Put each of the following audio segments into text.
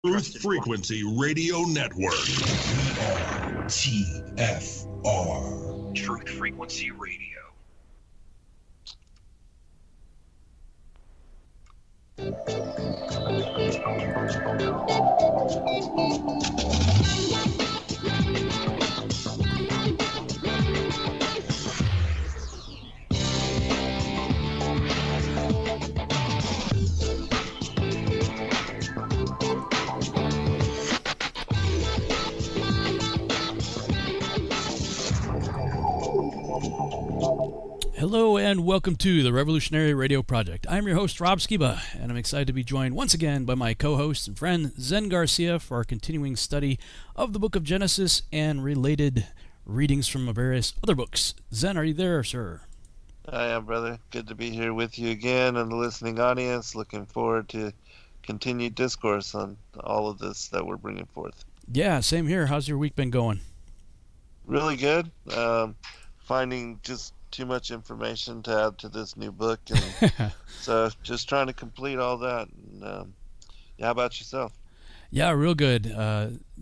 Truth Frequency Radio Network. TFR. Truth Frequency Radio. Hello and welcome to the Revolutionary Radio Project. I'm your host, Rob Skiba, and I'm excited to be joined once again by my co-host and friend, Zen Garcia, for our continuing study of the book of Genesis and related readings from various other books. Zen, are you there, sir? I am, brother. Good to be here with you again and the listening audience. Looking forward to continued discourse on all of this that we're bringing forth. Yeah, same here. How's your week been going? Really good. Finding just too much information to add to this new book, and so just trying to complete all that. And, how about yourself? Yeah, real good.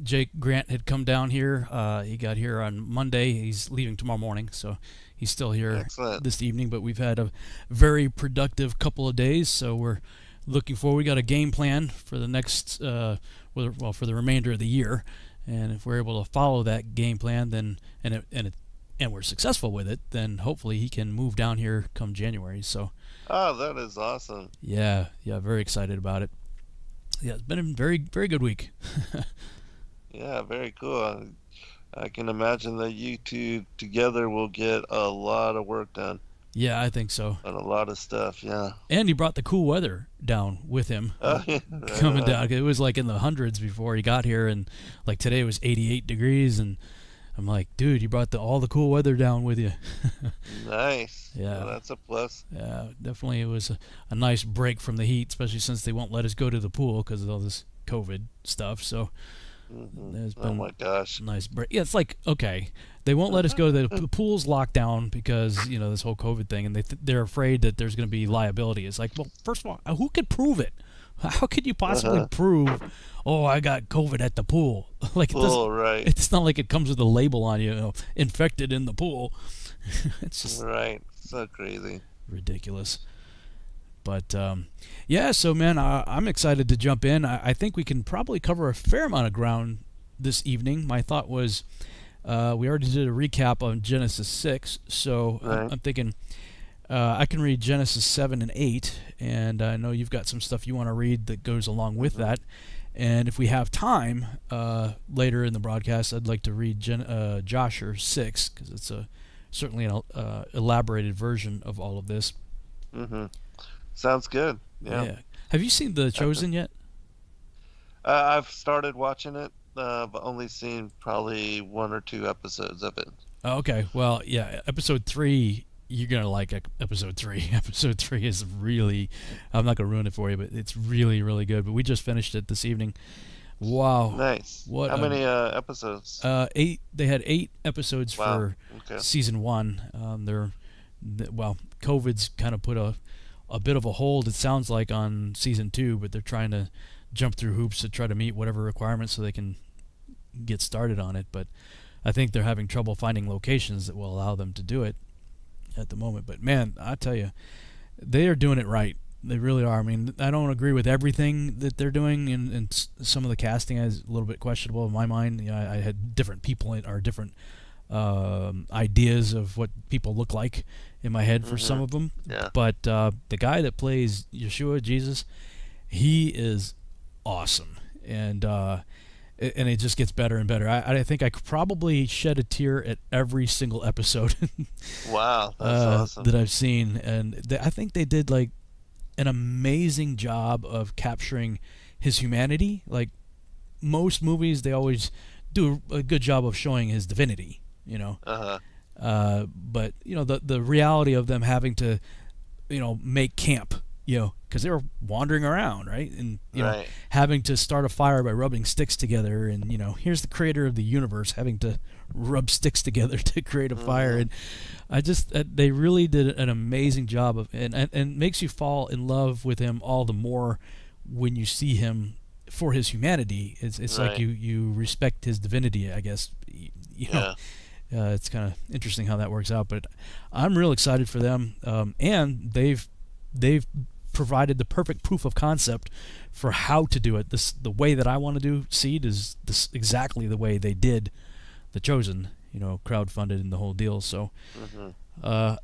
Jake Grant had come down here. He got here on Monday. He's leaving tomorrow morning, so he's still here Excellent. This evening. But we've had a very productive couple of days, so we're looking forward. We got a game plan for the next, for the remainder of the year, and if we're able to follow that game plan, then and we're successful with it, then hopefully he can move down here come January. So. Oh, that is awesome. Yeah, very excited about it. Yeah, it's been a very, very good week. Yeah, very cool. I can imagine that you two together will get a lot of work done. Yeah, I think so. And a lot of stuff, yeah. And he brought the cool weather down with him. Coming down. It was like in the hundreds before he got here, and like today it was 88 degrees, and I'm like, dude, you brought all the cool weather down with you. Nice. Yeah. Well, that's a plus. Yeah, definitely it was a nice break from the heat, especially since they won't let us go to the pool because of all this COVID stuff. So there's been oh my gosh. a nice break. Yeah, it's like, okay, they won't let us go to the pool's locked down because, this whole COVID thing, and they're afraid that there's going to be liability. It's like, well, first of all, who could prove it? How could you possibly prove, I got COVID at the pool? Like it doesn't, right. It's not like it comes with a label on you, infected in the pool. It's just right. So crazy. Ridiculous. But so man, I'm excited to jump in. I think we can probably cover a fair amount of ground this evening. My thought was we already did a recap on Genesis 6, so right. I'm thinking I can read Genesis 7 and 8, and I know you've got some stuff you want to read that goes along with that. And if we have time later in the broadcast, I'd like to read Joshua 6, because it's certainly an elaborated version of all of this. Mm-hmm. Sounds good. Yeah. Have you seen The Chosen yet? I've started watching it, but only seen probably 1 or 2 episodes of it. Oh, okay. Well, yeah, episode 3, you're going to like episode 3. Episode 3 is really, I'm not going to ruin it for you, but it's really, really good. But we just finished it this evening. Wow. Nice. What How many episodes? 8. They had 8 episodes for Okay. season 1. COVID's kind of put a bit of a hold, it sounds like, on season 2, but they're trying to jump through hoops to try to meet whatever requirements so they can get started on it. But I think they're having trouble finding locations that will allow them to do it at the moment. But man, I tell you, they are doing it right. They really are. I mean, I don't agree with everything that they're doing, and some of the casting is a little bit questionable in my mind. I had different people or different ideas of what people look like in my head for some of them. Yeah. But the guy that plays Yeshua, Jesus, he is awesome, and it just gets better and better. I think I could probably shed a tear at every single episode. Wow, that's awesome. That I've seen, and I think they did like an amazing job of capturing his humanity. Like most movies, they always do a good job of showing his divinity, Uh-huh. But the reality of them having to make camp, because they were wandering around, right? And Right. having to start a fire by rubbing sticks together, and here's the creator of the universe having to rub sticks together to create a fire. And I just they really did an amazing job of, and makes you fall in love with him all the more when you see him for his humanity. It's like Right. you respect his divinity, I guess. You know, it's kind of interesting how that works out. But I'm real excited for them, and they've provided the perfect proof of concept for how to do it. The way that I want to do Seed is exactly the way they did The Chosen. You know, crowdfunded and the whole deal. So,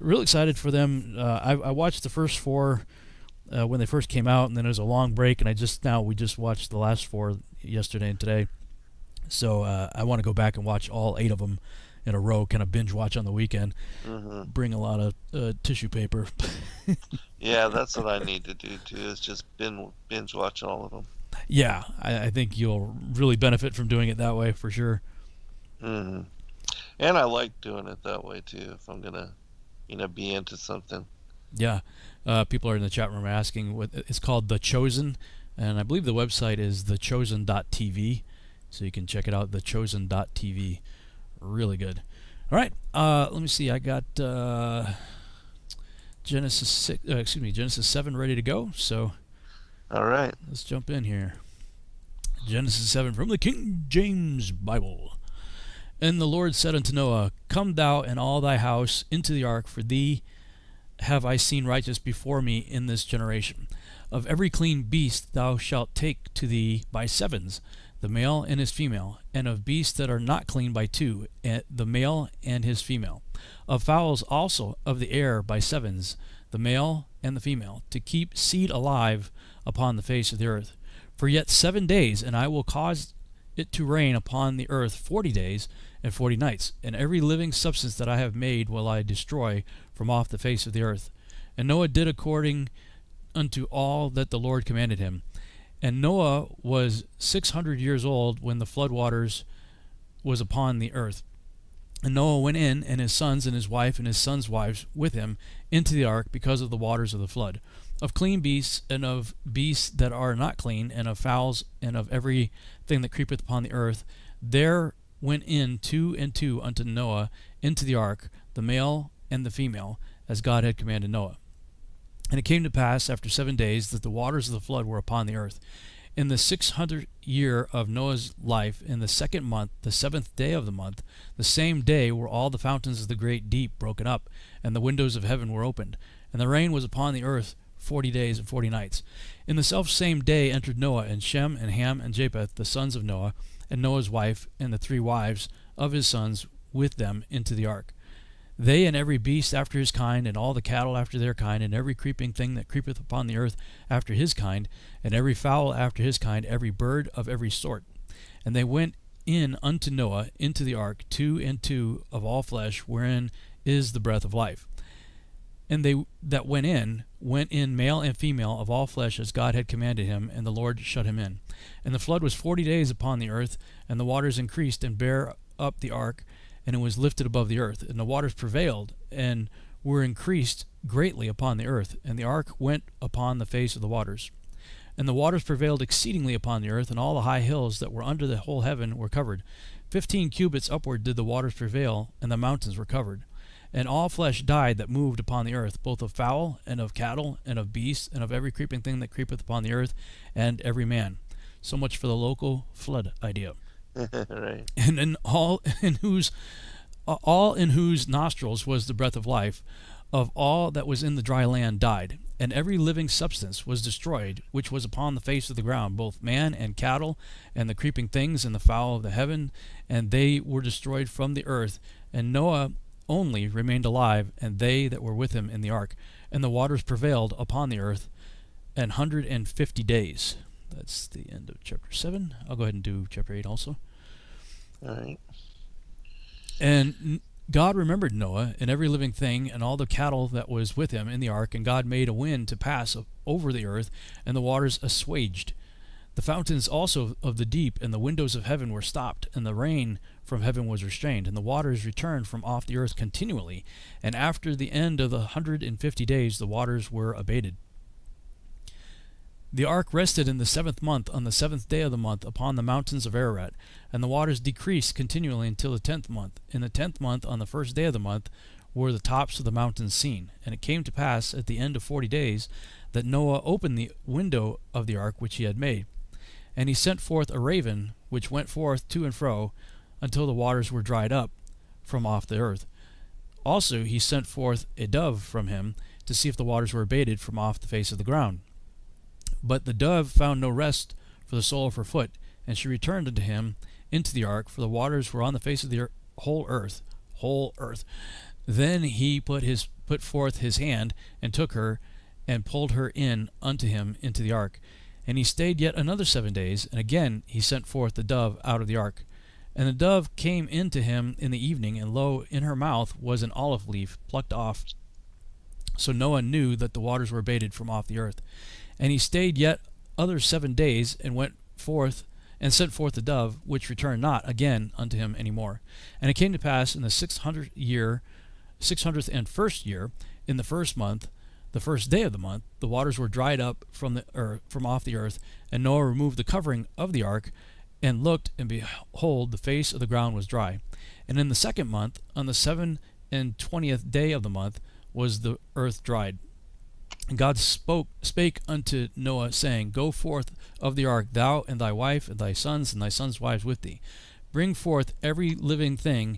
real excited for them. I watched the first 4 when they first came out, and then there was a long break, and we just watched the last 4 yesterday and today. So I want to go back and watch all 8 of them in a row, kind of binge watch on the weekend. Bring a lot of tissue paper. Yeah, that's what I need to do too. Is just binge watch all of them. Yeah, I think you'll really benefit from doing it that way for sure. And I like doing it that way too. If I'm gonna, be into something. Yeah, people are in the chat room asking what it's called, The Chosen, and I believe the website is thechosen.tv, so you can check it out. Thechosen.tv, really good. All right, let me see. I got Genesis 7 ready to go. So, all right, let's jump in here. Genesis 7 from the King James Bible. And the Lord said unto Noah, Come thou and all thy house into the ark, for thee have I seen righteous before me in this generation. Of every clean beast thou shalt take to thee by 7s, the male and his female, and of beasts that are not clean by 2, the male and his female. Of fowls also of the air by 7s, the male and the female, to keep seed alive upon the face of the earth. For yet 7 days, and I will cause it to rain upon the earth 40 days and 40 nights, and every living substance that I have made will I destroy from off the face of the earth. And Noah did according unto all that the Lord commanded him. And Noah was 600 years old when the flood waters was upon the earth. And Noah went in, and his sons and his wife and his sons' wives with him, into the ark because of the waters of the flood. Of clean beasts and of beasts that are not clean, and of fowls and of every thing that creepeth upon the earth, there went in 2 and 2 unto Noah into the ark, the male and the female, as God had commanded Noah. And it came to pass after 7 days that the waters of the flood were upon the earth. In the 600th year of Noah's life, in the 2nd month, the 7th day of the month, the same day were all the fountains of the great deep broken up, and the windows of heaven were opened, and the rain was upon the earth 40 days and 40 nights. In the selfsame day entered Noah, and Shem, and Ham, and Japheth, the sons of Noah, and Noah's wife, and the 3 wives of his sons with them into the ark. They and every beast after his kind, and all the cattle after their kind, and every creeping thing that creepeth upon the earth after his kind, and every fowl after his kind, every bird of every sort. And they went in unto Noah into the ark, 2 and 2 of all flesh, wherein is the breath of life. And they that went in male and female of all flesh, as God had commanded him, and the Lord shut him in. And the flood was 40 days upon the earth, and the waters increased and bare up the ark, and it was lifted above the earth. And the waters prevailed, and were increased greatly upon the earth, and the ark went upon the face of the waters. And the waters prevailed exceedingly upon the earth, and all the high hills that were under the whole heaven were covered. 15 cubits upward did the waters prevail, and the mountains were covered. And all flesh died that moved upon the earth, both of fowl, and of cattle, and of beasts, and of every creeping thing that creepeth upon the earth, and every man. So much for the local flood idea. Right. And in all in whose nostrils was the breath of life, of all that was in the dry land died, and every living substance was destroyed, which was upon the face of the ground, both man and cattle, and the creeping things, and the fowl of the heaven, and they were destroyed from the earth. And Noah only remained alive, and they that were with him in the ark. And the waters prevailed upon the earth 150 days. That's the end of chapter 7. I'll go ahead and do chapter 8 also. All right. And God remembered Noah and every living thing and all the cattle that was with him in the ark, and God made a wind to pass over the earth, and the waters assuaged. The fountains also of the deep and the windows of heaven were stopped, and the rain from heaven was restrained, and the waters returned from off the earth continually. And after the end of the 150 days the waters were abated. The ark rested in the 7th month, on the 7th day of the month, upon the mountains of Ararat, and the waters decreased continually until the 10th month. In the 10th month, on the 1st day of the month, were the tops of the mountains seen. And it came to pass at the end of 40 days that Noah opened the window of the ark which he had made. And he sent forth a raven, which went forth to and fro, until the waters were dried up from off the earth. Also he sent forth a dove from him, to see if the waters were abated from off the face of the ground. But the dove found no rest for the sole of her foot, and she returned unto him into the ark, for the waters were on the face of the whole earth. Then he put forth his hand, and took her, and pulled her in unto him into the ark. And he stayed yet another 7 days, and again he sent forth the dove out of the ark. And the dove came in to him in the evening, and lo, in her mouth was an olive leaf plucked off. So Noah knew that the waters were abated from off the earth. And he stayed yet other 7 days, and went forth, and sent forth the dove, which returned not again unto him any more. And it came to pass in the 600th and first year, in the first month, the first day of the month, the waters were dried up from off the earth, and Noah removed the covering of the ark, and looked, and behold, the face of the ground was dry. And in the second month, on the 27th day of the month, was the earth dried. And God spake unto Noah, saying, Go forth of the ark, thou and thy wife, and thy sons wives with thee. Bring forth every living thing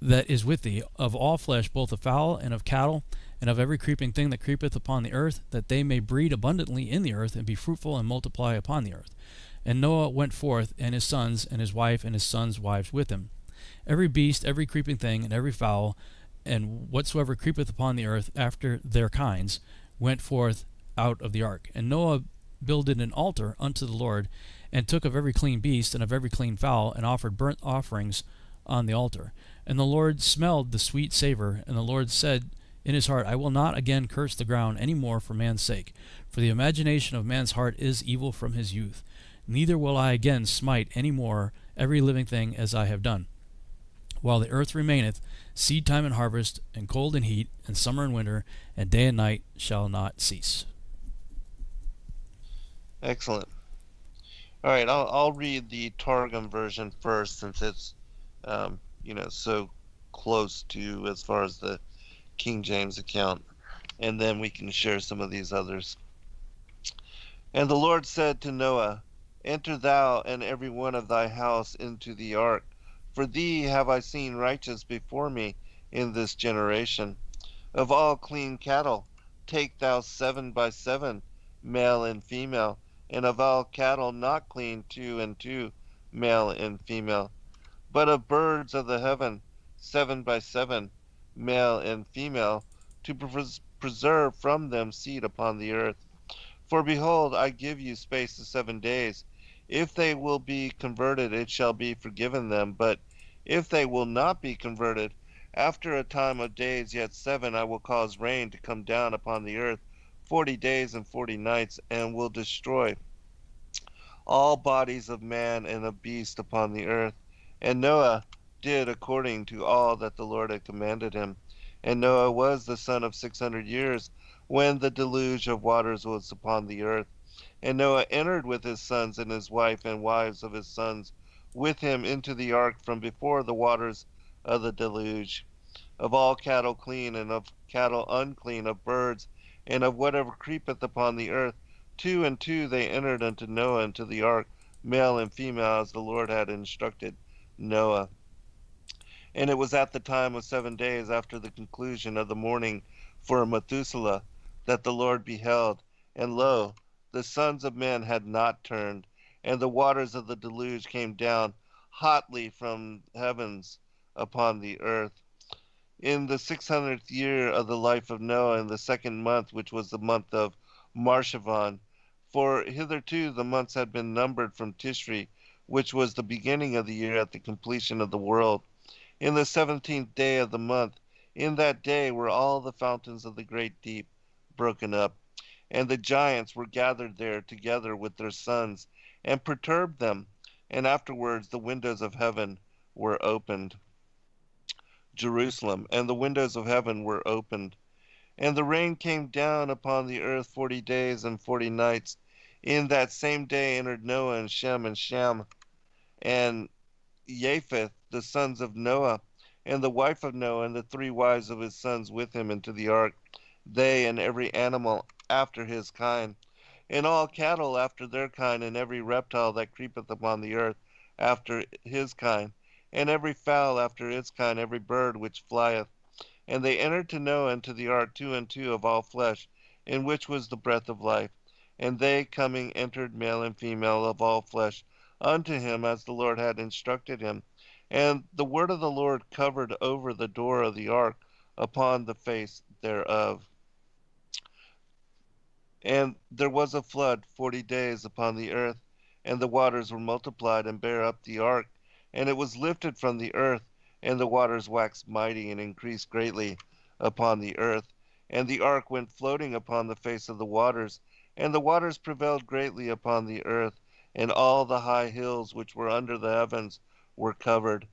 that is with thee, of all flesh, both of fowl and of cattle, and of every creeping thing that creepeth upon the earth, that they may breed abundantly in the earth, and be fruitful and multiply upon the earth. And Noah went forth, and his sons, and his wife, and his sons' wives with him. Every beast, every creeping thing, and every fowl, and whatsoever creepeth upon the earth after their kinds, went forth out of the ark. And Noah builded an altar unto the Lord, and took of every clean beast, and of every clean fowl, and offered burnt offerings on the altar. And the Lord smelled the sweet savor, and the Lord said in his heart, I will not again curse the ground any more for man's sake, for the imagination of man's heart is evil from his youth. Neither will I again smite any more every living thing as I have done. While the earth remaineth, seed time and harvest, and cold and heat, and summer and winter, and day and night shall not cease. Excellent. All right, I'll read the Targum version first, since it's so close to as far as the King James account, and then we can share some of these others. And the Lord said to Noah, Enter thou and every one of thy house into the ark, for thee have I seen righteous before me in this generation. Of all clean cattle, take thou 7 by 7, male and female, and of all cattle not clean 2 and 2, male and female. But of birds of the heaven, 7 by 7, male and female, to preserve from them seed upon the earth. For behold, I give you space of 7 days. If they will be converted, it shall be forgiven them. But if they will not be converted, after a time of days, yet 7, I will cause rain to come down upon the earth 40 days and 40 nights, and will destroy all bodies of man and of beast upon the earth. And Noah did according to all that the Lord had commanded him. And Noah was the son of 600 years when the deluge of waters was upon the earth. And Noah entered with his sons and his wife and wives of his sons with him into the ark from before the waters of the deluge. Of all cattle clean and of cattle unclean, of birds and of whatever creepeth upon the earth, 2 and 2 they entered unto Noah into the ark, male and female, as the Lord had instructed Noah. And it was at the time of 7 days after the conclusion of the mourning for Methuselah that the Lord beheld, and lo, the sons of men had not turned, and the waters of the deluge came down hotly from heavens upon the earth. In the 600th year of the life of Noah, in the 2nd month, which was the month of Marshavan, for hitherto the months had been numbered from Tishri, which was the beginning of the year at the completion of the world. In the 17th day of the month, in that day were all the fountains of the great deep broken up, and the giants were gathered there together with their sons, and perturbed them, and afterwards the windows of heaven were opened. Jerusalem, and the windows of heaven were opened. And the rain came down upon the earth 40 days and 40 nights. In that same day entered Noah and Shem and Sham and Japheth, the sons of Noah, and the wife of Noah, and the 3 wives of his sons with him into the ark, they and every animal after his kind. and all cattle after their kind, and every reptile that creepeth upon the earth after his kind, and every fowl after its kind, every bird which flieth. And they entered to Noah into the ark, two and two of all flesh, in which was the breath of life. And they coming entered, male and female of all flesh, unto him as the Lord had instructed him. And the word of the Lord covered over the door of the ark upon the face thereof. And there was a flood 40 days upon the earth, and the waters were multiplied and bare up the ark, and it was lifted from the earth, and the waters waxed mighty and increased greatly upon the earth. And the ark went floating upon the face of the waters, and the waters prevailed greatly upon the earth, and all the high hills which were under the heavens were covered.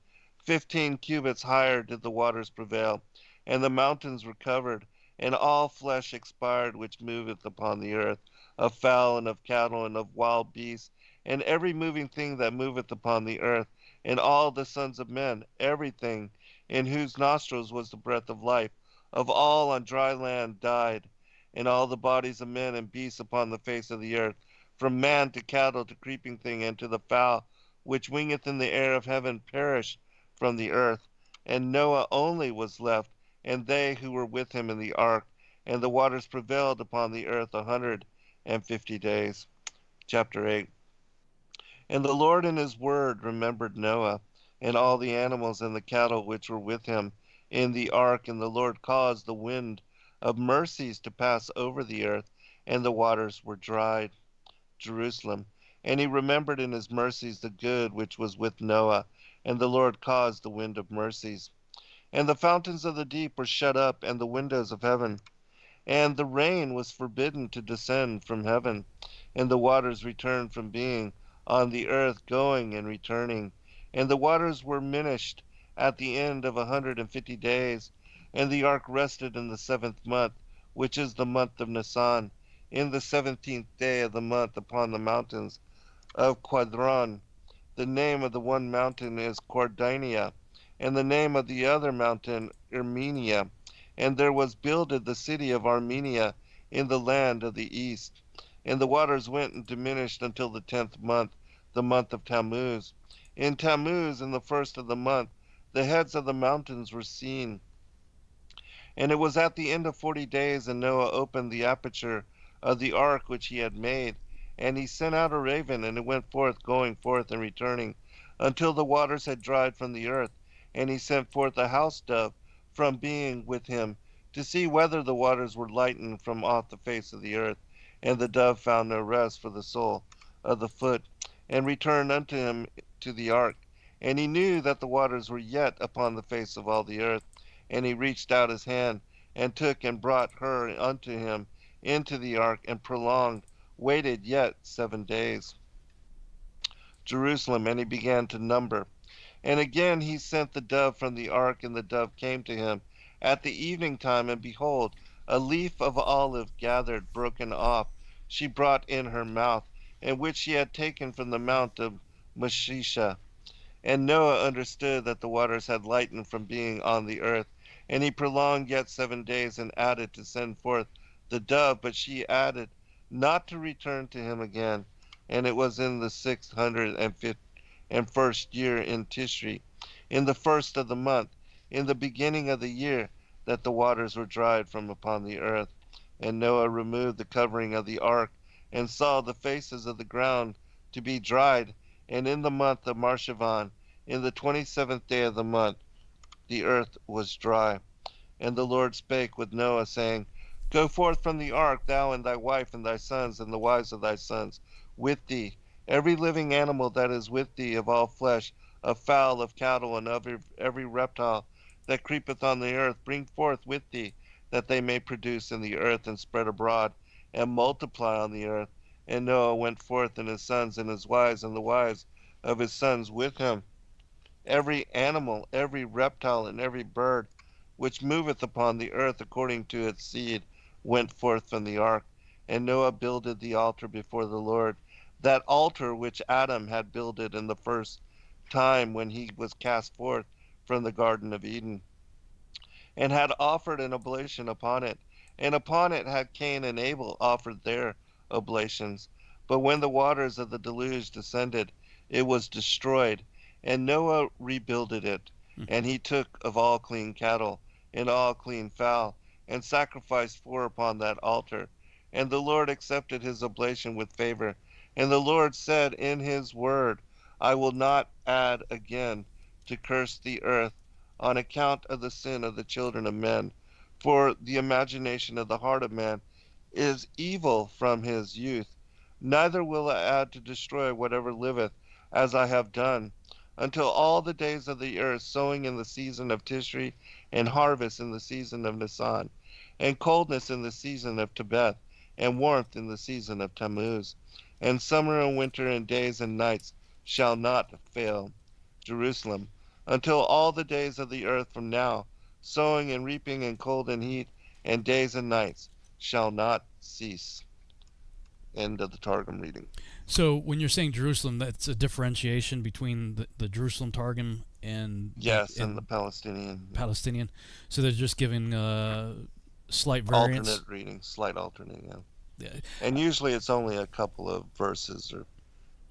15 cubits higher did the waters prevail, and the mountains were covered, and all flesh expired which moveth upon the earth, of fowl and of cattle and of wild beasts, and every moving thing that moveth upon the earth, and all the sons of men, everything in whose nostrils was the breath of life, of all on dry land died, and all the bodies of men and beasts upon the face of the earth, from man to cattle to creeping thing and to the fowl which wingeth in the air of heaven, perished from the earth. And Noah only was left, and they who were with him in the ark, and the waters prevailed upon the earth 150 days. Chapter 8. And the Lord in his word remembered Noah, and all the animals and the cattle which were with him in the ark, and the Lord caused the wind of mercies to pass over the earth, and the waters were dried. Jerusalem. And he remembered in his mercies the good which was with Noah, and the Lord caused the wind of mercies. And the fountains of the deep were shut up, and the windows of heaven. And the rain was forbidden to descend from heaven, and the waters returned from being on the earth, going and returning. And the waters were minished at the end of 150 days. And the ark rested in the 7th month, which is the month of Nisan, in the 17th day of the month, upon the mountains of Quadron. The name of the one mountain is Cordinia, and the name of the other mountain Armenia. And there was builded the city of Armenia in the land of the east. And the waters went and diminished until the 10th month, the month of Tammuz. In Tammuz, in the first of the month, the heads of the mountains were seen. And it was at the end of 40 days, and Noah opened the aperture of the ark which he had made. And he sent out a raven, and it went forth, going forth and returning, until the waters had dried from the earth. And he sent forth a house dove from being with him, to see whether the waters were lightened from off the face of the earth. And the dove found no rest for the sole of the foot, and returned unto him to the ark. And he knew that the waters were yet upon the face of all the earth. And he reached out his hand, and took and brought her unto him into the ark, and prolonged, waited yet 7 days. Jerusalem, and he began to number. And again he sent the dove from the ark, and the dove came to him at the evening time, and behold, a leaf of olive gathered, broken off, she brought in her mouth, and which she had taken from the mount of Meshisha. And Noah understood that the waters had lightened from being on the earth, and he prolonged yet 7 days, and added to send forth the dove, but she added not to return to him again. And it was in the 651st year in Tishri, in the first of the month, in the beginning of the year, that the waters were dried from upon the earth. And Noah removed the covering of the ark, and saw the faces of the ground to be dried. And in the month of Marshavan, in the 27th day of the month, the earth was dry. And the Lord spake with Noah, saying, Go forth from the ark, thou and thy wife and thy sons, and the wives of thy sons with thee, every living animal that is with thee of all flesh, of fowl, of cattle, and of every reptile that creepeth on the earth, bring forth with thee, that they may produce in the earth, and spread abroad, and multiply on the earth. And Noah went forth, and his sons, and his wives, and the wives of his sons with him. Every animal, every reptile, and every bird, which moveth upon the earth according to its seed, went forth from the ark. And Noah builded the altar before the Lord, that altar which Adam had builded in the first time when he was cast forth from the Garden of Eden, and had offered an oblation upon it. And upon it had Cain and Abel offered their oblations. But when the waters of the deluge descended, it was destroyed, and Noah rebuilded it. Hmm. And he took of all clean cattle, and all clean fowl, and sacrificed four upon that altar. And the Lord accepted his oblation with favor. And the Lord said in his word, I will not add again to curse the earth on account of the sin of the children of men. For the imagination of the heart of man is evil from his youth. Neither will I add to destroy whatever liveth, as I have done, until all the days of the earth, sowing in the season of Tishri, and harvest in the season of Nisan, and coldness in the season of Tebeth, and warmth in the season of Tammuz, and summer and winter and days and nights shall not fail Jerusalem, until all the days of the earth from now, sowing and reaping and cold and heat, and days and nights shall not cease. End of the Targum reading. So when you're saying Jerusalem, that's a differentiation between the Jerusalem Targum and Yes, and the Palestinian. Palestinian. So they're just giving slight variance. Alternate reading, slight alternate, yeah. Yeah. And usually it's only a couple of verses or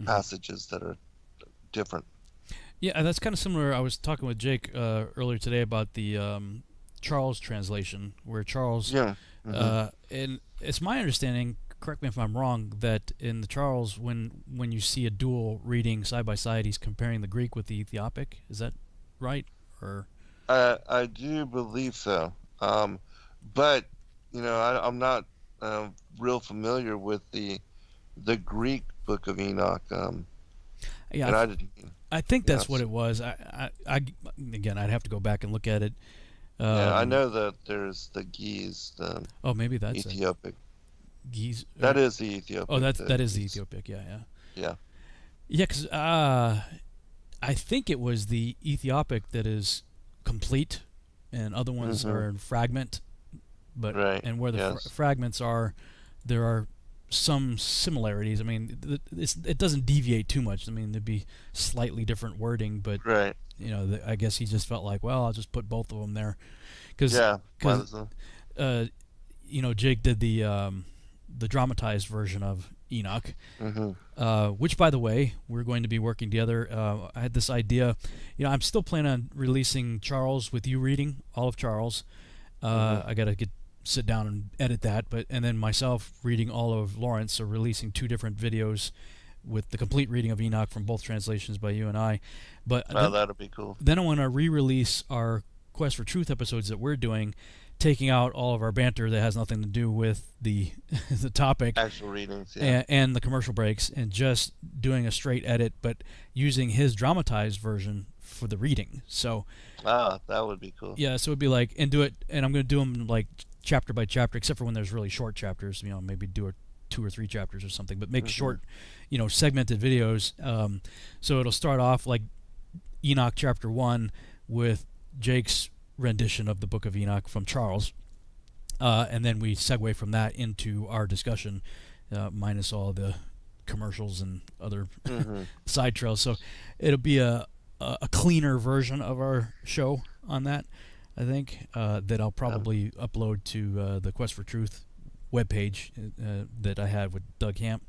passages that are different. Yeah, that's kind of similar. I was talking with Jake earlier today about the Charles translation, where Charles, Yeah. and it's my understanding, correct me if I'm wrong, that in the Charles, when you see a dual reading side by side, he's comparing the Greek with the Ethiopic. Is that right? Or I do believe so. But, I'm not real familiar with the Greek Book of Enoch. yeah, And I didn't. I think that's Yes. what it was. Again, I'd have to go back and look at it. Yeah, I know that there's the Geese, the Oh, maybe that's Ethiopic. Geese. That is the Ethiopic. Oh, that is the Geese. Ethiopic. Yeah. Yeah. Yeah, because I think it was the Ethiopic that is complete, and other ones are in fragment. But Right, and where the yes. fragments are, there are some similarities. I mean, it doesn't deviate too much. I mean, there'd be slightly different wording, but Right. I guess he just felt like, well, I'll just put both of them there, because Yeah. might as well. Jake did the dramatized version of Enoch, which, by the way, we're going to be working together. I had this idea. I'm still planning on releasing Charles with you reading all of Charles. I got to sit down and edit that, and then myself reading all of Lawrence, so releasing two different videos with the complete reading of Enoch from both translations by you and I. But Oh, that'd be cool. then I want to re-release our Quest for Truth episodes that we're doing, taking out all of our banter that has nothing to do with the the topic Actual readings, yeah. and the commercial breaks, and just doing a straight edit, but using his dramatized version for the reading. So Ah, that would be cool. yeah, so it'd be like, and I'm going to do them like chapter by chapter, except for when there's really short chapters. Maybe do 2 or 3 chapters or something, but make short, segmented videos. So it'll start off like Enoch chapter 1 with Jake's rendition of the Book of Enoch from Charles, and then we segue from that into our discussion, minus all the commercials and other side trails. So it'll be a cleaner version of our show on that, I think, that I'll probably upload to the Quest for Truth webpage that I had with Doug Hamp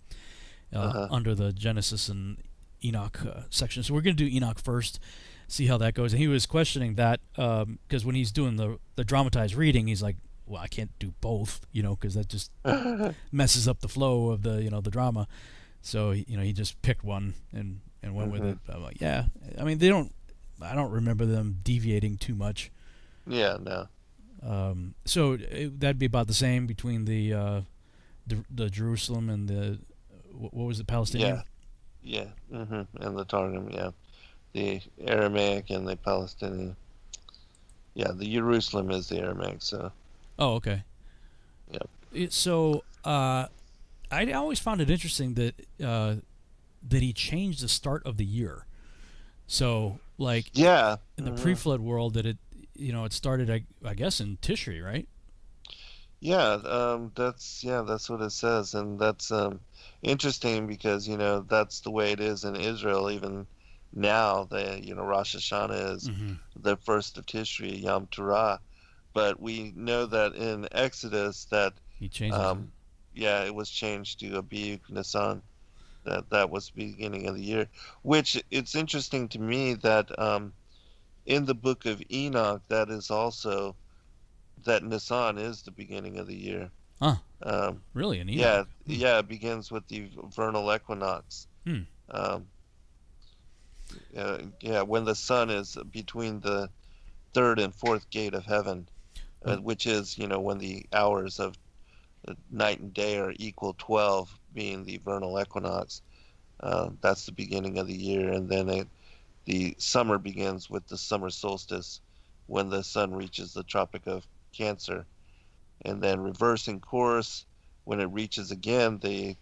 under the Genesis and Enoch section. So we're going to do Enoch first, see how that goes. And he was questioning that because when he's doing the dramatized reading, he's like, well, I can't do both, because that just messes up the flow of the the drama. So he just picked one and went with it. I'm like, yeah, I mean, I don't remember them deviating too much. Yeah, no. So that'd be about the same between the Jerusalem and the what was it, Palestinian? Yeah. And the Targum, yeah. The Aramaic and the Palestinian. Yeah, the Jerusalem is the Aramaic, so. Oh, okay. Yep. So I always found it interesting that he changed the start of the year. So like Yeah. in the pre-flood world, that it started I guess in Tishri, right? Yeah, that's what it says, and that's interesting because that's the way it is in Israel even now. Rosh Hashanah is the first of Tishri, Yom Teruah, but we know that in Exodus that He changes it. it was changed to Abiyuk Nisan. That was the beginning of the year. Which it's interesting to me that in the book of Enoch, that is also that Nisan is the beginning of the year. Huh. Um, Really? An Enoch? it begins with the vernal equinox. Hmm. When the sun is between the third and fourth gate of heaven, which is, when the hours of night and day are equal 12, being the vernal equinox. That's the beginning of the year, and then the summer begins with the summer solstice, when the sun reaches the Tropic of Cancer, and then reversing course when it reaches again the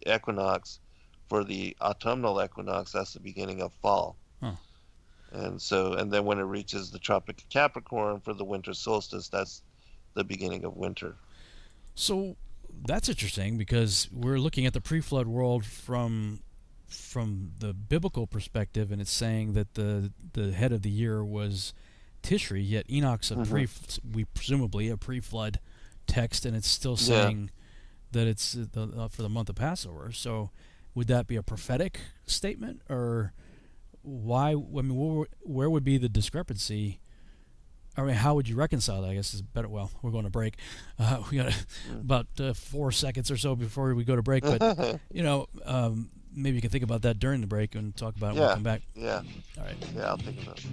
equinox for the autumnal equinox. That's the beginning of fall. Huh. And then when it reaches the Tropic of Capricorn for the winter solstice, that's the beginning of winter. So that's interesting, because we're looking at the pre-flood world from the biblical perspective, and it's saying that the head of the year was Tishri, yet Enoch's presumably a pre-flood text, and it's still saying that it's for the month of Passover. So would that be a prophetic statement, or why? I mean, where would be the discrepancy? I mean, how would you reconcile that? I guess is better. Well, we're going to break. We got about 4 seconds or so before we go to break. But maybe you can think about that during the break and talk about it when we come back. Yeah. All right. Yeah, I'll think about it.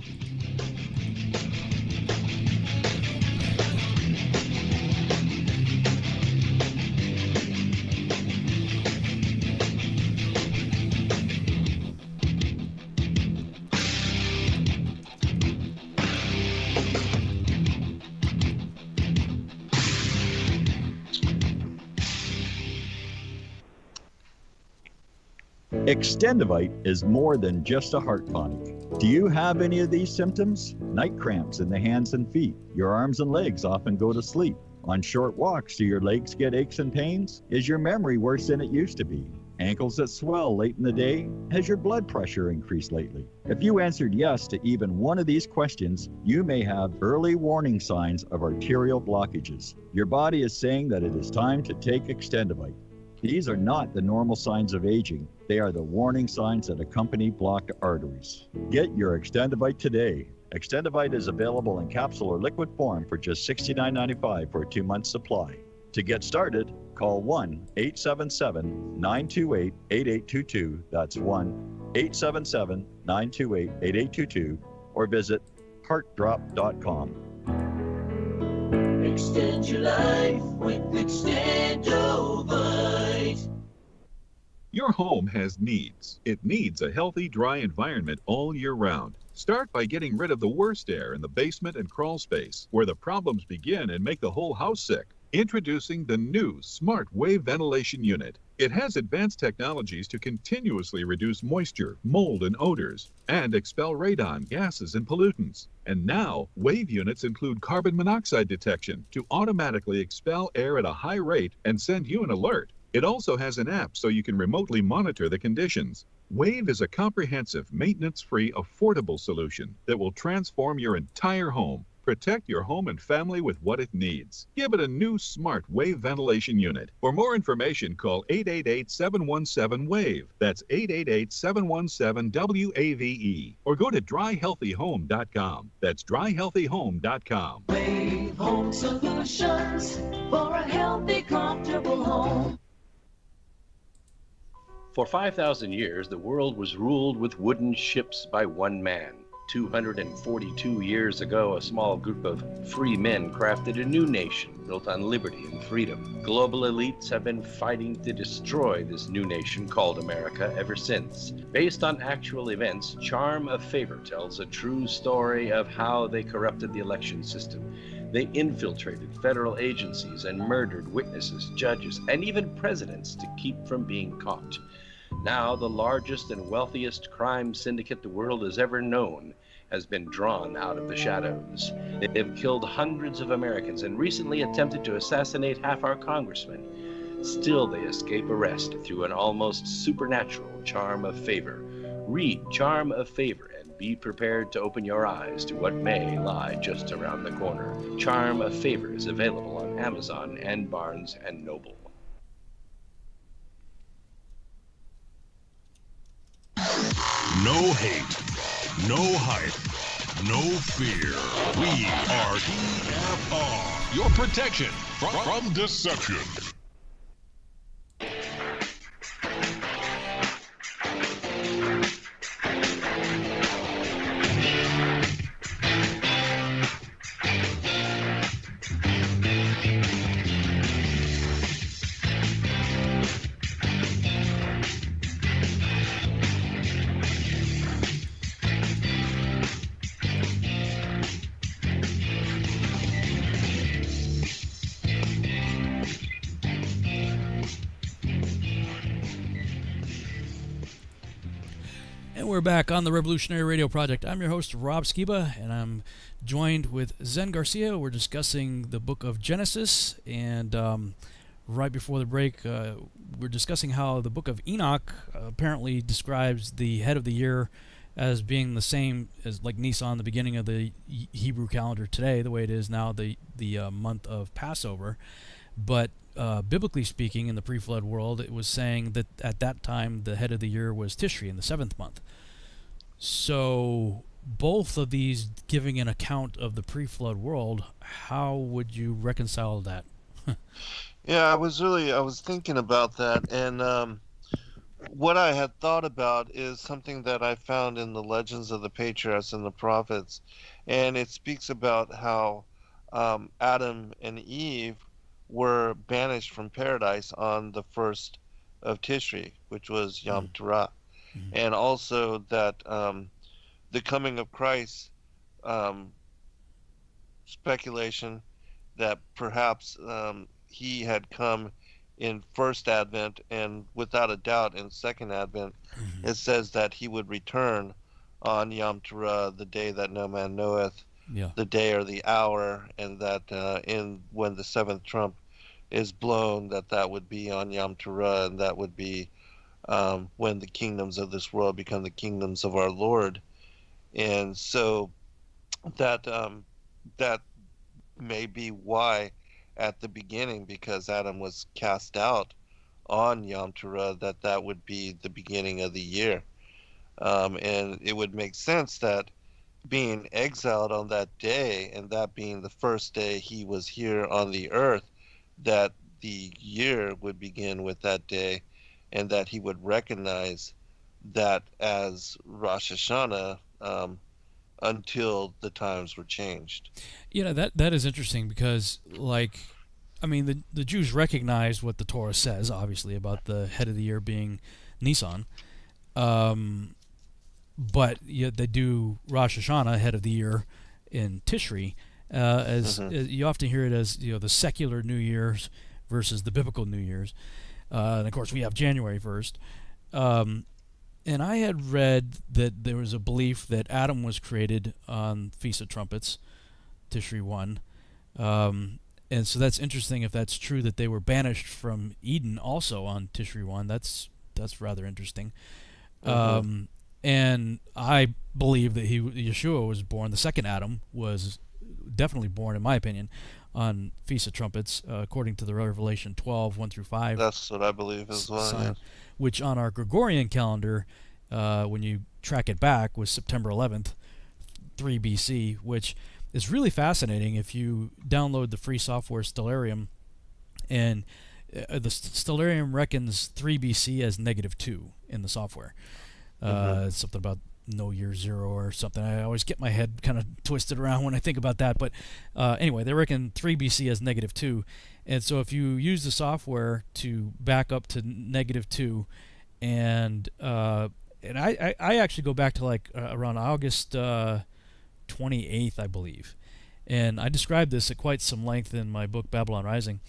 Extendivite is more than just a heart tonic. Do you have any of these symptoms? Night cramps in the hands and feet. Your arms and legs often go to sleep. On short walks, do your legs get aches and pains? Is your memory worse than it used to be? Ankles that swell late in the day? Has your blood pressure increased lately? If you answered yes to even one of these questions, you may have early warning signs of arterial blockages. Your body is saying that it is time to take Extendivite. These are not the normal signs of aging. They are the warning signs that accompany blocked arteries. Get your Extendivite today. Extendivite is available in capsule or liquid form for just $69.95 for a 2-month supply. To get started, call 1-877-928-8822. That's 1-877-928-8822, or visit heartdrop.com. Extend your life with Extendivite. Your home has needs. It needs a healthy, dry environment all year round. Start by getting rid of the worst air in the basement and crawl space, where the problems begin and make the whole house sick. Introducing the new Smart Wave Ventilation Unit. It has advanced technologies to continuously reduce moisture, mold, and odors, and expel radon, gases, and pollutants. And now, Wave units include carbon monoxide detection to automatically expel air at a high rate and send you an alert. It also has an app so you can remotely monitor the conditions. Wave is a comprehensive, maintenance-free, affordable solution that will transform your entire home. Protect your home and family with what it needs. Give it a new Smart Wave Ventilation Unit. For more information, call 888-717-WAVE. That's 888-717-WAVE. Or go to dryhealthyhome.com. That's dryhealthyhome.com. Wave Home Solutions for a healthy, comfortable home. For 5,000 years, the world was ruled with wooden ships by one man. 242 years ago, a small group of free men crafted a new nation built on liberty and freedom. Global elites have been fighting to destroy this new nation called America ever since. Based on actual events, Charm of Favor tells a true story of how they corrupted the election system. They infiltrated federal agencies and murdered witnesses, judges, and even presidents to keep from being caught. Now, the largest and wealthiest crime syndicate the world has ever known has been drawn out of the shadows. They've killed hundreds of Americans and recently attempted to assassinate half our congressmen. Still, they escape arrest through an almost supernatural charm of favor. Read Charm of Favor and be prepared to open your eyes to what may lie just around the corner. Charm of Favor is available on Amazon and Barnes & Noble. No hate, no hype, no fear. We are EFR, your protection from deception. And we're back on the Revolutionary Radio Project. I'm your host, Rob Skiba, and I'm joined with Zen Garcia. We're discussing the book of Genesis, and right before the break, we're discussing how the book of Enoch apparently describes the head of the year as being the same as like Nisan, the beginning of the Hebrew calendar today, the way it is now, the month of Passover. But biblically speaking, in the pre-flood world, it was saying that at that time the head of the year was Tishri in the 7th month. So both of these giving an account of the pre-flood world, how would you reconcile that? Yeah, I was thinking about that, and what I had thought about is something that I found in the Legends of the Patriarchs and the Prophets, and it speaks about how Adam and Eve were banished from paradise on the 1st of Tishri, which was Yom Teruah. And also that the coming of Christ, speculation that perhaps he had come in first Advent, and without a doubt in second Advent, it says that he would return on Yom Teruah, the day that no man knoweth, the day or the hour, and that when the 7th trump is blown, that would be on Yom Teruah, and that would be when the kingdoms of this world become the kingdoms of our Lord. And so that may be why at the beginning, because Adam was cast out on Yom Teruah, that would be the beginning of the year. And it would make sense that being exiled on that day, and that being the first day he was here on the earth, that the year would begin with that day, and that he would recognize that as Rosh Hashanah until the times were changed. That is interesting because, like, I mean, the Jews recognize what the Torah says, obviously, about the head of the year being Nisan, but yet they do Rosh Hashanah, head of the year, in Tishri, as you often hear it as the secular New Year's versus the biblical New Year's. And of course, we have January 1st. And I had read that there was a belief that Adam was created on Feast of Trumpets, Tishri 1. And so that's interesting if that's true, that they were banished from Eden also on Tishri 1. That's rather interesting. And I believe that Yeshua was born, the second Adam was definitely born, in my opinion, on Feast of Trumpets, according to the Revelation 12, 1 through 5. That's what I believe as well. Yeah. Which on our Gregorian calendar, when you track it back, was September 11th, 3 BC, which is really fascinating if you download the free software Stellarium. And the Stellarium reckons 3 BC as -2 in the software. It's something about no year zero or something. I always get my head kind of twisted around when I think about that. But anyway, they reckon 3 BC as -2. And so if you use the software to back up to -2, and I actually go back to like around August 28th, I believe. And I described this at quite some length in my book, Babylon Rising.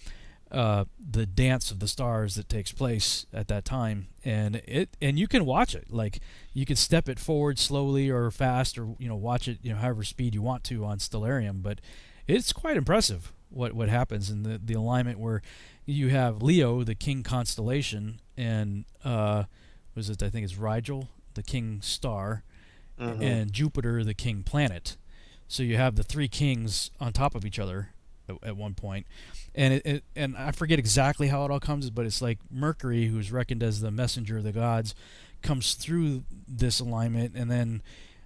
The dance of the stars that takes place at that time, and you can watch it. Like, you can step it forward slowly or fast, or watch it however speed you want to on Stellarium. But it's quite impressive what happens in the alignment where you have Leo, the king constellation, and I think it's Rigel, the king star, and Jupiter, the king planet. So you have the three kings on top of each other at one point, and and I forget exactly how it all comes, but it's like Mercury, who's reckoned as the messenger of the gods, comes through this alignment, and then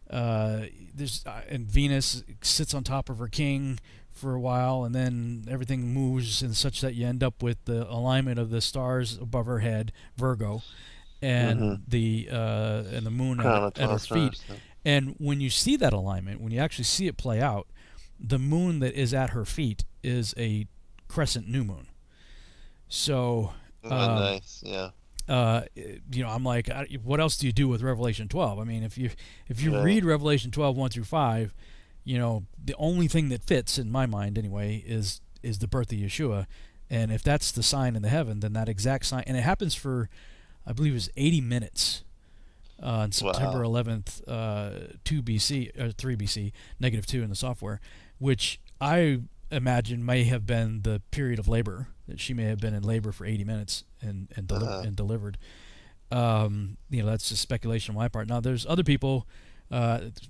and Venus sits on top of her king for a while, and then everything moves and such that you end up with the alignment of the stars above her head, Virgo, and the moon at her feet. And when you see that alignment, when you actually see it play out, the moon that is at her feet is a crescent new moon. So nice, yeah. I'm like, what else do you do with Revelation 12? I mean, if you read Revelation 12 1 through 5, the only thing that fits in my mind anyway is the birth of Yeshua, and if that's the sign in the heaven, then that exact sign, and it happens for, I believe it was 80 minutes on September 11th, 2 BC or 3 BC, -2 in the software, which I imagine may have been the period of labor, that she may have been in labor for 80 minutes and delivered. That's just speculation on my part. Now, there's other people.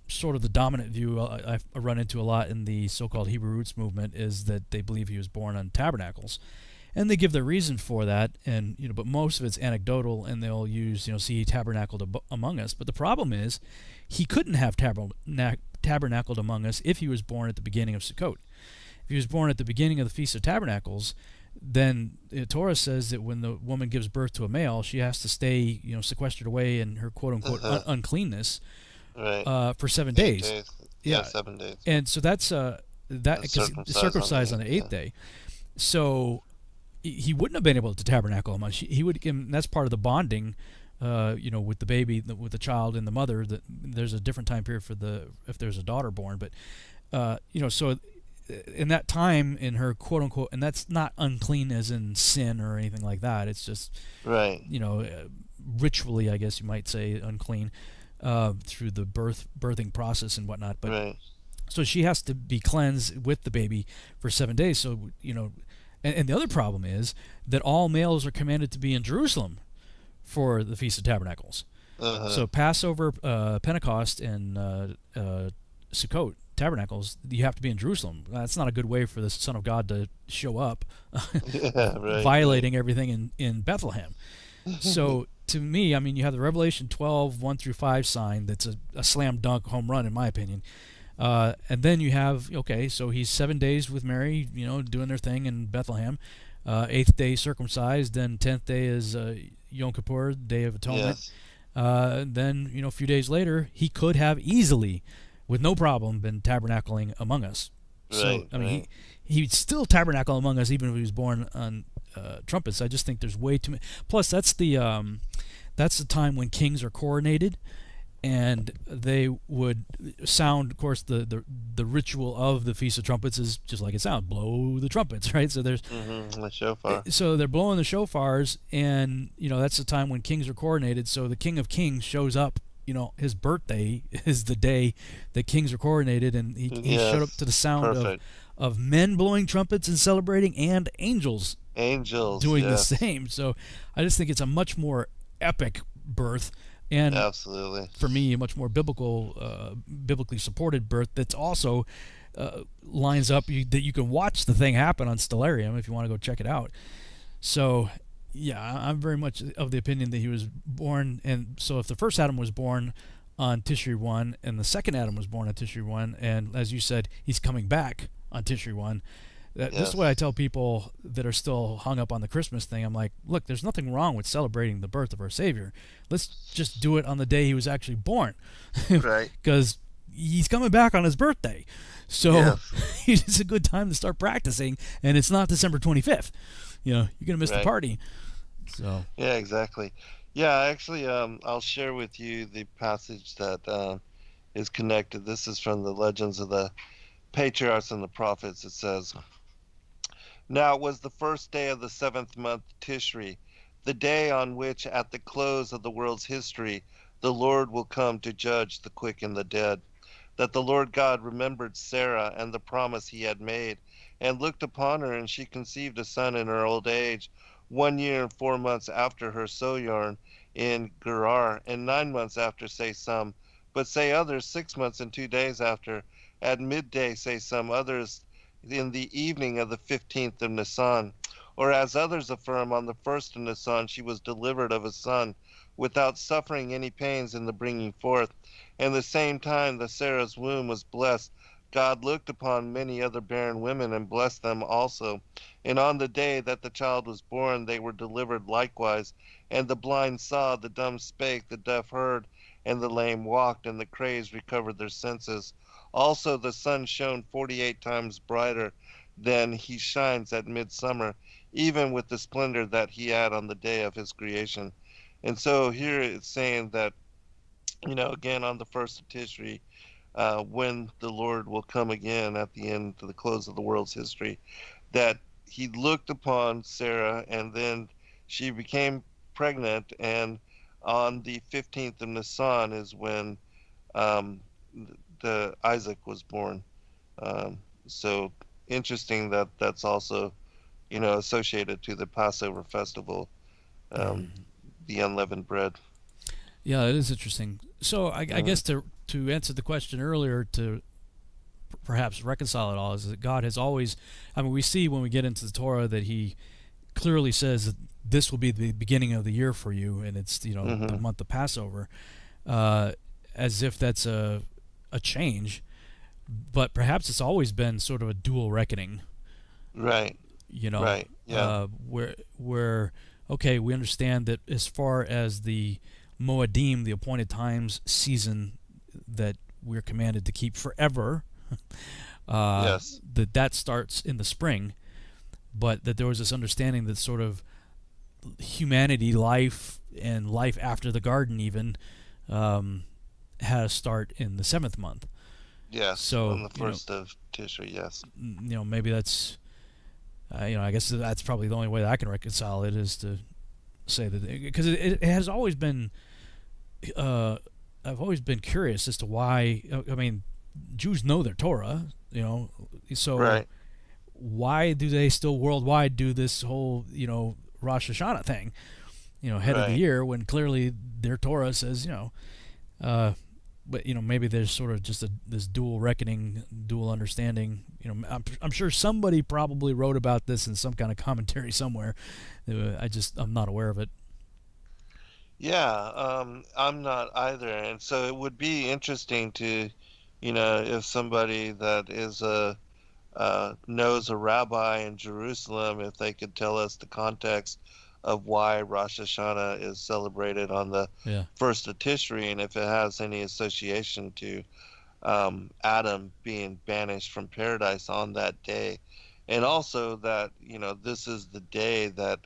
Sort of the dominant view I run into a lot in the so-called Hebrew Roots movement is that they believe he was born on tabernacles, and they give their reason for that, and but most of it's anecdotal, and they'll use see, he tabernacled among us. But the problem is, he couldn't have tabernacled among us if he was born at the beginning of Sukkot. If he was born at the beginning of the Feast of Tabernacles, then the Torah says that when the woman gives birth to a male, she has to stay sequestered away in her quote-unquote uncleanness. Right. For 7 days. Yeah, 7 days. And so that's because circumcised on the 8th day. So he wouldn't have been able to tabernacle among. He would. And that's part of the bonding, with the baby, with the child and the mother. That there's a different time period if there's a daughter born. But so in that time in her quote unquote, and that's not unclean as in sin or anything like that. It's just right. Ritually, I guess you might say, unclean. Through the birthing process and whatnot, but so she has to be cleansed with the baby for 7 days. So and the other problem is that all males are commanded to be in Jerusalem for the Feast of Tabernacles. So Passover, Pentecost, and Sukkot Tabernacles, you have to be in Jerusalem. That's not a good way for the Son of God to show up, violating everything in Bethlehem. So to me, I mean, you have the Revelation 12 1 through 5 sign that's a slam dunk home run in my opinion, and then you have so he's 7 days with Mary, doing their thing in Bethlehem, 8th day circumcised, then 10th day is Yom Kippur, Day of Atonement. Then a few days later he could have easily, with no problem, been tabernacling among us. So I mean, he'd still tabernacle among us even if he was born on trumpets. I just think there's way too many. Plus, that's the time when kings are coronated, and they would sound. Of course, the ritual of the Feast of Trumpets is just like it sounds: blow the trumpets, right? So there's the shofar. So they're blowing the shofars, and that's the time when kings are coronated. So the King of Kings shows up. His birthday is the day that kings are coronated, and he showed up to the sound of men blowing trumpets and celebrating, and angels doing the same. So I just think it's a much more epic birth, and absolutely, for me, a much more biblically supported birth that's also lines up that you can watch the thing happen on Stellarium if you want to go check it out. So yeah, I'm very much of the opinion that he was born, and so if the first Adam was born on Tishri 1 and the second Adam was born on Tishri 1, and as you said, he's coming back on Tishri 1, this is what I tell people that are still hung up on the Christmas thing. I'm like, look, there's nothing wrong with celebrating the birth of our Savior. Let's just do it on the day he was actually born. Right. Because he's coming back on his birthday. So it's a good time to start practicing, and it's not December 25th. You're going to miss the party. So yeah, exactly. Yeah, actually, I'll share with you the passage that is connected. This is from the Legends of the Patriarchs and the Prophets. It says, "Now it was the first day of the 7th month Tishri, the day on which at the close of the world's history the Lord will come to judge the quick and the dead, that the Lord God remembered Sarah and the promise he had made, and looked upon her, and she conceived a son in her old age, 1 year and 4 months after her sojourn in Gerar, and 9 months after, say some, but say others 6 months and 2 days after. At midday, say some others, in the evening of the 15th of Nisan. Or as others affirm, on the 1st of Nisan she was delivered of a son, without suffering any pains in the bringing forth. And the same time that Sarah's womb was blessed, God looked upon many other barren women and blessed them also. And on the day that the child was born, they were delivered likewise. And the blind saw, the dumb spake, the deaf heard, and the lame walked, and the crazed recovered their senses. Also the sun shone 48 times brighter than he shines at midsummer, even with the splendor that he had on the day of his creation. And so here it's saying that, again on the 1st of Tishri, when the Lord will come again at the end to the close of the world's history, that he looked upon Sarah and then she became pregnant, and on the 15th of Nisan is when the Isaac was born. So interesting that that's also, associated to the Passover festival, the unleavened bread. Yeah, it is interesting. So I guess to answer the question earlier, to perhaps reconcile it all, is that God has always, we see when we get into the Torah that he clearly says that this will be the beginning of the year for you, and it's, the month of Passover, as if that's a change, but perhaps it's always been sort of a dual reckoning. Right. Right. Yeah. Where okay, we understand that as far as the Moedim, the appointed times season that we're commanded to keep forever, yes, that starts in the spring, but that there was this understanding that sort of humanity, life, and life after the garden even had a start in the 7th month. Yes. So on the 1st of Tishri, yes. Maybe that's, I guess that's probably the only way that I can reconcile it, is to say that, because it has always been, I've always been curious as to why. Jews know their Torah, so right. Why do they still worldwide do this whole, Rosh Hashanah thing, head of the year, when clearly their Torah says, but maybe there's sort of just this dual reckoning, dual understanding. I'm sure somebody probably wrote about this in some kind of commentary somewhere. I'm not aware of it. Yeah, I'm not either, and so it would be interesting to, if somebody that is knows a rabbi in Jerusalem, if they could tell us the context of why Rosh Hashanah is celebrated on the 1st of Tishri, and if it has any association to Adam being banished from paradise on that day, and also that this is the day that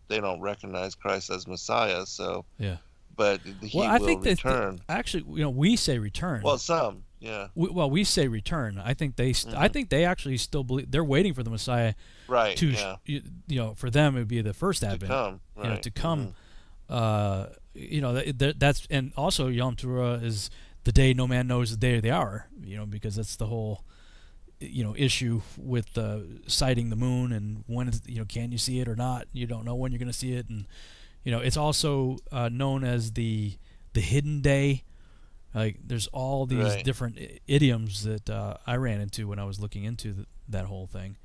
they don't recognize Christ as Messiah, so but he will return. Actually, we say return. Well, some. Yeah. We say return. I think they. I think they actually still believe they're waiting for the Messiah. Right. To for them it would be the first Advent. To come. Right. To come. That's, and also Yom Teruah is the day no man knows the day or the hour. Because that's the whole issue with sighting the moon, and when can you see it or not? You don't know when you're going to see it, and it's also known as the hidden day. Like, there's all these different idioms that I ran into when I was looking into that whole thing.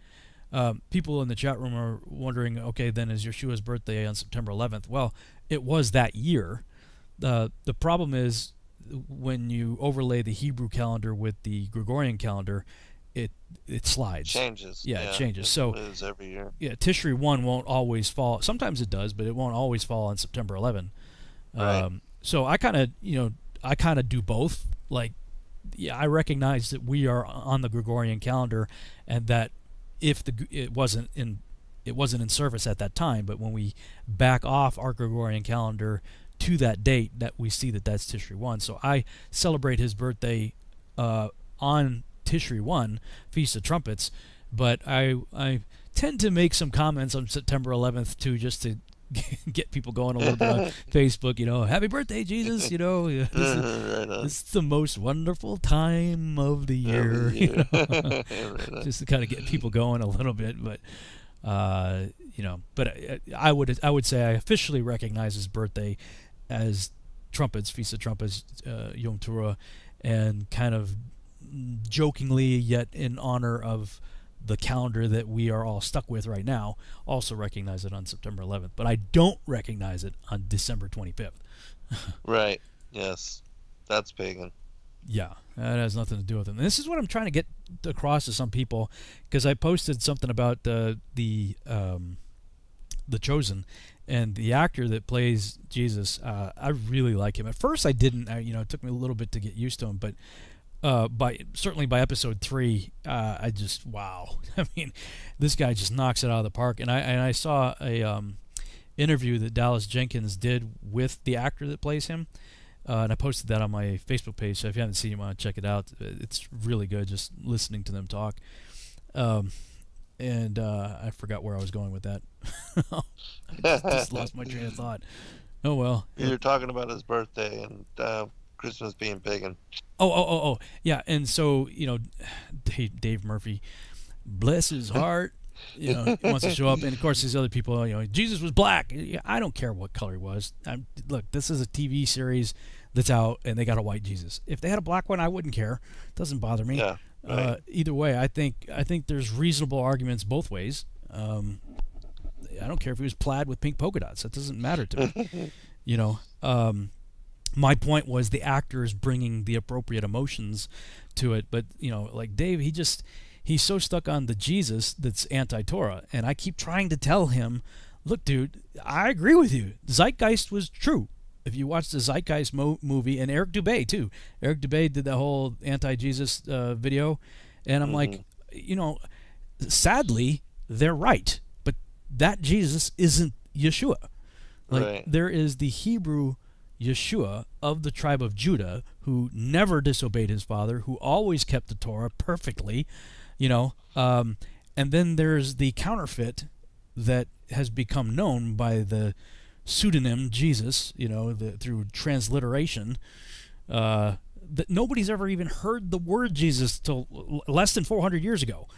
People in the chat room are wondering, okay, then is Yeshua's birthday on September 11th? Well, it was that year. The problem is when you overlay the Hebrew calendar with the Gregorian calendar, it slides. Changes. Yeah, it changes. So it is every year. Yeah, Tishri 1 won't always fall. Sometimes it does, but it won't always fall on September 11. Right. So I kind of do both. Like, I recognize that we are on the Gregorian calendar, and that if it wasn't in service at that time, but when we back off our Gregorian calendar to that date, that we see that's Tishri 1. So I celebrate his birthday on Tishri 1, Feast of Trumpets, but I tend to make some comments on September 11th too, just to get people going a little bit on Facebook, happy birthday, Jesus, this is the most wonderful time of the year, just to kind of get people going a little bit, but but I would say I officially recognize his birthday as Trumpets, Feast of Trumpets, Yom Teruah, and kind of jokingly yet in honor of the calendar that we are all stuck with right now, also recognize it on September 11th. But I don't recognize it on December 25th. Right. Yes. That's pagan. Yeah, that has nothing to do with it. And this is what I'm trying to get across to some people, because I posted something about the Chosen, and the actor that plays Jesus. I really like him. At first, I didn't. It took me a little bit to get used to him, but certainly by episode 3, I just wow. I mean, this guy just knocks it out of the park. And I saw a interview that Dallas Jenkins did with the actor that plays him. And I posted that on my Facebook page, so if you haven't seen it, you want to check it out. It's really good, just listening to them talk. And I forgot where I was going with that. just lost my train of thought. Oh, well. You were talking about his birthday and Christmas being pagan. Oh. Yeah, and so, Dave Murphy, bless his heart, he wants to show up. And, of course, these other people, Jesus was black. I don't care what color he was. Look, this is a TV series that's out, and they got a white Jesus. If they had a black one, I wouldn't care. It doesn't bother me. Yeah, right. Either way, I think there's reasonable arguments both ways. I don't care if he was plaid with pink polka dots. That doesn't matter to me. My point was the actor is bringing the appropriate emotions to it. But, like Dave, he's so stuck on the Jesus that's anti-Torah. And I keep trying to tell him, look, dude, I agree with you. Zeitgeist was true. If you watch the Zeitgeist movie, and Eric Dubay, too. Eric Dubay did that whole anti-Jesus video. And I'm like, sadly, they're right. But that Jesus isn't Yeshua. Right. There is the Hebrew Yeshua of the tribe of Judah who never disobeyed his father, who always kept the Torah perfectly, and then there's the counterfeit that has become known by the pseudonym Jesus, through transliteration, that nobody's ever even heard the word Jesus till less than 400 years ago.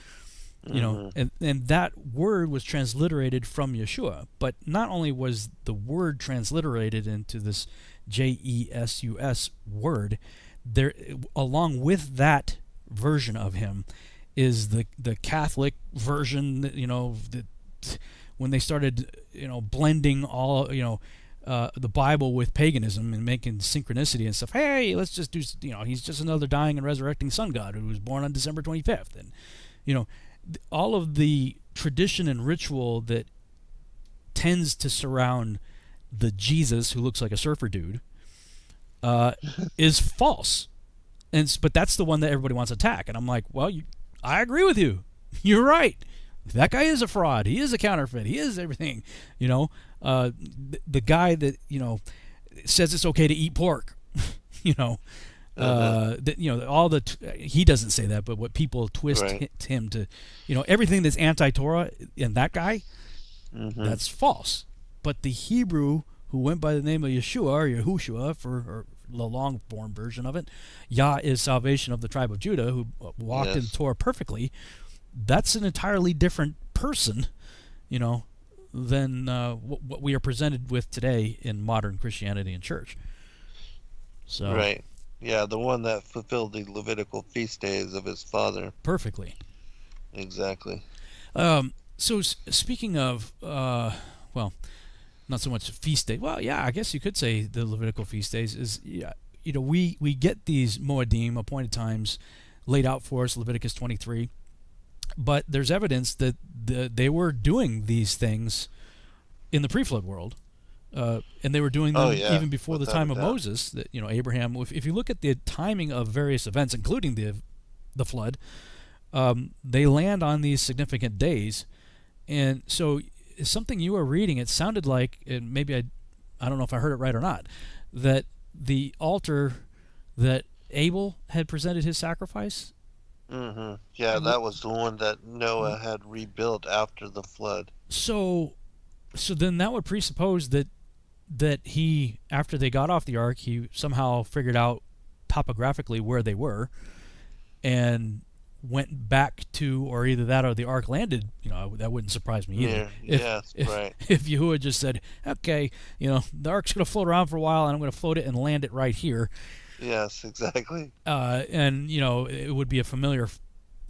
And that word was transliterated from Yeshua. But not only was the word transliterated into this Jesus word, there, along with that version of him, is the Catholic version. When they started, blending all, the Bible with paganism and making synchronicity and stuff. Hey, let's just do, he's just another dying and resurrecting sun god who was born on December 25th, and all of the tradition and ritual that tends to surround the Jesus who looks like a surfer dude is false. But that's the one that everybody wants to attack. And I'm like, well, I agree with you. You're right. That guy is a fraud. He is a counterfeit. He is everything. The guy that, says it's okay to eat pork, all he doesn't say that, but what people twist him to, everything that's anti-Torah in that guy, that's false. But the Hebrew who went by the name of Yeshua or Yahushua or the long form version of it, Yah is salvation of the tribe of Judah, who walked in Torah perfectly. That's an entirely different person, than what we are presented with today in modern Christianity and church. So. Right. Yeah, the one that fulfilled the Levitical feast days of his father. Perfectly. Exactly. So speaking of, not so much feast day. Well, yeah, I guess you could say the Levitical feast days is, we get these Moedim, appointed times, laid out for us, Leviticus 23. But there's evidence that they were doing these things in the pre-flood world. And they were doing them even before the time of Moses. That Abraham. If you look at the timing of various events, including the flood, they land on these significant days. And so, something you were reading, it sounded like, and maybe I don't know if I heard it right or not, that the altar that Abel had presented his sacrifice. Mm-hmm. Yeah, that was the one that Noah had rebuilt after the flood. So then that would presuppose that he, after they got off the ark, he somehow figured out topographically where they were and went back to, or either that or the ark landed. That wouldn't surprise me either. If Yahuwah just said, okay, the ark's going to float around for a while and I'm going to float it and land it right here. Yes, exactly. And it would be a familiar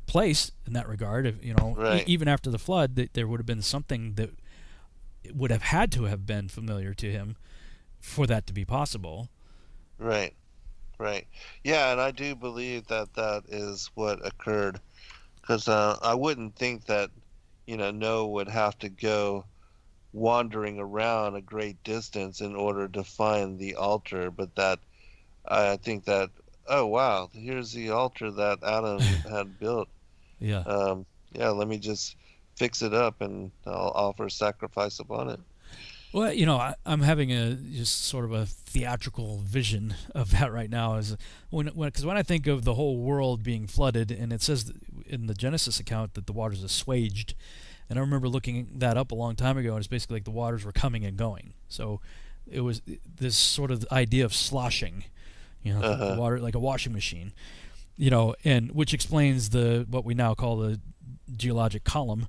place in that regard. If, Right. even after the flood, there would have been something that would have had to have been familiar to him for that to be possible. Right. Right. Yeah, and I do believe that that is what occurred, because I wouldn't think that, Noah would have to go wandering around a great distance in order to find the altar, but that I think that, oh wow, here's the altar that Adam had built. Yeah. Yeah, let me just fix it up and I'll offer sacrifice upon it. Well, I'm having a just sort of a theatrical vision of that right now. Is because when I think of the whole world being flooded, and it says in the Genesis account that the waters assuaged, and I remember looking that up a long time ago, and it's basically like the waters were coming and going. So it was this sort of idea of sloshing, the water like a washing machine, and which explains what we now call the geologic column,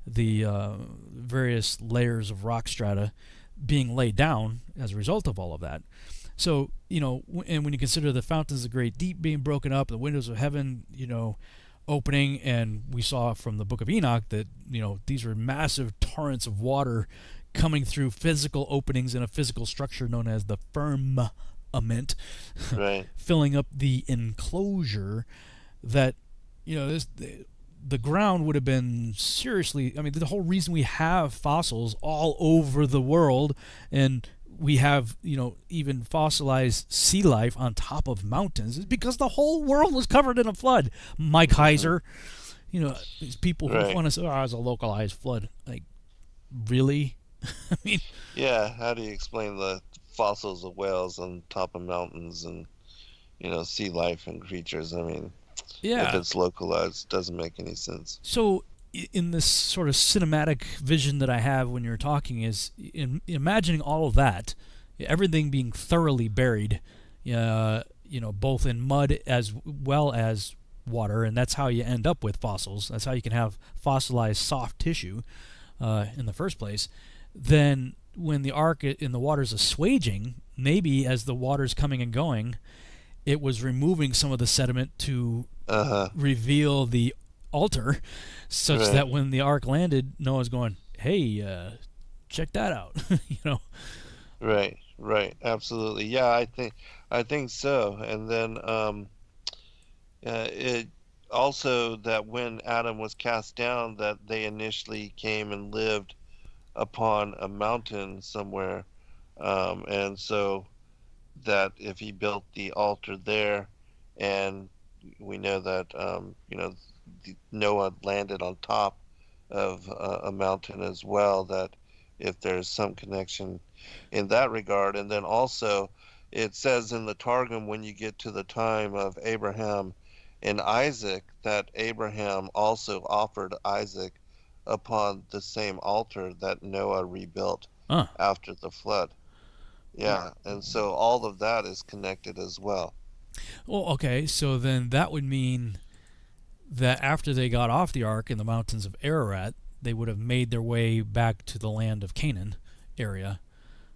the various layers of rock strata being laid down as a result of all of that. So, and when you consider the fountains of the great deep being broken up, the windows of heaven, opening, and we saw from the book of Enoch that, these were massive torrents of water coming through physical openings in a physical structure known as the firmament, Right. filling up the enclosure that, the ground would have been seriously, I mean, the whole reason we have fossils all over the world, and we have, even fossilized sea life on top of mountains, is because the whole world was covered in a flood. Mike Heiser, these people who Right. want to say, it's a localized flood. Like, really? I mean, Yeah, how do you explain the fossils of whales on top of mountains and, sea life and creatures? I mean, yeah. if it's localized, it doesn't make any sense. So, in this sort of cinematic vision that I have when you're talking, is in imagining all of that, everything being thoroughly buried, both in mud as well as water, and that's how you end up with fossils. That's how you can have fossilized soft tissue in the first place. Then, when the ark in the water's assuaging, maybe as the water's coming and going, it was removing some of the sediment to reveal the altar, such Right. that when the ark landed, Noah's going, "Hey, check that out," Right, right, absolutely. Yeah, I think so. And then it also that when Adam was cast down, that they initially came and lived upon a mountain somewhere, and so that if he built the altar there, and we know that Noah landed on top of a mountain as well, that if there's some connection in that regard. And then also it says in the Targum, when you get to the time of Abraham and Isaac, that Abraham also offered Isaac upon the same altar that Noah rebuilt Huh. after the flood. Yeah, and so all of that is connected as well. Well, okay, so then that would mean that after they got off the ark in the mountains of Ararat, they would have made their way back to the land of Canaan area,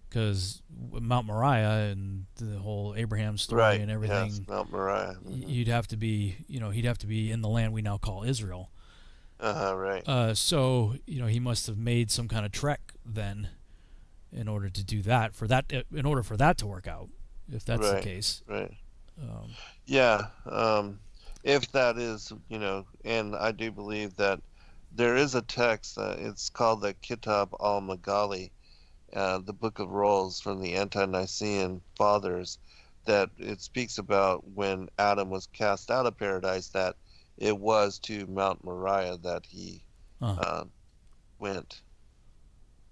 because Mount Moriah and the whole Abraham story Right, and everything, yes, Mount Moriah. you'd have to be, he'd have to be in the land we now call Israel. Right. So he must have made some kind of trek then, in order to do that, in order for that to work out, if that's the Right. case. Right. Um, Yeah, if that is, and I do believe that there is a text, it's called the Kitab al-Magali, the Book of Rolls from the Ante-Nicene Fathers, that it speaks about when Adam was cast out of paradise, that it was to Mount Moriah that he went.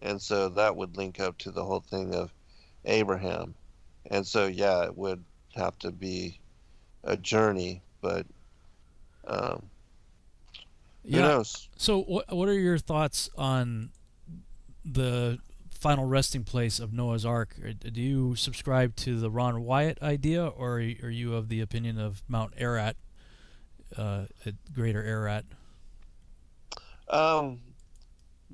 And so that would link up to the whole thing of Abraham. And so, yeah, it would have to be a journey, but who knows? So, what are your thoughts on the final resting place of Noah's Ark? Do you subscribe to the Ron Wyatt idea, or are you of the opinion of Mount Ararat, Greater Ararat?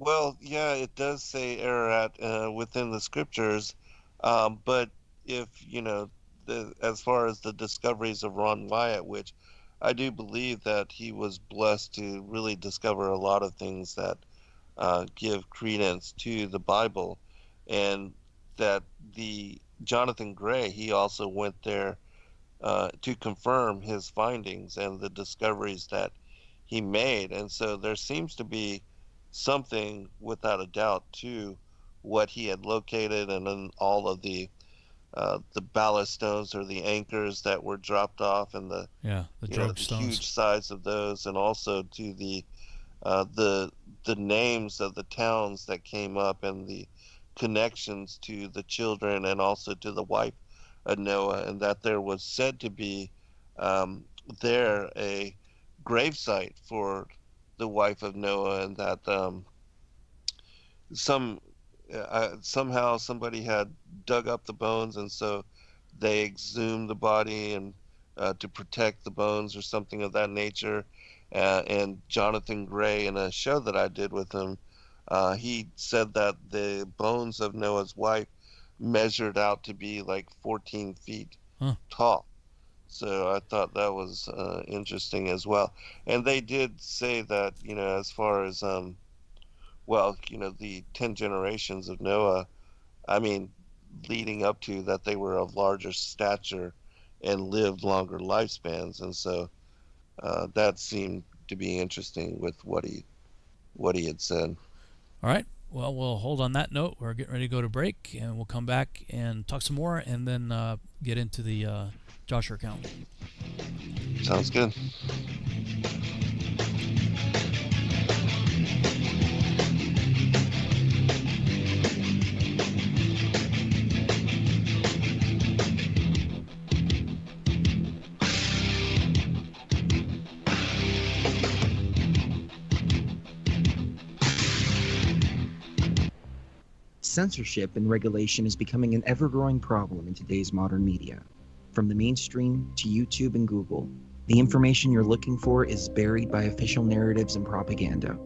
Well, yeah, it does say Ararat within the scriptures, but if as far as the discoveries of Ron Wyatt, which I do believe that he was blessed to really discover a lot of things that give credence to the Bible, and that the Jonathan Gray, he also went there to confirm his findings and the discoveries that he made. And so there seems to be something, without a doubt, to what he had located, and then all of the ballast stones or the anchors that were dropped off, and the drogue stones, huge size of those, and also to the names of the towns that came up, and the connections to the children and also to the wife of Noah, and that there was said to be there a gravesite for the wife of Noah, and that somehow somebody had dug up the bones, and so they exhumed the body and to protect the bones or something of that nature. And Jonathan Gray, in a show that I did with him, he said that the bones of Noah's wife measured out to be like 14 feet tall. So I thought that was interesting as well. And they did say that, as far as, the 10 generations of Noah, leading up to that, they were of larger stature and lived longer lifespans. And so that seemed to be interesting with what he had said. All right. Well, we'll hold on that note. We're getting ready to go to break, and we'll come back and talk some more, and then get into the Joshua account. Sounds good. Censorship and regulation is becoming an ever-growing problem in today's modern media. From the mainstream to YouTube and Google, the information you're looking for is buried by official narratives and propaganda.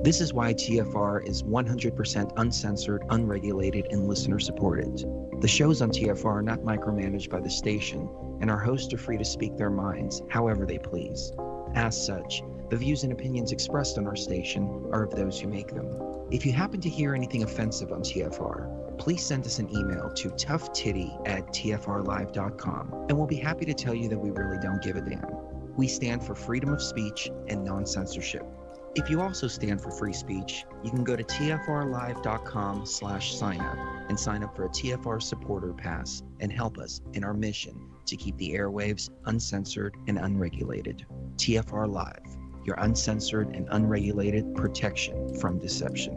This is why TFR is 100% uncensored, unregulated, and listener-supported. The shows on TFR are not micromanaged by the station, and our hosts are free to speak their minds however they please. As such, the views and opinions expressed on our station are of those who make them. If you happen to hear anything offensive on TFR, please send us an email to toughtitty@tfrlive.com, and we'll be happy to tell you that we really don't give a damn. We stand for freedom of speech and non-censorship. If you also stand for free speech, you can go to tfrlive.com/signup and sign up for a TFR supporter pass and help us in our mission to keep the airwaves uncensored and unregulated. TFR Live, your uncensored and unregulated protection from deception.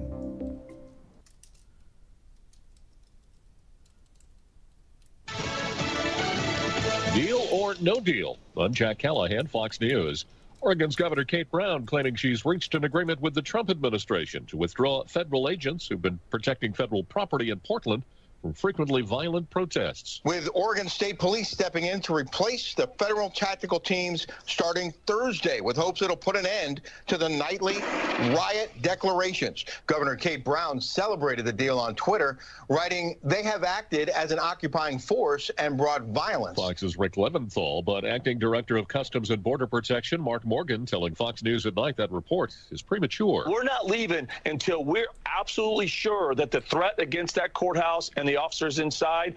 Deal or no deal? I'm Jack Callahan, Fox News. Oregon's Governor Kate Brown claiming she's reached an agreement with the Trump administration to withdraw federal agents who've been protecting federal property in Portland from frequently violent protests. With Oregon State Police stepping in to replace the federal tactical teams starting Thursday, with hopes it'll put an end to the nightly riot declarations. Governor Kate Brown celebrated the deal on Twitter, writing, "They have acted as an occupying force and brought violence." Fox's Rick Leventhal, but Acting Director of Customs and Border Protection Mark Morgan telling Fox News at Night that report is premature. We're not leaving until we're absolutely sure that the threat against that courthouse and the officers inside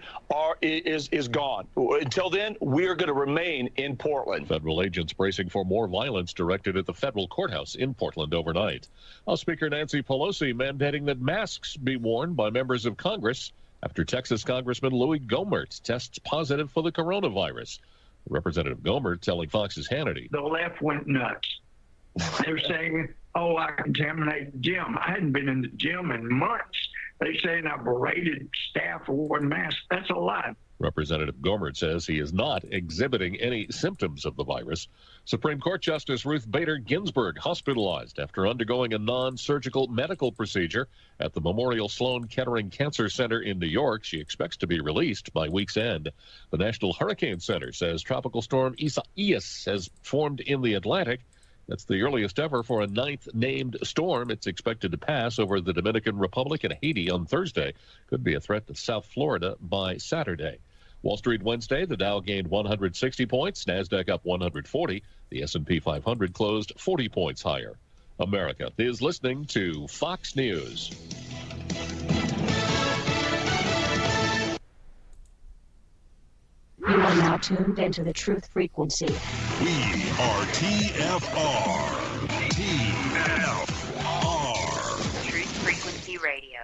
is gone. Until then, we're going to remain in Portland. Federal agents bracing for more violence directed at the federal courthouse in Portland overnight. House Speaker Nancy Pelosi mandating that masks be worn by members of Congress after Texas Congressman Louis Gohmert tests positive for the coronavirus. Representative Gohmert telling Fox's Hannity. The left went nuts. They're saying, oh, I contaminated the gym. I hadn't been in the gym in months. They're saying I berated staff for wearing masks. That's a lie. Representative Gohmert says he is not exhibiting any symptoms of the virus. Supreme Court Justice Ruth Bader Ginsburg hospitalized after undergoing a non-surgical medical procedure at the Memorial Sloan Kettering Cancer Center in New York. She expects to be released by week's end. The National Hurricane Center says Tropical Storm Isaias has formed in the Atlantic. That's the earliest ever for a ninth named storm. It's expected to pass over the Dominican Republic and Haiti on Thursday. Could be a threat to South Florida by Saturday. Wall Street Wednesday, the Dow gained 160 points, NASDAQ up 140. The S&P 500 closed 40 points higher. America is listening to Fox News. You are now tuned into the truth frequency. We are TFR. TFR. Truth Frequency Radio.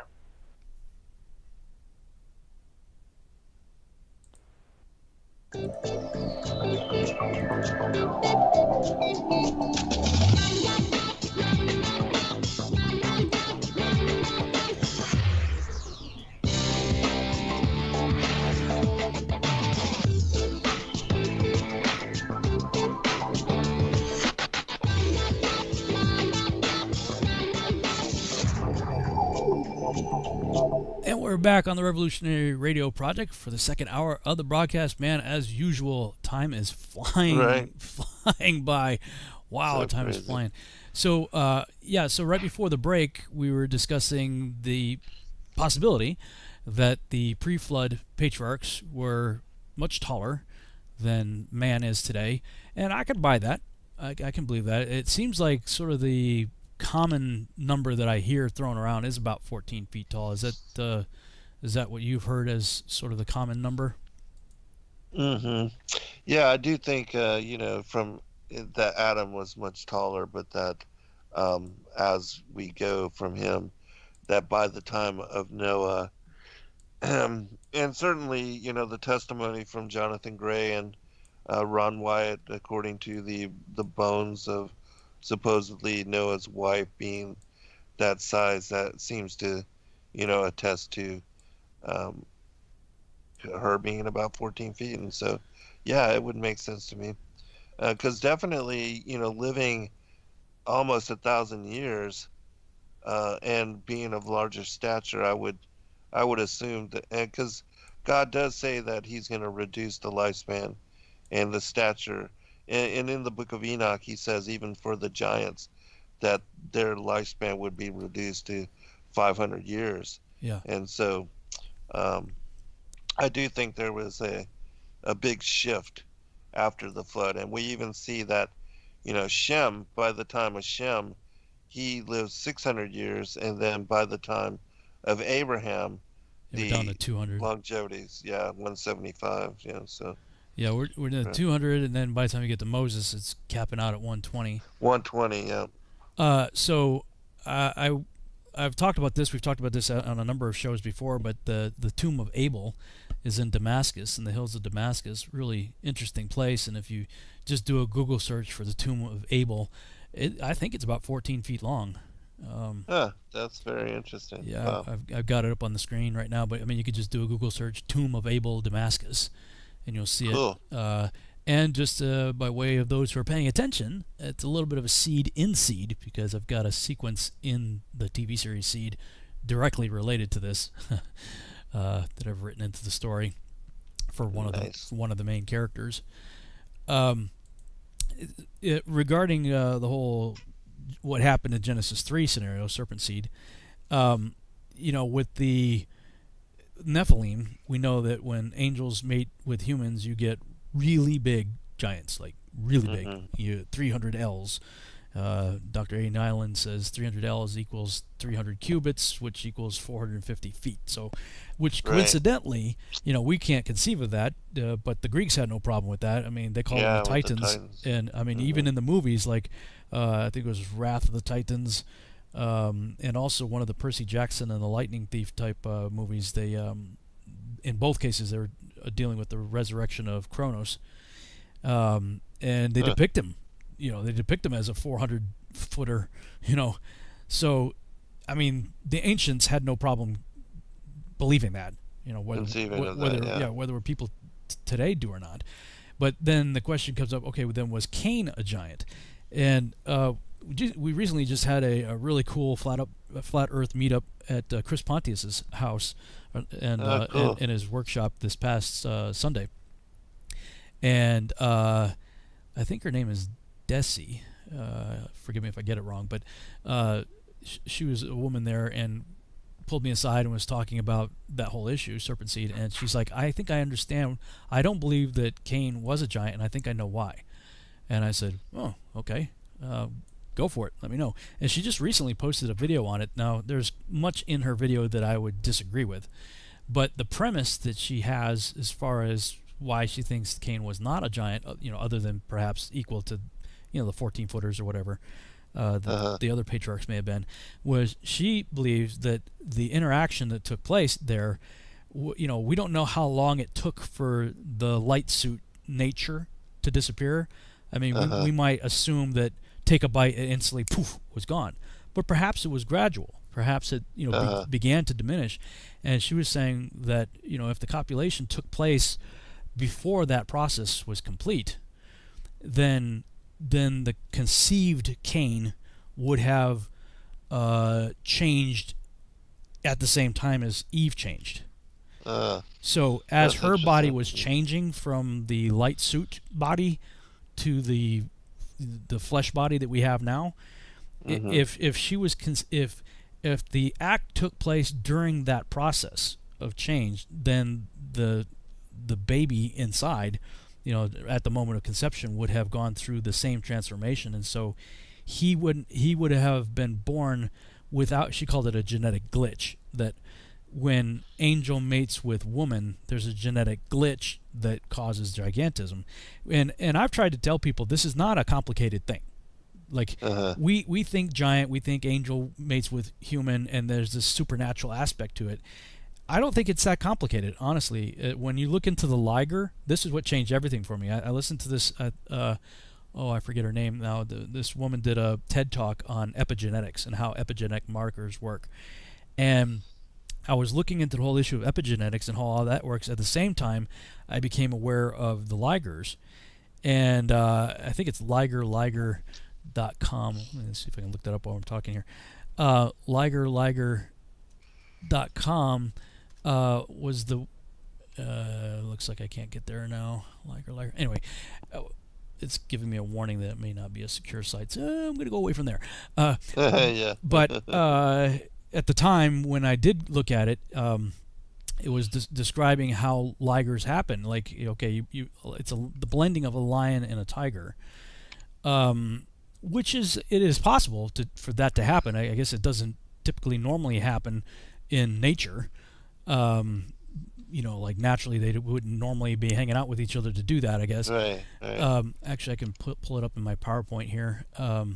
And we're back on the Revolutionary Radio Project for the second hour of the broadcast. Man, as usual, time is flying by. Wow, So time crazy. is flying. So, so right before the break, we were discussing the possibility that the pre-flood patriarchs were much taller than man is today. And I could buy that. I can believe that. It seems like sort of the common number that I hear thrown around is about 14 feet tall. Is that what you've heard as sort of the common number? Mm-hmm. Yeah, I do think, from that Adam was much taller, but that as we go from him, that by the time of Noah, and certainly, the testimony from Jonathan Gray and Ron Wyatt, according to the bones of supposedly Noah's wife being that size, that seems to, attest to her being about 14 feet. And so, yeah, it would make sense to me. Because definitely, living almost 1,000 years and being of larger stature, I would assume that, because God does say that he's going to reduce the lifespan and the stature. And in the book of Enoch, he says even for the giants that their lifespan would be reduced to 500 years. Yeah. And so I do think there was a big shift after the flood. And we even see that, Shem, by the time of Shem, he lived 600 years. And then by the time of Abraham, we're down to 200. Longevities, 175. So. Yeah, we're in 200, and then by the time you get to Moses, it's capping out at 120. 120, yeah. So I've talked about this. We've talked about this on a number of shows before, but the tomb of Abel is in Damascus, in the hills of Damascus. Really interesting place, and if you just do a Google search for the tomb of Abel, I think it's about 14 feet long. That's very interesting. Yeah, wow. I've got it up on the screen right now, but I mean, you could just do a Google search, tomb of Abel, Damascus, and you'll see Cool. it. And just by way of those who are paying attention, it's a little bit of a seed in Seed, because I've got a sequence in the TV series Seed directly related to this that I've written into the story for one of the main characters. Regarding the whole what happened in Genesis 3 scenario, serpent seed, with the Nephilim, we know that when angels mate with humans, you get really big giants, like really big. 300 L's. Dr. A. Nyland says 300 L's equals 300 cubits, which equals 450 feet. So, which coincidentally, we can't conceive of that, but the Greeks had no problem with that. I mean, they call them the Titans. And I mean, even in the movies, like I think it was Wrath of the Titans, and also one of the Percy Jackson and the Lightning Thief type movies. They, in both cases, they're dealing with the resurrection of Kronos, and they depict him. They depict him as a 400-footer. So, I mean, the ancients had no problem believing that. Whether people today do or not. But then the question comes up: okay, well, then was Cain a giant? And we recently just had a really cool flat Earth meetup at Chris Pontius's house and cool. in his workshop this past Sunday. And I think her name is Desi. Forgive me if I get it wrong, but she was a woman there, and pulled me aside and was talking about that whole issue, serpent seed, and she's like, I think I understand. I don't believe that Cain was a giant, and I think I know why. And I said, oh, okay, go for it. Let me know. And she just recently posted a video on it. Now, there's much in her video that I would disagree with, but the premise that she has as far as why she thinks Cain was not a giant, other than perhaps equal to, the 14-footers or whatever, the other patriarchs may have been, was she believes that the interaction that took place there, we don't know how long it took for the light suit nature to disappear. I mean, we might assume that take a bite and instantly poof was gone, but perhaps it was gradual. Perhaps it began to diminish, and she was saying that if the copulation took place before that process was complete, then the conceived Cain would have changed at the same time as Eve changed. So as her body was changing from the light suit body to the flesh body that we have now, if she was if the act took place during that process of change, then the baby inside, at the moment of conception, would have gone through the same transformation, and so he would have been born without, she called it a genetic glitch, that when angel mates with woman, there's a genetic glitch that causes gigantism. And I've tried to tell people this is not a complicated thing. Like we think giant, we think angel mates with human, and there's this supernatural aspect to it. I don't think it's that complicated, honestly. When you look into the Liger, this is what changed everything for me. I listened to this, I forget her name now. This woman did a TED Talk on epigenetics and how epigenetic markers work. And I was looking into the whole issue of epigenetics and how all that works. At the same time, I became aware of the Ligers. And I think it's liger.com. Let me see if I can look that up while I'm talking here. Liger.com was the looks like I can't get there now. Liger. Anyway, it's giving me a warning that it may not be a secure site, so I'm going to go away from there. Yeah. But at the time when I did look at it, it was describing how Ligers happen. Like, okay, it's the blending of a lion and a tiger, which it is possible for that to happen. I guess it doesn't typically normally happen in nature. Like naturally they wouldn't normally be hanging out with each other to do that, I guess. Right. Actually, I can pull it up in my PowerPoint here for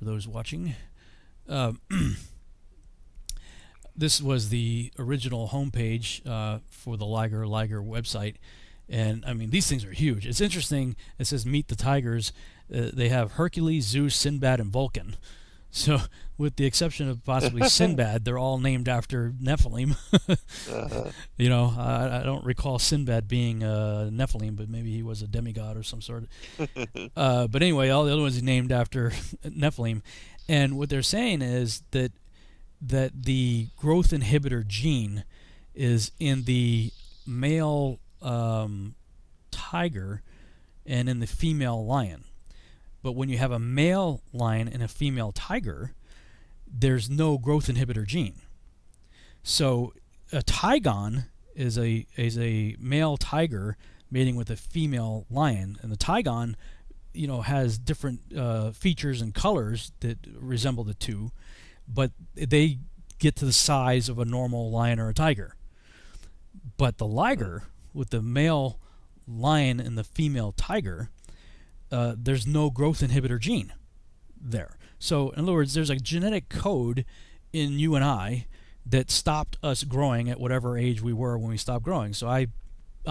those watching. This was the original homepage for the Liger website. And, I mean, these things are huge. It's interesting. It says Meet the Tigers. They have Hercules, Zeus, Sinbad, and Vulcan. So, with the exception of possibly Sinbad, they're all named after Nephilim. I don't recall Sinbad being a Nephilim, but maybe he was a demigod or some sort. But anyway, all the other ones are named after Nephilim. And what they're saying is that the growth inhibitor gene is in the male tiger and in the female lion. But when you have a male lion and a female tiger, there's no growth inhibitor gene. So a tigon is a male tiger mating with a female lion, and the tigon, has different features and colors that resemble the two, but they get to the size of a normal lion or a tiger. But the Liger, with the male lion and the female tiger, there's no growth inhibitor gene there. So, in other words, there's a genetic code in you and I that stopped us growing at whatever age we were when we stopped growing. So I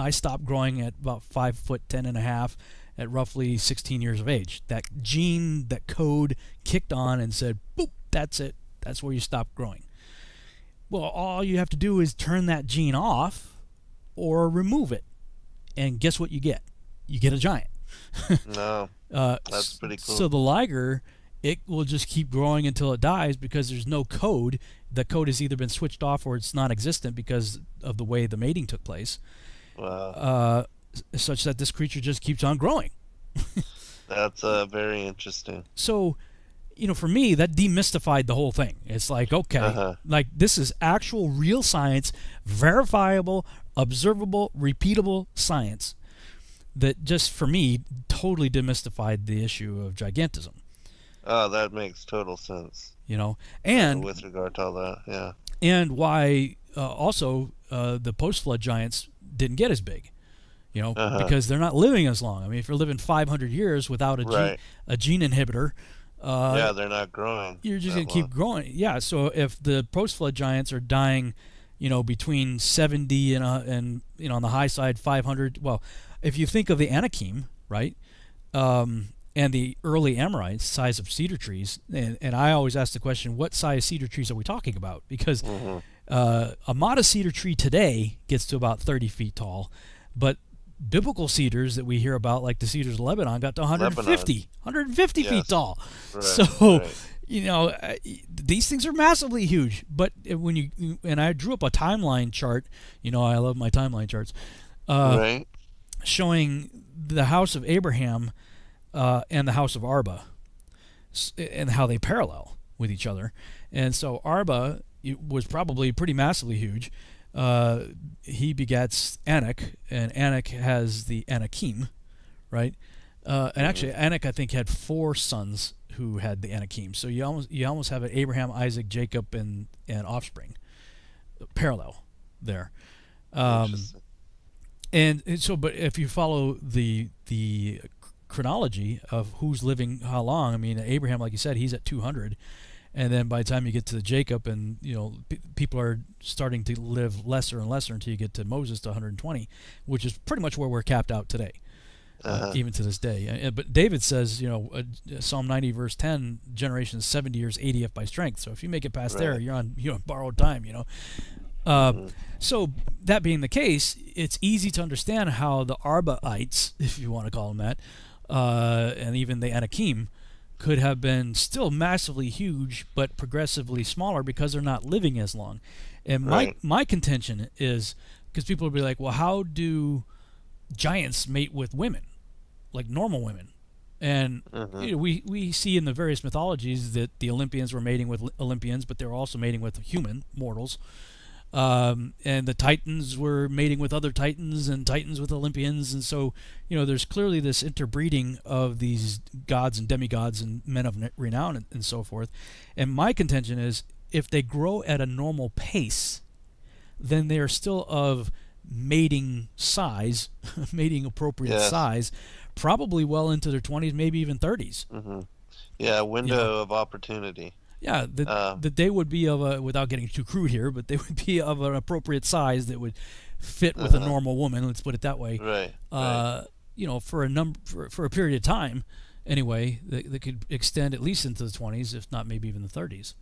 stopped growing at about 5'10.5" at roughly 16 years of age. That gene, that code kicked on and said, boop, that's it. That's where you stop growing. Well, all you have to do is turn that gene off or remove it. And guess what you get? You get a giant. No, that's pretty cool. So the Liger, it will just keep growing until it dies because there's no code. The code has either been switched off or it's non-existent because of the way the mating took place. Wow. Such that this creature just keeps on growing. That's very interesting. So, for me, that demystified the whole thing. It's like, okay, like this is actual real science, verifiable, observable, repeatable science that just, for me, totally demystified the issue of gigantism. Oh, that makes total sense. And with regard to all that, yeah. And why also the post-flood giants didn't get as big. Because they're not living as long. I mean, if you're living 500 years without a gene inhibitor, they're not growing. You're just going to keep growing. Yeah. So if the post-flood giants are dying, between 70 and on the high side 500. Well, if you think of the Anakim, right, and the early Amorites, size of cedar trees, and I always ask the question, what size cedar trees are we talking about? Because a modest cedar tree today gets to about 30 feet tall, but biblical cedars that we hear about, like the cedars of Lebanon, got to 150 feet tall. Right, so, these things are massively huge. But when and I drew up a timeline chart, I love my timeline charts, showing the house of Abraham and the house of Arba and how they parallel with each other. And so Arba was probably pretty massively huge. He begets Anak, and Anak has the Anakim, right? And actually, Anak, I think, had 4 sons who had the Anakim. So you almost have an Abraham, Isaac, Jacob, and offspring parallel there. And so, but if you follow the chronology of who's living how long, I mean, Abraham, like you said, he's at 200. And then by the time you get to the Jacob, and people are starting to live lesser and lesser until you get to Moses to 120, which is pretty much where we're capped out today, even to this day. But David says, Psalm 90 verse 10, generation is 70 years, 80 if by strength. So if you make it past there, you're on borrowed time. So that being the case, it's easy to understand how the Arbaites, if you want to call them that, and even the Anakim, could have been still massively huge, but progressively smaller because they're not living as long. And my contention is, because people will be like, well, how do giants mate with women, like normal women? And we see in the various mythologies that the Olympians were mating with Olympians, but they were also mating with human mortals. And the Titans were mating with other Titans, and Titans with Olympians, and so there's clearly this interbreeding of these gods and demigods and men of renown and so forth. And my contention is, if they grow at a normal pace, then they are still of mating size, mating appropriate size, probably well into their 20s, maybe even 30s. Yeah, window of opportunity. Yeah, that they would be of a, without getting too crude here, but they would be of an appropriate size that would fit with a normal woman. Let's put it that way. Right. For a period of time, anyway, that could extend at least into the 20s, if not maybe even the 30s.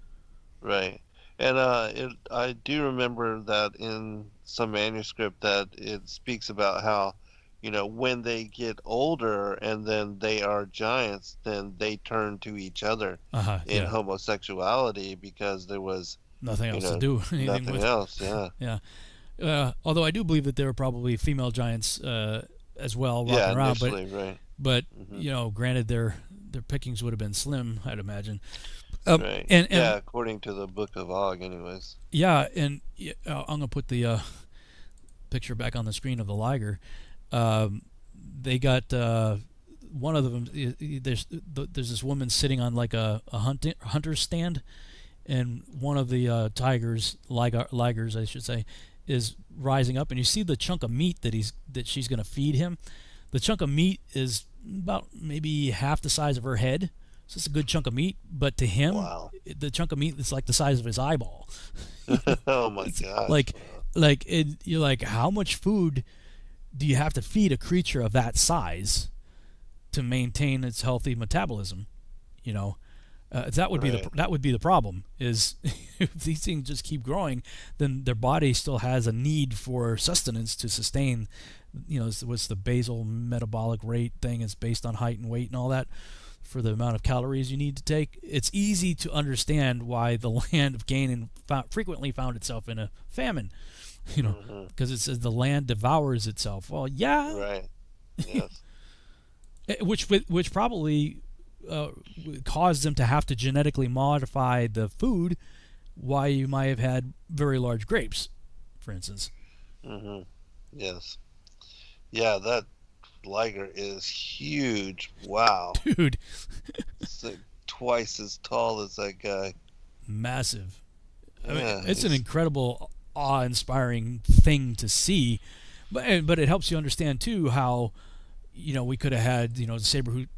Right. And I do remember that in some manuscript that it speaks about how, when they get older and then they are giants, then they turn to each other in homosexuality because there was nothing else to do. Nothing else, yeah. Although I do believe that there were probably female giants as well walking around, but granted their pickings would have been slim, I'd imagine. Right. And according to the Book of Og, anyways. Yeah, and I'm gonna put the picture back on the screen of the Liger. They got one of them. There's this woman sitting on like a hunter's stand, and one of the tigers, ligers, I should say, is rising up, and you see the chunk of meat that she's going to feed him. The chunk of meat is about maybe half the size of her head, so it's a good chunk of meat. But to him, the chunk of meat is like the size of his eyeball. Oh my god! You're like, how much food do you have to feed a creature of that size to maintain its healthy metabolism? That would be the problem. Is if these things just keep growing, then their body still has a need for sustenance to sustain. What's the basal metabolic rate thing? It's based on height and weight and all that, for the amount of calories you need to take. It's easy to understand why the land of Canaan frequently found itself in a famine. Because it says the land devours itself. Well, yeah. Right. Yes. which probably caused them to have to genetically modify the food, why you might have had very large grapes, for instance. Mm-hmm. Yes. Yeah, that liger is huge. Wow. Dude. It's like twice as tall as that guy. Massive. I mean, Yeah, it's an incredible, awe-inspiring thing to see, but it helps you understand too how, we could have had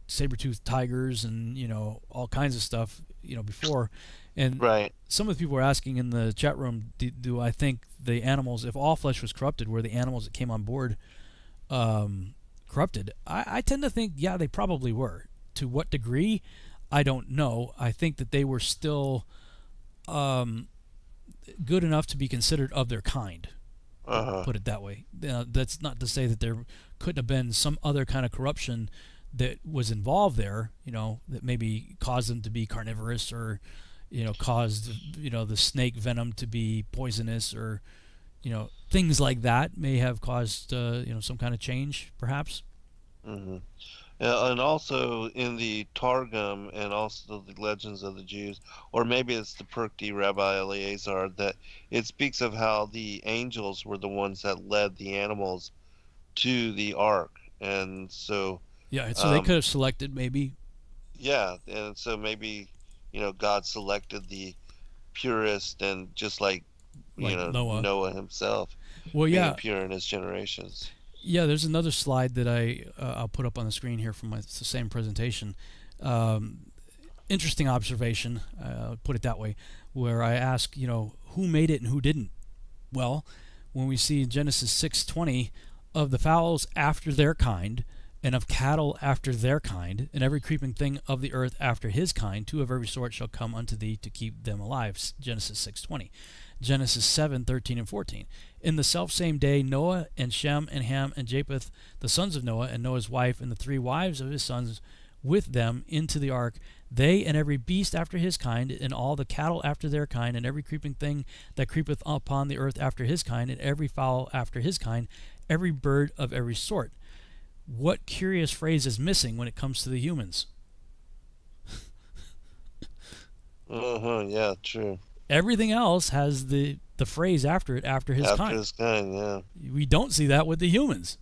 saber-toothed tigers and all kinds of stuff before, and right. Some of the people were asking in the chat room, do I think the animals, if all flesh was corrupted, were the animals that came on board corrupted? I tend to think, yeah, they probably were. To what degree, I don't know. I think that they were still good enough to be considered of their kind. Put it that way. That's not to say that there couldn't have been some other kind of corruption that was involved there, that maybe caused them to be carnivorous, or caused the snake venom to be poisonous, or things like that may have caused some kind of change, perhaps. Mm-hmm. And also in the Targum and also the Legends of the Jews, or maybe it's the Pirkei Rabbi Eleazar, that it speaks of how the angels were the ones that led the animals to the ark. And so... Yeah, so they could have selected maybe... Yeah, and so maybe, God selected the purest, and just like Noah himself, well, yeah, being pure in his generations. Yeah, there's another slide that I'll put up on the screen here from the same presentation. Interesting observation, put it that way, where I ask, who made it and who didn't? Well, when we see in Genesis 6:20, of the fowls after their kind, and of cattle after their kind, and every creeping thing of the earth after his kind, two of every sort shall come unto thee to keep them alive. Genesis 6:20. Genesis 7:13 and 14. In the selfsame day, Noah and Shem and Ham and Japheth, the sons of Noah, and Noah's wife, and the three wives of his sons with them into the ark, they and every beast after his kind, and all the cattle after their kind, and every creeping thing that creepeth upon the earth after his kind, and every fowl after his kind, every bird of every sort. What curious phrase is missing when it comes to the humans? Yeah, true. Everything else has the phrase after it, after his kind. After his kind, yeah. We don't see that with the humans.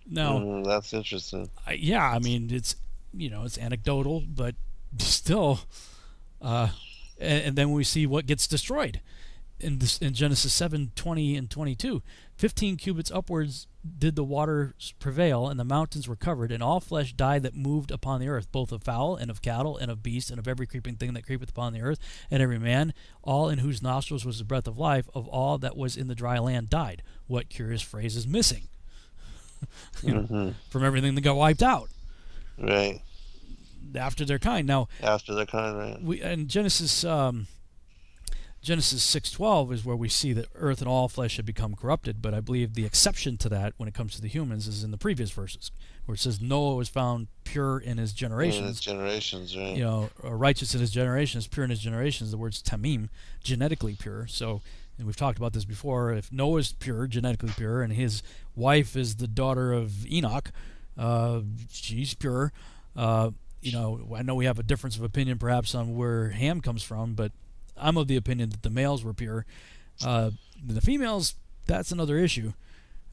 No. That's interesting. Yeah, I mean, it's it's anecdotal, but still. And then we see what gets destroyed in Genesis 7:20 and 22. 15 cubits upwards did the waters prevail, and the mountains were covered, and all flesh died that moved upon the earth, both of fowl and of cattle and of beast and of every creeping thing that creepeth upon the earth, and every man, all in whose nostrils was the breath of life, of all that was in the dry land died. What curious phrase is missing? From everything that got wiped out. Right. After their kind. Now. After their kind, right. In Genesis 6:12 is where we see that earth and all flesh had become corrupted, but I believe the exception to that when it comes to the humans is in the previous verses, where it says Noah was found pure in his generations. In his generations, right. Righteous in his generations, pure in his generations. The word's tamim, genetically pure. So, and we've talked about this before, if Noah's pure, genetically pure, and his wife is the daughter of Enoch, she's pure. I know we have a difference of opinion perhaps on where Ham comes from, but I'm of the opinion that the males were pure. The females, that's another issue.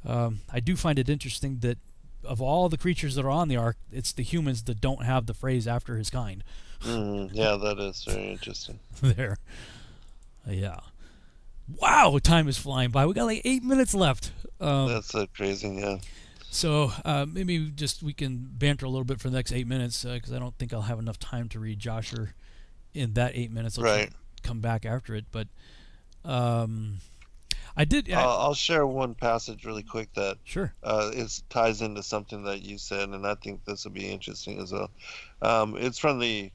I do find it interesting that of all the creatures that are on the ark, it's the humans that don't have the phrase after his kind. Yeah, that is very interesting. There. Yeah. Wow, time is flying by. We got like 8 minutes left. That's so crazy, yeah. So maybe we can banter a little bit for the next 8 minutes, because I don't think I'll have enough time to read Joshua in that 8 minutes. Right. Come back after it, but I'll share one passage really quick that sure ties into something that you said, and I think this will be interesting as well. It's from the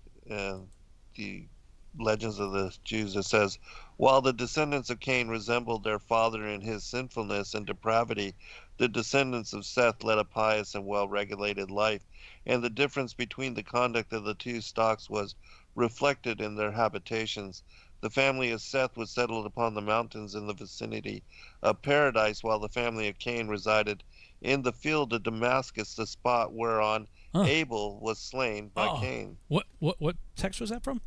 Legends of the Jews. It says, while the descendants of Cain resembled their father in his sinfulness and depravity, the descendants of Seth led a pious and well-regulated life, and the difference between the conduct of the two stocks was reflected in their habitations. The family of Seth was settled upon the mountains in the vicinity of Paradise, while the family of Cain resided in the field of Damascus, the spot whereon Abel was slain by Cain. What text was that from?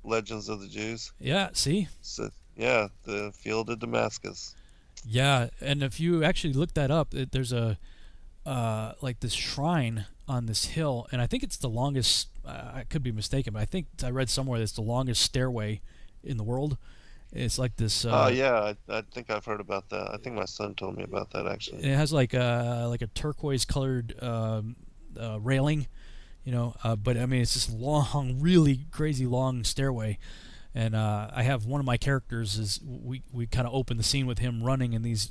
Legends of the Jews. Yeah, see? So, yeah, the field of Damascus. Yeah, and if you actually look that up, there's a like this shrine on this hill, and I think it's the longest. I could be mistaken, but I think I read somewhere that it's the longest stairway in the world. It's like this. Oh yeah, I think I've heard about that. I think my son told me about that actually. It has like a turquoise colored railing, but I mean it's this long, really crazy long stairway. And I have one of my characters is we kind of open the scene with him running, and these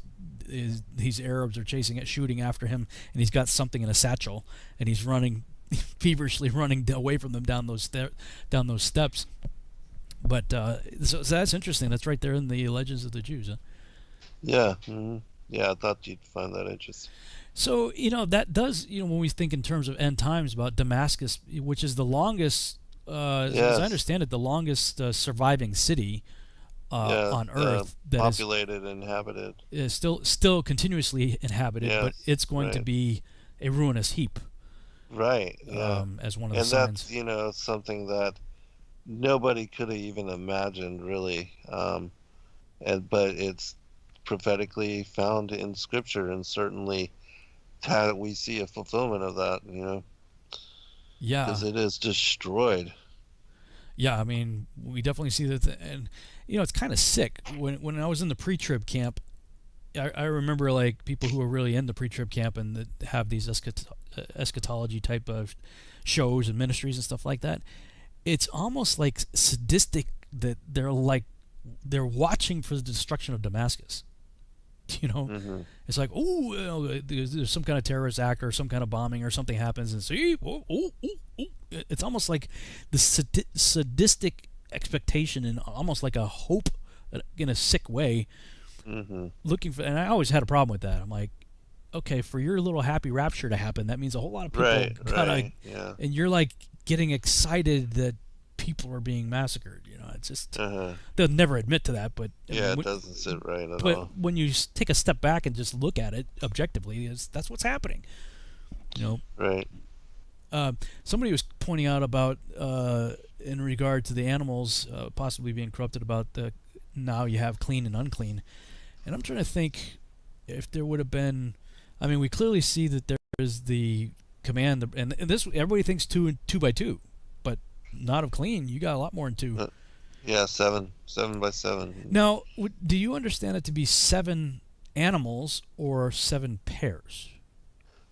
Arabs are shooting after him, and he's got something in a satchel, and he's running, feverishly running away from them down those steps. But so that's interesting. That's right there in the Legends of the Jews. Huh? Yeah, yeah. I thought you'd find that interesting. So that does when we think in terms of end times about Damascus, which is the longest. As I understand it, the longest surviving city on Earth that populated, inhabited, is still continuously inhabited, but it's going to be a ruinous heap. Right. Yeah. As one of the signs. And that's something that nobody could have even imagined, really. But it's prophetically found in Scripture, and certainly we see a fulfillment of that. Yeah. Because it is destroyed. Yeah, I mean, we definitely see that, and it's kind of sick. When I was in the pre-trib camp, I remember like people who are really in the pre-trib camp and that have these eschatology type of shows and ministries and stuff like that. It's almost like sadistic that they're watching for the destruction of Damascus. It's like, there's some kind of terrorist act or some kind of bombing or something happens, and see, it's almost like the sadistic expectation and almost like a hope in a sick way, looking for. And I always had a problem with that. I'm like, okay, for your little happy rapture to happen, that means a whole lot of people gotta, and you're like getting excited that people are being massacred. It's just they'll never admit to that, but it doesn't sit right at all. But when you take a step back and just look at it objectively, that's what's happening. Right. Somebody was pointing out about in regard to the animals possibly being corrupted, about now you have clean and unclean, and I'm trying to think if there would have been. I mean, we clearly see that there is the command, and this everybody thinks 2 by 2, but not of clean. You got a lot more than 2. Yeah, 7 by 7. Now, do you understand it to be 7 animals or 7 pairs?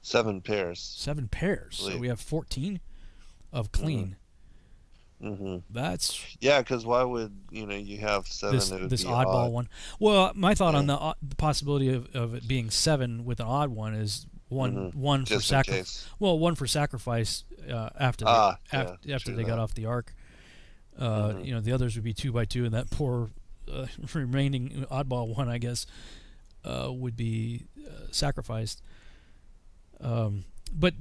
7 pairs. 7 pairs. So we have 14 of clean. That's because why would you have 7? This oddball one. Well, my thought on the possibility of it being 7 with an odd one is one for sacrifice. Well, one for sacrifice after they got off the ark. The others would be 2 by 2, and that poor remaining oddball one, I guess, would be sacrificed. But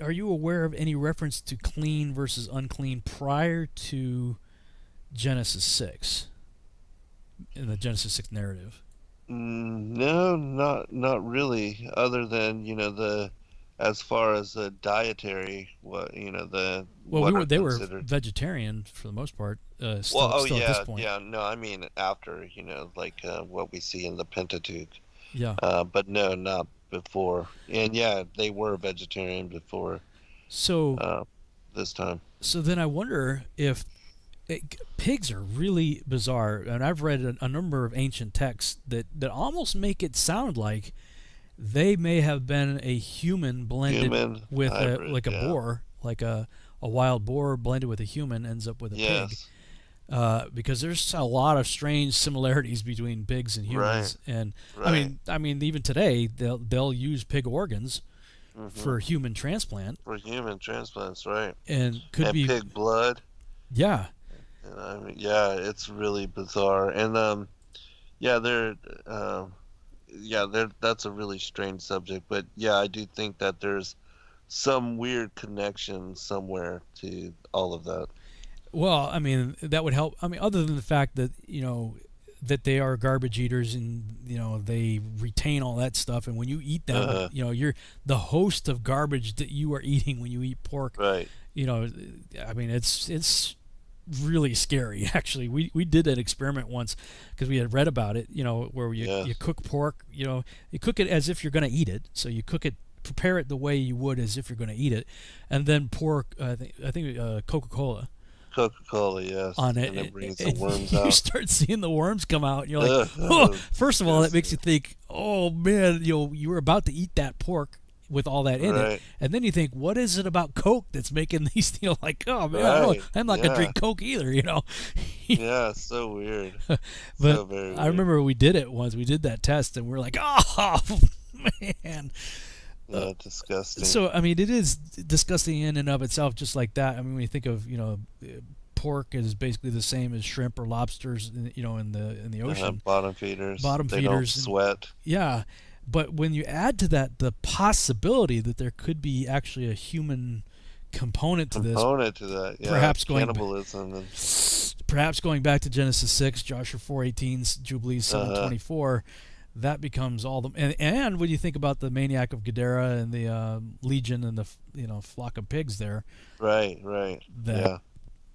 are you aware of any reference to clean versus unclean prior to Genesis 6 in the Genesis 6 narrative? No, not really. Other than as far as the dietary, they were vegetarian for the most part. Still at this point. Yeah. No, I mean after what we see in the Pentateuch. Yeah. But no, not before. And they were vegetarian before. So this time. So then I wonder if pigs are really bizarre, and I've read a number of ancient texts that almost make it sound like they may have been a human blended with a boar, like a wild boar blended with a human ends up with a pig. Because there's a lot of strange similarities between pigs and humans, and I mean even today they'll use pig organs for human transplant. For human transplants, right? And be pig blood. Yeah. And I mean, it's really bizarre, and that's a really strange subject, but I do think that there's some weird connection somewhere to all of that. Well, I mean, that would help. I mean, other than the fact that that they are garbage eaters, and they retain all that stuff. And when you eat them, you're the host of garbage that you are eating when you eat pork. Right. I mean, it's really scary. Actually, we did an experiment once because we had read about it. Where you cook pork. You cook it as if you're going to eat it. So you cook it, prepare it the way you would as if you're going to eat it, and then pour I think Coca-Cola. Coca-Cola, yes. On it, and it brings the worms you out. start seeing the worms come out, and you're like, oh, first of all, that makes you think, oh man, you were about to eat that pork with all that in it, and then you think, what is it about Coke that's making these? Like, oh man, I'm not gonna drink Coke either, Yeah, so weird. But so very weird. I remember we did it once. We did that test, and we're like, oh man. Disgusting. So I mean, it is disgusting in and of itself, just like that. I mean, when you think of pork is basically the same as shrimp or lobsters, in the ocean. Bottom feeders. They don't sweat. Yeah, but when you add to that the possibility that there could be actually a human component to this, perhaps cannibalism, perhaps going back to Genesis 6, Joshua 4:18, Jubilees 7:24. That becomes all the and when you think about the maniac of Gadara and the legion and the flock of pigs there, right,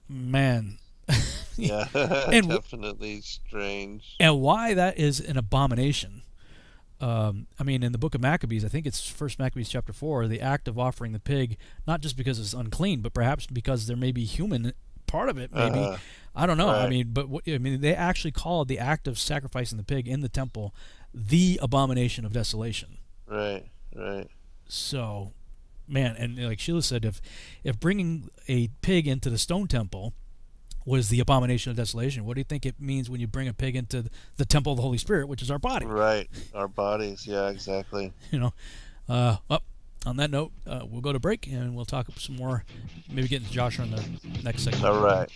man, yeah, and definitely strange. And why that is an abomination. I mean, in the book of Maccabees, I think it's 1 Maccabees chapter 4, the act of offering the pig, not just because it's unclean, but perhaps because there may be human part of it, maybe. I don't know. Right. I mean, they actually called the act of sacrificing the pig in the temple the abomination of desolation. Right. So, man, and like Sheila said, if bringing a pig into the stone temple was the abomination of desolation, what do you think it means when you bring a pig into the temple of the Holy Spirit, which is our body? Right, our bodies. Yeah, exactly. On that note, we'll go to break and we'll talk some more, maybe get into Joshua in the next segment. All right.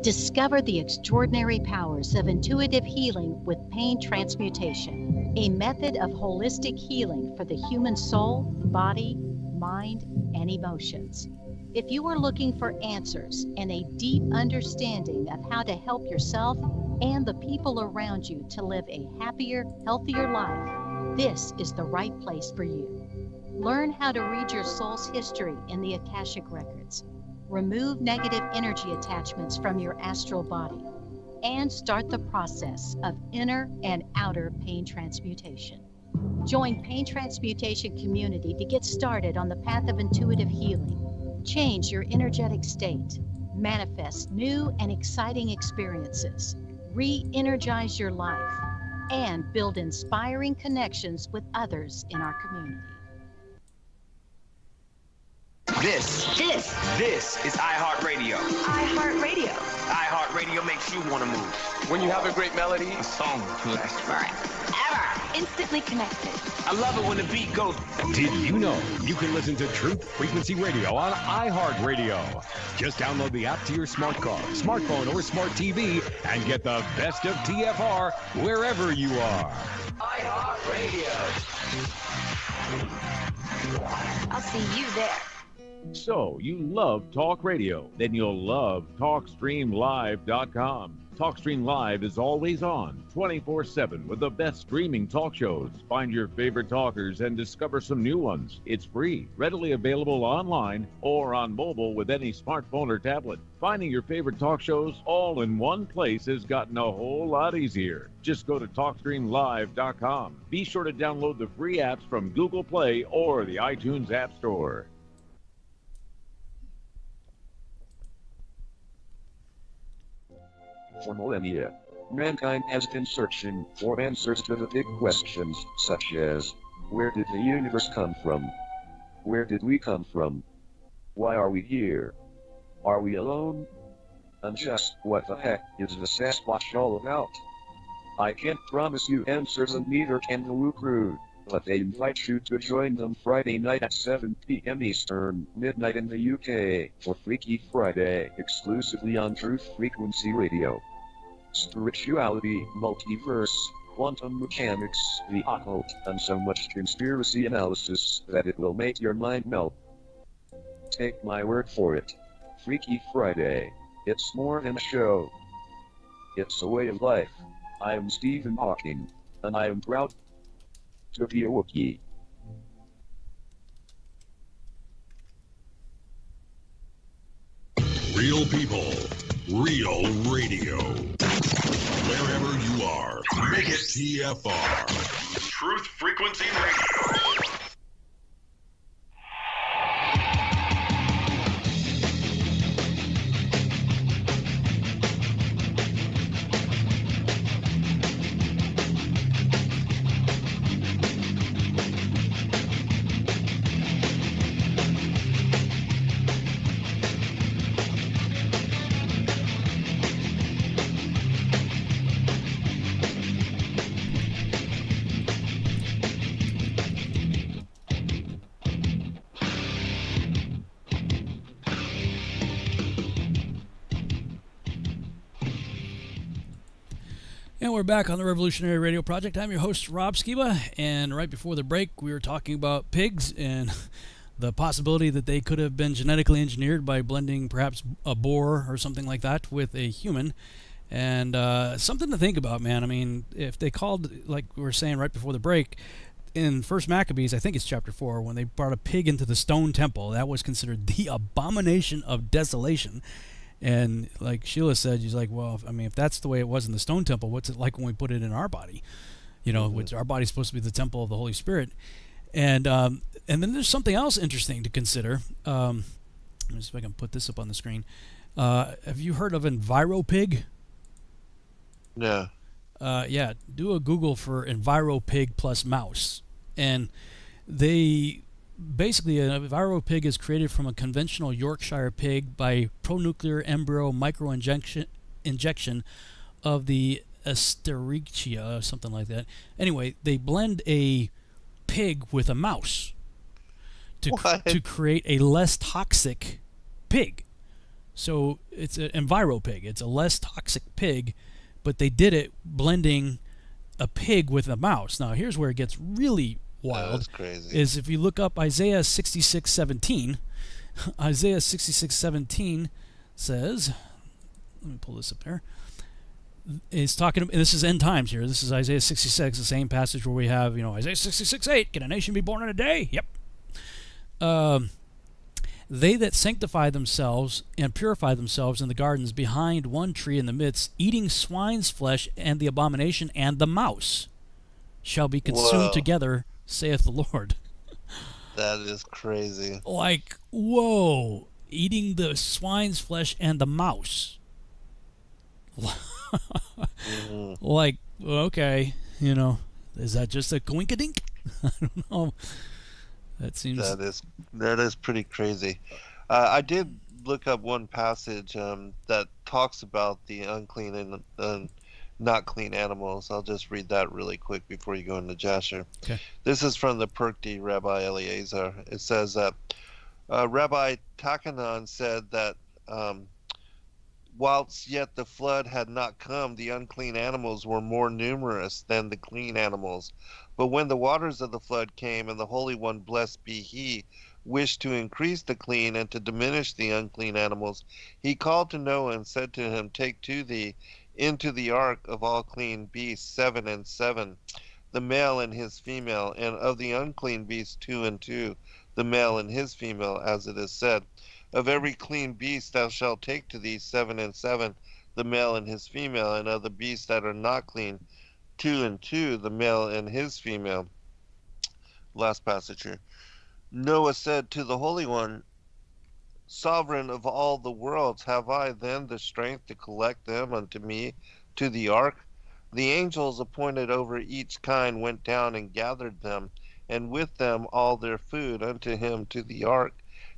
Discover the extraordinary powers of intuitive healing with pain transmutation, a method of holistic healing for the human soul, body, mind, and emotions. If you are looking for answers and a deep understanding of how to help yourself and the people around you to live a happier, healthier life, this is the right place for you. Learn how to read your soul's history in the Akashic Records. Remove negative energy attachments from your astral body, and start the process of inner and outer pain transmutation. Join Pain Transmutation Community to get started on the path of intuitive healing. Change your energetic state, manifest new and exciting experiences, re-energize your life, and build inspiring connections with others in our community. This is iHeartRadio. iHeartRadio. iHeartRadio makes you want to move. When you have a great melody, a song to last forever. Instantly connected. I love it when the beat goes. Did you know you can listen to Truth Frequency Radio on iHeartRadio? Just download the app to your smart car, smartphone, or smart TV and get the best of TFR wherever you are. iHeartRadio. I'll see you there. So, you love talk radio? Then you'll love TalkStreamLive.com. TalkStream Live is always on, 24/7, with the best streaming talk shows. Find your favorite talkers and discover some new ones. It's free, readily available online or on mobile with any smartphone or tablet. Finding your favorite talk shows all in one place has gotten a whole lot easier. Just go to TalkStreamLive.com. Be sure to download the free apps from Google Play or the iTunes App Store. For millennia, mankind has been searching for answers to the big questions, such as, where did the universe come from? Where did we come from? Why are we here? Are we alone? And just what the heck is the Sasquatch all about? I can't promise you answers and neither can the Woo Crew, but they invite you to join them Friday night at 7 p.m. Eastern, midnight in the UK, for Freaky Friday, exclusively on Truth Frequency Radio. Spirituality, multiverse, quantum mechanics, the occult, and so much conspiracy analysis that it will make your mind melt. Take my word for it. Freaky Friday. It's more than a show. It's a way of life. I am Stephen Hawking, and I am proud to be a Wookiee. Real people, real radio. Wherever you are, make it TFR. Truth Frequency Radio. And we're back on the Revolutionary Radio Project. I'm your host, Rob Skiba, and right before the break, we were talking about pigs and the possibility that they could have been genetically engineered by blending perhaps a boar or something like that with a human. And something to think about, man. I mean, if they called, like we were saying right before the break, in First Maccabees, I think it's chapter 4, when they brought a pig into the stone temple, that was considered the abomination of desolation. And like Sheila said, she's like, well, I mean, if that's the way it was in the stone temple, what's it like when we put it in our body? You know, which our body's supposed to be the temple of the Holy Spirit. And then there's something else interesting to consider. Let me see if I can put this up on the screen. Have you heard of EnviroPig? No. Yeah, do a Google for EnviroPig plus mouse. And they... Basically, an EnviroPig is created from a conventional Yorkshire pig by pronuclear embryo microinjection of the Escherichia, something like that. Anyway, they blend a pig with a mouse to create a less toxic pig. So it's an EnviroPig. It's a less toxic pig, but they did it blending a pig with a mouse. Now, here's where it gets really wild. Is if you look up Isaiah 66:17. Isaiah 66:17 says, let me pull this up here. It's talking, this is end times here. This is Isaiah 66, the same passage where we have, Isaiah 66:8. Can a nation be born in a day? Yep. They that sanctify themselves and purify themselves in the gardens behind one tree in the midst, eating swine's flesh and the abomination and the mouse, shall be consumed together, saith the Lord. That is crazy. Like, whoa, eating the swine's flesh and the mouse. Like, okay, is that just a coinkadink? I don't know. That seems... That is pretty crazy. I did look up one passage that talks about the unclean and not clean animals. I'll just read that really quick before you go into Jasher. Okay. This is from the Pirkei Rabbi Eliezer. It says that Rabbi Takanan said that whilst yet the flood had not come, the unclean animals were more numerous than the clean animals. But when the waters of the flood came, and the Holy One, blessed be He, wished to increase the clean and to diminish the unclean animals, He called to Noah and said to him, Take to thee into the ark of all clean beasts 7 and 7, the male and his female, and of the unclean beasts 2 and 2, the male and his female, as it is said, Of every clean beast thou shalt take to thee 7 and 7, the male and his female, and of the beasts that are not clean 2 and 2, the male and his female. Last passage here. Noah said to the Holy One, Sovereign of all the worlds, have I then the strength to collect them unto me to the ark? The angels appointed over each kind went down and gathered them, and with them all their food unto him to the ark.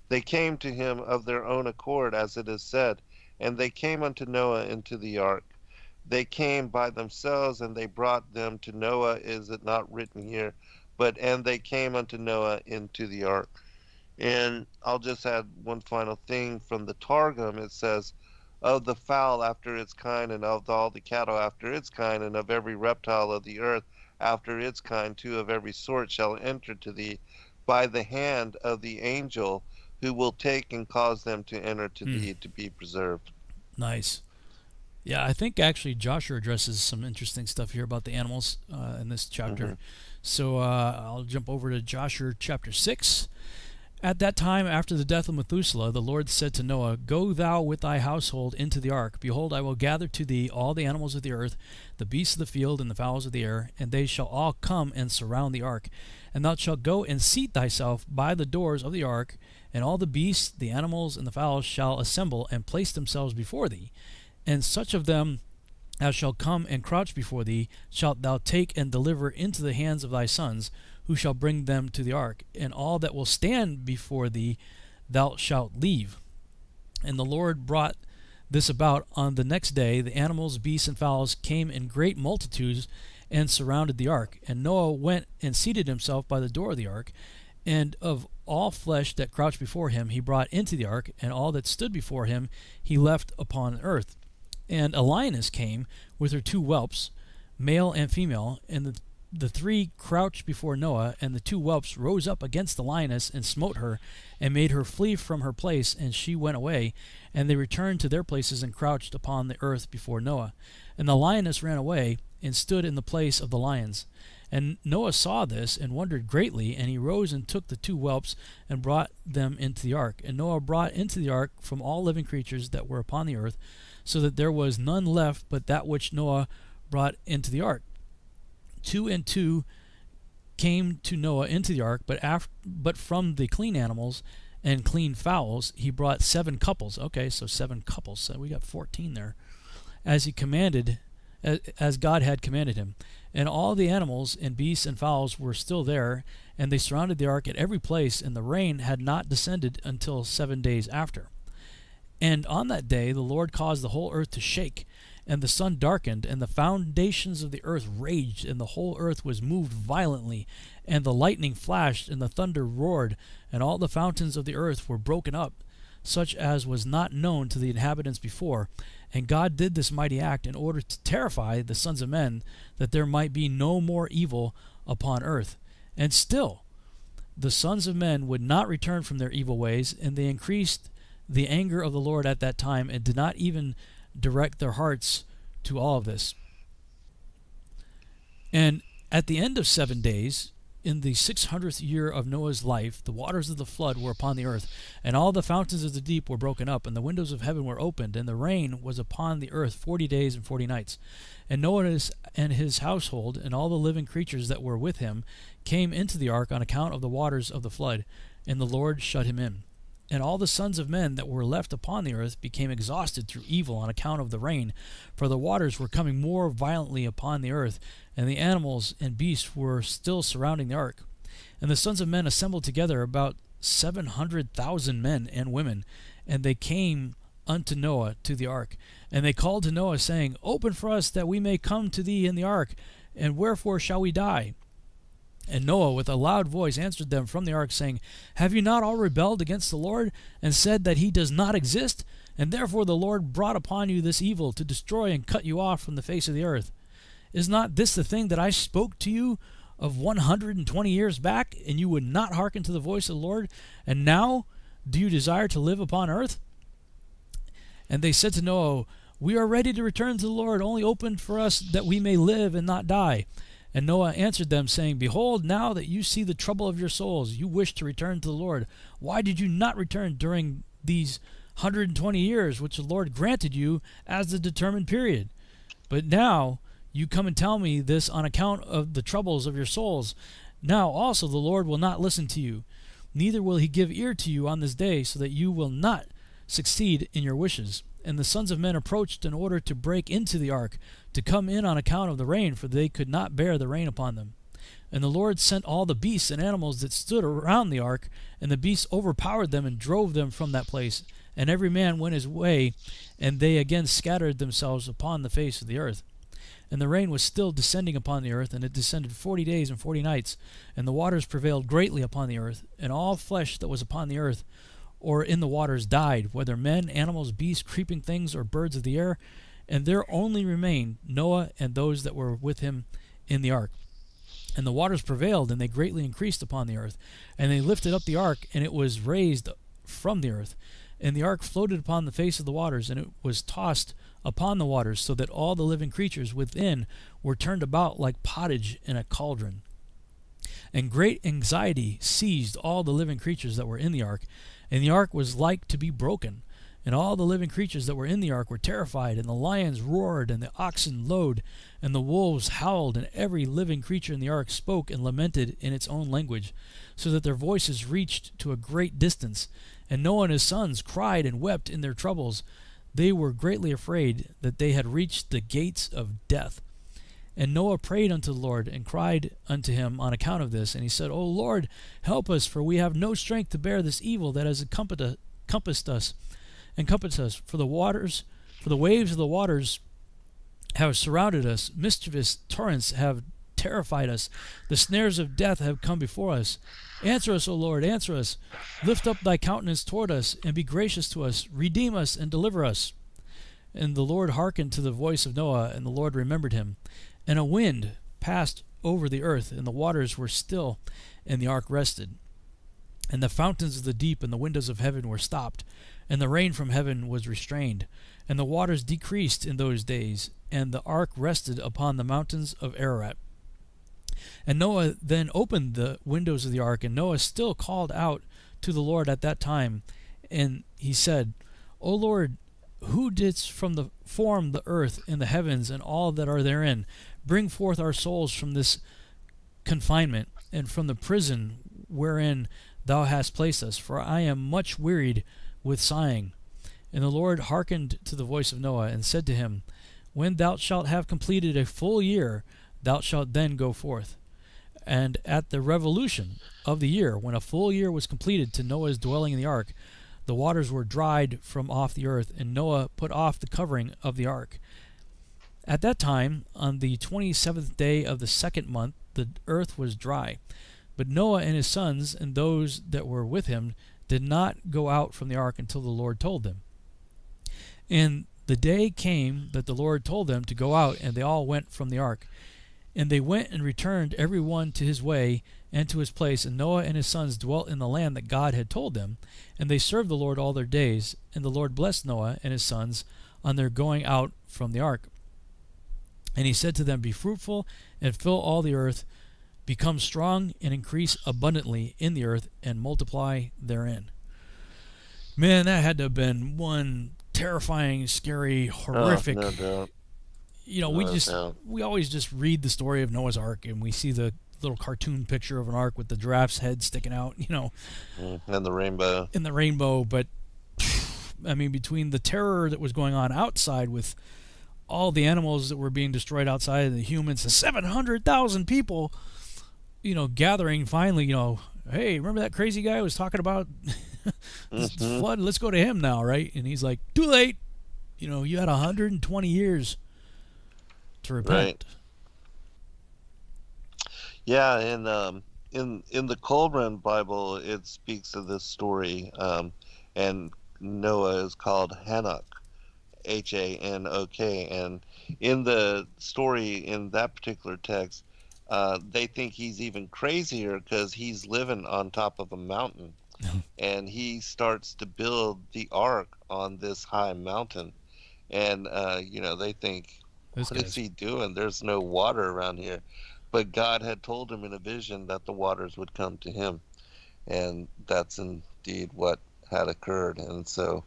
They came to him of their own accord, as it is said, and they came unto Noah into the ark. they came by themselves, and they brought them to Noah. Is it not written here? And they came unto Noah into the ark. And I'll just add one final thing from the Targum. It says, of the fowl after its kind, and of all the cattle after its kind, and of every reptile of the earth after its kind, two of every sort shall enter to thee by the hand of the angel who will take and cause them to enter to thee to be preserved. Nice. Yeah, I think actually Joshua addresses some interesting stuff here about the animals in this chapter. So I'll jump over to Joshua chapter 6. At that time, after the death of Methuselah, the Lord said to Noah, Go thou with thy household into the ark. Behold, I will gather to thee all the animals of the earth, the beasts of the field, and the fowls of the air, and they shall all come and surround the ark. And thou shalt go and seat thyself by the doors of the ark, and all the beasts, the animals, and the fowls shall assemble and place themselves before thee. And such of them as shall come and crouch before thee shalt thou take and deliver into the hands of thy sons, who shall bring them to the ark, and all that will stand before thee thou shalt leave. And the Lord brought this about on the next day. The animals, beasts, and fowls came in great multitudes and surrounded the ark. And Noah went and seated himself by the door of the ark, and of all flesh that crouched before him he brought into the ark, and all that stood before him he left upon earth. And a lioness came with her two whelps, male and female, and the three crouched before Noah, and the two whelps rose up against the lioness and smote her, and made her flee from her place, and she went away. And they returned to their places and crouched upon the earth before Noah. And the lioness ran away and stood in the place of the lions. And Noah saw this and wondered greatly, and he rose and took the two whelps and brought them into the ark. And Noah brought into the ark from all living creatures that were upon the earth, so that there was none left but that which Noah brought into the ark. 2 and 2 came to Noah into the ark, but from the clean animals and clean fowls he brought 7 couples. Okay, so 7 couples. So we got 14 there, as he commanded, as God had commanded him. And all the animals and beasts and fowls were still there, and they surrounded the ark at every place, and the rain had not descended until 7 days after. And on that day the Lord caused the whole earth to shake, and the sun darkened, and the foundations of the earth raged, and the whole earth was moved violently, and the lightning flashed, and the thunder roared, and all the fountains of the earth were broken up, such as was not known to the inhabitants before. And God did this mighty act in order to terrify the sons of men, that there might be no more evil upon earth. And still the sons of men would not return from their evil ways, and they increased the anger of the Lord at that time, and did not even direct their hearts to all of this. And at the end of 7 days, in the 600th year of Noah's life, the waters of the flood were upon the earth, and all the fountains of the deep were broken up, and the windows of heaven were opened, and the rain was upon the earth 40 days and 40 nights. And Noah and his household, and all the living creatures that were with him, came into the ark on account of the waters of the flood, and the Lord shut him in. And all the sons of men that were left upon the earth became exhausted through evil on account of the rain, for the waters were coming more violently upon the earth, and the animals and beasts were still surrounding the ark. And the sons of men assembled together about 700,000 men and women, and they came unto Noah to the ark. And they called to Noah, saying, Open for us, that we may come to thee in the ark, and wherefore shall we die? And Noah with a loud voice answered them from the ark, saying, Have you not all rebelled against the Lord, and said that he does not exist? And therefore the Lord brought upon you this evil, to destroy and cut you off from the face of the earth. Is not this the thing that I spoke to you of 120 years back, and you would not hearken to the voice of the Lord? And now do you desire to live upon earth? And they said to Noah, We are ready to return to the Lord, only open for us that we may live and not die. And Noah answered them, saying, Behold, now that you see the trouble of your souls, you wish to return to the Lord. Why did you not return during these 120 years, which the Lord granted you as the determined period? But now you come and tell me this on account of the troubles of your souls. Now also the Lord will not listen to you, neither will he give ear to you on this day, so that you will not succeed in your wishes. And the sons of men approached in order to break into the ark, to come in on account of the rain, for they could not bear the rain upon them. And the Lord sent all the beasts and animals that stood around the ark, and the beasts overpowered them and drove them from that place. and every man went his way, and they again scattered themselves upon the face of the earth. And the rain was still descending upon the earth, and it descended 40 days and 40 nights, and the waters prevailed greatly upon the earth, and all flesh that was upon the earth or in the waters died, whether men, animals, beasts, creeping things, or birds of the air, and there only remained Noah and those that were with him in the ark. And the waters prevailed, and they greatly increased upon the earth. And they lifted up the ark, and it was raised from the earth. And the ark floated upon the face of the waters, and it was tossed upon the waters, so that all the living creatures within were turned about like pottage in a cauldron. And great anxiety seized all the living creatures that were in the ark, and the ark was like to be broken. And all the living creatures that were in the ark were terrified, and the lions roared, and the oxen lowed, and the wolves howled, and every living creature in the ark spoke and lamented in its own language, so that their voices reached to a great distance. And Noah and his sons cried and wept in their troubles. They were greatly afraid that they had reached the gates of death. And Noah prayed unto the Lord, and cried unto him on account of this. And he said, O Lord, help us, for we have no strength to bear this evil that has encompassed us. For the waves of the waters have surrounded us. Mischievous torrents have terrified us. The snares of death have come before us. Answer us, O Lord, answer us. Lift up thy countenance toward us, and be gracious to us. Redeem us and deliver us. And the Lord hearkened to the voice of Noah, and the Lord remembered him. And a wind passed over the earth, and the waters were still, and the ark rested. And the fountains of the deep and the windows of heaven were stopped, and the rain from heaven was restrained, and the waters decreased in those days, and the ark rested upon the mountains of Ararat. And Noah then opened the windows of the ark, and Noah still called out to the Lord at that time, and he said, O Lord, who didst form the earth and the heavens and all that are therein, bring forth our souls from this confinement, and from the prison wherein thou hast placed us, for I am much wearied with sighing. And the Lord hearkened to the voice of Noah, and said to him, When thou shalt have completed a full year, thou shalt then go forth. And at the revolution of the year, when a full year was completed to Noah's dwelling in the ark, the waters were dried from off the earth, and Noah put off the covering of the ark. At that time, on the 27th day of the second month, the earth was dry. But Noah and his sons and those that were with him did not go out from the ark until the Lord told them. And the day came that the Lord told them to go out, and they all went from the ark. And they went and returned every one to his way and to his place, and Noah and his sons dwelt in the land that God had told them, and they served the Lord all their days. And the Lord blessed Noah and his sons on their going out from the ark. And he said to them, Be fruitful, and fill all the earth, become strong, and increase abundantly in the earth, and multiply therein. Man, that had to have been one terrifying, scary, horrific. No doubt. You know, we always just read the story of Noah's Ark, and we see the little cartoon picture of an ark with the giraffe's head sticking out, you know. And the rainbow. And the rainbow, but I mean, between the terror that was going on outside with all the animals that were being destroyed outside, and the humans, and 700,000 people, you know, gathering finally, you know, hey, remember that crazy guy who was talking about this flood? Let's go to him now, right? And he's like, too late. You know, you had 120 years to repent. Right. Yeah, and in the Qumran Bible, it speaks of this story, and Noah is called Hanok, Hanok, and in the story in that particular text, they think he's even crazier because he's living on top of a mountain, and he starts to build the ark on this high mountain, and you know, they think, what is he doing? There's no water around here. But God had told him in a vision that the waters would come to him. And that's indeed what had occurred. And so,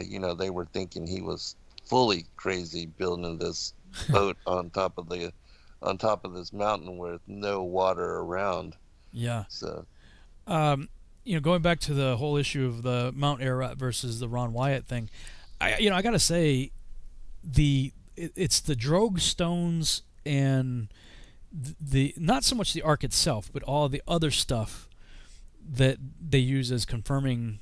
you know, they were thinking he was fully crazy building this boat on top of this mountain with no water around. Yeah. So, you know, going back to the whole issue of the Mount Ararat versus the Ron Wyatt thing, I got to say, it's the Drogue stones and the not so much the ark itself, but all the other stuff that they use as confirming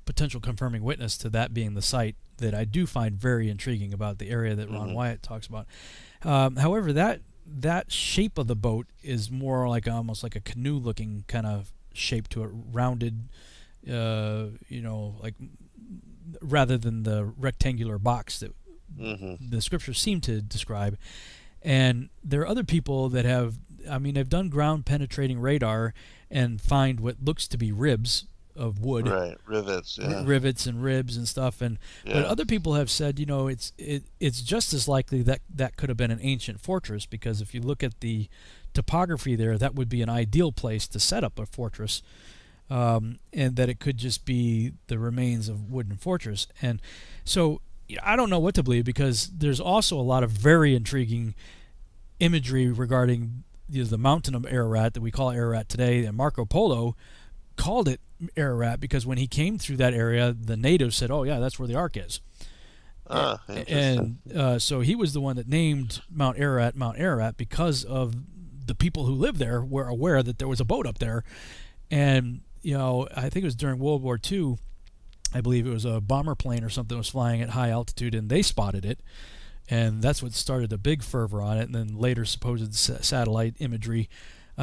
potential confirming witness to that being the site that I do find very intriguing about the area that Ron Wyatt talks about. However, that shape of the boat is more like almost like a canoe-looking kind of shape to it, rounded, like rather than the rectangular box that the scriptures seem to describe. And there are other people that they've done ground-penetrating radar and find what looks to be ribs of wood, right? Rivets, yeah. Rivets and ribs and stuff. And but other people have said, it's just as likely that could have been an ancient fortress, because if you look at the topography there, that would be an ideal place to set up a fortress, and that it could just be the remains of wooden fortress. And so I don't know what to believe, because there's also a lot of very intriguing imagery regarding the mountain of Ararat that we call Ararat today, and Marco Polo called it Ararat because when he came through that area, the natives said, "Oh yeah, that's where the Ark is." And so he was the one that named Mount Ararat because of the people who lived there were aware that there was a boat up there. And I think it was during World War II, I believe it was a bomber plane or something was flying at high altitude, and they spotted it. And that's what started a big fervor on it, and then later supposed satellite imagery.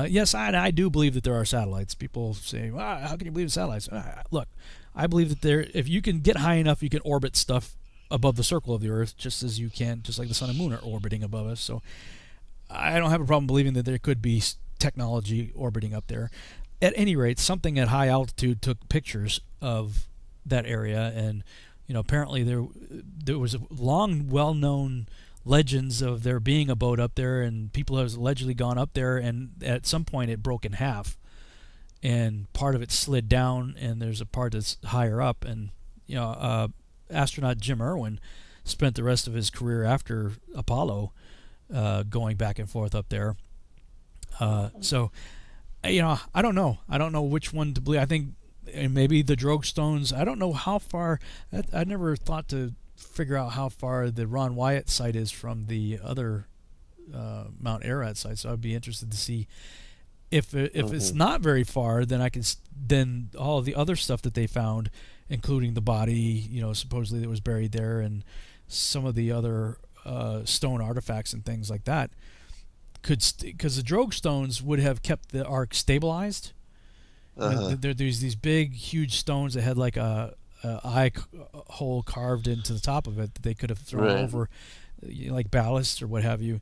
Yes, I do believe that there are satellites. People say, well, how can you believe in satellites? Look, I believe that if you can get high enough, you can orbit stuff above the circle of the Earth, just like the sun and moon are orbiting above us. So I don't have a problem believing that there could be technology orbiting up there. At any rate, something at high altitude took pictures of that area, and apparently there was a long, well-known legends of there being a boat up there, and people have allegedly gone up there, and at some point it broke in half, and part of it slid down, and there's a part that's higher up, and astronaut Jim Irwin spent the rest of his career after Apollo going back and forth up there. So I don't know which one to believe. I think maybe the Drogue Stones. I don't know how far. I never thought to figure out how far the Ron Wyatt site is from the other Mount Ararat site. So I'd be interested to see if it's not very far. Then all of the other stuff that they found, including the body, supposedly that was buried there, and some of the other stone artifacts and things like that, because the Drogue Stones would have kept the Ark stabilized. There's these big, huge stones that had like a eye hole carved into the top of it that they could have thrown over, like ballast or what have you.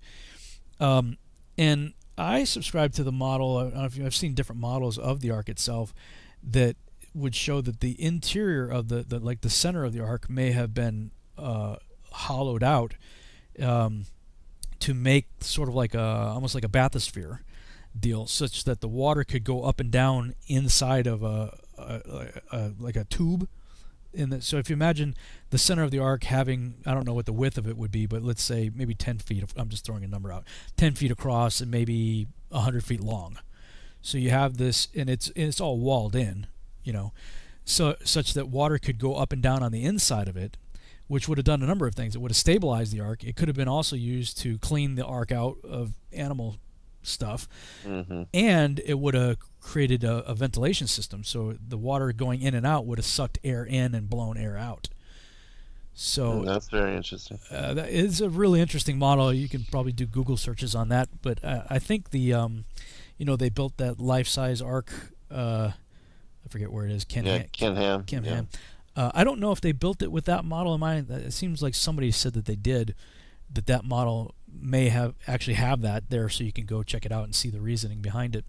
And I subscribe to the model. I don't know if I've seen different models of the Ark itself that would show that the interior of the center of the Ark may have been hollowed out to make sort of like almost like a bathysphere deal, such that the water could go up and down inside of like a tube. So if you imagine the center of the Ark having, I don't know what the width of it would be, but let's say maybe 10 feet. I'm just throwing a number out. 10 feet across and maybe 100 feet long. So you have this, and it's all walled in, so such that water could go up and down on the inside of it, which would have done a number of things. It would have stabilized the Ark. It could have been also used to clean the Ark out of animal stuff, and it would have created a ventilation system, so the water going in and out would have sucked air in and blown air out. So that's very interesting. That is a really interesting model. You can probably do Google searches on that, but I think the they built that life-size Ark. I forget where it is. Ken Ham. I don't know if they built it with that model in mind. It seems like somebody said that they did. That model may actually have that there, so you can go check it out and see the reasoning behind it.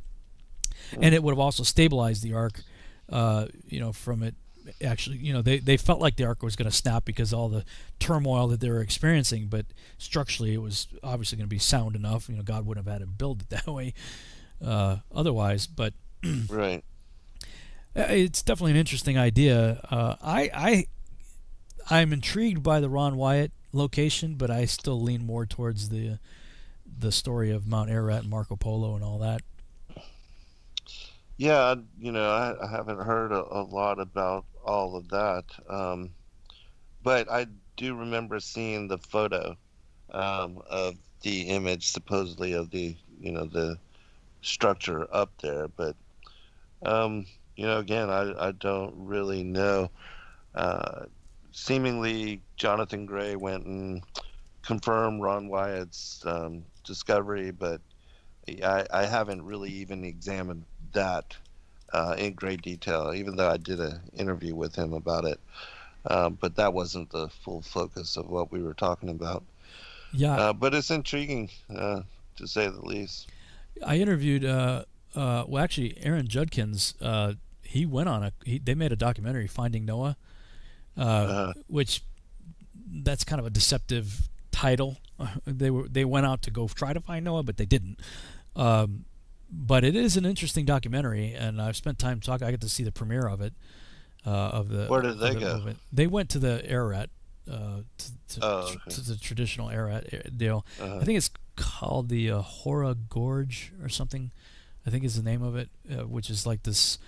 And it would have also stabilized the Ark, from it. Actually, they felt like the Ark was going to snap because of all the turmoil that they were experiencing, but structurally it was obviously going to be sound enough. God wouldn't have had to build it that way otherwise. But right, it's definitely an interesting idea. I'm intrigued by the Ron Wyatt location, but I still lean more towards the story of Mount Ararat and Marco Polo and all that. Yeah, I haven't heard a lot about all of that, but I do remember seeing the photo of the image, supposedly of the structure up there. But again, I don't really know. seemingly Jonathan Gray went and confirmed Ron Wyatt's discovery, but I haven't really even examined that in great detail, even though I did an interview with him about it. But that wasn't the full focus of what we were talking about. Yeah. But it's intriguing, to say the least. I interviewed, well, actually, Aaron Judkins. He went on they made a documentary, Finding Noah, which that's kind of a deceptive title. They went out to go try to find Noah, but they didn't. But it is an interesting documentary, and I've spent time talking. I get to see the premiere of it. Where did they go? Movement. They went to the Ararat, to the traditional Ararat deal. I think it's called the Hora Gorge or something. I think is the name of it, which is like this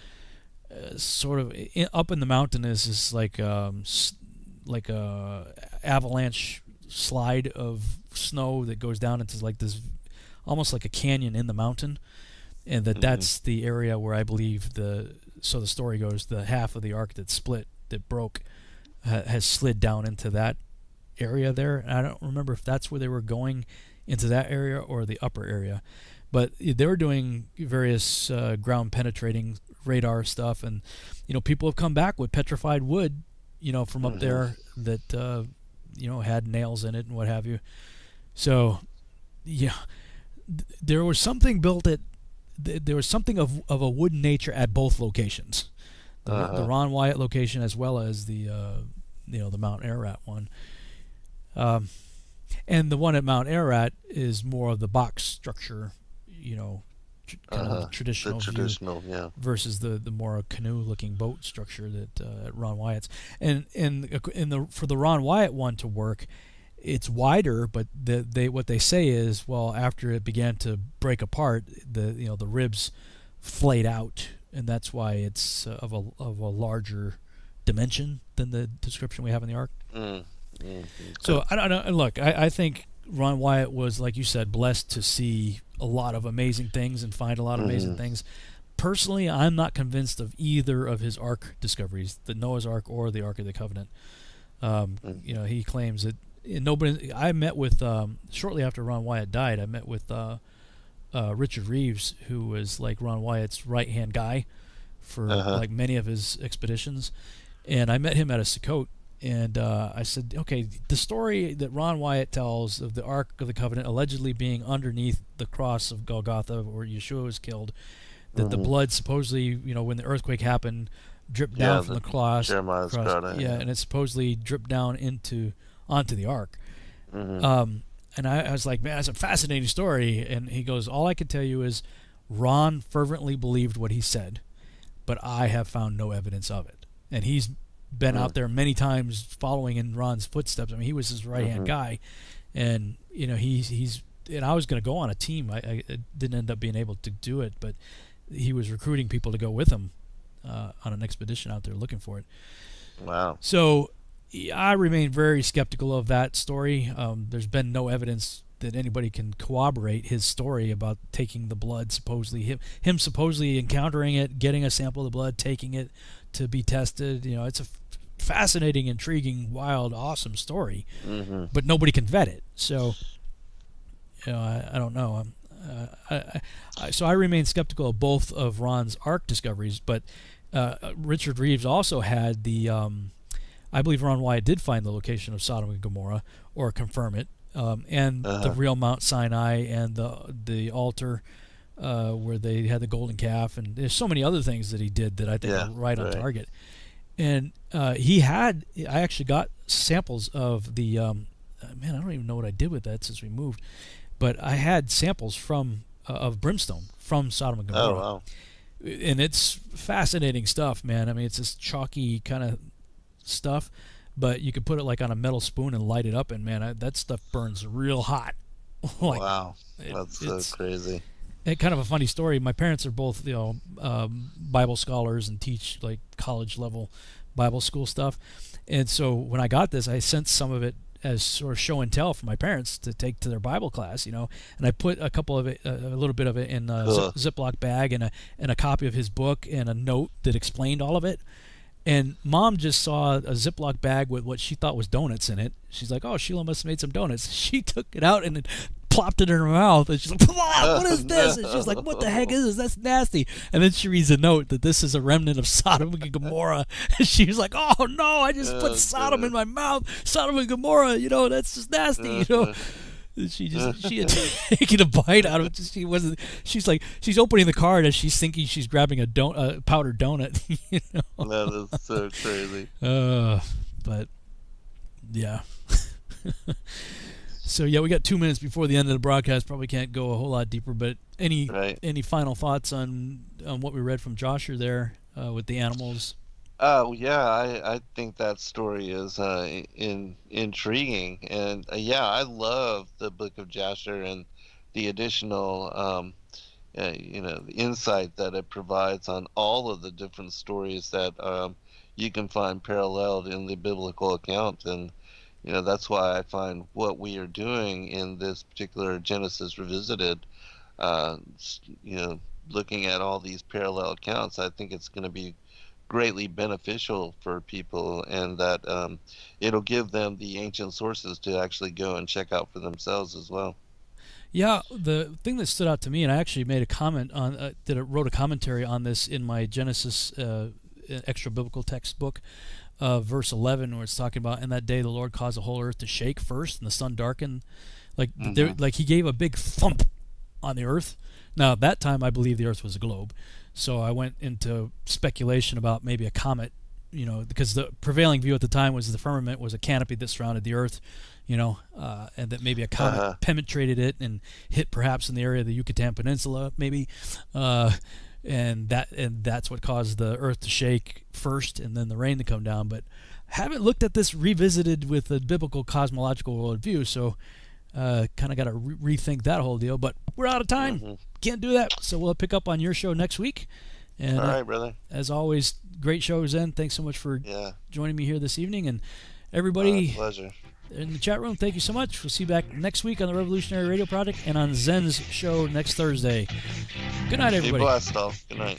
sort of up in the mountain is this like a avalanche slide of snow that goes down into like this almost like a canyon in the mountain, and that's the area where I believe so the story goes, the half of the ark that broke has slid down into that area there. And I don't remember if that's where they were going, into that area or the upper area, but they were doing various ground penetrating radar stuff, and people have come back with petrified wood from up there that had nails in it and what have you. So yeah, there was something built at there was something of a wooden nature at both locations, the Ron Wyatt location as well as the the Mount Ararat one. And the one at Mount Ararat is more of the box structure, kind of the traditional view, versus the more canoe-looking boat structure that at Ron Wyatt's. And for the Ron Wyatt one to work, it's wider, but what they say is, well, after it began to break apart, the ribs flayed out, and that's why it's of a larger dimension than the description we have in the Ark. So I don't know. Look, I think Ron Wyatt was, like you said, blessed to see a lot of amazing things and find a lot of amazing things. Personally, I'm not convinced of either of his Ark discoveries, the Noah's Ark or the Ark of the Covenant. He claims that nobody. I met with shortly after Ron Wyatt died. I met with Richard Reeves, who was like Ron Wyatt's right-hand guy for like many of his expeditions, and I met him at a Sukkot. And I said, okay, the story that Ron Wyatt tells of the Ark of the Covenant allegedly being underneath the cross of Golgotha where Yeshua was killed, that the blood supposedly, when the earthquake happened, dripped down from the cross. And it supposedly dripped down onto the Ark. And I was like, man, that's a fascinating story. And he goes, all I can tell you is Ron fervently believed what he said, but I have found no evidence of it. And he's been out there many times following in Ron's footsteps. I mean, he was his right-hand guy, and he's and I was going to go on a team. I didn't end up being able to do it, but he was recruiting people to go with him on an expedition out there looking for it. Wow. So I remain very skeptical of that story. There's been no evidence that anybody can corroborate his story about taking the blood, supposedly him supposedly encountering it, getting a sample of the blood, taking it to be tested. It's a fascinating, intriguing, wild, awesome story, but nobody can vet it. So I don't know. So I remain skeptical of both of Ron's Ark discoveries, but Richard Reeves also had I believe Ron Wyatt did find the location of Sodom and Gomorrah, or confirm it, and the real Mount Sinai and the altar where they had the golden calf, and there's so many other things that he did that I think are right on target. And I actually got samples of the man, I don't even know what I did with that since we moved, but I had samples of brimstone from Sodom and Gomorrah. Oh, wow. And it's fascinating stuff, man. I mean, it's this chalky kind of stuff, but you could put it like on a metal spoon and light it up, and man, that stuff burns real hot. Wow, that's so crazy. Kind of a funny story. My parents are both, Bible scholars and teach like college level Bible school stuff, and so when I got this, I sent some of it as sort of show and tell for my parents to take to their Bible class, and I put a couple of it, a little bit of it in a Ziploc bag, and a copy of his book and a note that explained all of it. And Mom just saw a Ziploc bag with what she thought was donuts in it. She's like, "Oh, Sheila must have made some donuts." She took it out and then plopped it in her mouth, and she's like, "What is this?" And she's like, "What the heck is this? That's nasty." And then she reads a note that this is a remnant of Sodom and Gomorrah. And she was like, "Oh no, I just put Sodom in my mouth. Sodom and Gomorrah, that's just nasty, She had taken a bite out of it. She's opening the card as she's thinking she's grabbing a powdered donut. That is so crazy. But yeah. So yeah, we got 2 minutes before the end of the broadcast. Probably can't go a whole lot deeper. But any final thoughts on what we read from Joshua there with the animals? Oh yeah, I think that story is intriguing, and I love the Book of Jasher and the additional the insight that it provides on all of the different stories that you can find paralleled in the biblical account. And that's why I find what we are doing in this particular Genesis Revisited, looking at all these parallel accounts, I think it's going to be greatly beneficial for people, and that it'll give them the ancient sources to actually go and check out for themselves as well. Yeah, the thing that stood out to me, and I actually made a comment on, wrote a commentary on this in my Genesis extra biblical textbook, verse 11, where it's talking about, "In that day the Lord caused the whole earth to shake first, and the sun darkened." Like he gave a big thump on the earth. Now at that time I believe the earth was a globe. So I went into speculation about maybe a comet, because the prevailing view at the time was the firmament was a canopy that surrounded the earth, and that maybe a comet penetrated it and hit perhaps in the area of the Yucatan Peninsula, maybe, and that's what caused the earth to shake first and then the rain to come down. But haven't looked at this revisited with a biblical cosmological worldview, so kind of got to rethink that whole deal. But we're out of time. Can't do that, so we'll pick up on your show next week. And all right, brother. As always, great show, Zen. Thanks so much for joining me here this evening. And everybody pleasure. In the chat room, thank you so much. We'll see you back next week on the Revolutionary Radio Project and on Zen's show next Thursday. Good night, everybody. Be blessed, all. Good night.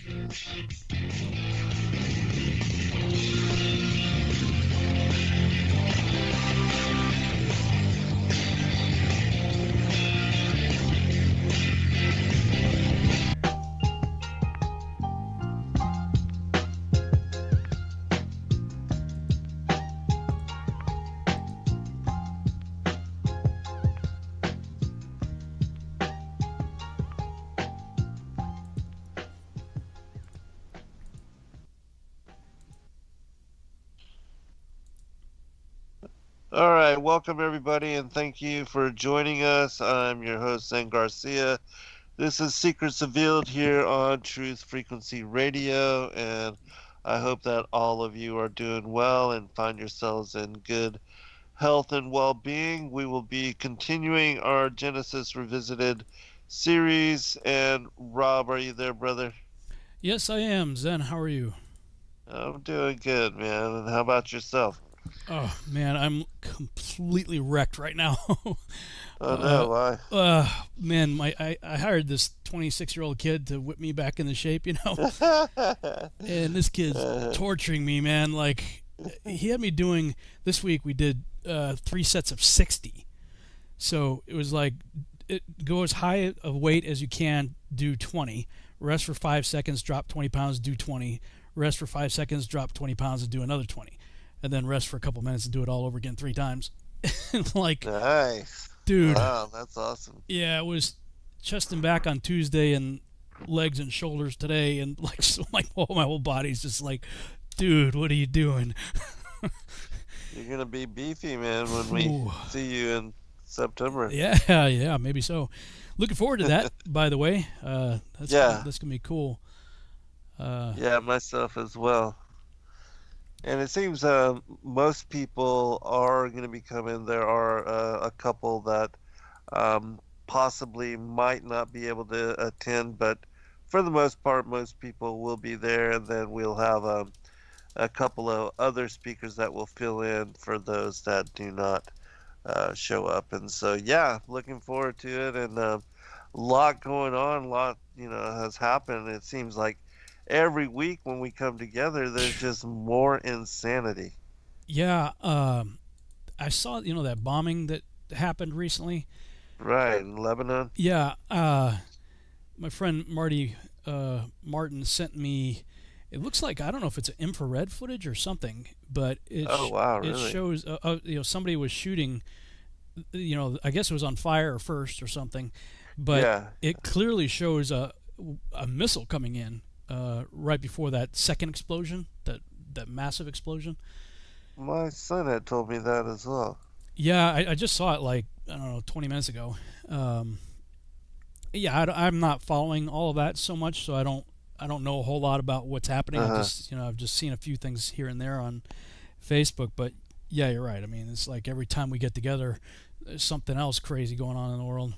All right, welcome everybody, and thank you for joining us. I'm your host, Zen Garcia. This is Secrets Revealed here on Truth Frequency Radio, and I hope that all of you are doing well and find yourselves in good health and well-being. We will be continuing our Genesis Revisited series, and Rob, are you there, brother? Yes, I am. Zen, how are you? I'm doing good, man, and how about yourself? Oh man, I'm completely wrecked right now. Oh no, why? Man, I hired this 26-year-old kid to whip me back into shape, and this kid's torturing me, man. Like, he had me doing, this week we did 3 sets of 60. So it was like, go as high a weight as you can, do 20. Rest for 5 seconds, drop 20 pounds, do 20. Rest for 5 seconds, drop 20 pounds, and do another 20. And then rest for a couple minutes and do it all over again 3 times. Like, nice, dude. Wow, that's awesome. Yeah, it was chest and back on Tuesday and legs and shoulders today, and like, so my whole body's just like, dude, what are you doing? You're gonna be beefy, man, when we see you in September. Yeah, maybe so. Looking forward to that. By the way, that's gonna be cool. Yeah, myself as well. And it seems most people are going to be coming. There are a couple that possibly might not be able to attend, but for the most part, most people will be there. And then we'll have a couple of other speakers that will fill in for those that do not show up. And so, yeah, looking forward to it. And a lot going on, a lot has happened. It seems like every week when we come together, there's just more insanity. Yeah, I saw that bombing that happened recently. Right, in Lebanon. Yeah, my friend Marty Martin sent me. It looks like, I don't know if it's infrared footage or something, but it really? it shows somebody was shooting. I guess it was on fire first or something, but it clearly shows a missile coming in right before that second explosion, that massive explosion. My son had told me that as well. Yeah, I just saw it like, I don't know, 20 minutes ago. Yeah, I'm not following all of that so much, so I don't know a whole lot about what's happening. I've just seen a few things here and there on Facebook, but yeah, you're right. I mean, it's like every time we get together, there's something else crazy going on in the world.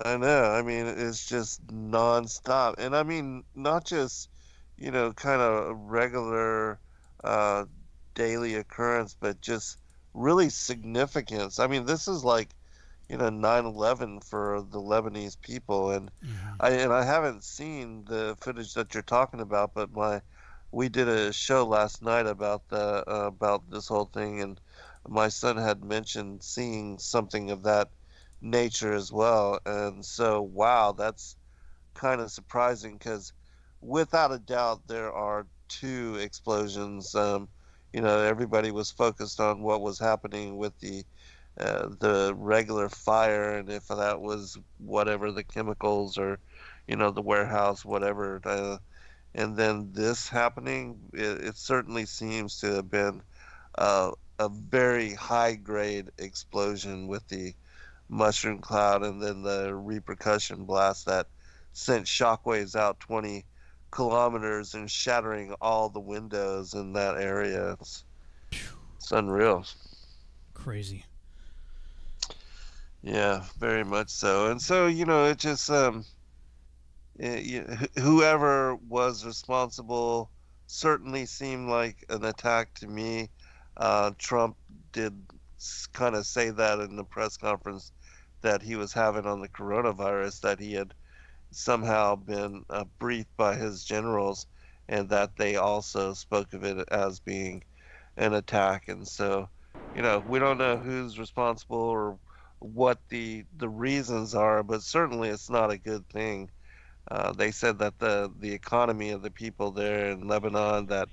I know. I mean, it's just nonstop, and I mean, not just kind of regular daily occurrence, but just really significance. I mean, this is like 9/11 for the Lebanese people, and I haven't seen the footage that you're talking about, but we did a show last night about about this whole thing, and my son had mentioned seeing something of that nature as well, and so wow, that's kind of surprising because without a doubt there are two explosions. Everybody was focused on what was happening with the regular fire, and if that was whatever the chemicals or the warehouse, whatever, and then this happening, it certainly seems to have been a very high grade explosion with the mushroom cloud and then the repercussion blast that sent shockwaves out 20 kilometers and shattering all the windows in that area. It's unreal. Crazy. Yeah, very much so. And so, it just whoever was responsible certainly seemed like an attack to me. Trump did kind of say that in the press conference that he was having on the coronavirus, that he had somehow been briefed by his generals, and that they also spoke of it as being an attack. And so, we don't know who's responsible or what the reasons are, but certainly it's not a good thing. They said that the economy of the people there in Lebanon, that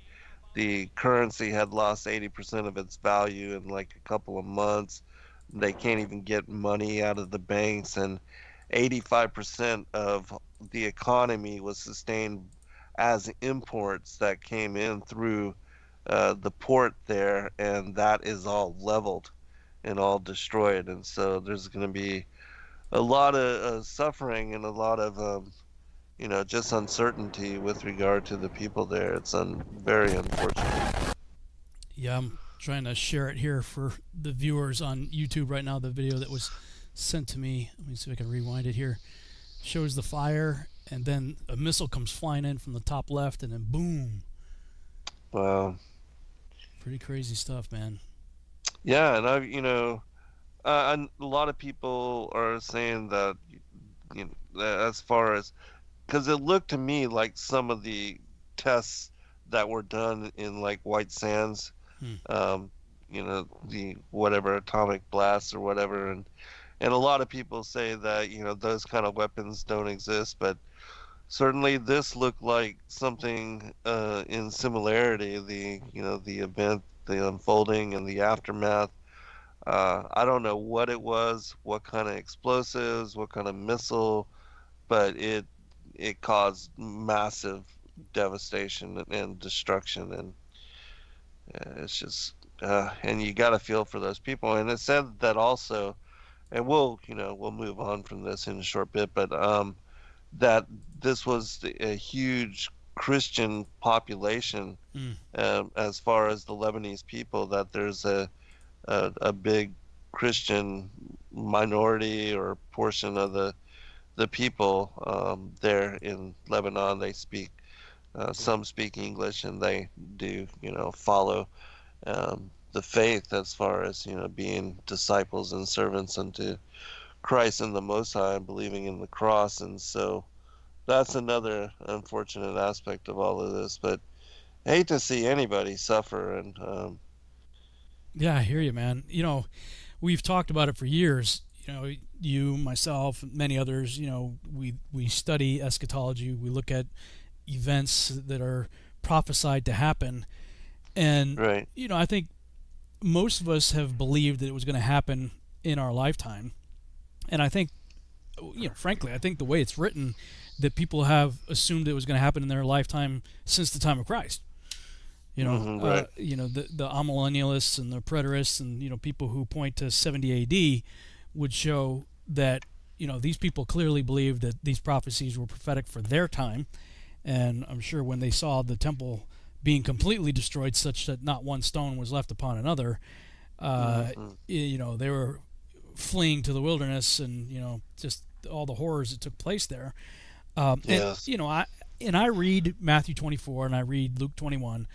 the currency had lost 80% of its value in like a couple of months. They can't even get money out of the banks, and 85% of the economy was sustained as imports that came in through the port there, and that is all leveled and all destroyed. And so there's going to be a lot of suffering and a lot of just uncertainty with regard to the people there. It's very unfortunate. Yeah, I'm trying to share it here for the viewers on YouTube right now, the video that was sent to me. Let me see if I can rewind it here. Shows the fire, and then a missile comes flying in from the top left, and then boom. Wow. Pretty crazy stuff, man. Yeah, and a lot of people are saying that, as far as, because it looked to me like some of the tests that were done in like White Sands, the whatever atomic blasts or whatever, and a lot of people say that those kind of weapons don't exist, but certainly this looked like something in similarity. The event, the unfolding, and the aftermath. I don't know what it was, what kind of explosives, what kind of missile, but it caused massive devastation and destruction, and it's just and you got to feel for those people. And it said that also, and we'll move on from this in a short bit, but that this was a huge Christian population, as far as the Lebanese people, that there's a big Christian minority or portion of the people there in Lebanon. They speak, some speak English, and they do, follow the faith as far as, being disciples and servants unto Christ and the Most High, and believing in the cross. And so that's another unfortunate aspect of all of this. But I hate to see anybody suffer. And Yeah, I hear you, man. We've talked about it for years. You, myself, many others. We study eschatology. We look at events that are prophesied to happen, and right. I think most of us have believed that it was going to happen in our lifetime, and I think, frankly, I think the way it's written, that people have assumed it was going to happen in their lifetime since the time of Christ. Right. The amillennialists and the preterists and people who point to 70 A.D. would show that these people clearly believed that these prophecies were prophetic for their time, and I'm sure when they saw the temple being completely destroyed, such that not one stone was left upon another, they were fleeing to the wilderness, and just all the horrors that took place there. Yes. And I read Matthew 24 and I read Luke 21,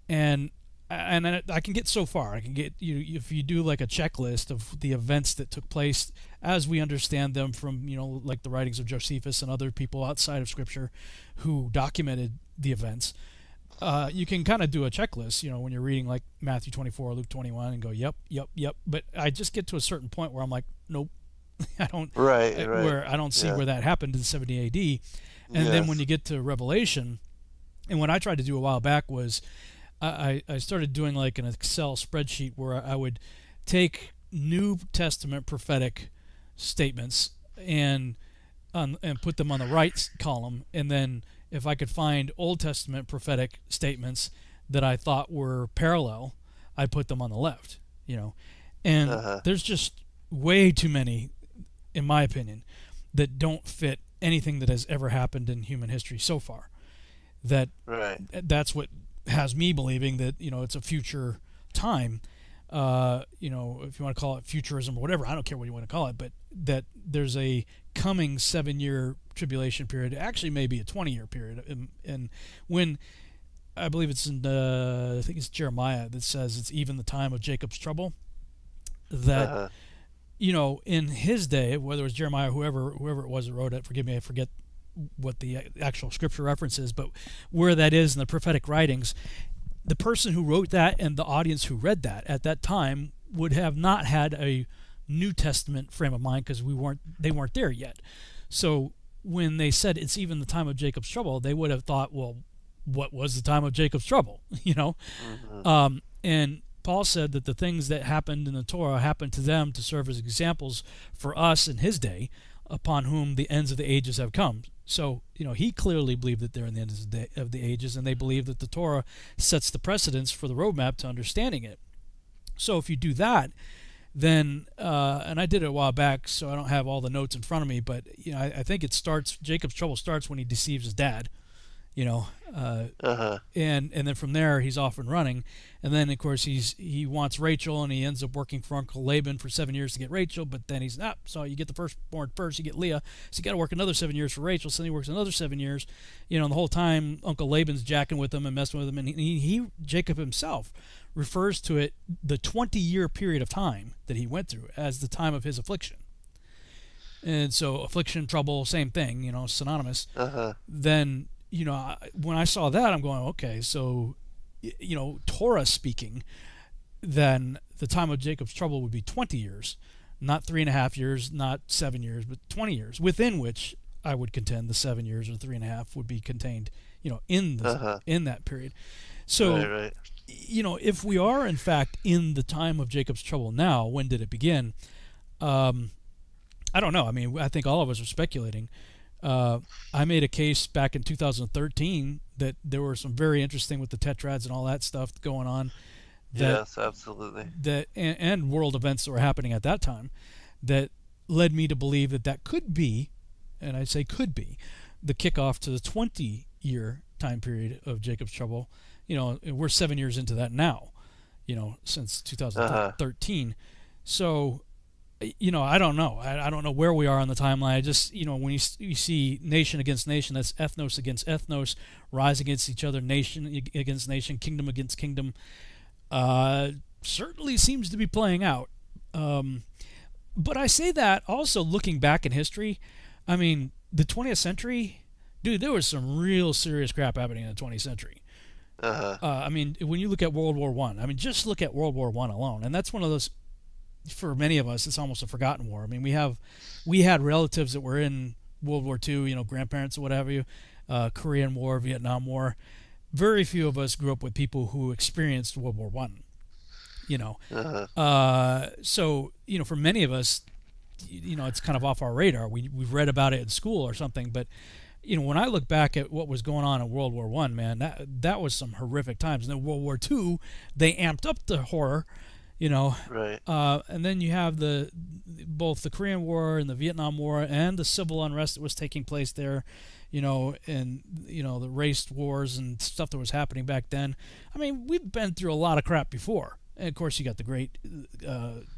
and I can get so far. I can get if you do like a checklist of the events that took place as we understand them from like the writings of Josephus and other people outside of Scripture who documented the events. You can kind of do a checklist, when you're reading like Matthew 24 or Luke 21 and go, yep. But I just get to a certain point where I'm like, nope, I don't. Right. Where I don't see where that happened in 70 A.D. And then when you get to Revelation, and what I tried to do a while back was I started doing like an Excel spreadsheet where I would take New Testament prophetic statements and put them on the right column, and then if I could find Old Testament prophetic statements that I thought were parallel, I put them on the left. And there's just way too many, in my opinion, that don't fit anything that has ever happened in human history so far. That's what has me believing that it's a future time. If you want to call it futurism or whatever, I don't care what you want to call it, but that there's a coming 7-year tribulation period, actually maybe a 20-year period, and when I believe it's in I think it's Jeremiah that says it's even the time of Jacob's trouble, that in his day, whether it was Jeremiah or whoever it was that wrote it, forgive me, I forget what the actual scripture reference is, but where that is in the prophetic writings, the person who wrote that and the audience who read that at that time would have not had a New Testament frame of mind, because they weren't there yet. So when they said it's even the time of Jacob's trouble, they would have thought, well, what was the time of Jacob's trouble? And Paul said that the things that happened in the Torah happened to them to serve as examples for us in his day, upon whom the ends of the ages have come. So, he clearly believed that they're in the ends of the ages, and they believe that the Torah sets the precedence for the roadmap to understanding it. So if you do that, then, and I did it a while back, so I don't have all the notes in front of me, but, I think Jacob's trouble starts when he deceives his dad. And then from there he's off and running, and then of course he wants Rachel, and he ends up working for Uncle Laban for 7 years to get Rachel, but then he's not. So you get the firstborn first, you get Leah, so you got to work another 7 years for Rachel. So then he works another 7 years, and the whole time Uncle Laban's jacking with him and messing with him, and he Jacob himself refers to it, the 20-year period of time that he went through, as the time of his affliction. And so affliction, trouble, same thing, synonymous. Then when I saw that, I'm going, okay, so, Torah speaking, then the time of Jacob's trouble would be 20 years, not 3.5 years, not 7 years, but 20 years, within which I would contend the 7 years or 3.5 would be contained, in that period. So, if we are in fact in the time of Jacob's trouble now, when did it begin? I don't know. I mean, I think all of us are speculating. I made a case back in 2013 that there were some very interesting with the tetrads and all that stuff going on. Yes, absolutely. And world events that were happening at that time that led me to believe that could be, and I say could be, the kickoff to the 20-year time period of Jacob's trouble. We're 7 years into that now, since 2013. So, I don't know. I don't know where we are on the timeline. I just, when you see nation against nation, that's ethnos against ethnos, rise against each other, nation against nation, kingdom against kingdom, certainly seems to be playing out. But I say that also looking back in history. I mean, the 20th century, dude, there was some real serious crap happening in the 20th century. I mean, when you look at World War I mean, just look at World War I alone, and that's one of those, for many of us, it's almost a forgotten war. I mean, we had relatives that were in World War II, grandparents or whatever, Korean War, Vietnam War. Very few of us grew up with people who experienced World War I. So for many of us, it's kind of off our radar. We've read about it in school or something, but when I look back at what was going on in World War I, man, that was some horrific times. And then World War II, they amped up the horror, Right. And then you have both the Korean War and the Vietnam War and the civil unrest that was taking place there, and the race wars and stuff that was happening back then. I mean, we've been through a lot of crap before. And of course, you got the Great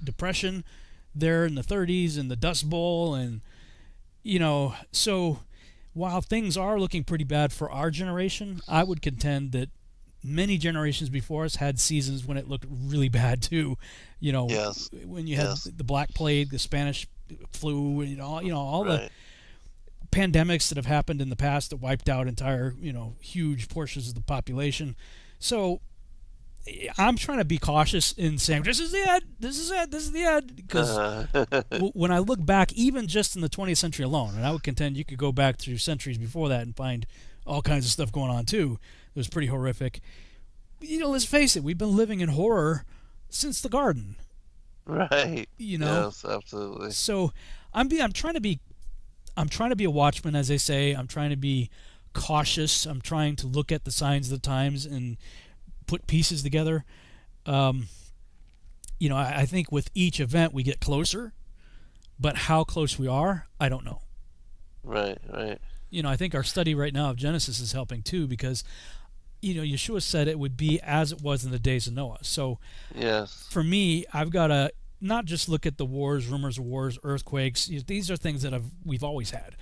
Depression there in the 30s and the Dust Bowl, and so while things are looking pretty bad for our generation, I would contend that many generations before us had seasons when it looked really bad too. Yes. When you had the Black Plague, the Spanish flu, and all Right. the pandemics that have happened in the past that wiped out entire, huge portions of the population. So I'm trying to be cautious in saying this is the end, because when I look back, even just in the 20th century alone, and I would contend you could go back through centuries before that and find all kinds of stuff going on too. It was pretty horrific. Let's face it, we've been living in horror since the Garden. Right. Yes, absolutely. So I'm trying to be a watchman, as they say. I'm trying to be cautious. I'm trying to look at the signs of the times and put pieces together. I think with each event we get closer, but how close we are, I don't know. Right. I think our study right now of Genesis is helping too, because Yeshua said it would be as it was in the days of Noah. So yes, for me, I've got to not just look at the wars, rumors of wars, earthquakes. These are things that we've always had.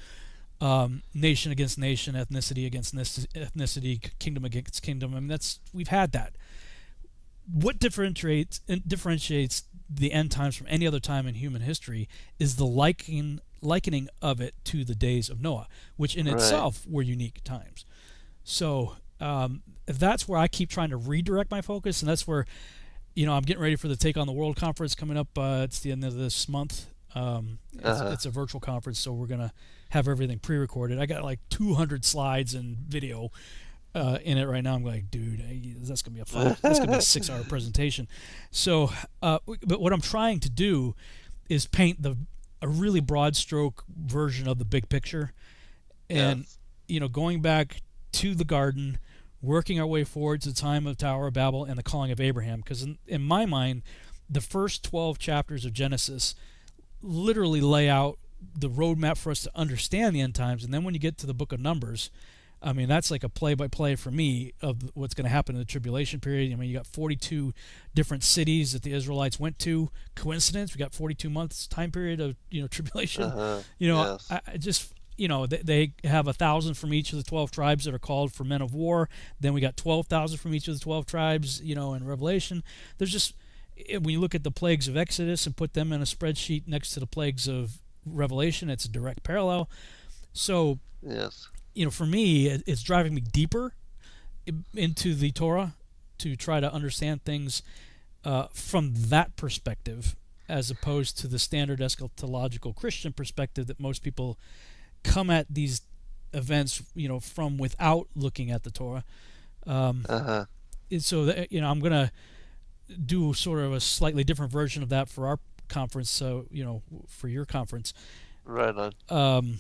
Nation against nation, ethnicity against ethnicity, kingdom against kingdom. I mean, we've had that. What differentiates the end times from any other time in human history is the likening of it to the days of Noah, which in itself were unique times. So that's where I keep trying to redirect my focus, and that's where I'm getting ready for the Take on the World conference coming up. It's the end of this month. It's a virtual conference, so we're gonna have everything pre-recorded. I got like 200 slides and video in it right now. I'm like, dude, that's gonna be that's gonna be a 6-hour presentation. So, but what I'm trying to do is paint a really broad stroke version of the big picture, and going back to the Garden, working our way forward to the time of Tower of Babel and the calling of Abraham. Because in my mind, the first 12 chapters of Genesis literally lay out the roadmap for us to understand the end times. And then when you get to the book of Numbers, I mean, that's like a play-by-play for me of what's going to happen in the tribulation period. I mean, you got 42 different cities that the Israelites went to. Coincidence? We got 42 months time period of tribulation. Yes. I just they have 1,000 from each of the 12 tribes that are called for men of war. Then we got 12,000 from each of the 12 tribes. In Revelation, there's just, when you look at the plagues of Exodus and put them in a spreadsheet next to the plagues of Revelation, it's a direct parallel. So yes, for me, it's driving me deeper into the Torah to try to understand things from that perspective, as opposed to the standard eschatological Christian perspective that most people come at these events, from without looking at the Torah. So that, I'm gonna do sort of a slightly different version of that for our conference. So for your conference, right on.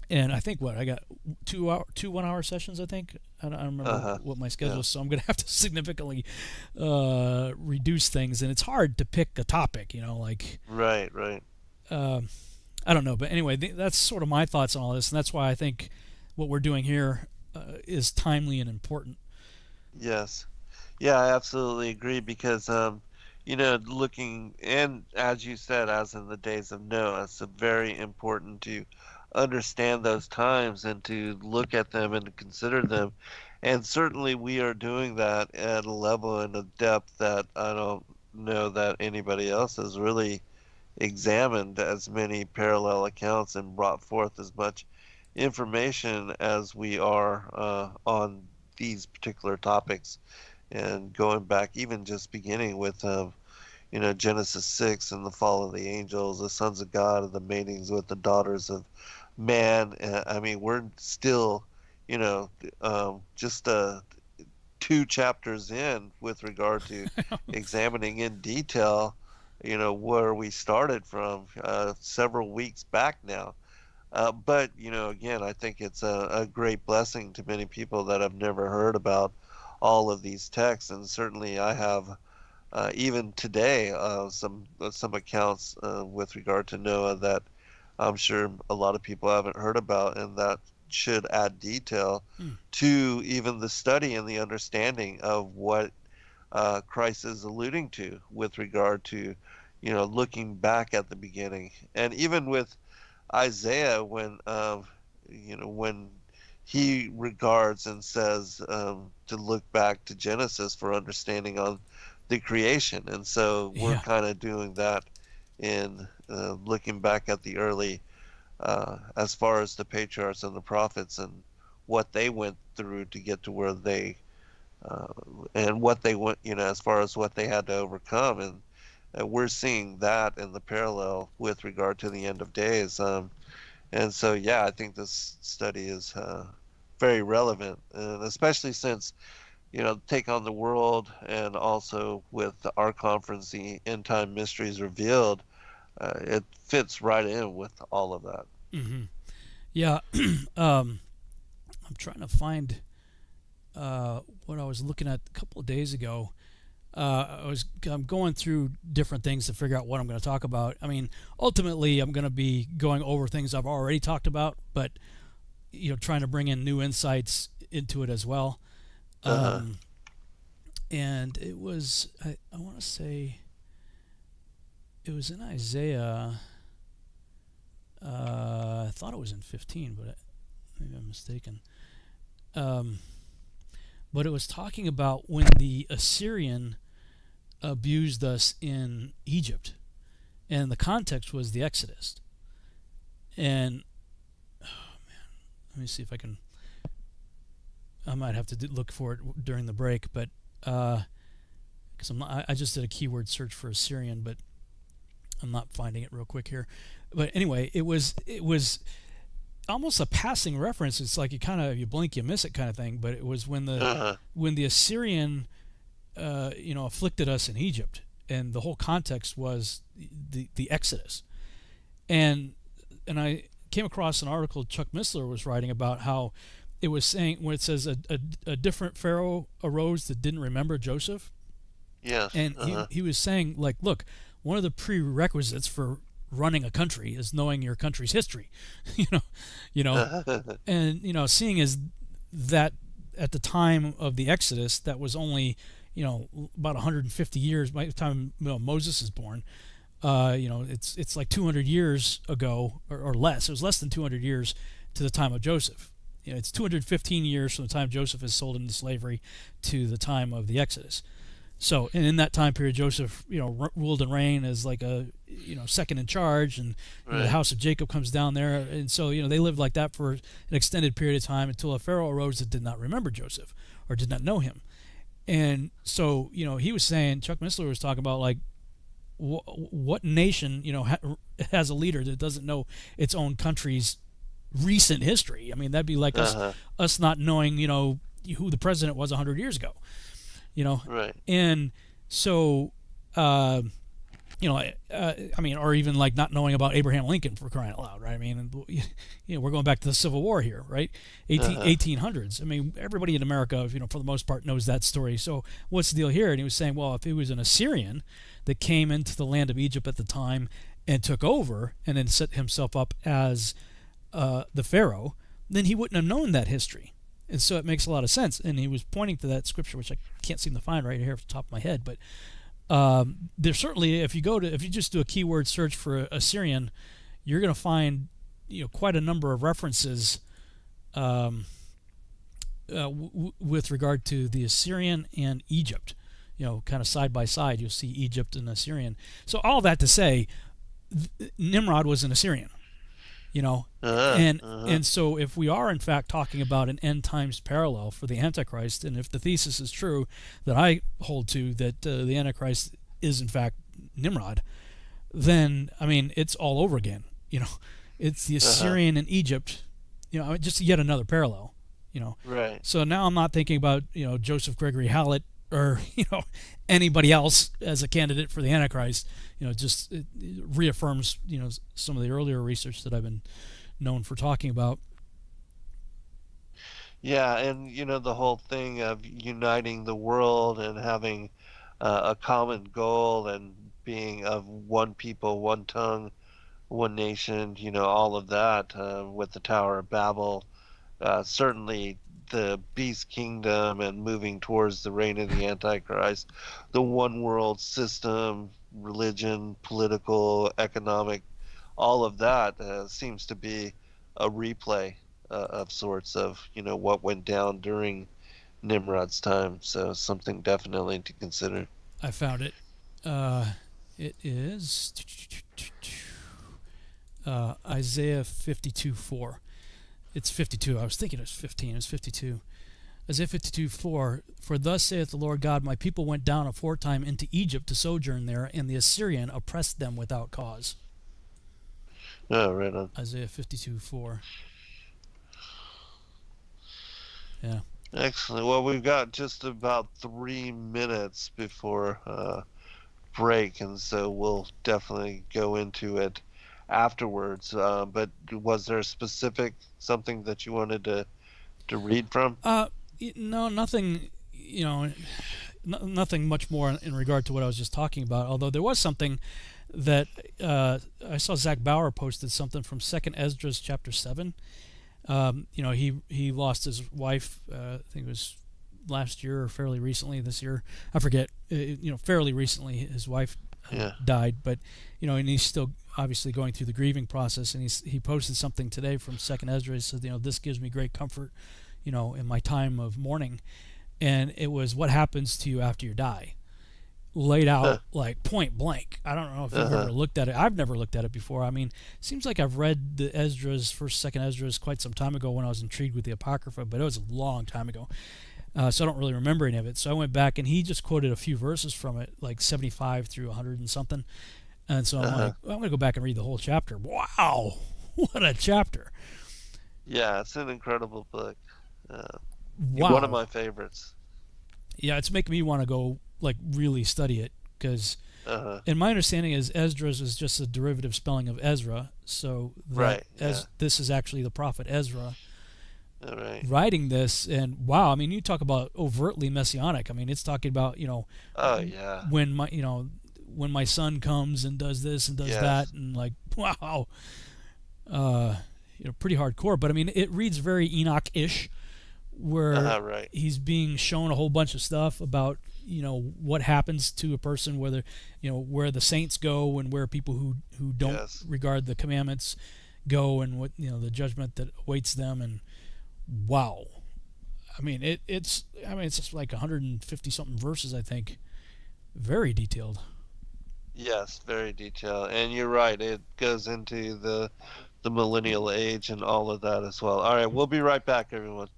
And I think I got two 1-hour sessions. I think I don't remember what my schedule is, so I'm gonna have to significantly reduce things, and it's hard to pick a topic. Right. I don't know, but anyway, that's sort of my thoughts on all this, and that's why I think what we're doing here is timely and important. Yes. Yeah, I absolutely agree, because looking, and as you said, as in the days of Noah, it's very important to understand those times and to look at them and to consider them. And certainly we are doing that at a level and a depth that I don't know that anybody else has really examined as many parallel accounts and brought forth as much information as we are on these particular topics, and going back, even just beginning with Genesis 6 and the fall of the angels, the sons of God, and the matings with the daughters of man. I mean, we're still, just 2 chapters in with regard to examining in detail, where we started from several weeks back now. But, again, I think it's a great blessing to many people that have never heard about all of these texts. And certainly I have, even today, some accounts with regard to Noah that I'm sure a lot of people haven't heard about, and that should add detail to even the study and the understanding of what Christ is alluding to with regard to, looking back at the beginning. And even with Isaiah, when he regards and says to look back to Genesis for understanding on the creation. And so we're kind of doing that in looking back at the early, as far as the patriarchs and the prophets and what they went through to get to where they, and what they went, as far as what they had to overcome. And we're seeing that in the parallel with regard to the end of days. And so, I think this study is very relevant, and especially since, Take on the World, and also with our conference, the End Time Mysteries Revealed, it fits right in with all of that. Mm-hmm. Yeah. I'm trying to find what I was looking at a couple of days ago. I'm going through different things to figure out what I'm going to talk about. I mean, ultimately, I'm going to be going over things I've already talked about, but trying to bring in new insights into it as well. And it was, I want to say, it was in Isaiah. I thought it was in 15, but maybe I'm mistaken. But it was talking about when the Assyrian abused us in Egypt, and the context was the Exodus. And let me see if I can. I might have to look for it during the break, but because I just did a keyword search for Assyrian, but I'm not finding it real quick here. But anyway, it was almost a passing reference. It's like you blink, you miss it kind of thing. But it was when the Assyrian, afflicted us in Egypt, and the whole context was the Exodus. And I came across an article Chuck Missler was writing about how it was saying, when it says a different Pharaoh arose that didn't remember Joseph. Yes. And he was saying, like, look, one of the prerequisites for running a country is knowing your country's history, and seeing as that at the time of the Exodus, that was only about 150 years by the time Moses is born. It's like 200 years ago or less. It was less than 200 years to the time of Joseph. It's 215 years from the time Joseph is sold into slavery to the time of the Exodus. So, and in that time period, Joseph, ruled and reigned as like a, second in charge, and the house of Jacob comes down there, and so they lived like that for an extended period of time until a Pharaoh arose that did not remember Joseph or did not know him. And so, he was saying, Chuck Missler was talking about, like, what nation, has a leader that doesn't know its own country's recent history? I mean, that'd be like us not knowing, who the president was 100 years ago. Right. And so, I mean, or even like not knowing about Abraham Lincoln, for crying out loud, right? I mean, we're going back to the Civil War here, right? 1800s. I mean, everybody in America, for the most part, knows that story. So what's the deal here? And he was saying, well, if it was an Assyrian that came into the land of Egypt at the time and took over and then set himself up as the Pharaoh, then he wouldn't have known that history. And so it makes a lot of sense. And he was pointing to that scripture, which I can't seem to find right here off the top of my head. But there's certainly, if you just do a keyword search for Assyrian, you're going to find quite a number of references with regard to the Assyrian and Egypt. Kind of side by side, you'll see Egypt and Assyrian. So all that to say, Nimrod was an Assyrian. And so if we are in fact talking about an end times parallel for the Antichrist, and if the thesis is true that I hold to, that the Antichrist is in fact Nimrod, then I mean it's all over again. It's the Assyrian and Egypt, just yet another parallel. Right. So now I'm not thinking about Joseph Gregory Hallett or anybody else as a candidate for the Antichrist. It reaffirms some of the earlier research that I've been known for talking about. Yeah, and the whole thing of uniting the world and having a common goal and being of one people, one tongue, one nation, all of that with the Tower of Babel. Certainly the beast kingdom and moving towards the reign of the Antichrist, the one world system, religion, political, economic, all of that seems to be a replay of sorts of what went down during Nimrod's time. So something definitely to consider. I found it. It is Isaiah 52:4. It's 52. I was thinking it was 15. It's 52. Isaiah 52:4. For thus saith the Lord God, my people went down aforetime into Egypt to sojourn there, and the Assyrian oppressed them without cause. Oh, right on. Isaiah 52:4. Yeah. Excellent. Well, we've got just about 3 minutes before break, and so we'll definitely go into it afterwards. But was there a specific something that you wanted to read from? No, nothing. Nothing much more in regard to what I was just talking about. Although there was something that I saw Zach Bauer posted something from 2nd Esdras chapter 7. He lost his wife. I think it was last year or fairly recently this year. I forget. Fairly recently his wife died, but and he's still obviously going through the grieving process. And he posted something today from 2nd Esdras. He said, this gives me great comfort, in my time of mourning. And it was what happens to you after you die, laid out like point blank. I don't know if you've ever looked at it. I've never looked at it before. I mean, it seems like I've read the Esdras, 1st, 2nd Esdras, quite some time ago when I was intrigued with the Apocrypha, but it was a long time ago. So I don't really remember any of it. So I went back and he just quoted a few verses from it, like 75 through 100 and something. And so I'm like, well, I'm going to go back and read the whole chapter. Wow, what a chapter. Yeah, it's an incredible book. Wow. One of my favorites. Yeah, it's making me want to go like really study it, because and my understanding is Esdras is just a derivative spelling of Ezra, so this is actually the prophet Ezra writing this. And wow, I mean, you talk about overtly messianic. I mean, it's talking about when my son comes and does this and does that, and like, wow, pretty hardcore. But I mean, it reads very Enoch-ish, where he's being shown a whole bunch of stuff about what happens to a person, whether where the saints go and where people who don't regard the commandments go, and what the judgment that awaits them. And wow, I mean, it's just like 150 something verses, I think. Very detailed. Yes, very detailed. And you're right, it goes into the millennial age and all of that as well. All right, we'll be right back, everyone.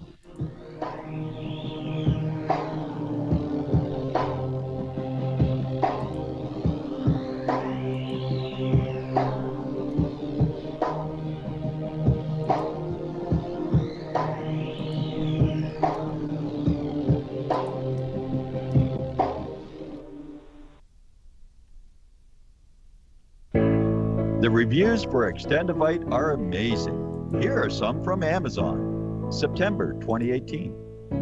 The reviews for Extendivite are amazing. Here are some from Amazon. September 2018.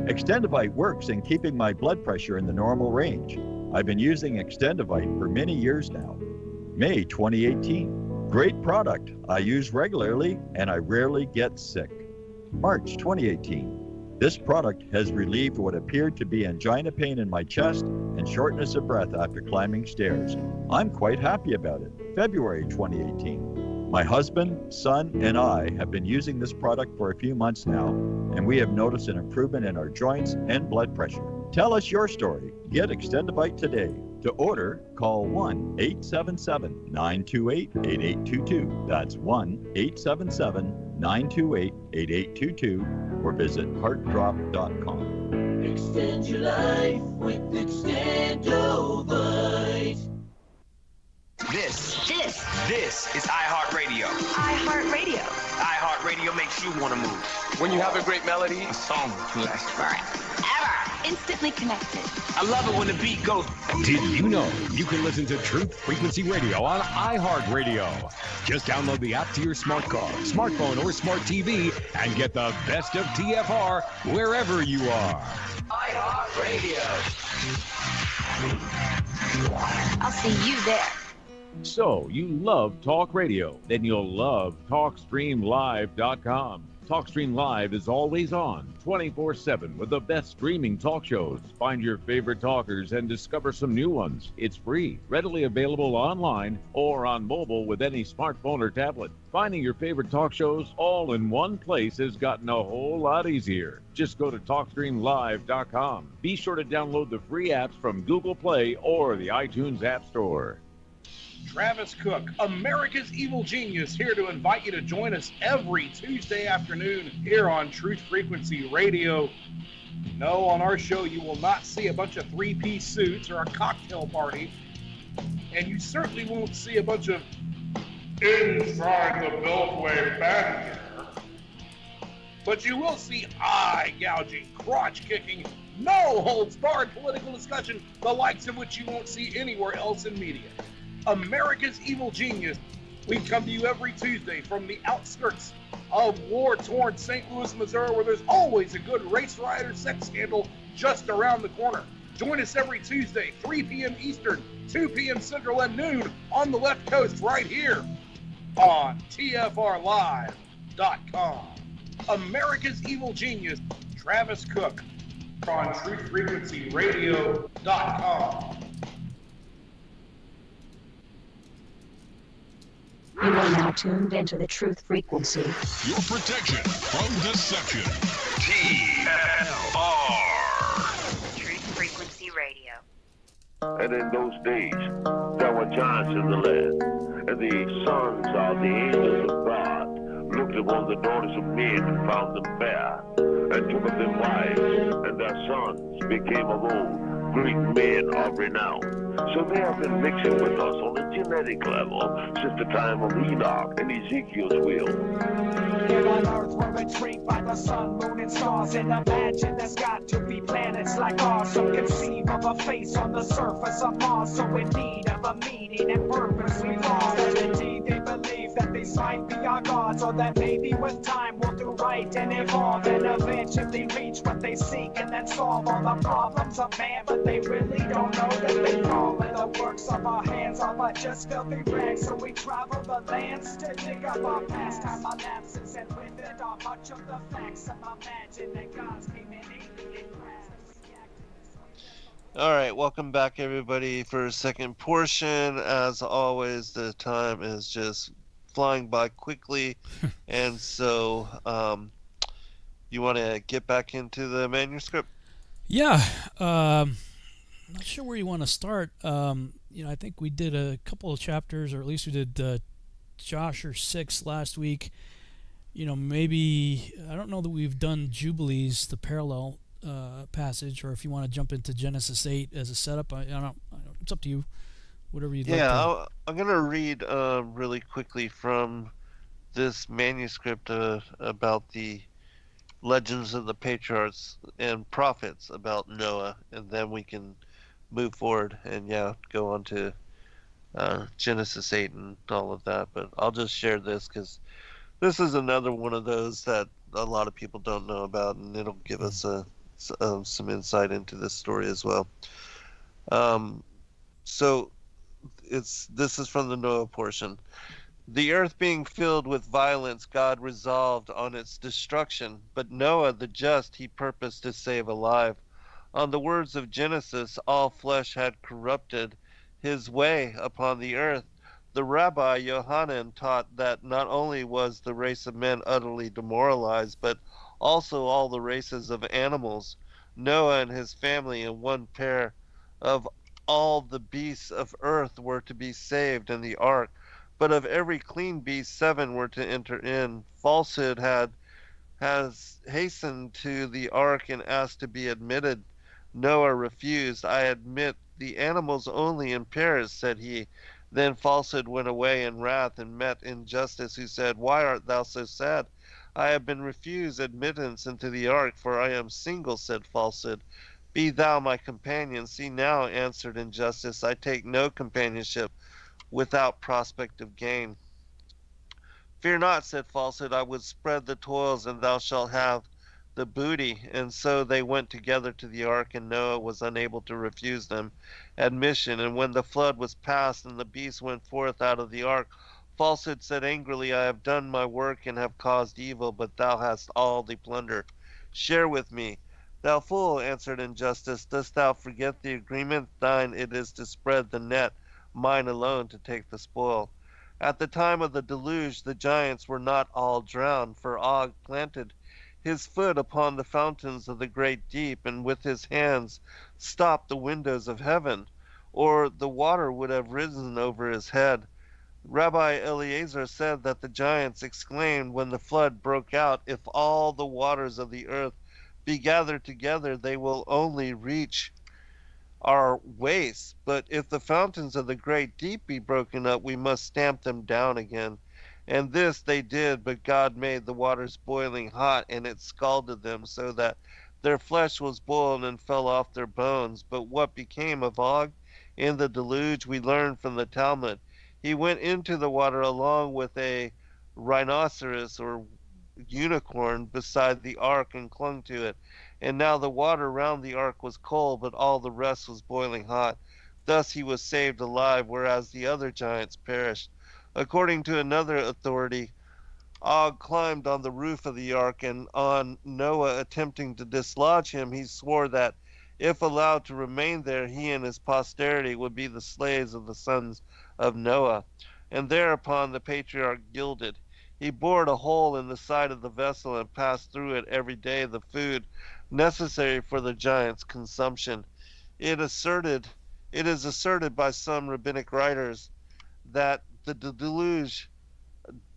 Extendivite works in keeping my blood pressure in the normal range. I've been using Extendivite for many years now. May 2018. Great product. I use regularly and I rarely get sick. March 2018. This product has relieved what appeared to be angina pain in my chest and shortness of breath after climbing stairs. I'm quite happy about it. February 2018. My husband, son, and I have been using this product for a few months now, and we have noticed an improvement in our joints and blood pressure. Tell us your story. Get Extendivite today. To order, call 1-877-928-8822. That's 1-877-928-8822 or visit heartdrop.com. Extend your life with Extendovite. This is iHeartRadio. iHeartRadio. iHeartRadio makes you want to move. When you have a great melody, a song to last forever. Instantly connected. I love it when the beat goes. Did you know you can listen to Truth Frequency Radio on iHeartRadio? Just download the app to your smart car, smartphone, or smart TV and get the best of TFR wherever you are. iHeartRadio. I'll see you there. So, you love talk radio? Then you'll love TalkStreamLive.com. TalkStream Live is always on, 24/7, with the best streaming talk shows. Find your favorite talkers and discover some new ones. It's free, readily available online or on mobile with any smartphone or tablet. Finding your favorite talk shows all in one place has gotten a whole lot easier. Just go to TalkStreamLive.com. Be sure to download the free apps from Google Play or the iTunes App Store. Travis Cook, America's Evil Genius, here to invite you to join us every Tuesday afternoon here on Truth Frequency Radio. No, on our show you will not see a bunch of three-piece suits or a cocktail party, and you certainly won't see a bunch of inside the Beltway banter. But you will see eye-gouging, crotch-kicking, no-holds-barred political discussion, the likes of which you won't see anywhere else in media. America's Evil Genius. We come to you every Tuesday from the outskirts of war-torn St. Louis, Missouri, where there's always a good race rider sex scandal just around the corner. Join us every Tuesday, 3 p.m. Eastern, 2 p.m. Central, and noon on the left coast right here on TFRLive.com. America's Evil Genius, Travis Cook on TruthFrequencyRadio.com. You are now tuned into the Truth Frequency. Your protection from deception. TFR. Truth Frequency Radio. And in those days, there were giants in the land, and the sons of the angels of God looked upon the daughters of men and found them fair, and took of them wives, and their sons became of old great men of renown. So they have been mixing with us on a genetic level since the time of Enoch and Ezekiel's will. Here on Earth, we're intrigued by the sun, moon, and stars, and imagine there's got to be planets like ours. So conceive of a face on the surface of Mars, so in need of a meaning and purpose we lost. And indeed, they believe that these might be our gods, or that maybe with time we'll do right and evolve, and eventually reach what they seek, and then solve all the problems of man. But they really don't know that they fall, and the works of our hands are but just filthy rags. So we travel the lands to dig up our past time, our lapses, and with it are much of the facts. And imagine that God's came in alien grass. All right, welcome back, everybody, for a second portion. As always, the time is just flying by quickly, and so you want to get back into the manuscript? Yeah, not sure where you want to start. I think we did a couple of chapters, or at least we did Josh or 6 last week. Maybe I don't know that we've done Jubilees, the parallel passage, or if you want to jump into Genesis 8 as a setup. I don't. It's up to you. Whatever you'd like to. I'm gonna read really quickly from this manuscript about the legends of the patriarchs and prophets about Noah, and then we can move forward and go on to Genesis 8 and all of that. But I'll just share this because this is another one of those that a lot of people don't know about, and it'll give us some insight into this story as well. So this is from the Noah portion. The earth being filled with violence, God resolved on its destruction, but Noah the just he purposed to save alive. On the words of Genesis, all flesh had corrupted his way upon the earth. The Rabbi Yohanan taught that not only was the race of men utterly demoralized, but also all the races of animals. Noah and his family and one pair of all the beasts of earth were to be saved in the ark, but of every clean beast 7 were to enter in. Falsehood has hastened to the ark and asked to be admitted. Noah refused. I admit the animals only in pairs, said he. Then Falsehood went away in wrath and met Injustice, who said, Why art thou so sad? I have been refused admittance into the ark, for I am single, said Falsehood. Be thou my companion. See now, answered Injustice, I take no companionship without prospect of gain. Fear not, said Falsehood, I would spread the toils, and thou shalt have the booty. And so they went together to the ark, and Noah was unable to refuse them admission. And when the flood was past, and the beasts went forth out of the ark, Falsehood said angrily, I have done my work and have caused evil, but thou hast all the plunder. Share with me. Thou fool, answered Injustice, dost thou forget the agreement? Thine it is to spread the net, mine alone to take the spoil. At the time of the deluge the giants were not all drowned, for Og planted his foot upon the fountains of the great deep, and with his hands stopped the windows of heaven, or the water would have risen over his head. Rabbi Eliezer said that the giants exclaimed when the flood broke out, If all the waters of the earth be gathered together, they will only reach our waist. But if the fountains of the great deep be broken up, we must stamp them down again. And this they did, but God made the waters boiling hot, and it scalded them, so that their flesh was boiled and fell off their bones. But what became of Og in the deluge we learn from the Talmud. He went into the water along with a rhinoceros or unicorn beside the ark and clung to it. And now the water round the ark was cold, but all the rest was boiling hot. Thus he was saved alive, whereas the other giants perished. According to another authority, Og climbed on the roof of the ark, and on Noah attempting to dislodge him, he swore that if allowed to remain there, he and his posterity would be the slaves of the sons of Noah. And thereupon the patriarch yielded. He bored a hole in the side of the vessel and passed through it every day the food necessary for the giants' consumption. It is asserted by some rabbinic writers that the deluge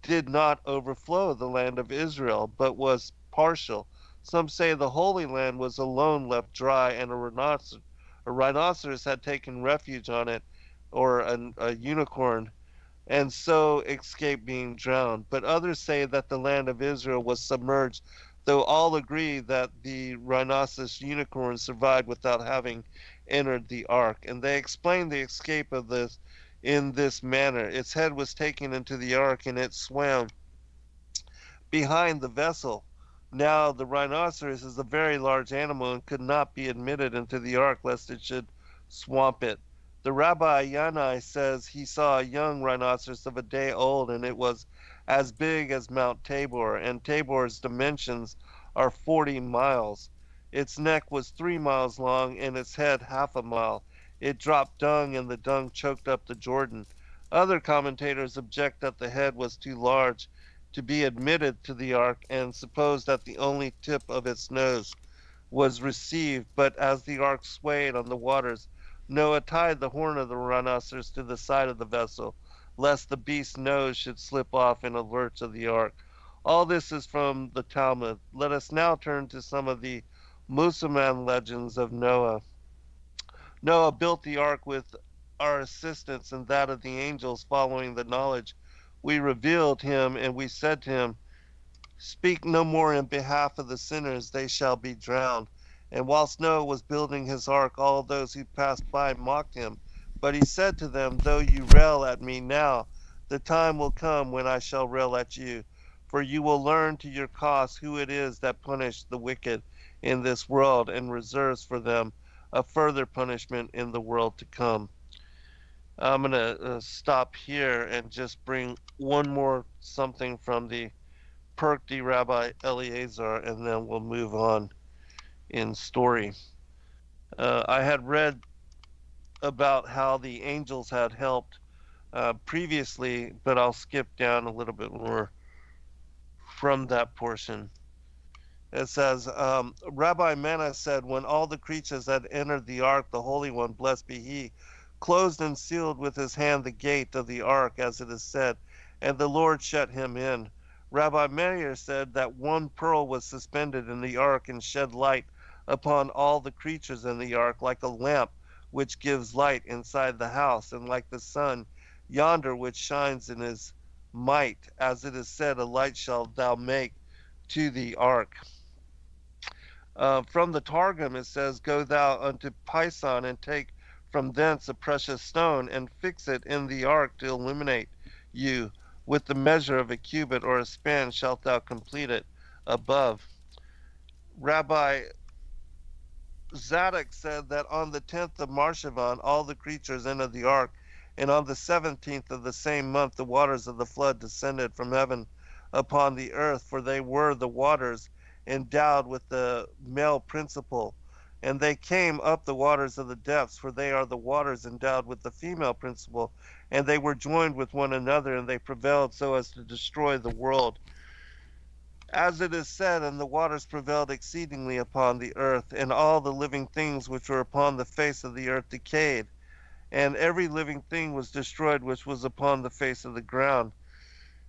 did not overflow the land of Israel, but was partial. Some say the Holy Land was alone left dry, and a rhinoceros had taken refuge on it, or a unicorn, and so escaped being drowned. But others say that the land of Israel was submerged, though all agree that the rhinoceros unicorn survived without having entered the ark. And they explain the escape of this in this manner. Its head was taken into the ark, and it swam behind the vessel. Now the rhinoceros is a very large animal and could not be admitted into the ark lest it should swamp it. The Rabbi Yanai says he saw a young rhinoceros of a day old, and it was as big as Mount Tabor, and Tabor's dimensions are 40 miles. Its neck was 3 miles long, and its head half a mile. It dropped dung, and the dung choked up the Jordan. Other commentators object that the head was too large to be admitted to the ark, and suppose that the only tip of its nose was received. But as the ark swayed on the waters, Noah tied the horn of the rhinoceros to the side of the vessel, lest the beast's nose should slip off in a lurch of the ark. All this is from the Talmud. Let us now turn to some of the Musulman legends of Noah. Noah built the ark with our assistance and that of the angels, following the knowledge we revealed him, and we said to him, Speak no more in behalf of the sinners, they shall be drowned. And whilst Noah was building his ark, all those who passed by mocked him. But he said to them, Though you rail at me now, the time will come when I shall rail at you. For you will learn to your cost who it is that punished the wicked in this world, and reserves for them a further punishment in the world to come. I'm going to stop here and just bring one more something from the Pirkei Rabbi Eliezer, and then we'll move on in story. I had read about how the angels had helped previously, but I'll skip down a little bit more from that portion. It says, Rabbi Menna said, when all the creatures had entered the ark, the Holy One, blessed be he, closed and sealed with his hand the gate of the ark, as it is said, and the Lord shut him in. Rabbi Meir said that one pearl was suspended in the ark and shed light upon all the creatures in the ark, like a lamp which gives light inside the house, and like the sun yonder which shines in his might, as it is said, a light shalt thou make to the ark. From the Targum it says, go thou unto Pison and take from thence a precious stone and fix it in the ark to illuminate you. With the measure of a cubit or a span shalt thou complete it above. Rabbi Zadok said that on the 10th of Marshavan all the creatures entered the ark, and on the 17th of the same month the waters of the flood descended from heaven upon the earth, for they were the waters endowed with the male principle. And they came up the waters of the depths, for they are the waters endowed with the female principle, and they were joined with one another, and they prevailed so as to destroy the world. As it is said, and the waters prevailed exceedingly upon the earth, and all the living things which were upon the face of the earth decayed, and every living thing was destroyed which was upon the face of the ground,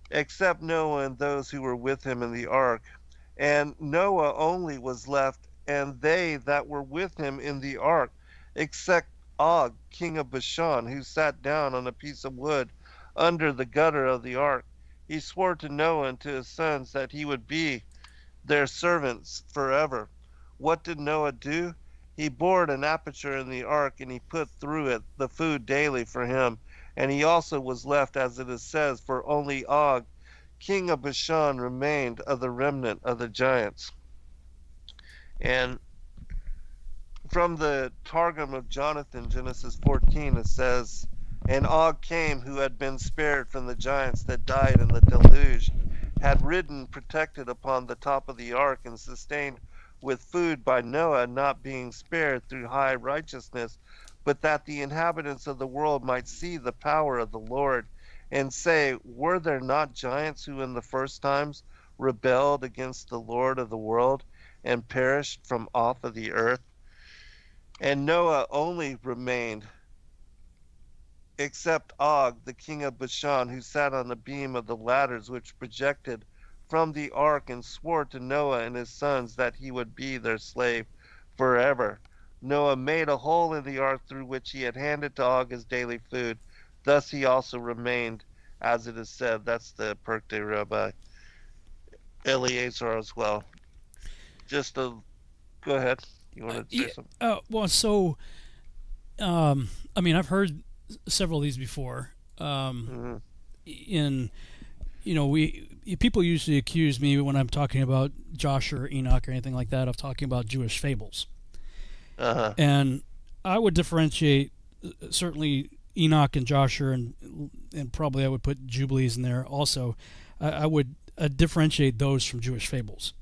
except Noah and those who were with him in the ark. And Noah only was left, and they that were with him in the ark, except Og, king of Bashan, who sat down on a piece of wood under the gutter of the ark. He swore to Noah and to his sons that he would be their servants forever. What did Noah do? He bored an aperture in the ark, and he put through it the food daily for him. And he also was left, as it is says, for only Og, king of Bashan, remained of the remnant of the giants. And from the Targum of Jonathan, Genesis 14, it says, and Og came, who had been spared from the giants that died in the deluge, had ridden protected upon the top of the ark, and sustained with food by Noah, not being spared through high righteousness, but that the inhabitants of the world might see the power of the Lord, and say, were there not giants who in the first times rebelled against the Lord of the world, and perished from off of the earth? And Noah only remained, except Og, the king of Bashan, who sat on the beam of the ladders which projected from the ark, and swore to Noah and his sons that he would be their slave forever. Noah made a hole in the ark through which he had handed to Og his daily food. Thus he also remained, as it is said. That's the Pirkei Rabbi Eliezer as well. Just to go ahead. You want to say something? Well, so, I mean, I've heard several of these before. People usually accuse me when I'm talking about Joshua or Enoch or anything like that of talking about Jewish fables. And I would differentiate certainly Enoch and Joshua, and probably I would put Jubilees in there also. I would differentiate those from Jewish fables.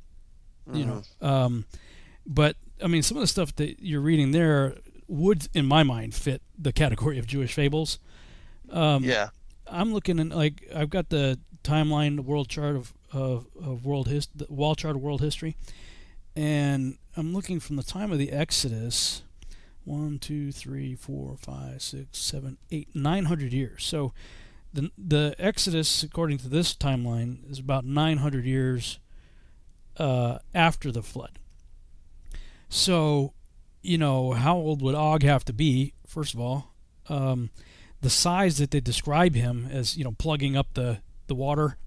But I mean, some of the stuff that you're reading there would, in my mind, fit the category of Jewish fables. Yeah. I'm looking at, like, I've got the timeline, the world chart of world the wall chart of world history, and I'm looking from the time of the Exodus, 1, 2, 3, 4, 5, 6, 7, 8, 900 years. So the Exodus, according to this timeline, is about 900 years after the flood. So, how old would Og have to be, first of all? The size that they describe him as, plugging up the water.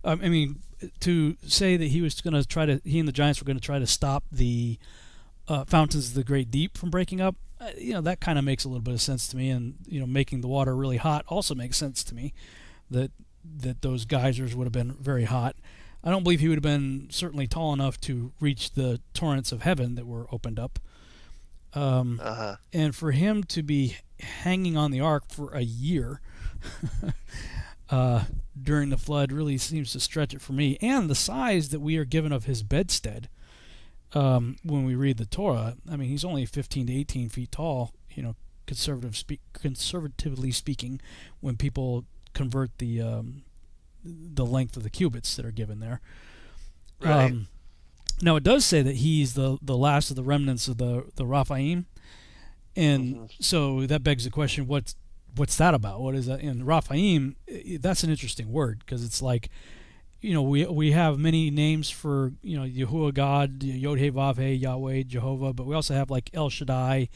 I mean, to say that he and the giants were going to try to stop the fountains of the great deep from breaking up, that kind of makes a little bit of sense to me. And, making the water really hot also makes sense to me, that those geysers would have been very hot. I don't believe he would have been certainly tall enough to reach the torrents of heaven that were opened up. And for him to be hanging on the ark for a year during the flood really seems to stretch it for me. And the size that we are given of his bedstead when we read the Torah, I mean, he's only 15 to 18 feet tall, conservatively speaking, when people convert the length of the cubits that are given there. Right. Now it does say that he's the last of the remnants of the Raphaim, and so that begs the question: what's that about? What is that? And Raphaim, that's an interesting word because it's like, we have many names for Yahuwah God, Yod He Vav He, Yahweh, Jehovah, but we also have like El Shaddai,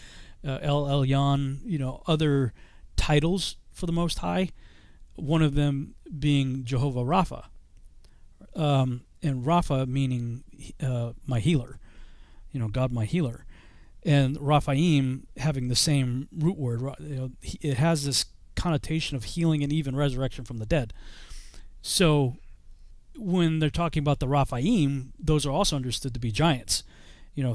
El Elyon, other titles for the Most High. One of them being Jehovah Rapha. And Rapha meaning my healer, God my healer, and Raphaim having the same root word. It has this connotation of healing and even resurrection from the dead. So when they're talking about the Raphaim, those are also understood to be giants,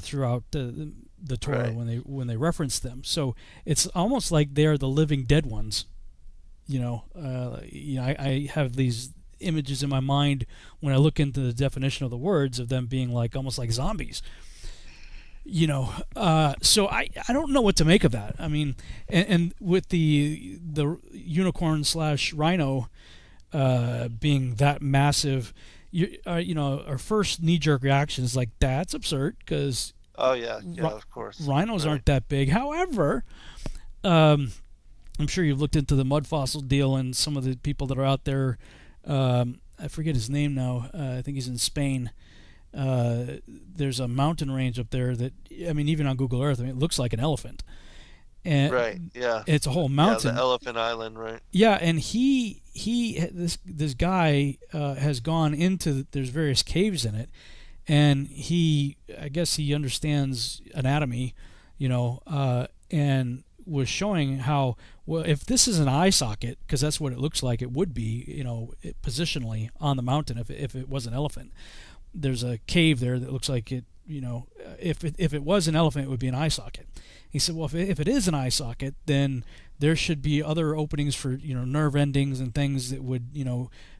throughout the Torah when they reference them. So it's almost like they're the living dead ones. I have these images in my mind when I look into the definition of the words of them being like almost like zombies. So I don't know what to make of that. I mean, and with the unicorn / rhino being that massive, our first knee-jerk reaction is like, that's absurd because of course, rhinos aren't that big. However, I'm sure you've looked into the mud fossil deal and some of the people that are out there. I forget his name now. I think he's in Spain. There's a mountain range up there that, even on Google Earth, it looks like an elephant. And right, yeah. It's a whole mountain. Yeah, the Elephant Island, right? Yeah, and this guy has gone into, there's various caves in it, and I guess he understands anatomy, and was showing how, well, if this is an eye socket, because that's what it looks like it would be, positionally on the mountain if it was an elephant. There's a cave there that looks like it, if it was an elephant, it would be an eye socket. He said, well, if it is an eye socket, then there should be other openings for, nerve endings and things that would,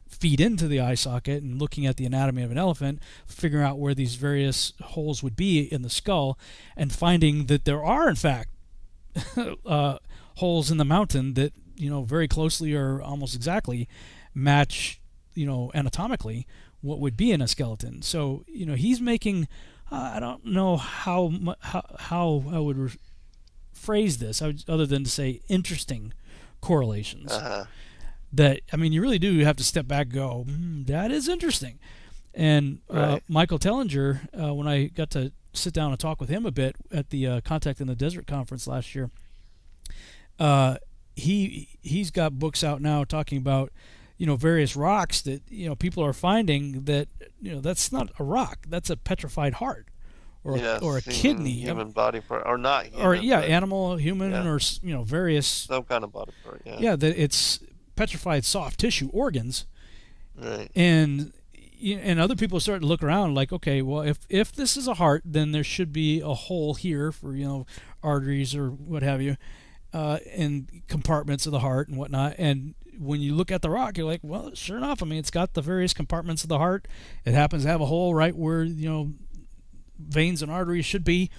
feed into the eye socket, and looking at the anatomy of an elephant, figuring out where these various holes would be in the skull, and finding that there are, in fact, holes in the mountain that very closely or almost exactly match anatomically what would be in a skeleton. So he's making I don't know how I would phrase this other than to say interesting correlations. That you really do have to step back and go, that is interesting. And Michael Tellinger, when I got to sit down and talk with him a bit at the Contact in the Desert conference last year, he's got books out now talking about various rocks that people are finding that that's not a rock, that's a petrified heart or a kidney, human body part, or not human, or animal, human, or various some kind of body part. That it's petrified soft tissue organs, right? And other people start to look around like, okay, well, if this is a heart, then there should be a hole here for arteries or what have you, and compartments of the heart and whatnot. And when you look at the rock, you're like, well, sure enough, it's got the various compartments of the heart. It happens to have a hole right where veins and arteries should be.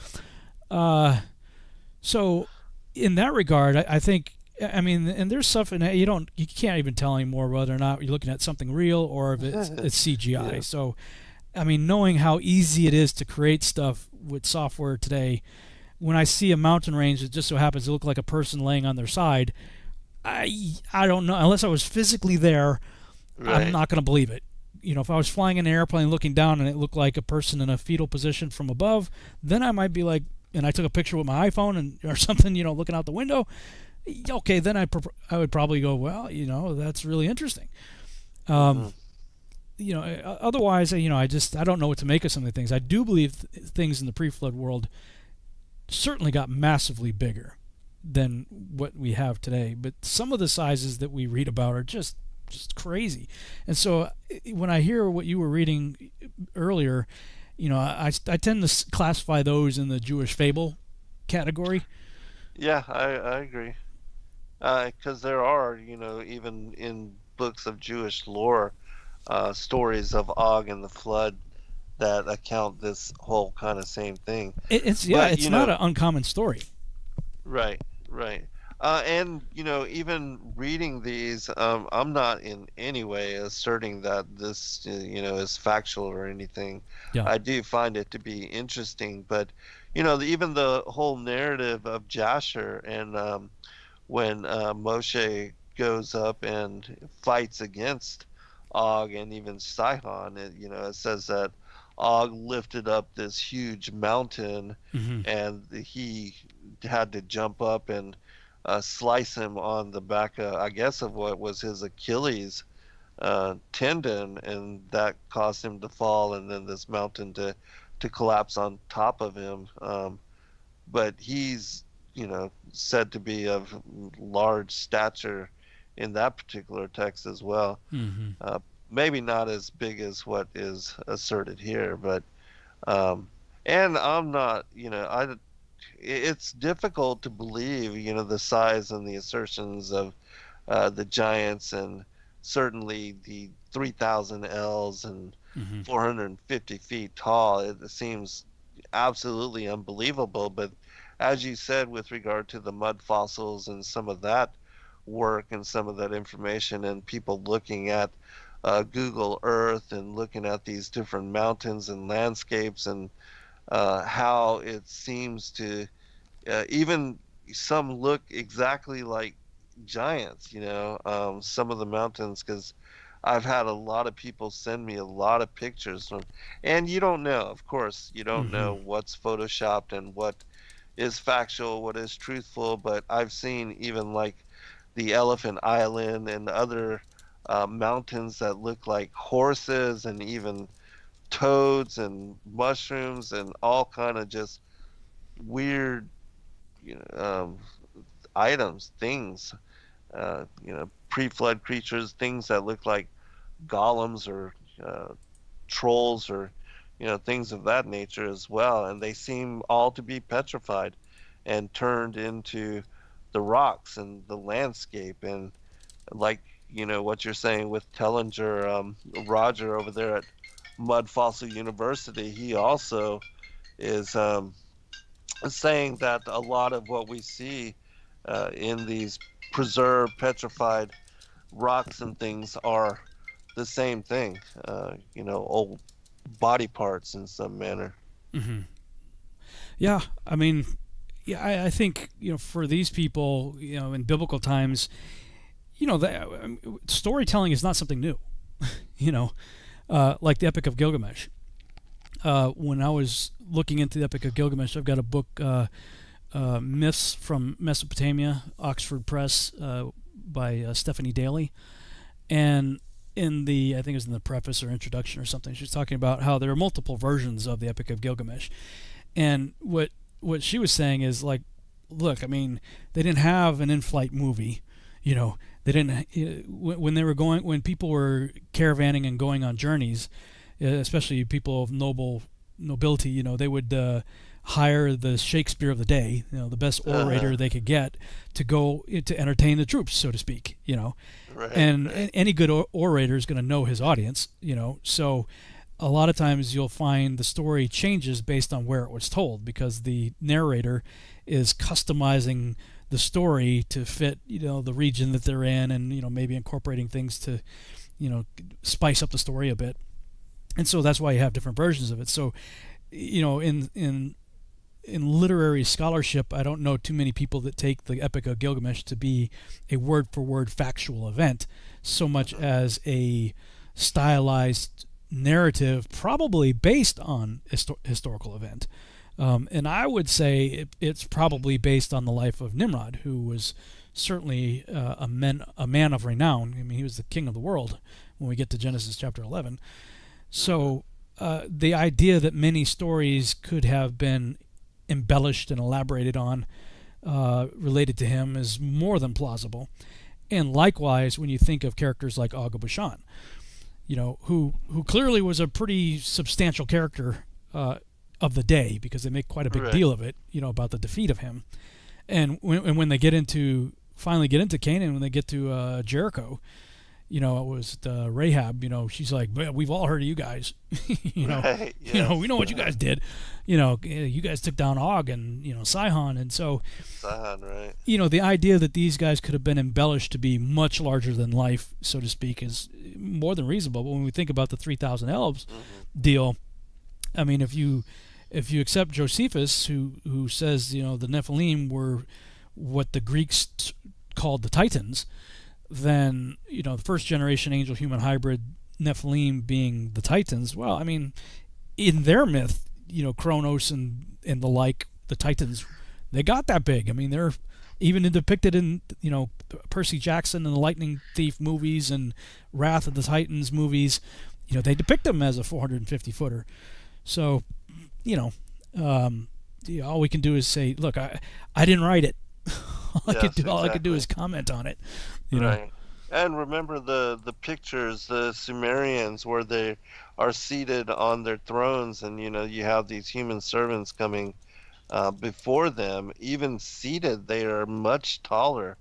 So in that regard, I think. And there's stuff in that you can't even tell anymore whether or not you're looking at something real or if it's CGI. Yeah. So, knowing how easy it is to create stuff with software today, when I see a mountain range that just so happens to look like a person laying on their side, I don't know, unless I was physically there, right. I'm not going to believe it. If I was flying in an airplane looking down and it looked like a person in a fetal position from above, then I might be like, and I took a picture with my iPhone or something, looking out the window. Okay, then I would probably go, well, that's really interesting. Otherwise, I don't know what to make of some of the things. I do believe things in the pre-flood world certainly got massively bigger than what we have today. But some of the sizes that we read about are just crazy. And so when I hear what you were reading earlier, I tend to classify those in the Jewish fable category. Yeah, I agree. Because there are, even in books of Jewish lore, stories of Og and the flood that account this whole kind of same thing. It's not an uncommon story. Right. And even reading these, I'm not in any way asserting that this, is factual or anything. Yeah. I do find it to be interesting, but even the whole narrative of Jasher and when Moshe goes up and fights against Og and even Sihon, it says that Og lifted up this huge mountain, and he had to jump up and slice him on the back, I guess, of what was his Achilles tendon, and that caused him to fall, and then this mountain to collapse on top of him. But he's, said to be of large stature in that particular text as well. Maybe not as big as what is asserted here, but and I'm not, it's difficult to believe, the size and the assertions of the giants, and certainly the 3,000 ells and 450 feet tall. It seems absolutely unbelievable. But as you said, with regard to the mud fossils and some of that work and some of that information, and people looking at Google Earth and looking at these different mountains and landscapes, and how it seems to even some look exactly like giants, some of the mountains, because I've had a lot of people send me a lot of pictures from, and you don't know, of course, you don't know what's photoshopped and what is factual, what is truthful, but I've seen even like the Elephant Island and other mountains that look like horses, and even toads and mushrooms and all kind of just weird items, things, pre-flood creatures, things that look like golems or trolls, or things of that nature as well, and they seem all to be petrified and turned into the rocks and the landscape. And like what you're saying with Tellinger, Roger over there at Mud Fossil University, he also is saying that a lot of what we see in these preserved, petrified rocks and things are the same thing, old body parts in some manner. Yeah, I mean, I think, for these people, in biblical times, storytelling is not something new, like the Epic of Gilgamesh. When I was looking into the Epic of Gilgamesh, I've got a book, Myths from Mesopotamia, Oxford Press, by Stephanie Daly. And I think it was in the preface or introduction or something, she's talking about how there are multiple versions of the Epic of Gilgamesh. And what she was saying is, like, look, I mean, they didn't have an in-flight movie, they didn't, when people were caravanning and going on journeys, especially people of nobility, they would hire the Shakespeare of the day, the best orator they could get, to go to entertain the troops, so to speak, Right, and right. Any good orator is going to know his audience, so a lot of times you'll find the story changes based on where it was told, because the narrator is customizing the story to fit, the region that they're in, and, maybe incorporating things to, spice up the story a bit. And so that's why you have different versions of it. So, in literary scholarship, I don't know too many people that take the Epic of Gilgamesh to be a word-for-word factual event, so much as a stylized narrative, probably based on historical event. And I would say it's probably based on the life of Nimrod, who was certainly a man of renown. I mean, he was the king of the world when we get to Genesis chapter 11. So the idea that many stories could have been embellished and elaborated on related to him is more than plausible. And likewise, when you think of characters like Og of Bashan, who clearly was a pretty substantial character of the day, because they make quite a big deal of it, about the defeat of him. And when they finally get into Canaan, when they get to Jericho, you know, it was Rahab, you know, she's like, we've all heard of you guys, you know, Right, you know, yes. we know what you guys did, you know, you guys took down Og and, you know, Sihon. And so, Sihon, right. you know, the idea that these guys could have been embellished to be much larger than life, so to speak, is more than reasonable. But when we think about the 3,000 elves deal, I mean, if you accept Josephus, who says, you know, the Nephilim were what the Greeks called the Titans, then, you know, the first generation angel-human hybrid Nephilim being the Titans, well, I mean, in their myth, you know, Kronos and the like, the Titans, they got that big. I mean, they're even depicted in, you know, Percy Jackson and the Lightning Thief movies and Wrath of the Titans movies. You know, they depict them as a 450-footer. So, you know, all we can do is say, look, I didn't write it. All I could do is comment on it. You know? Right. And remember the pictures, the Sumerians, where they are seated on their thrones, and you know, you have these human servants coming before them. Even seated, they are much taller.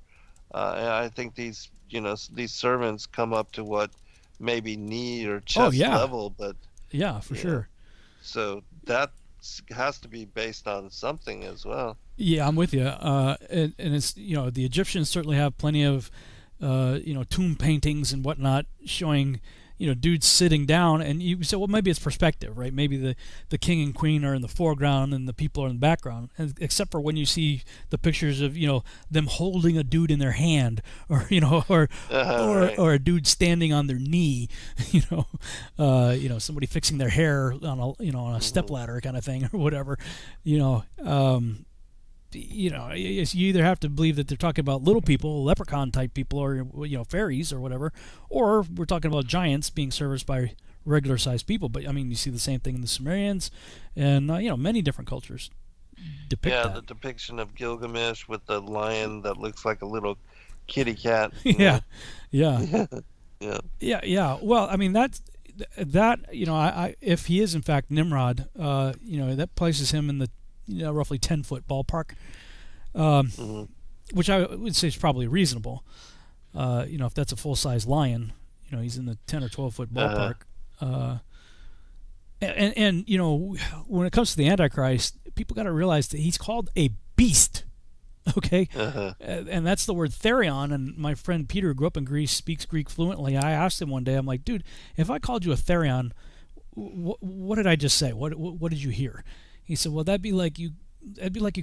And I think these, you know, these servants come up to what maybe knee or chest level, but yeah, for sure. So that has to be based on something as well. Yeah, I'm with you. And it's, you know, the Egyptians certainly have plenty of, you know, tomb paintings and whatnot showing, you know, dudes sitting down. And you say, well, maybe it's perspective, right? Maybe the king and queen are in the foreground and the people are in the background. And except for when you see the pictures of, you know, them holding a dude in their hand, or, you know, or a dude standing on their knee, you know, somebody fixing their hair on a, you know, on a stepladder kind of thing or whatever, you know. You know, you either have to believe that they're talking about little people, leprechaun type people, or, you know, fairies or whatever, or we're talking about giants being serviced by regular sized people. But I mean, you see the same thing in the Sumerians, and you know, many different cultures depict that. The depiction of Gilgamesh with the lion that looks like a little kitty cat. Yeah. Well, I mean, that you know, I if he is in fact Nimrod, you know, that places him in the, you know, roughly 10-foot ballpark, which I would say is probably reasonable. You know, if that's a full-size lion, you know, he's in the 10 or 12-foot ballpark. And you know, when it comes to the Antichrist, people got to realize that he's called a beast. Okay, and that's the word therion. And my friend Peter, who grew up in Greece, speaks Greek fluently. I asked him one day, I'm like, dude, if I called you a therion, what did I just say? What did you hear? He said, well, that'd be like you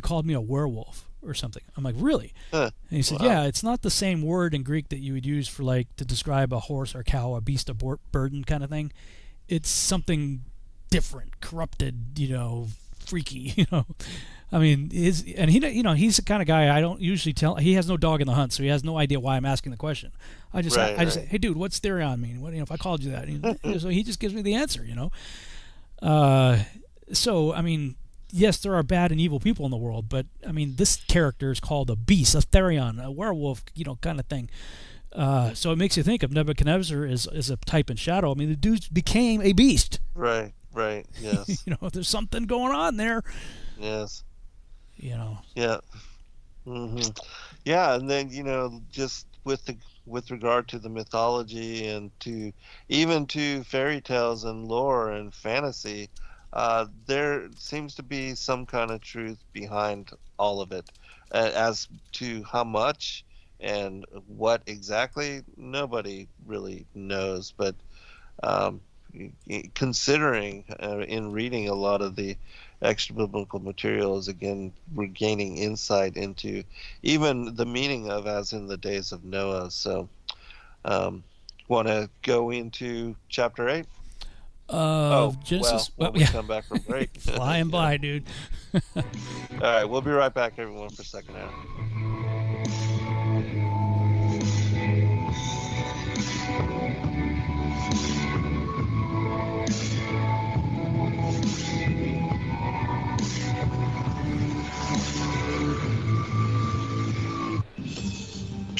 called me a werewolf or something. I'm like, really? And he said, yeah, it's not the same word in Greek that you would use for, like, to describe a horse or cow, a beast of burden kind of thing. It's something different, corrupted, you know, freaky, you know. I mean, he's the kind of guy I don't usually tell. He has no dog in the hunt, so he has no idea why I'm asking the question. I just say, hey, dude, what's therion mean? What, you know, if I called you that? And so he just gives me the answer, you know. So, I mean, yes, there are bad and evil people in the world, but, I mean, this character is called a beast, a therion, a werewolf, you know, kind of thing. So it makes you think of Nebuchadnezzar as a type and shadow. I mean, the dude became a beast. Right, yes. You know, there's something going on there. Yes. You know. Yeah. Yeah, and then, you know, just with regard to the mythology and even to fairy tales and lore and fantasy, there seems to be some kind of truth behind all of it. As to how much and what exactly, nobody really knows. But considering in reading a lot of the extra biblical materials, again, we're gaining insight into even the meaning of as in the days of Noah. So want to go into chapter 8? Genesis. When we come back from break. Flying by, dude. All right, we'll be right back, everyone, for second hour.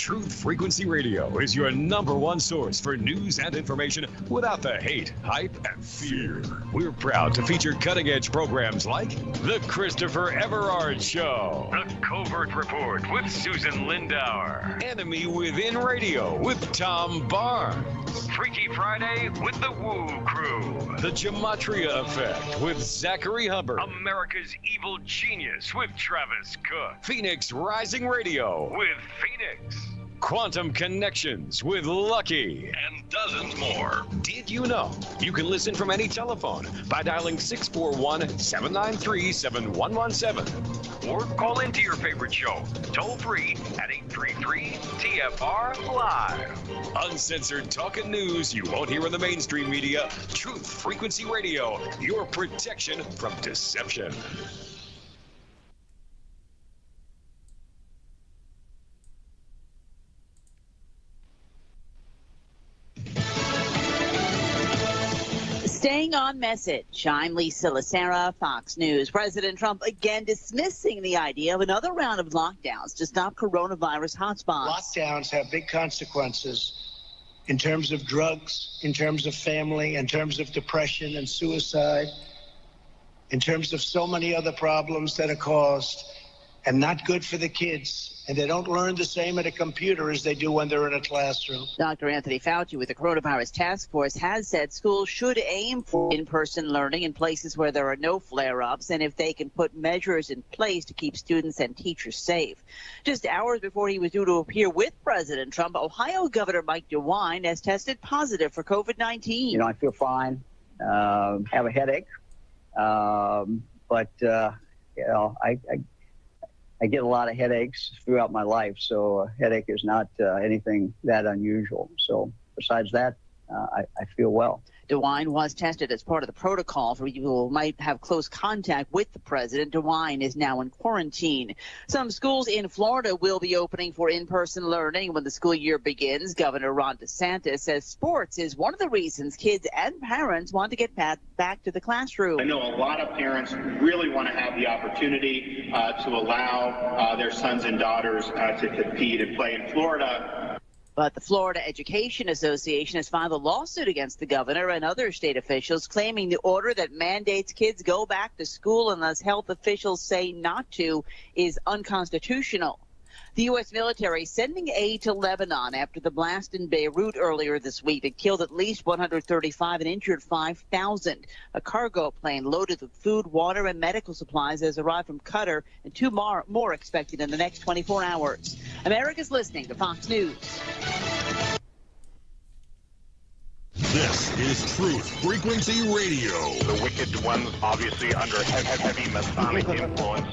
Truth Frequency Radio is your #1 source for news and information without the hate, hype, and fear. We're proud to feature cutting-edge programs like The Christopher Everard Show, The Covert Report with Susan Lindauer, Enemy Within Radio with Tom Barnes, Freaky Friday with The Woo Crew, The Gematria Effect with Zachary Hubbard, America's Evil Genius with Travis Cook, Phoenix Rising Radio with Phoenix, Quantum Connections with Lucky, and dozens more. Did you know you can listen from any telephone by dialing 641-793-7117 or call into your favorite show toll free at 833-TFR Live. Uncensored talk and news you won't hear in the mainstream media. Truth Frequency Radio, your protection from deception. Staying on message, I'm Lisa Lacera, Fox News. President Trump again dismissing the idea of another round of lockdowns to stop coronavirus hotspots. Lockdowns have big consequences in terms of drugs, in terms of family, in terms of depression and suicide, in terms of so many other problems that are caused and not good for the kids. And they don't learn the same at a computer as they do when they're in a classroom. Dr. Anthony Fauci with the Coronavirus Task Force has said schools should aim for in-person learning in places where there are no flare-ups and if they can put measures in place to keep students and teachers safe. Just hours before he was due to appear with President Trump, Ohio Governor Mike DeWine has tested positive for COVID-19. You know, I feel fine, have a headache, but, you know, I get a lot of headaches throughout my life, so a headache is not anything that unusual. So besides that, I feel well. DeWine was tested as part of the protocol for people who might have close contact with the president. DeWine is now in quarantine. Some schools in Florida will be opening for in-person learning when the school year begins. Governor Ron DeSantis says sports is one of the reasons kids and parents want to get back to the classroom. I know a lot of parents really want to have the opportunity to allow their sons and daughters to compete and play in Florida. But the Florida Education Association has filed a lawsuit against the governor and other state officials, claiming the order that mandates kids go back to school unless health officials say not to is unconstitutional. The U.S. military sending aid to Lebanon after the blast in Beirut earlier this week that killed at least 135 and injured 5,000. A cargo plane loaded with food, water, and medical supplies has arrived from Qatar, and two more expected in the next 24 hours. America's listening to Fox News. This is Truth Frequency Radio. The wicked ones obviously under heavy Masonic influence.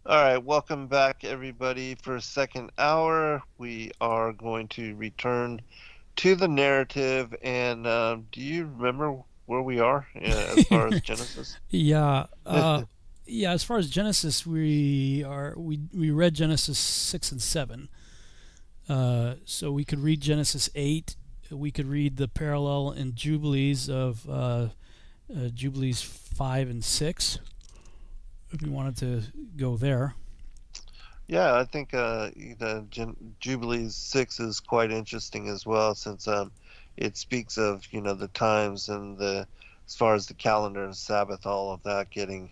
All right, welcome back, everybody, for a second hour. We are going to return to the narrative. And do you remember where we are as far as Genesis? Yeah. Yeah, as far as Genesis, we read Genesis 6 and 7. So we could read Genesis 8. We could read the parallel in Jubilees of Jubilees 5 and 6. If we wanted to go there. Yeah, I think Jubilees 6 is quite interesting as well, since it speaks of, you know, the times and as far as the calendar and Sabbath, all of that getting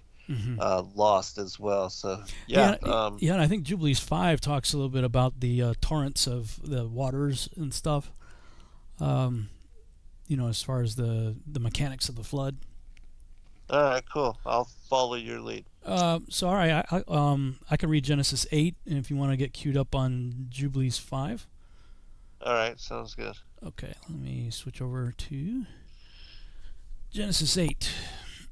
lost as well. So yeah, and I think Jubilees 5 talks a little bit about the torrents of the waters and stuff. You know, as far as the mechanics of the flood. All right, cool. I'll follow your lead. So all right, I can read Genesis 8, and if you want to get queued up on Jubilees 5. All right, sounds good. Okay, let me switch over to Genesis 8.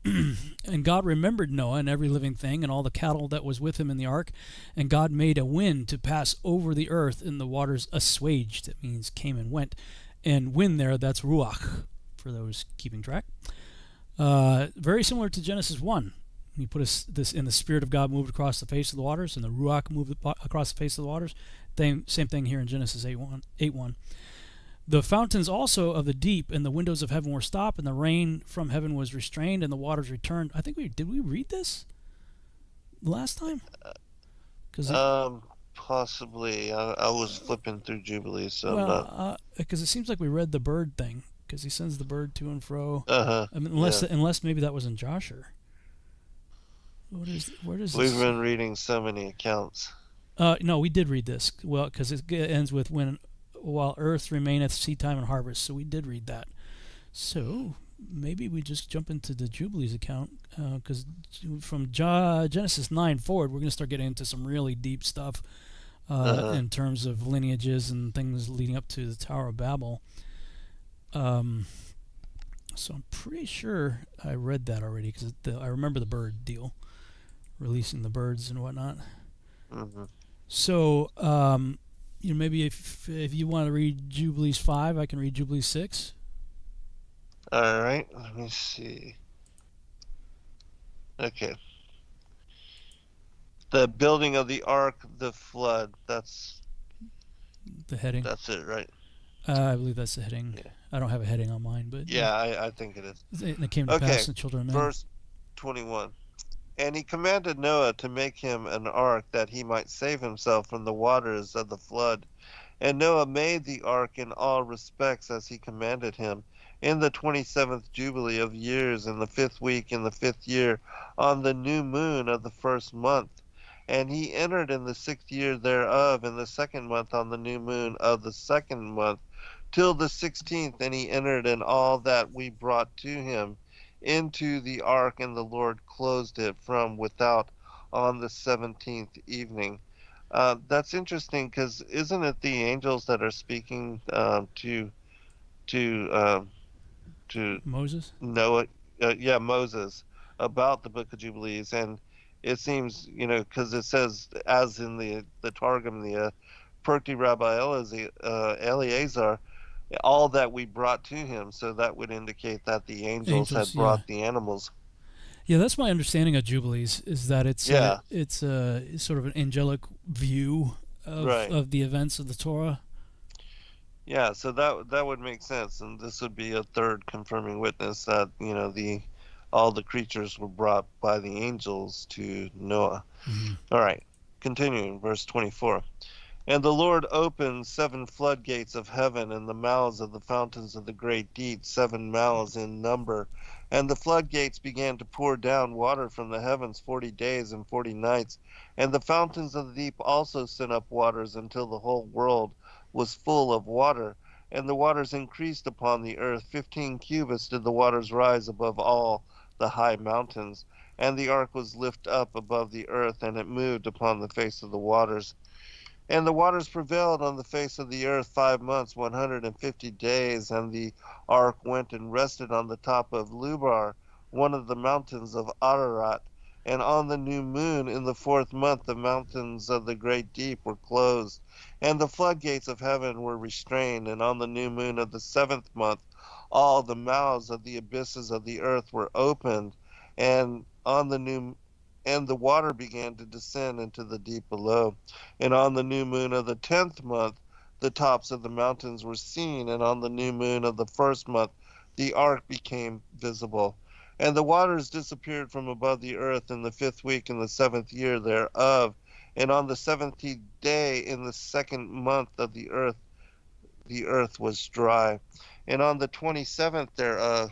And God remembered Noah and every living thing and all the cattle that was with him in the ark. And God made a wind to pass over the earth, and the waters assuaged. That means came and went. And wind there, that's ruach, for those keeping track. Very similar to Genesis 1. He put this in the Spirit of God moved across the face of the waters, and the ruach moved across the face of the waters. Same thing here in Genesis 8:1. The fountains also of the deep and the windows of heaven were stopped, and the rain from heaven was restrained, and the waters returned. I think did we read this last time? Possibly. I was flipping through Jubilee, so because it seems like we read the bird thing, because he sends the bird to and fro. Uh-huh. I mean, unless maybe that was in Joshua. Where does We've this? been reading so many accounts. No, we did read this. Well, because it ends with while earth remaineth, seedtime and harvest. So we did read that. So maybe we just jump into the Jubilees account, because from Genesis 9 forward, we're going to start getting into some really deep stuff in terms of lineages and things leading up to the Tower of Babel. So I'm pretty sure I read that already, because I remember the bird deal, releasing the birds and whatnot. Mm-hmm. So maybe if you want to read Jubilees 5, I can read Jubilees 6. All right, let me see. Okay. The building of the ark, the flood. That's the heading. That's it, right? I believe that's the heading. Yeah. I don't have a heading on mine, but yeah, I think it is. And it came to pass in the children of men. Verse 21. And he commanded Noah to make him an ark, that he might save himself from the waters of the flood. And Noah made the ark in all respects as he commanded him. In the 27th Jubilee of years, in the 5th week, in the 5th year, on the new moon of the 1st month. And he entered in the 6th year thereof, in the 2nd month, on the new moon of the 2nd month, till the 16th. And he entered in all that we brought to him into the ark, and the Lord closed it from without on the 17th evening. That's interesting, because isn't it the angels that are speaking to Moses? Noah, Moses, about the Book of Jubilees? And it seems, because it says, as in the Targum, the Perkti Rabbi Eleazar, all that we brought to him. So that would indicate that the angels had brought the animals. Yeah, that's my understanding of Jubilees, is that it's sort of an angelic view of the events of the Torah. Yeah, so that would make sense, and this would be a third confirming witness that all the creatures were brought by the angels to Noah. Mm-hmm. All right, continuing, verse 24. And the Lord opened 7 floodgates of heaven, and the mouths of the fountains of the great deep, 7 mouths in number. And the floodgates began to pour down water from the heavens 40 days and 40 nights. And the fountains of the deep also sent up waters until the whole world was full of water. And the waters increased upon the earth. 15 cubits did the waters rise above all the high mountains. And the ark was lifted up above the earth, and it moved upon the face of the waters. And the waters prevailed on the face of the earth 5 months, 150 days. And the ark went and rested on the top of Lubar, one of the mountains of Ararat. And on the new moon in the 4th month, the mountains of the great deep were closed, and the floodgates of heaven were restrained. And on the new moon of the 7th month, all the mouths of the abysses of the earth were opened, and the water began to descend into the deep below. And on the new moon of the 10th month, the tops of the mountains were seen. And on the new moon of the 1st month, the ark became visible. And the waters disappeared from above the earth in the 5th week in the 7th year thereof. And on the 17th day in the 2nd month of the earth was dry. And on the 27th thereof,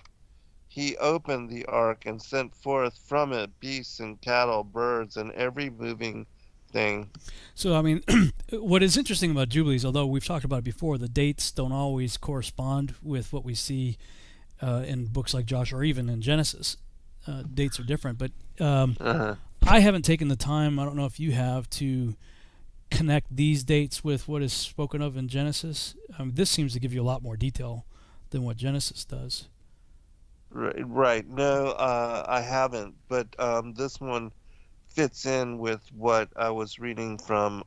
he opened the ark and sent forth from it beasts and cattle, birds, and every moving thing. So, I mean, what is interesting about Jubilees, although we've talked about it before, the dates don't always correspond with what we see in books like Joshua or even in Genesis. dates are different, but Uh-huh. I haven't taken the time, I don't know if you have, to connect these dates with what is spoken of in Genesis. This seems to give you a lot more detail than what Genesis does. Right. No, I haven't. But this one fits in with what I was reading from.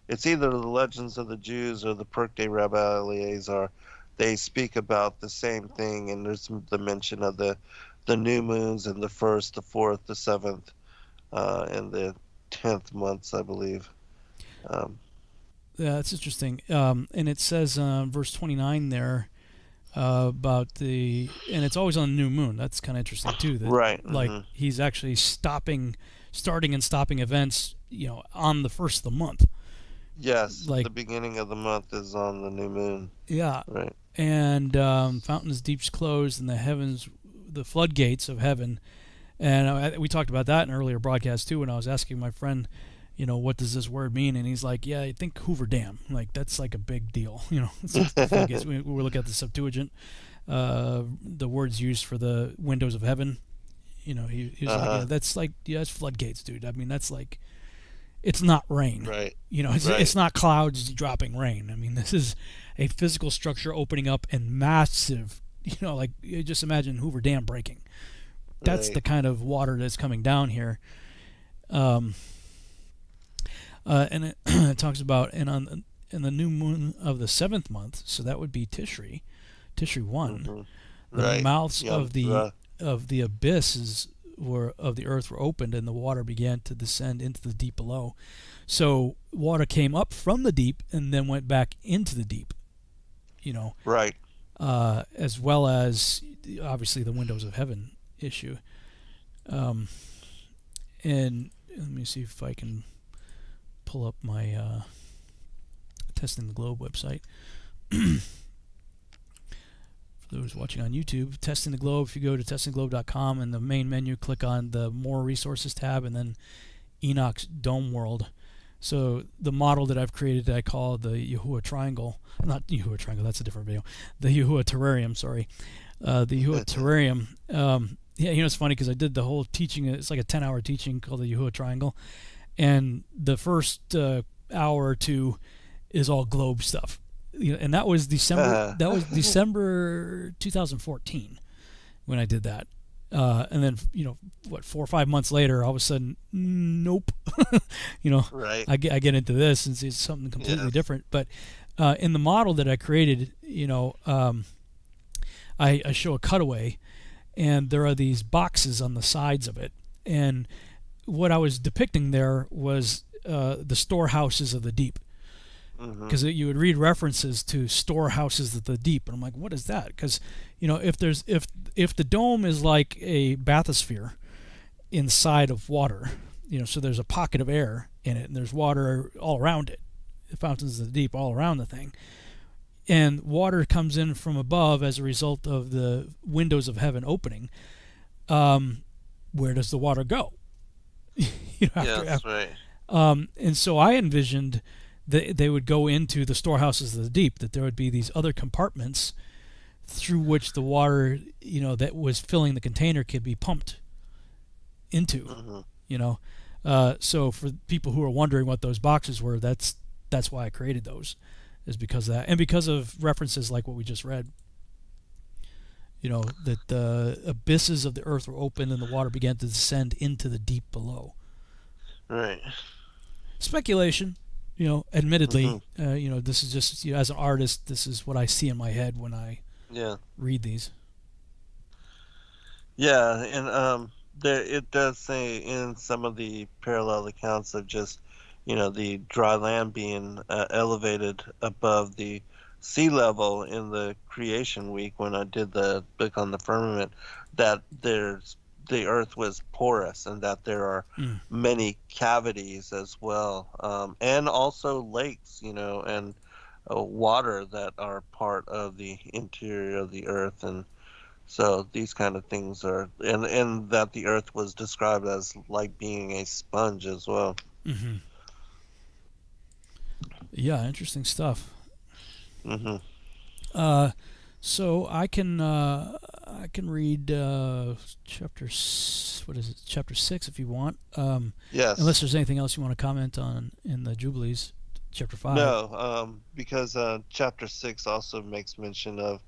It's either the Legends of the Jews or the Pirkei Rabbi Eliezer. They speak about the same thing, and there's the mention of the new moons in the 1st, the 4th, the 7th, and the 10th months, I believe. Yeah, that's interesting. And it says verse 29 there about and it's always on the new moon. That's kind of interesting too. That, right. Like he's actually starting and stopping events, on the 1st of the month. Yes, like the beginning of the month is on the new moon. Yeah. Right. And fountains deeps closed, and the heavens, the floodgates of heaven. And we talked about that in an earlier broadcast too, when I was asking my friend, what does this word mean? And he's like, yeah, I think Hoover Dam. Like, that's like a big deal. It's the floodgates. We look at the Septuagint, the words used for the windows of heaven. He was like, that's like, it's floodgates, dude. I mean, that's like, it's not rain. Right. It's not clouds dropping rain. I mean, this is a physical structure opening up and massive, like, you just imagine Hoover Dam breaking. That's the kind of water that's coming down here. And it talks about, in the new moon of the 7th month, so that would be Tishri 1, the mouths of the abysses of the earth were opened, and the water began to descend into the deep below. So water came up from the deep and then went back into the deep. Right. As well as obviously the windows of heaven issue. And let me see if I can pull up my Testing the Globe website. For those watching on YouTube, Testing the Globe, if you go to testingtheglobe.com, in the main menu, click on the More Resources tab, and then Enoch's Dome World. So the model that I've created that I call the Yahuwah Triangle, not Yahuwah Triangle, that's a different video, the Yahuwah Terrarium, sorry. The Yahuwah Terrarium, yeah, it's funny because I did the whole teaching, it's like a 10-hour teaching called the Yahuwah Triangle, and the first hour or two is all globe stuff. And that was December. That was December 2014 when I did that. And then 4 or 5 months later, all of a sudden, nope. Right. I get into this and see something completely different. But in the model that I created, I show a cutaway, and there are these boxes on the sides of it. And what I was depicting there was the storehouses of the deep. Because you would read references to storehouses of the deep, and I'm like, what is that? Because if the dome is like a bathysphere inside of water, so there's a pocket of air in it, and there's water all around it, the fountains of the deep all around the thing, and water comes in from above as a result of the windows of heaven opening. Where does the water go? Right. And so I envisioned they would go into the storehouses of the deep, that there would be these other compartments through which the water, that was filling the container could be pumped into, So for people who are wondering what those boxes were, that's why I created those, is because of that. And because of references like what we just read, that the abysses of the earth were opened and the water began to descend into the deep below. Right. Speculation. Admittedly, this is just, as an artist, this is what I see in my head when I read these. Yeah, and it does say in some of the parallel accounts of just, the dry land being elevated above the sea level in the creation week when I did the book on the firmament, that the earth was porous and that there are many cavities as well, and also lakes, and water that are part of the interior of the earth. And so these kind of things are, and that the earth was described as like being a sponge as well. Yeah, interesting stuff. Mm-hmm. So I can I can read chapter 6 if you want. Yes. Unless there's anything else you want to comment on in the Jubilees, chapter 5. No, because chapter 6 also makes mention of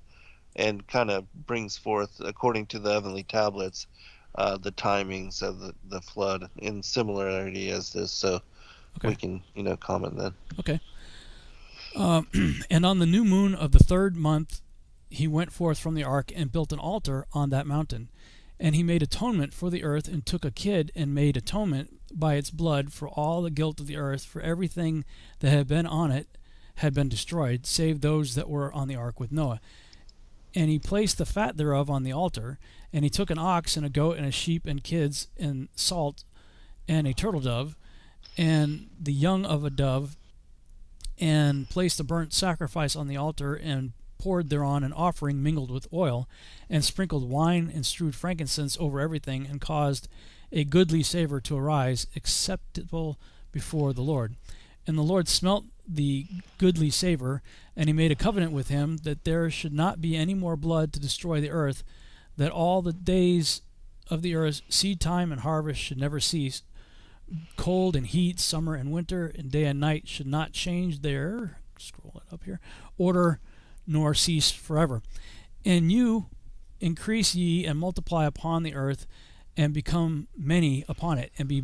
and kind of brings forth, according to the heavenly tablets, the timings of the flood in similarity as this. So we can, comment then. Okay. And on the new moon of the 3rd month, he went forth from the ark and built an altar on that mountain. And he made atonement for the earth and took a kid and made atonement by its blood for all the guilt of the earth, for everything that had been on it had been destroyed, save those that were on the ark with Noah. And he placed the fat thereof on the altar, and he took an ox and a goat and a sheep and kids and salt and a turtle dove and the young of a dove, and placed a burnt sacrifice on the altar, and poured thereon an offering mingled with oil, and sprinkled wine and strewed frankincense over everything, and caused a goodly savor to arise, acceptable before the Lord. And the Lord smelt the goodly savor, and he made a covenant with him that there should not be any more blood to destroy the earth, that all the days of the earth, seed time and harvest, should never cease. Cold and heat, summer and winter, and day and night should not change their, scroll it up here, order, nor cease forever. And you increase ye and multiply upon the earth, and become many upon it, and be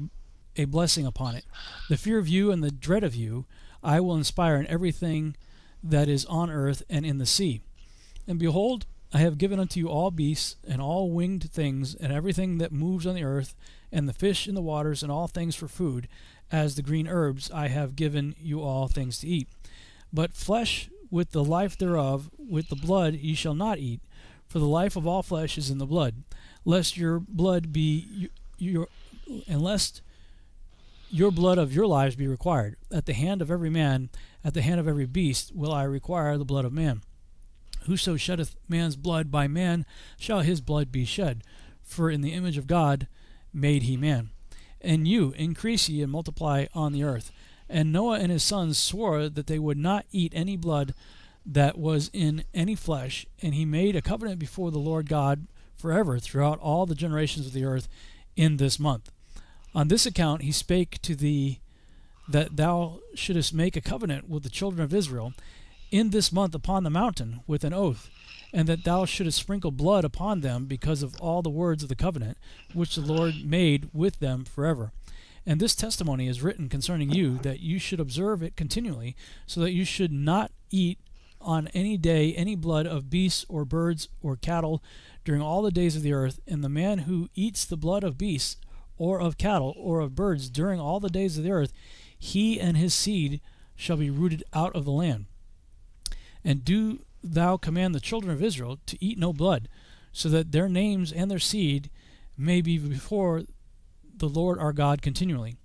a blessing upon it. The fear of you and the dread of you I will inspire in everything that is on earth and in the sea. And behold, I have given unto you all beasts, and all winged things, and everything that moves on the earth, and the fish in the waters, and all things for food, as the green herbs I have given you all things to eat. But flesh with the life thereof, with the blood ye shall not eat, for the life of all flesh is in the blood, lest your blood be and lest your blood of your lives be required. At the hand of every man, at the hand of every beast, will I require the blood of man. Whoso sheddeth man's blood, by man shall his blood be shed. For in the image of God made he man. And you increase ye and multiply on the earth. And Noah and his sons swore that they would not eat any blood that was in any flesh. And he made a covenant before the Lord God forever throughout all the generations of the earth in this month. On this account he spake to thee that thou shouldest make a covenant with the children of Israel in this month upon the mountain with an oath, and that thou shouldest sprinkle blood upon them because of all the words of the covenant which the Lord made with them forever. And this testimony is written concerning you, that you should observe it continually, so that you should not eat on any day any blood of beasts or birds or cattle during all the days of the earth. And the man who eats the blood of beasts or of cattle or of birds during all the days of the earth, he and his seed shall be rooted out of the land. And do thou command the children of Israel to eat no blood, so that their names and their seed may be before the Lord our God continually.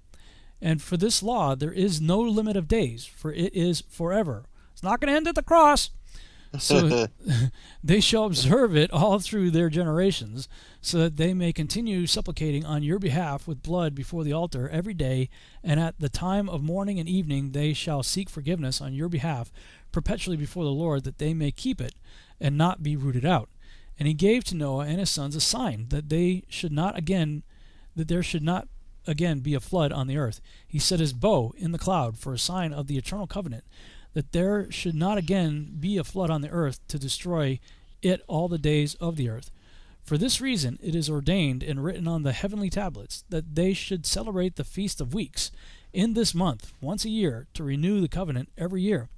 And for this law there is no limit of days, for it is forever. It's not going to end at the cross. So they shall observe it all through their generations, so that they may continue supplicating on your behalf with blood before the altar every day, and at the time of morning and evening they shall seek forgiveness on your behalf perpetually before the Lord, that they may keep it and not be rooted out. And he gave to Noah and his sons a sign, that there should not again be a flood on the earth. He set his bow in the cloud for a sign of the eternal covenant, that there should not again be a flood on the earth to destroy it all the days of the earth. For this reason it is ordained and written on the heavenly tablets, that they should celebrate the Feast of Weeks in this month once a year, to renew the covenant every year.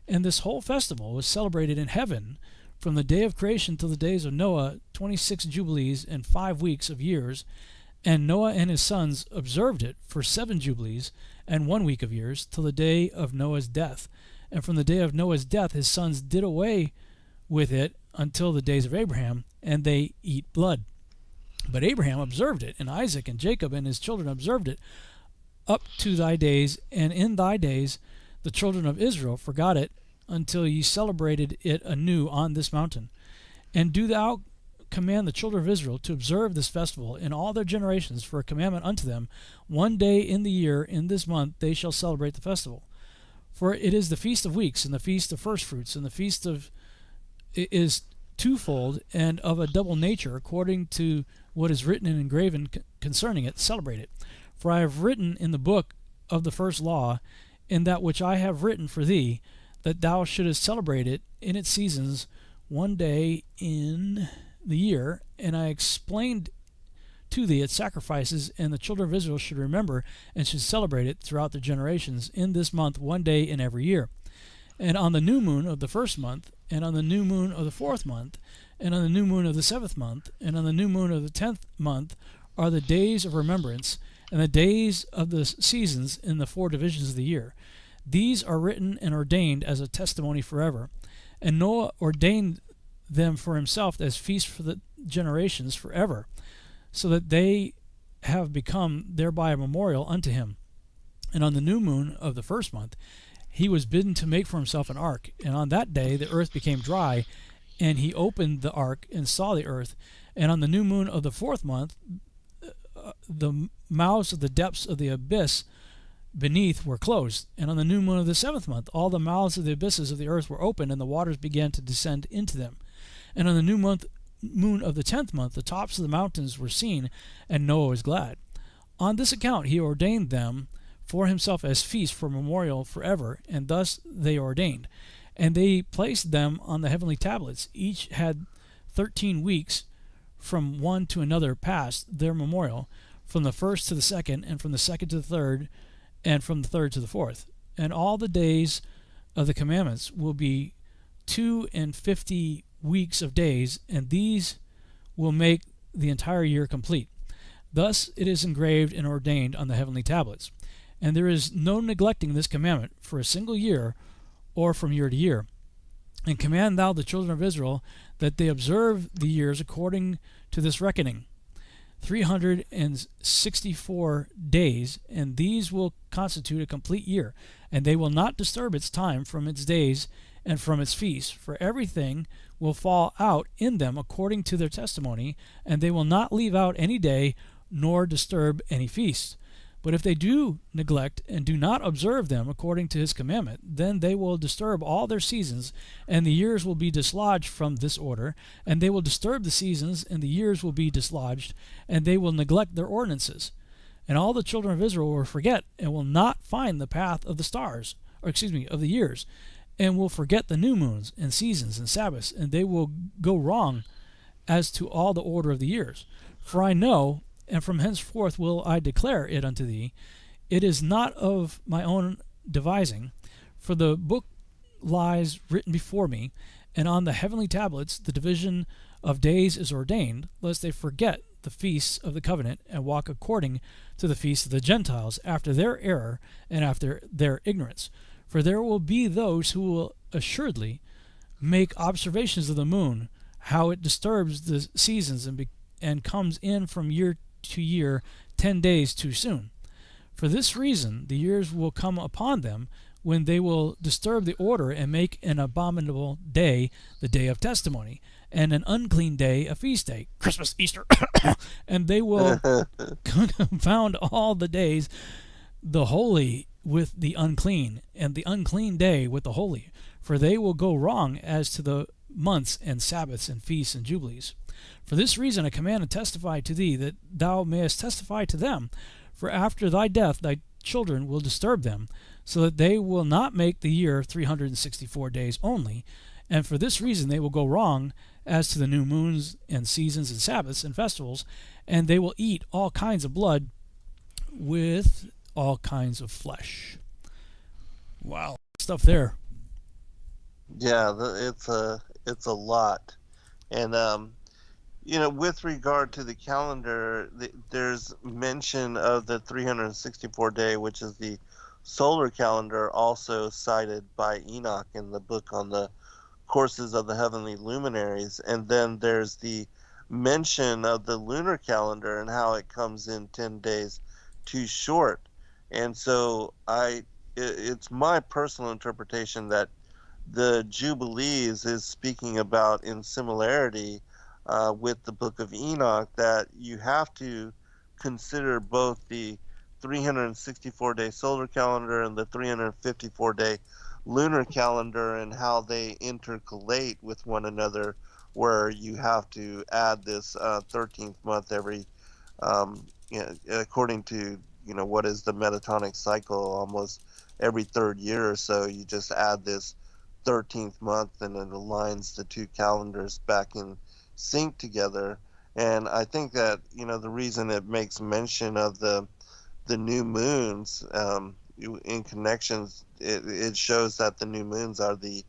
And this whole festival was celebrated in heaven from the day of creation till the days of Noah, 26 jubilees and 5 weeks of years. And Noah and his sons observed it for 7 jubilees and 1 week of years, till the day of Noah's death. And from the day of Noah's death his sons did away with it until the days of Abraham, and they eat blood. But Abraham observed it, and Isaac and Jacob and his children observed it up to thy days, and in thy days the children of Israel forgot it until ye celebrated it anew on this mountain. And do thou command the children of Israel to observe this festival in all their generations for a commandment unto them. 1 day in the year, in this month, they shall celebrate the festival. For it is the Feast of Weeks, and the Feast of Firstfruits, and the Feast of is twofold and of a double nature, according to what is written and engraven concerning it, celebrate it. For I have written in the book of the first law, in that which I have written for thee, that thou shouldest celebrate it in its seasons, one day in the year. And I explained to thee its sacrifices, and the children of Israel should remember and should celebrate it throughout their generations in this month, one day in every year. And on the new moon of the first month, and on the new moon of the fourth month, and on the new moon of the seventh month, and on the new moon of the 10th month are the days of remembrance, and the days of the seasons in the 4 divisions of the year. These are written and ordained as a testimony forever. And Noah ordained them for himself as feasts for the generations forever, so that they have become thereby a memorial unto him. And on the new moon of the first month, he was bidden to make for himself an ark. And on that day the earth became dry, and he opened the ark and saw the earth. And on the new moon of the fourth month, the mouths of the depths of the abyss beneath were closed. And on the new moon of the seventh month, all the mouths of the abysses of the earth were opened, and the waters began to descend into them. And on the new moon of the 10th month, the tops of the mountains were seen, and Noah was glad. On this account he ordained them for himself as feasts for memorial forever, and thus they ordained. And they placed them on the heavenly tablets. Each had 13 weeks from one to another past their memorial, from the first to the second, and from the second to the third, and from the third to the fourth. And all the days of the commandments will be 52 weeks of days, and these will make the entire year complete. Thus it is engraved and ordained on the heavenly tablets. And there is no neglecting this commandment for a single year, or from year to year. And command thou the children of Israel that they observe the years according to this reckoning, 364 days, and these will constitute a complete year, and they will not disturb its time from its days and from its feasts, for everything will fall out in them according to their testimony, and they will not leave out any day nor disturb any feast. But if they do neglect and do not observe them according to his commandment, then they will disturb all their seasons, and the years will be dislodged from this order, and they will disturb the seasons, and the years will be dislodged, and they will neglect their ordinances. And all the children of Israel will forget, and will not find the path of the stars, of the years, and will forget the new moons, and seasons, and Sabbaths, and they will go wrong as to all the order of the years. For I know, and from henceforth will I declare it unto thee, it is not of my own devising, for the book lies written before me, and on the heavenly tablets the division of days is ordained, lest they forget the feasts of the covenant, and walk according to the feasts of the Gentiles, after their error and after their ignorance. For there will be those who will assuredly make observations of the moon, how it disturbs the seasons, and comes in from year to year 10 days too soon. For this reason the years will come upon them, when they will disturb the order, and make an abominable day the day of testimony, and an unclean day a feast day, Christmas, Easter, and they will confound all the days, the holy with the unclean, and the unclean day with the holy. For they will go wrong as to the months and Sabbaths and feasts and jubilees. For this reason I command and testify to thee, that thou mayest testify to them. For after thy death thy children will disturb them, so that they will not make the year 364 days only. And for this reason they will go wrong as to the new moons and seasons and Sabbaths and festivals, and they will eat all kinds of blood with all kinds of flesh. Wow, stuff there. Yeah, it's a lot. And with regard to the calendar, there's mention of the 364 day, which is the solar calendar, also cited by Enoch in the book on the courses of the heavenly luminaries. And then there's the mention of the lunar calendar and how it comes in 10 days too short. And so it's my personal interpretation that the Jubilees is speaking about in similarity with the book of Enoch, that you have to consider both the 364-day solar calendar and the 354-day lunar calendar, and how they intercalate with one another where you have to add this 13th month every, according to what is the metatonic cycle, almost every third year or so. You just add this 13th month, and it aligns the two calendars back in sync together. And I think that the reason it makes mention of the new moons in connections, it shows that the new moons are the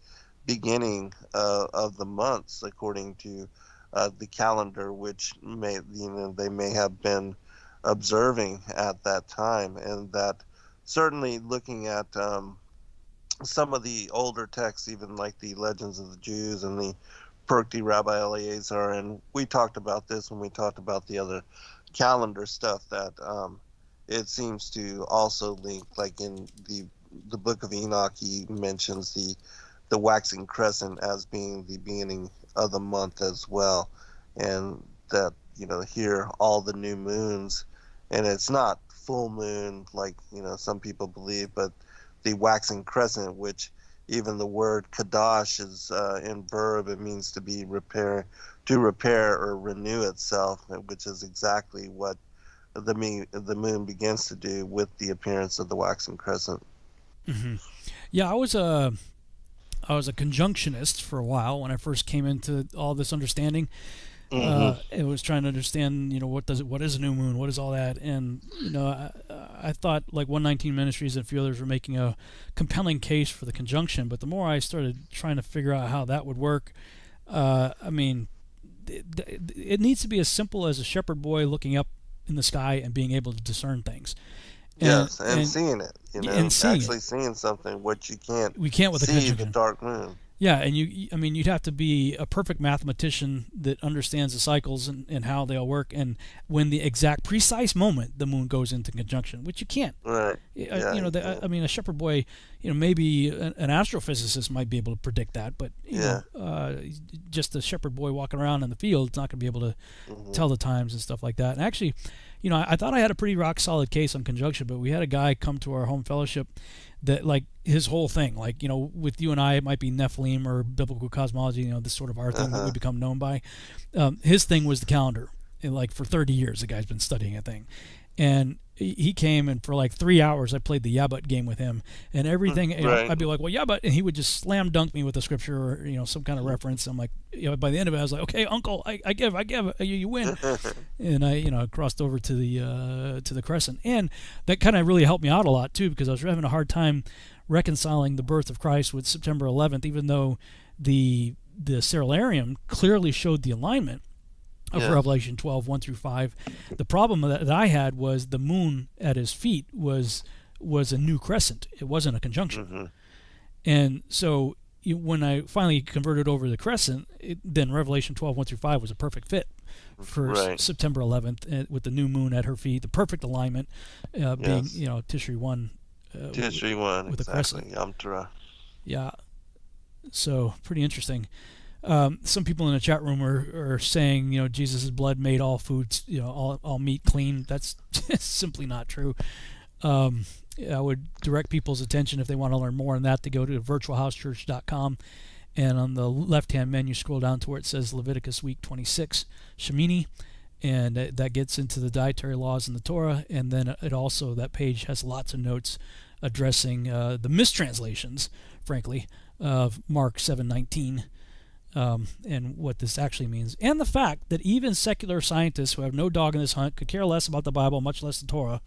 beginning of the months according to the calendar, which they may have been observing at that time. And that certainly looking at some of the older texts, even like the Legends of the Jews and the Perkti Rabbi Eliezer, and we talked about this when we talked about the other calendar stuff, that it seems to also link, like in the Book of Enoch, he mentions the waxing crescent as being the beginning of the month as well, and that here all the new moons, and it's not full moon like some people believe, but the waxing crescent, which even the word kadash is in verb, it means to repair or renew itself, which is exactly what the moon begins to do with the appearance of the waxing crescent. Mm-hmm. Yeah, I was a conjunctionist for a while when I first came into all this understanding. It was trying to understand, what is a new moon, what is all that, and I thought like 119 Ministries and a few others were making a compelling case for the conjunction, but the more I started trying to figure out how that would work, it needs to be as simple as a shepherd boy looking up in the sky and being able to discern things. And seeing it, and seeing something which we can't with see the the dark moon. Yeah, and you'd have to be a perfect mathematician that understands the cycles and how they all work, and when the exact precise moment the moon goes into conjunction, which you can't. Right. A shepherd boy, maybe an astrophysicist might be able to predict that, but just a shepherd boy walking around in the field is not going to be able to tell the times and stuff like that. And actually, I thought I had a pretty rock solid case on conjunction, but we had a guy come to our home fellowship that, like, his whole thing, like, with you and I, it might be Nephilim or biblical cosmology, this sort of our thing that we become known by. His thing was the calendar. And, like, for 30 years, the guy's been studying a thing. And he came, and for like 3 hours I played the Yabut game with him, and everything. I'd be like, well, Yabut, and he would just slam dunk me with a scripture or some kind of reference. I'm like, by the end of it, I was like, okay, Uncle, I give, you win. And I crossed over to the Crescent, and that kind of really helped me out a lot too, because I was having a hard time reconciling the birth of Christ with September 11th, even though the Cerularium clearly showed the alignment of Revelation 12, 1 through 5. The problem that I had was the moon at his feet was a new crescent. It wasn't a conjunction. And so when I finally converted over to the crescent, then Revelation 12, 1 through 5 was a perfect fit for September 11th with the new moon at her feet, the perfect alignment being, Tishri 1. Tishri 1, with exactly. The crescent. Yom Teruah. Yeah. So pretty interesting. Some people in the chat room are saying, Jesus' blood made all foods, all meat clean. That's simply not true. I would direct people's attention, if they want to learn more on that, to go to virtualhousechurch.com, and on the left-hand menu, scroll down to where it says Leviticus week 26, Shemini, and that gets into the dietary laws in the Torah, and then it also, that page has lots of notes addressing the mistranslations, frankly, of Mark 7:19. And what this actually means, and the fact that even secular scientists who have no dog in this hunt, could care less about the Bible, much less the Torah,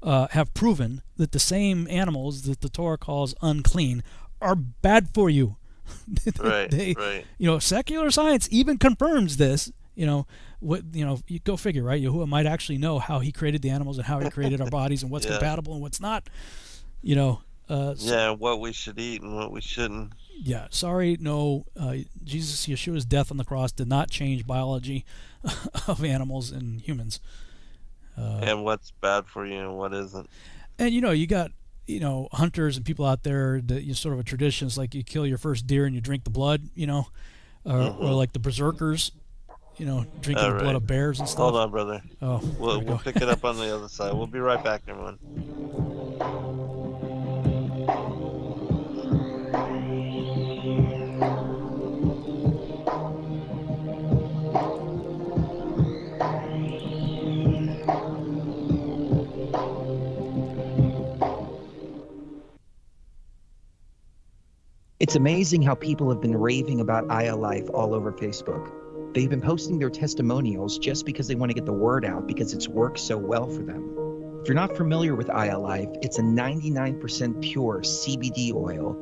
have proven that the same animals that the Torah calls unclean are bad for you. Right. Secular science even confirms this. You go figure, right? Yahuwah might actually know how he created the animals and how he created our bodies and what's compatible and what's not. What we should eat and what we shouldn't. Yeah, sorry, no. Jesus, Yeshua's death on the cross did not change biology of animals and humans. And what's bad for you and what isn't. And you got hunters and people out there that you sort of a tradition. It's like you kill your first deer and you drink the blood, or like the berserkers, drinking the blood of bears and stuff. Hold on, brother. Oh, we'll pick it up on the other side. We'll be right back, everyone. It's amazing how people have been raving about iAlife all over Facebook. They've been posting their testimonials just because they want to get the word out because it's worked so well for them. If you're not familiar with iAlife, it's a 99% pure CBD oil,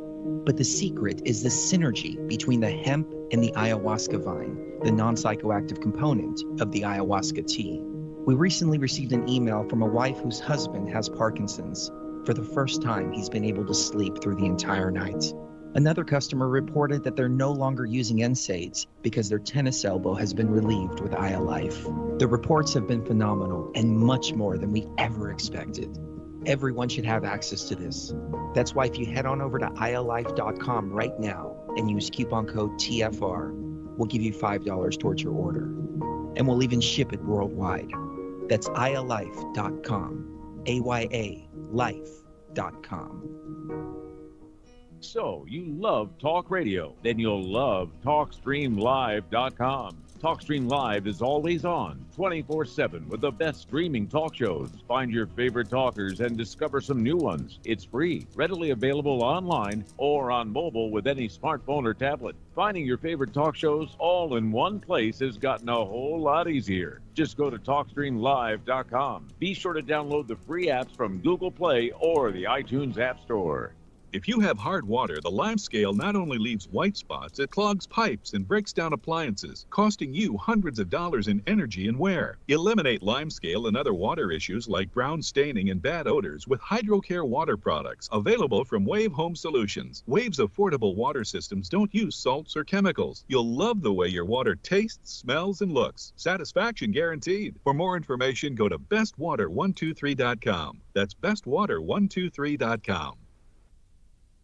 but the secret is the synergy between the hemp and the ayahuasca vine, the non-psychoactive component of the ayahuasca tea. We recently received an email from a wife whose husband has Parkinson's. For the first time, he's been able to sleep through the entire night. Another customer reported that they're no longer using NSAIDs because their tennis elbow has been relieved with iAlife. The reports have been phenomenal and much more than we ever expected. Everyone should have access to this. That's why if you head on over to iAlife.com right now and use coupon code TFR, we'll give you $5 towards your order. And we'll even ship it worldwide. That's iAlife.com, AYA life.com. So, you love talk radio? Then you'll love TalkStreamLive.com. TalkStream Live is always on, 24/7, with the best streaming talk shows. Find your favorite talkers and discover some new ones. It's free, readily available online or on mobile with any smartphone or tablet. Finding your favorite talk shows all in one place has gotten a whole lot easier. Just go to TalkStreamLive.com. Be sure to download the free apps from Google Play or the iTunes App Store. If you have hard water, the Lime Scale not only leaves white spots, it clogs pipes and breaks down appliances, costing you hundreds of dollars in energy and wear. Eliminate Lime Scale and other water issues like brown staining and bad odors with HydroCare water products, available from Wave Home Solutions. Wave's affordable water systems don't use salts or chemicals. You'll love the way your water tastes, smells, and looks. Satisfaction guaranteed. For more information, go to bestwater123.com. That's bestwater123.com.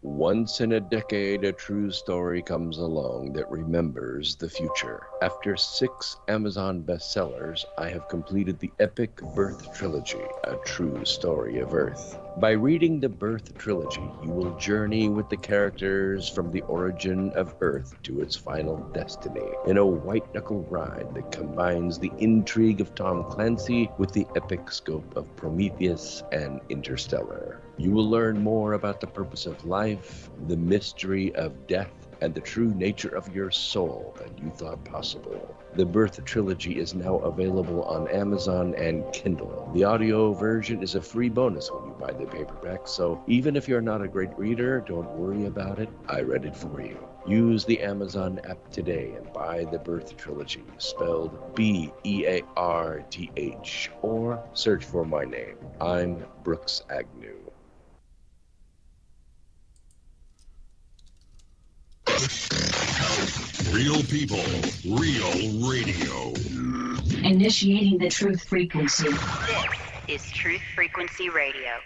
Once in a decade, a true story comes along that remembers the future. After 6 Amazon bestsellers, I have completed the epic Birth Trilogy, a true story of Earth. By reading the Birth Trilogy, you will journey with the characters from the origin of Earth to its final destiny in a white-knuckle ride that combines the intrigue of Tom Clancy with the epic scope of Prometheus and Interstellar. You will learn more about the purpose of life, the mystery of death, and the true nature of your soul than you thought possible. The Birth Trilogy is now available on Amazon and Kindle. The audio version is a free bonus when you buy the paperback, so even if you're not a great reader, don't worry about it. I read it for you. Use the Amazon app today and buy the Birth Trilogy, spelled B-E-A-R-T-H, or search for my name. I'm Brooks Agnew. Real people, real radio. Initiating the truth frequency. This is Truth Frequency Radio.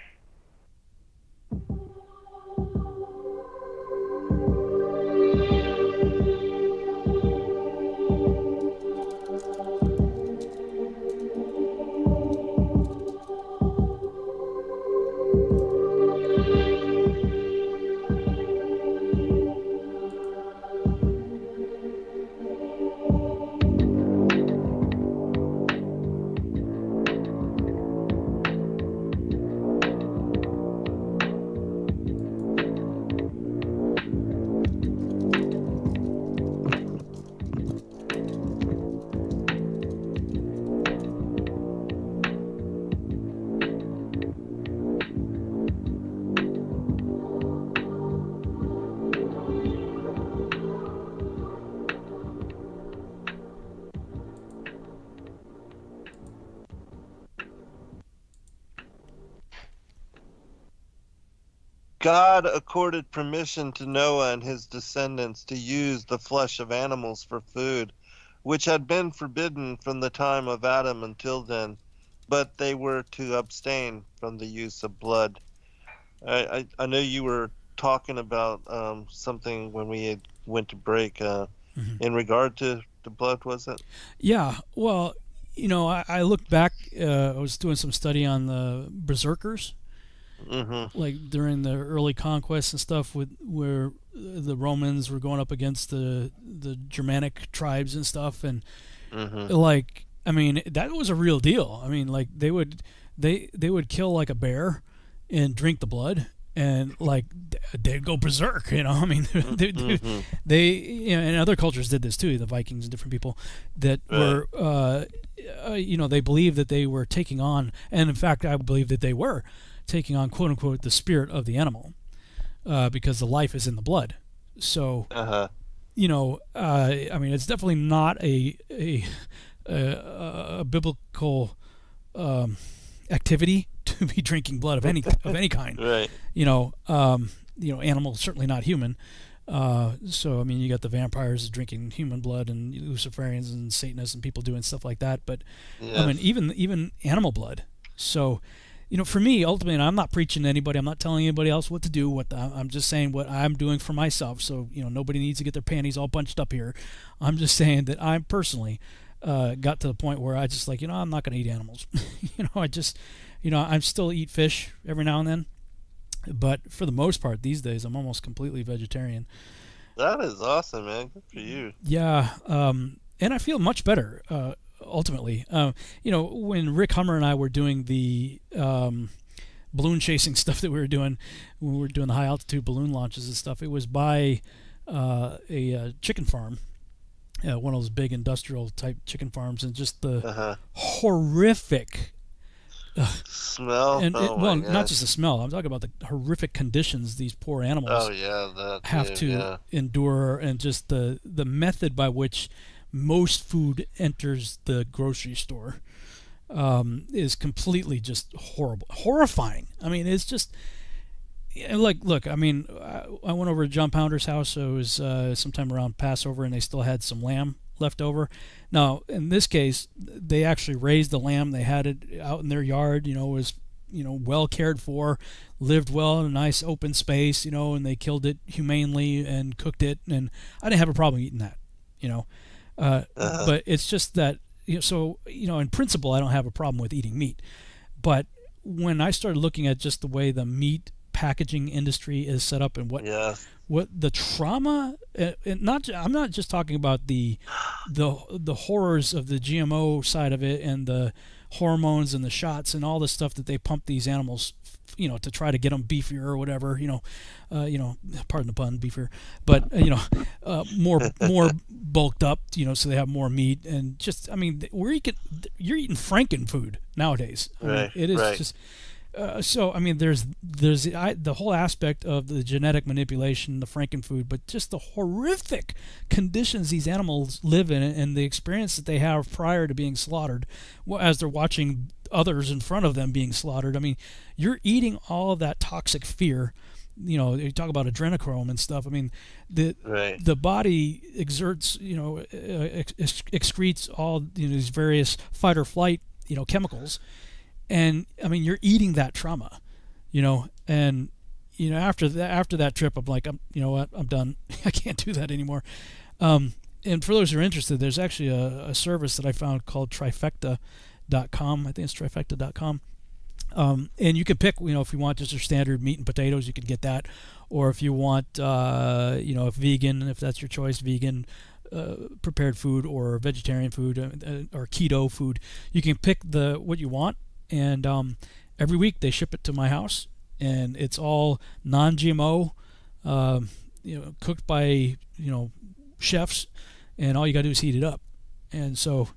God accorded permission to Noah and his descendants to use the flesh of animals for food, which had been forbidden from the time of Adam until then, but they were to abstain from the use of blood. I know you were talking about something when we had went to break in regard to the blood, was it? Yeah, well, you know, I looked back, I was doing some study on the berserkers. Like during the early conquests and stuff, where the Romans were going up against the Germanic tribes and stuff, and like, I mean, that was a real deal. I mean, like they would kill like a bear and drink the blood, and like they'd go berserk. I mean, they and other cultures did this too. The Vikings and different people that were, they believed that they were taking on, and in fact, I believe that they were taking on, quote unquote, the spirit of the animal, because the life is in the blood. So, I mean, it's definitely not a biblical activity to be drinking blood of any kind. Right. Animal, certainly not human. So I mean, you got the vampires drinking human blood, and Luciferians and Satanists and people doing stuff like that. But I mean, even animal blood. So, for me, ultimately, and I'm not preaching to anybody. I'm not telling anybody else what to do. I'm just saying what I'm doing for myself. So nobody needs to get their panties all bunched up here. I'm just saying that I personally got to the point where I just like, I'm not going to eat animals. I still eat fish every now and then, but for the most part these days I'm almost completely vegetarian. That is awesome, man. Good for you. Yeah, and I feel much better ultimately. When Rick Hummer and I were doing the balloon chasing stuff that we were doing when we were doing the high altitude balloon launches and stuff, it was by a chicken farm. One of those big industrial type chicken farms, and just the horrific smell. And my not gosh. just the smell. I'm talking about the horrific conditions these poor animals have to endure, and just the method by which most food enters the grocery store is completely just horrifying. I mean, it's just. Look, I mean, I went over to John Pounder's house. It was sometime around Passover, and they still had some lamb left over. Now, in this case, they actually raised the lamb. They had it out in their yard. It was well cared for, lived well in a nice open space. And they killed it humanely and cooked it, and I didn't have a problem eating that. But it's just that in principle, I don't have a problem with eating meat, but when I started looking at just the way the meat packaging industry is set up and what the trauma, and I'm not just talking about the horrors of the GMO side of it and the hormones and the shots and all the stuff that they pump these animals to try to get them beefier or whatever, pardon the pun, beefier, but more bulked up, so they have more meat, and just, I mean, you're eating Franken food nowadays. I mean, it is just. So I mean, there's the whole aspect of the genetic manipulation, the Frankenfood, but just the horrific conditions these animals live in, and the experience that they have prior to being slaughtered, as they're watching others in front of them being slaughtered. I mean, you're eating all of that toxic fear. You talk about adrenochrome and stuff. I mean, the body exerts, excretes all these various fight or flight, chemicals. And I mean, you're eating that trauma, and after that trip, I'm like, you know what, I'm done. I can't do that anymore. And for those who are interested, there's actually a service that I found called Trifecta.com. I think it's Trifecta.com. And you can pick, if you want just your standard meat and potatoes, you can get that, or if you want, if vegan, if that's your choice, vegan. Prepared food or vegetarian food or keto food, you can pick what you want. And every week they ship it to my house, and it's all non-GMO, cooked by chefs, and all you gotta do is heat it up. And so,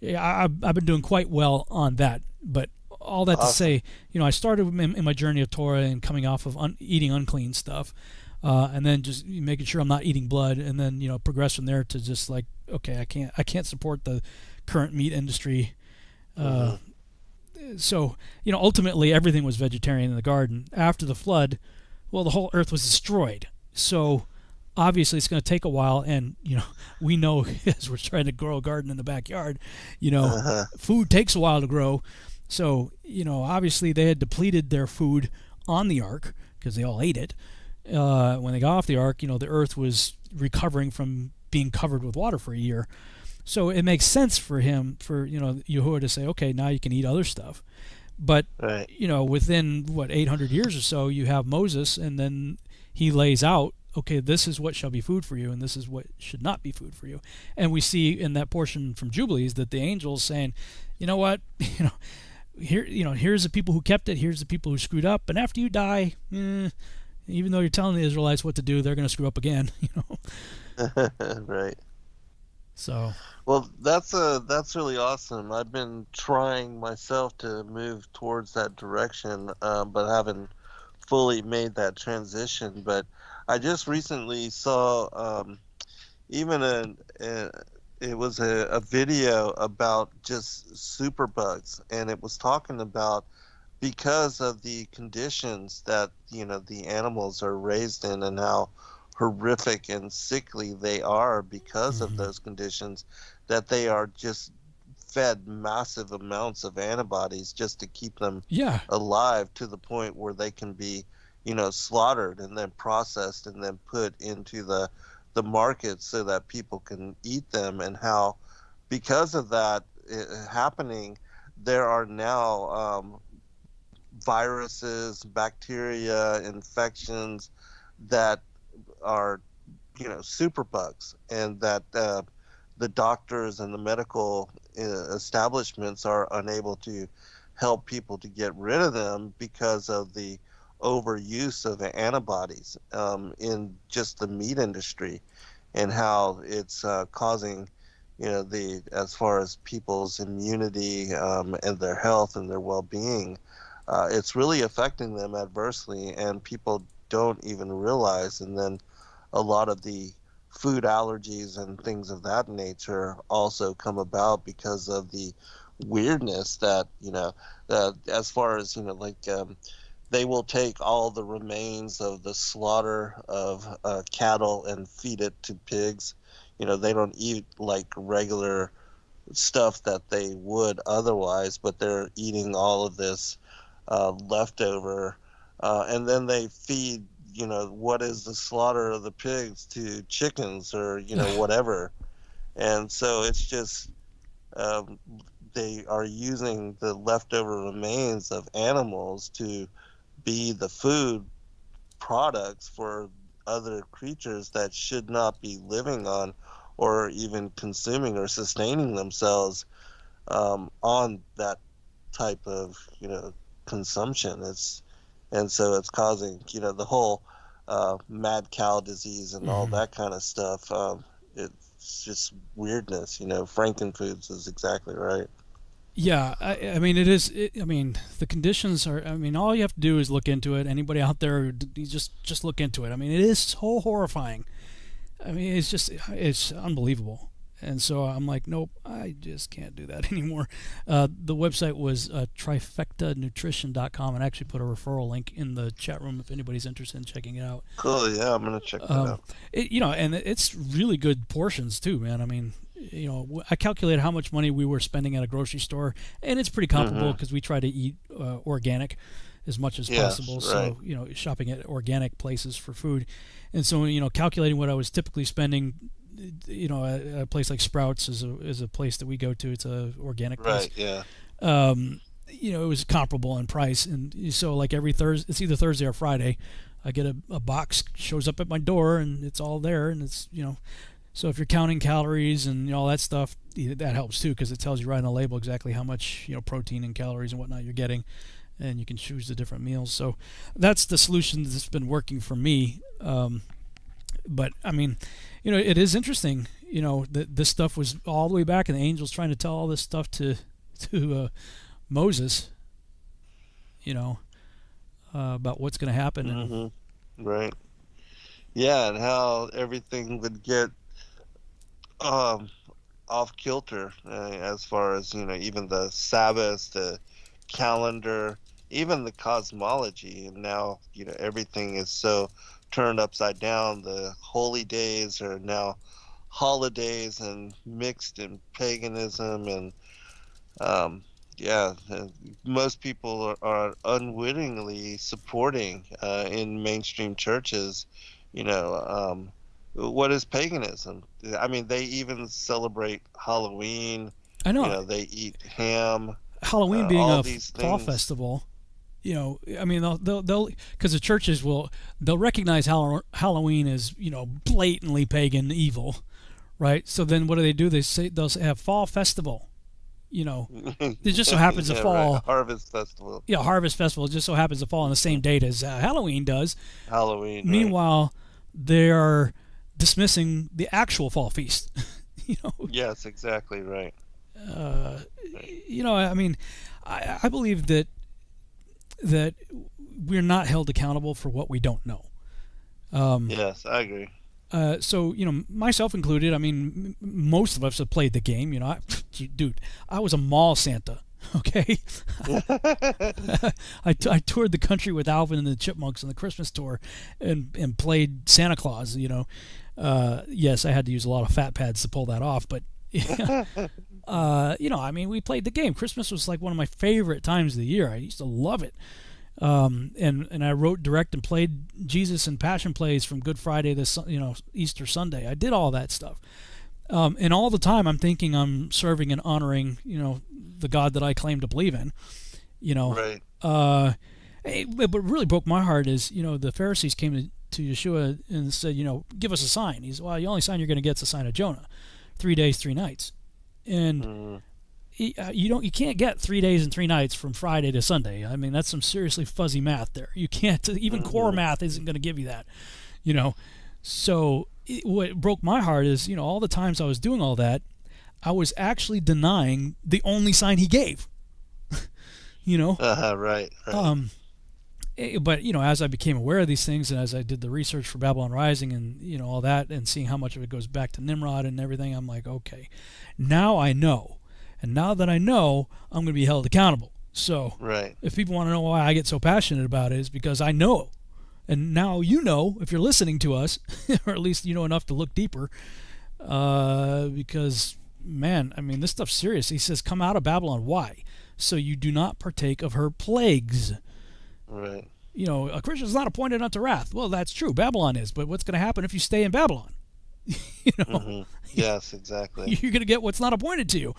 I've been doing quite well on that. But all that to say, I started in my journey of Torah and coming off of eating unclean stuff, and then just making sure I'm not eating blood, and then progress from there to just like, okay, I can't support the current meat industry. So, ultimately everything was vegetarian in the garden. After the flood, well, the whole earth was destroyed. So, obviously it's going to take a while, and, we know as we're trying to grow a garden in the backyard, food takes a while to grow. So, obviously they had depleted their food on the ark because they all ate it. When they got off the ark, the earth was recovering from being covered with water for a year. So it makes sense for Yahuwah to say, okay, now you can eat other stuff. But, within, 800 years or so, you have Moses, and then he lays out, okay, this is what shall be food for you, and this is what should not be food for you. And we see in that portion from Jubilees that the angel's saying, you know what, here's the people who kept it, here's the people who screwed up, and after you die, even though you're telling the Israelites what to do, they're going to screw up again. Right. So. Well, that's really awesome. I've been trying myself to move towards that direction, but haven't fully made that transition. But I just recently saw even it was a video about just superbugs, and it was talking about because of the conditions that the animals are raised in and how horrific and sickly they are because of those conditions, that they are just fed massive amounts of antibodies just to keep them alive, to the point where they can be slaughtered and then processed and then put into the market so that people can eat them. And how because of that happening, there are now viruses, bacteria, infections that are superbugs, and that the doctors and the medical establishments are unable to help people to get rid of them because of the overuse of antibodies in just the meat industry, and how it's causing as far as people's immunity and their health and their well-being, it's really affecting them adversely, and people don't even realize. And then a lot of the food allergies and things of that nature also come about because of the weirdness that as far as they will take all the remains of the slaughter of cattle and feed it to pigs. They don't eat like regular stuff that they would otherwise, but they're eating all of this leftover, and then they feed what is the slaughter of the pigs to chickens or whatever. And so it's just they are using the leftover remains of animals to be the food products for other creatures that should not be living on or even consuming or sustaining themselves on that type of consumption. And so it's causing the whole mad cow disease and all that kind of stuff. It's just weirdness. Frankenfoods is exactly right. Yeah, I mean, it is. I mean, the conditions are. I mean, all you have to do is look into it. Anybody out there, you just look into it. I mean, it is so horrifying. I mean, it's unbelievable. And so I'm like, nope, I just can't do that anymore. The website was trifectanutrition.com, and I actually put a referral link in the chat room if anybody's interested in checking it out. Cool, yeah, I'm gonna check that out. And it's really good portions too, man. I mean, I calculated how much money we were spending at a grocery store, and it's pretty comparable because we try to eat organic as much as possible. Right. So, shopping at organic places for food. And so, calculating what I was typically spending, a place like Sprouts is a place that we go to. It's a organic place. Right, yeah. It was comparable in price. And so like every Thursday, it's either Thursday or Friday, I get a box, shows up at my door, and it's all there. And it's, so if you're counting calories and all that stuff, that helps too, because it tells you right on the label exactly how much, protein and calories and whatnot you're getting. And you can choose the different meals. So that's the solution that's been working for me. But I mean, it is interesting, that this stuff was all the way back, and the angels trying to tell all this stuff to Moses, about what's going to happen. Mm-hmm. Right. Yeah, and how everything would get off kilter as far as, even the Sabbath, the calendar, even the cosmology. And now, everything is so turned upside down. The holy days are now holidays and mixed in paganism, and most people are unwittingly supporting in mainstream churches, what is paganism? I mean, they even celebrate Halloween. I know. They eat ham. Halloween being all a these fall things. festival, I mean, they'll because the churches they'll recognize Halloween as, blatantly pagan evil, right? So then what do? They say they'll have fall festival, You know, it just so happens to Yeah, fall. right. Harvest Festival. Yeah, Harvest Festival just so happens to fall on the same date as Halloween does. Halloween. Right. Meanwhile, they are dismissing the actual fall feast. You know. Yes, exactly right. You know, I mean, I believe that we're not held accountable for what we don't know. Yes, I agree. So, you know, myself included, I mean, most of us have played the game. You know, dude, I was a mall Santa, okay? I toured the country with Alvin and the Chipmunks on the Christmas tour and played Santa Claus, you know. Yes, I had to use a lot of fat pads to pull that off, but, you know, I mean, we played the game. Christmas was like one of my favorite times of the year. I used to love it. And I wrote, direct, and played Jesus and Passion plays from Good Friday to Easter Sunday. I did all that stuff, and all the time I'm thinking I'm serving and honoring the God that I claim to believe in. Right. What really broke my heart is the Pharisees came to Yeshua and said, give us a sign. He said, well, the only sign you're going to get is the sign of Jonah, 3 days, 3 nights, and. You can't get 3 days and 3 nights from Friday to Sunday. I mean, that's some seriously fuzzy math there. You can't, even core math isn't going to give you that, So what broke my heart is, all the times I was doing all that, I was actually denying the only sign he gave. Right. But as I became aware of these things and as I did the research for Babylon Rising and all that and seeing how much of it goes back to Nimrod and everything, I'm like, okay, now I know. And now that I know, I'm going to be held accountable. So if people want to know why I get so passionate about it, is because I know. And now if you're listening to us, or at least you know enough to look deeper, because, man, I mean, this stuff's serious. He says, come out of Babylon. Why? So you do not partake of her plagues. Right. A Christian is not appointed unto wrath. Well, that's true. Babylon is. But what's going to happen if you stay in Babylon? Yes, exactly. You're going to get what's not appointed to you.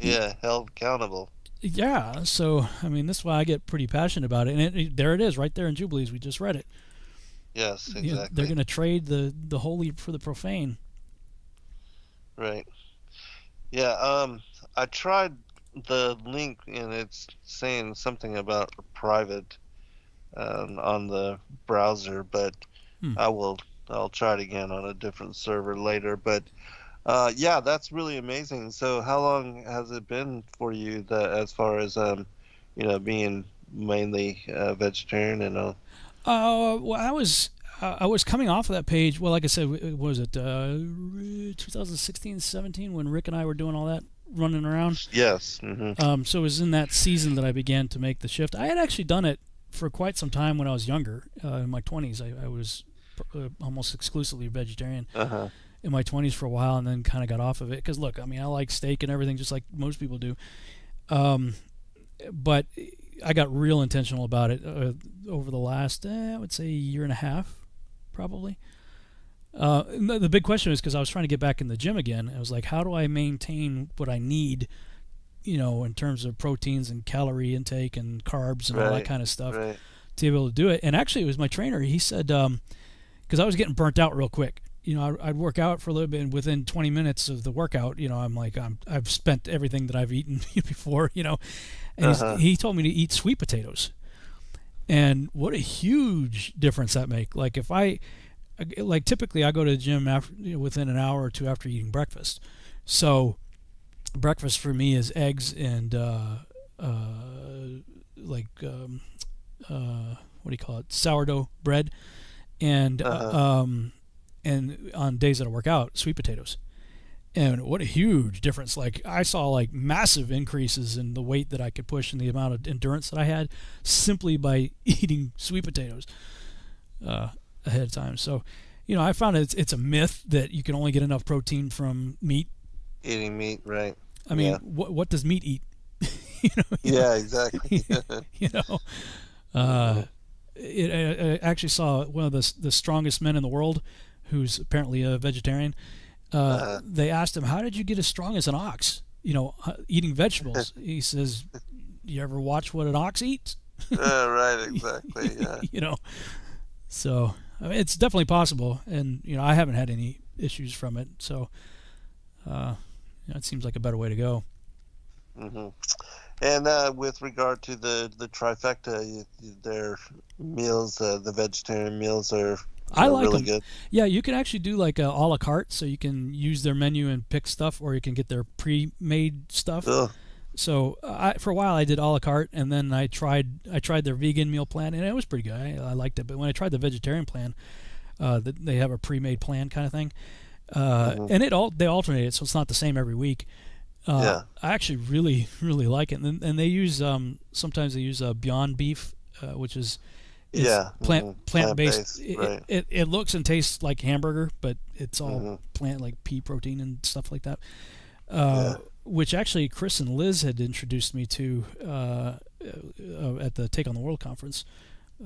Yeah, held accountable. Yeah, so, I mean, this is why I get pretty passionate about it. And there it is, right there in Jubilees. We just read it. Yes, exactly. They're going to trade the holy for the profane. Right. Yeah, I tried the link, and it's saying something about private on the browser, but I'll try it again on a different server later. But yeah, that's really amazing. So how long has it been for you that, as far as being mainly vegetarian and all? Well, I was coming off of that page. Well, like I said, what was it 2016, 17 when Rick and I were doing all that running around? Yes. So it was in that season that I began to make the shift. I had actually done it for quite some time when I was younger. In my 20s, I was almost exclusively vegetarian. In my 20s for a while, and then kind of got off of it because, look, I mean, I like steak and everything just like most people do, but I got real intentional about it over the last I would say year and a half probably. The big question is, because I was trying to get back in the gym again, I was like, how do I maintain what I need in terms of proteins and calorie intake and carbs and all that kind of stuff to be able to do it. And actually it was my trainer, he said, because I was getting burnt out real quick. I'd work out for a little bit, and within 20 minutes of the workout, I'm like, I've spent everything that I've eaten before, And he told me to eat sweet potatoes, and what a huge difference that make. Like typically I go to the gym after, within an hour or two after eating breakfast. So breakfast for me is eggs and what do you call it? Sourdough bread, and and on days that I work out, sweet potatoes. And what a huge difference. Like, I saw like massive increases in the weight that I could push and the amount of endurance that I had simply by eating sweet potatoes ahead of time. So, I found it's a myth that you can only get enough protein from meat. Eating meat, right. I mean, what does meat eat? Yeah, exactly. I actually saw one of the strongest men in the world, who's apparently a vegetarian. They asked him, how did you get as strong as an ox, eating vegetables? He says, you ever watch what an ox eats? Right, exactly, yeah. So I mean, it's definitely possible, and I haven't had any issues from it, so it seems like a better way to go. Mm-hmm. And with regard to the trifecta, their meals, the vegetarian meals are I like really them. good. Yeah, you can actually do like a la carte, so you can use their menu and pick stuff, or you can get their pre-made stuff. Ugh. So for a while I did a la carte, and then I tried their vegan meal plan, and it was pretty good. I liked it. But when I tried the vegetarian plan, they have a pre-made plan kind of thing, and they alternate it, so it's not the same every week. I actually really like it, and they use sometimes they use Beyond Beef, which is plant-based. Right. It looks and tastes like hamburger, but it's all plant, like pea protein and stuff like that. Which actually Chris and Liz had introduced me to at the Take on the World conference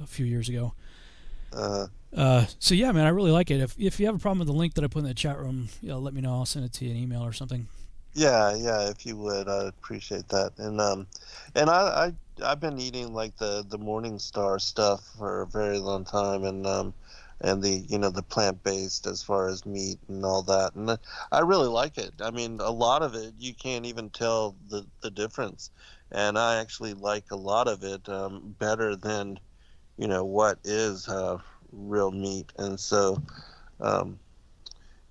a few years ago. So yeah, man, I really like it. If you have a problem with the link that I put in the chat room, let me know. I'll send it to you in an email or something. Yeah, if you would, I'd appreciate that. And I've been eating like the Morningstar stuff for a very long time, and the the plant-based as far as meat and all that, and I really like it. I mean, a lot of it you can't even tell the difference, and I actually like a lot of it better than what is real meat, and so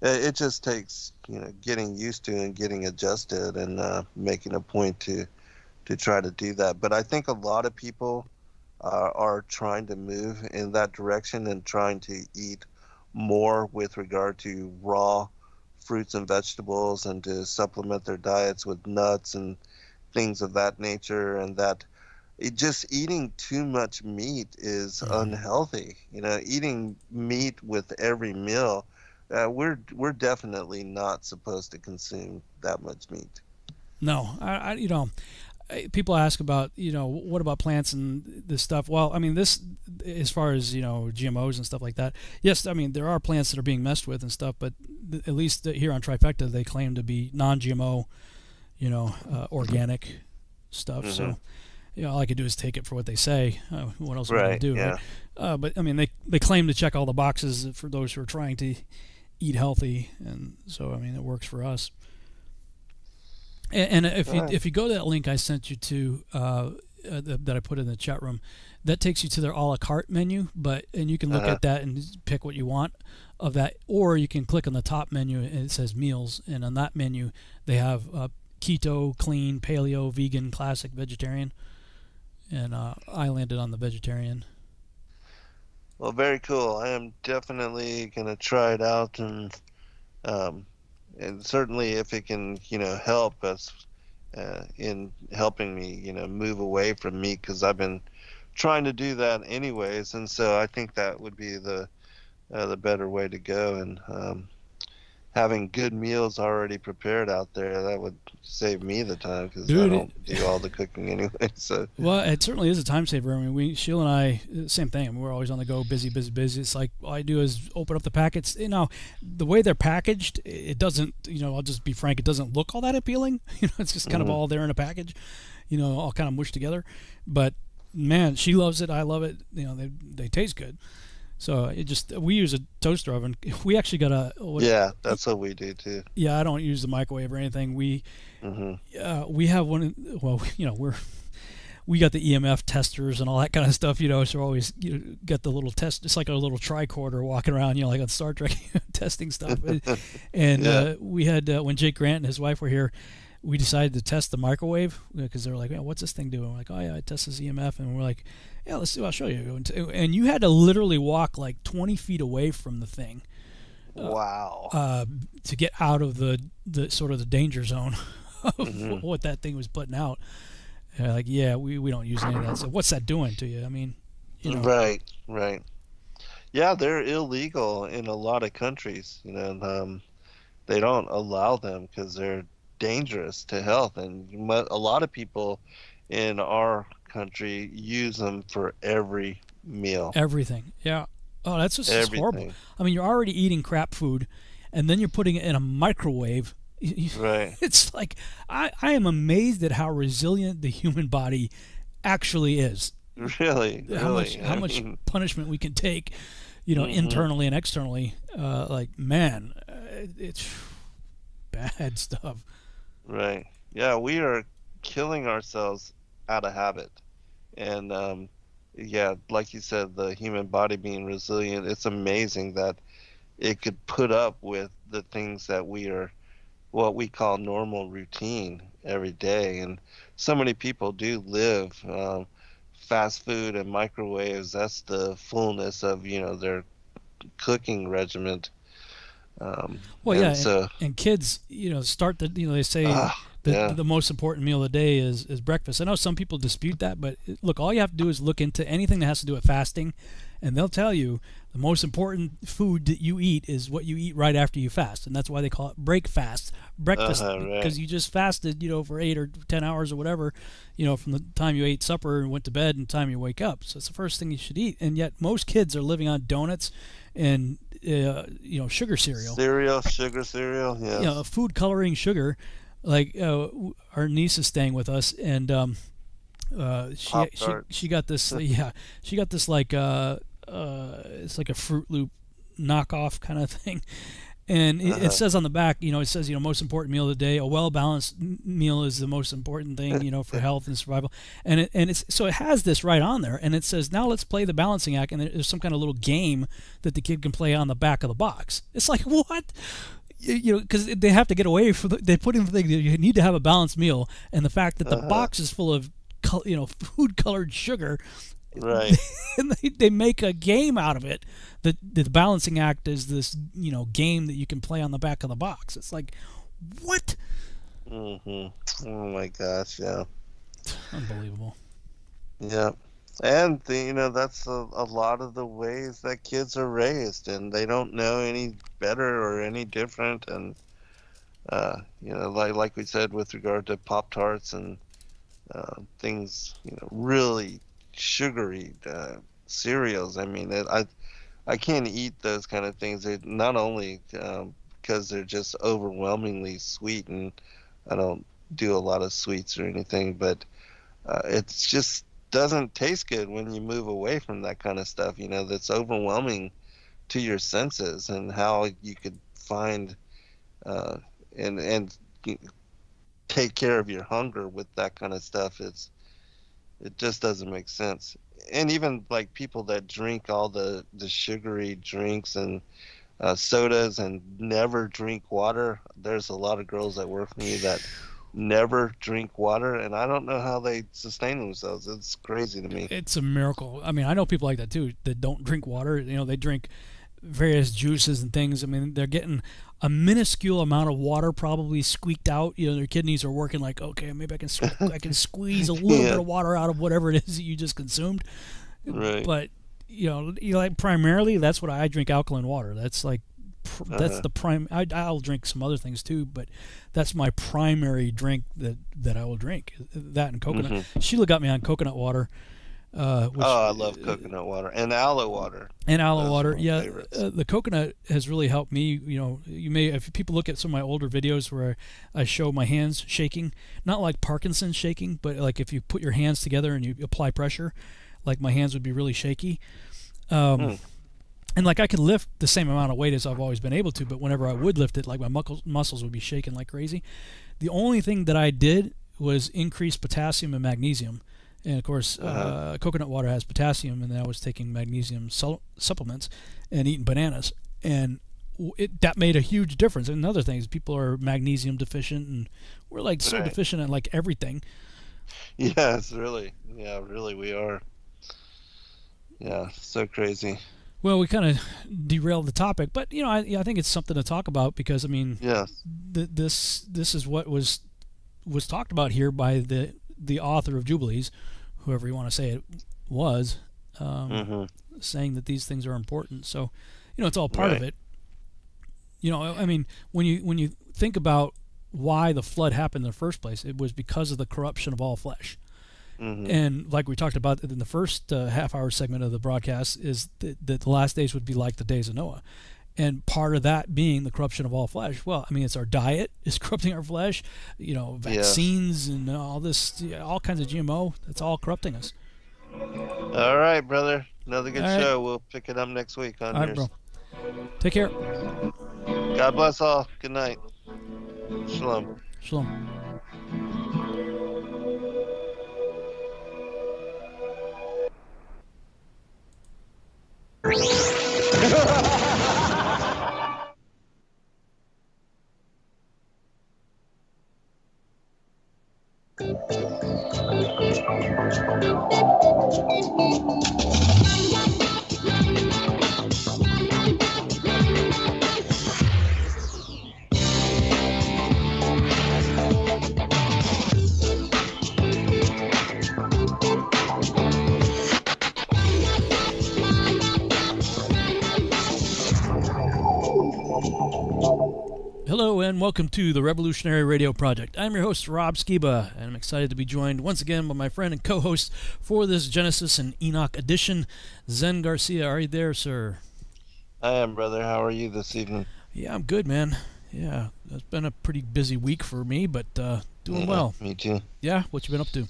it just takes getting used to and getting adjusted and making a point to try to do that. But I think a lot of people are trying to move in that direction and trying to eat more with regard to raw fruits and vegetables, and to supplement their diets with nuts and things of that nature, and that just eating too much meat is unhealthy. Eating meat with every meal, we're definitely not supposed to consume that much meat. No, people ask about, what about plants and this stuff? Well, I mean, this, as far as, GMOs and stuff like that, yes, I mean, there are plants that are being messed with and stuff, but at least here on Trifecta, they claim to be non-GMO, organic stuff. Mm-hmm. So, all I could do is take it for what they say. What else am I going to do? Yeah. Right? But, I mean, they claim to check all the boxes for those who are trying to eat healthy, and so, I mean, it works for us. And if you go to that link I sent you to that I put in the chat room, that takes you to their a la carte menu. And you can look at that and pick what you want of that, or you can click on the top menu and it says meals, and on that menu they have keto, clean, paleo, vegan, classic, vegetarian, and I landed on the vegetarian. Well, very cool. I am definitely gonna try it out, and certainly if it can, help us in helping me, move away from meat, because I've been trying to do that anyways, and so I think that would be the better way to go. And having good meals already prepared out there, that would save me the time, because I don't do all the cooking anyway. So well, it certainly is a time saver. I mean, Sheila and I, same thing. We're always on the go, busy. It's like all I do is open up the packets. The way they're packaged, it doesn't. I'll just be frank, it doesn't look all that appealing. It's just kind of all there in a package. All kind of mushed together. But man, she loves it. I love it. They taste good. So we use a toaster oven. We actually got that's what we do too. Yeah, I don't use the microwave or anything. We have one. Well, we got the EMF testers and all that kind of stuff. So we're always got the little test. It's like a little tricorder walking around. Like on Star Trek, testing stuff. And we had when Jake Grant and his wife were here, we decided to test the microwave, because they were like, "What's this thing doing?" We're like, "Oh yeah, it tests this EMF," and we're like, "Yeah, let's see. I'll show you." And you had to literally walk like 20 feet away from the thing. Wow. To get out of the sort of the danger zone of what that thing was putting out. We don't use any of that. So what's that doing to you? I mean, Right. Yeah, they're illegal in a lot of countries. They don't allow them because they're dangerous to health, and a lot of people in our country use them for every meal. Everything. Yeah. Oh, that's just horrible. I mean, you're already eating crap food, and then you're putting it in a microwave. Right. It's like I am amazed at how resilient the human body actually is. Really. How much punishment we can take, internally and externally. It's bad stuff. Right. Yeah, we are killing ourselves out of habit. And yeah, like you said, the human body being resilient, it's amazing that it could put up with the things that we are, what we call normal routine every day. And so many people do live fast food and microwaves. That's the fullness of, their cooking regimen. Well, yeah, and kids, start the, they say the most important meal of the day is breakfast. I know some people dispute that, but look, all you have to do is look into anything that has to do with fasting, and they'll tell you the most important food that you eat is what you eat right after you fast, and that's why they call it breakfast, breakfast, because you just fasted, for 8 or 10 hours or whatever, from the time you ate supper and went to bed and the time you wake up. So it's the first thing you should eat, and yet most kids are living on donuts and sugar cereal. Sugar cereal, yeah. Food coloring sugar. Like our niece is staying with us, and she got this. She got this like it's like a Fruit Loop knockoff kind of thing, and it says on the back, it says most important meal of the day. A well balanced meal is the most important thing, for health and survival, and it's so it has this right on there, and it says now let's play the balancing act, and there's some kind of little game that the kid can play on the back of the box. It's like, what? Because they have to get away from they put in the thing that you need to have a balanced meal, and the fact that the box is full of food colored sugar, right? And they make a game out of it. The balancing act is this game that you can play on the back of the box. It's like, what? Oh my gosh, yeah, unbelievable. Yeah. And that's a lot of the ways that kids are raised, and they don't know any better or any different. And like we said with regard to Pop-Tarts and things, really sugary cereals. I mean, I can't eat those kind of things. They not only because they're just overwhelmingly sweet, and I don't do a lot of sweets or anything, but it's just doesn't taste good when you move away from that kind of stuff, that's overwhelming to your senses, and how you could find and take care of your hunger with that kind of stuff. It just doesn't make sense. And even like people that drink all the sugary drinks and sodas and never drink water. There's a lot of girls that work for me that never drink water, and I don't know how they sustain themselves. It's crazy to me. It's a miracle. I mean, I know people like that too that don't drink water. They drink various juices and things. I mean, they're getting a minuscule amount of water probably squeaked out. Their kidneys are working like, okay, maybe I can squeeze a little bit of water out of whatever it is that you just consumed. Right. But like primarily that's what I drink, alkaline water. That's like that's the prime. I'll drink some other things too, but that's my primary drink that I will drink. That and coconut. Sheila got me on coconut water. I love coconut water and aloe water. Yeah. The coconut has really helped me. You may, if people look at some of my older videos where I show my hands shaking, not like Parkinson's shaking, but like if you put your hands together and you apply pressure, like my hands would be really shaky. And like I could lift the same amount of weight as I've always been able to, but whenever I would lift it, like my muscles would be shaking like crazy. The only thing that I did was increase potassium and magnesium. And of course, coconut water has potassium, and then I was taking magnesium supplements and eating bananas. And that made a huge difference. And other things, people are magnesium deficient, and we're like so deficient in like everything. Yes, really. Yeah, really we are. Yeah, so crazy. Well, we kind of derailed the topic, but I think it's something to talk about because I mean, this is what was talked about here by the author of Jubilees, whoever you want to say it was, saying that these things are important. So, it's all part of it. I mean, when you think about why the flood happened in the first place, it was because of the corruption of all flesh. And like we talked about in the first half-hour segment of the broadcast, is that the last days would be like the days of Noah. And part of that being the corruption of all flesh. Well, I mean, it's our diet is corrupting our flesh, vaccines and all this, all kinds of GMO. That's all corrupting us. All right, brother. Another good show. We'll pick it up next week on yours. Bro. Take care. God bless all. Good night. Shalom. Shalom. Hello and welcome to the Revolutionary Radio Project. I'm your host, Rob Skiba, and I'm excited to be joined once again by my friend and co-host for this Genesis and Enoch edition, Zen Garcia. Are you there, sir? I am, brother. How are you this evening? Yeah, I'm good, man. Yeah, it's been a pretty busy week for me, but doing well. Me too. Yeah, what you been up to?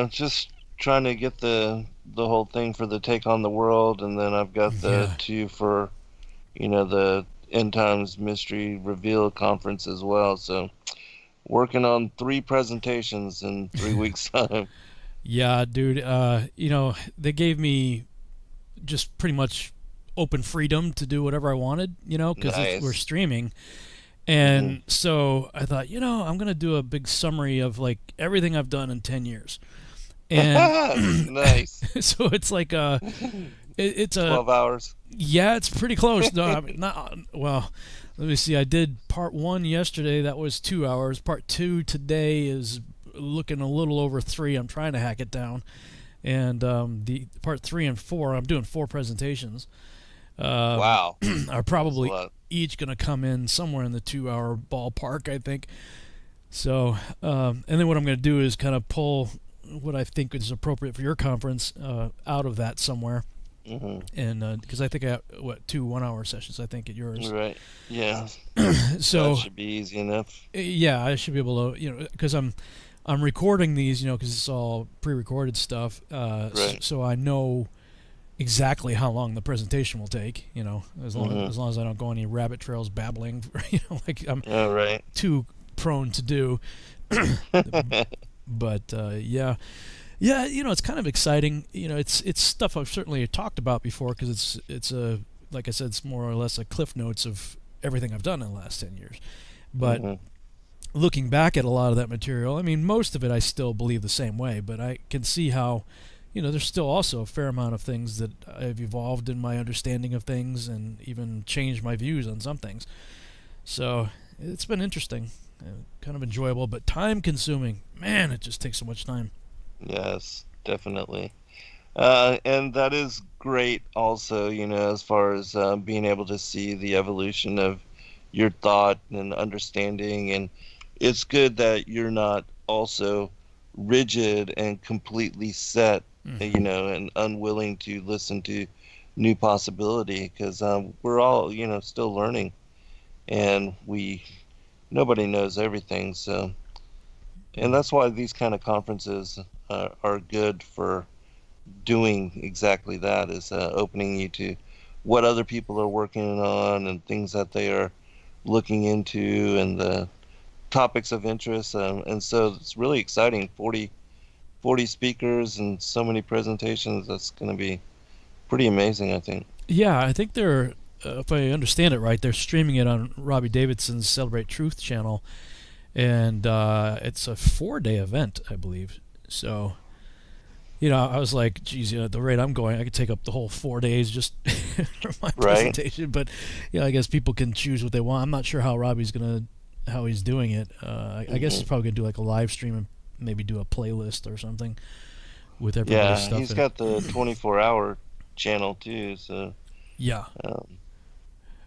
Just trying to get the whole thing for the Take on the World, and then I've got the two for, the End Times Mystery Reveal Conference as well. So working on 3 presentations in 3 weeks' time. Yeah, dude. They gave me just pretty much open freedom to do whatever I wanted, because we're streaming. And so I thought, I'm going to do a big summary of like everything I've done in 10 years. And nice. So it's like it's 12 hours. Yeah, it's pretty close. No, I mean, well, let me see. I did part 1 yesterday. That was 2 hours. Part 2 today is looking a little over 3. I'm trying to hack it down. And the part 3 and 4, I'm doing 4 presentations. Wow. Are probably each going to come in somewhere in the 2-hour ballpark, I think. So, and then what I'm going to do is kind of pull what I think is appropriate for your conference out of that somewhere. And because I think I have 2 1-hour sessions, I think, at yours. Right. Yeah. So that should be easy enough. Yeah, I should be able to, because I'm recording these, because it's all pre-recorded stuff. Right. So I know exactly how long the presentation will take. As long as I don't go any rabbit trails babbling, like I'm too prone to do. But yeah, it's kind of exciting. It's stuff I've certainly talked about before because it's a, like I said, it's more or less a cliff notes of everything I've done in the last 10 years. But looking back at a lot of that material, I mean, most of it I still believe the same way, but I can see how, there's still also a fair amount of things that I've evolved in my understanding of things and even changed my views on some things. So it's been interesting. Kind of enjoyable, but time-consuming. Man, it just takes so much time. Yes, definitely. And that is great also, as far as being able to see the evolution of your thought and understanding. And it's good that you're not also rigid and completely set, and unwilling to listen to new possibility, because we're all, still learning. And nobody knows everything, so, and that's why these kind of conferences are good for doing exactly that, is opening you to what other people are working on and things that they are looking into and the topics of interest, and so it's really exciting. 40 speakers and so many presentations. That's going to be pretty amazing, I think. Yeah, I think they're if I understand it right, they're streaming it on Robbie Davidson's Celebrate Truth channel, and it's a 4-day event, I believe. So, I was like, geez, at the rate I'm going, I could take up the whole 4 days just for my presentation. But, I guess people can choose what they want. I'm not sure how Robbie's how he's doing it. I guess he's probably going to do like a live stream and maybe do a playlist or something with everybody's stuff. Yeah, he's got the 24-hour channel too, so. Yeah.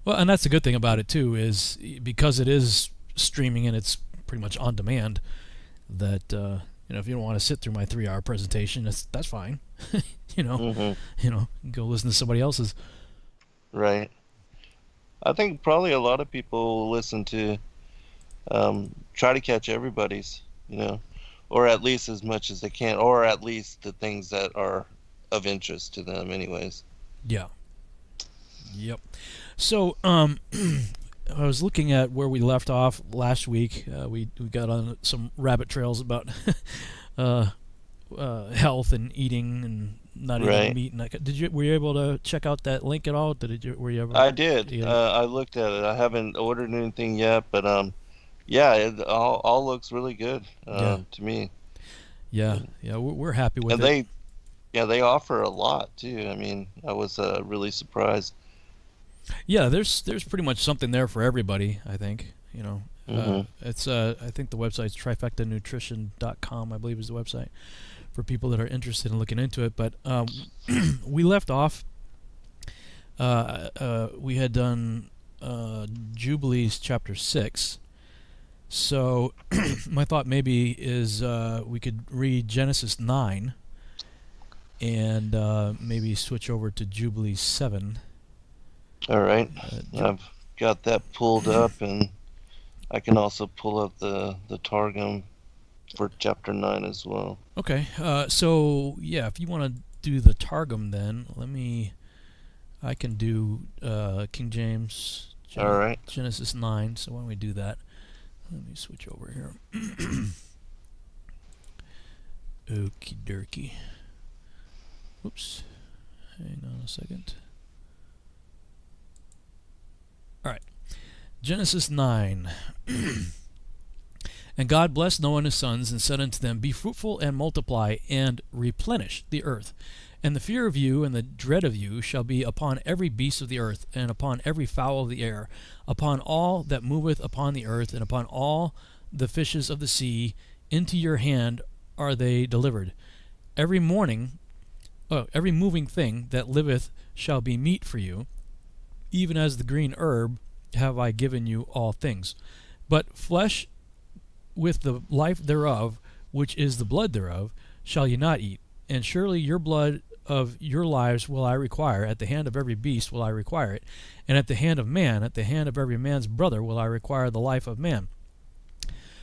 Well, and that's the good thing about it too, is because it is streaming and it's pretty much on demand, that if you don't want to sit through my 3-hour presentation, that's fine. Go listen to somebody else's. Right. I think probably a lot of people will listen to try to catch everybody's, or at least as much as they can, or at least the things that are of interest to them anyways. Yeah. Yep. So, I was looking at where we left off last week. We got on some rabbit trails about health and eating and not eating meat. And were you able to check out that link at all? Were you ever? I did. I looked at it. I haven't ordered anything yet, but yeah, it all looks really good to me. Yeah, we're happy with and it. They offer a lot too. I mean, I was really surprised. Yeah, there's pretty much something there for everybody, I think. You know, it's I think the website's trifectanutrition.com, I believe is the website for people that are interested in looking into it. But we left off. We had done Jubilees chapter 6. So my thought maybe is we could read Genesis 9 and maybe switch over to Jubilees 7. All right. I've got that pulled up, and I can also pull up the Targum for chapter 9 as well. Okay. So yeah, if you want to do the Targum, then I can do King James. All right. Genesis 9. So why don't we do that? Let me switch over here. Okie dokie. Oops. Hang on a second. Alright. Genesis 9. And God blessed Noah and his sons, and said unto them, Be fruitful and multiply, and replenish the earth. And the fear of you and the dread of you shall be upon every beast of the earth, and upon every fowl of the air, upon all that moveth upon the earth, and upon all the fishes of the sea. Into your hand are they delivered. Every moving thing that liveth shall be meat for you, even as the green herb have I given you all things. But flesh with the life thereof, which is the blood thereof, shall ye not eat. And surely your blood of your lives will I require. At the hand of every beast will I require it. And at the hand of man, at the hand of every man's brother will I require the life of man.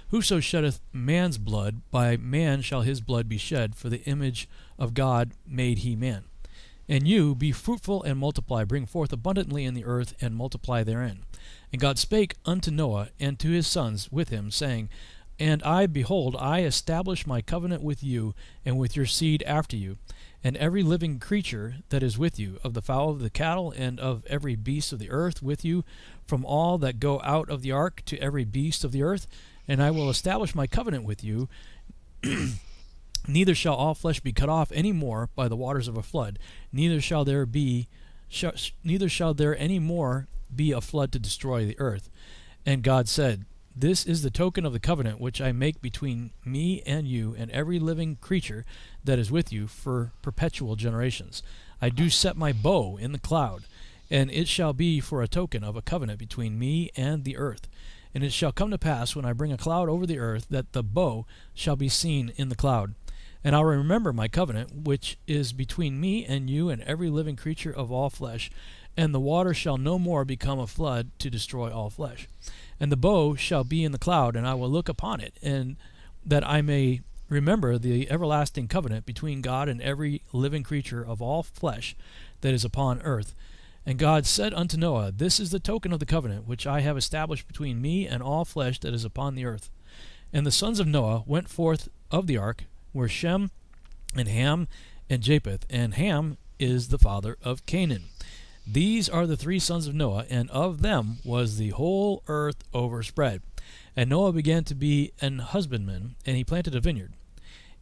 Whoso sheddeth man's blood, by man shall his blood be shed, for the image of God made he man. And you, be fruitful and multiply, bring forth abundantly in the earth, and multiply therein. And God spake unto Noah and to his sons with him, saying, And I, behold, I establish my covenant with you, and with your seed after you, and every living creature that is with you, of the fowl of the cattle, and of every beast of the earth with you, from all that go out of the ark to every beast of the earth. And I will establish my covenant with you. Neither shall all flesh be cut off any more by the waters of a flood, neither shall there any more be a flood to destroy the earth. And God said, This is the token of the covenant which I make between me and you and every living creature that is with you for perpetual generations. I do set my bow in the cloud, and it shall be for a token of a covenant between me and the earth. And it shall come to pass, when I bring a cloud over the earth, that the bow shall be seen in the cloud. And I will remember my covenant, which is between me and you and every living creature of all flesh. And the water shall no more become a flood to destroy all flesh. And the bow shall be in the cloud, and I will look upon it, and that I may remember the everlasting covenant between God and every living creature of all flesh that is upon earth. And God said unto Noah, This is the token of the covenant which I have established between me and all flesh that is upon the earth. And the sons of Noah went forth of the ark, were Shem, and Ham, and Japheth. And Ham is the father of Canaan. These are the 3 sons of Noah, and of them was the whole earth overspread. And Noah began to be an husbandman, and he planted a vineyard.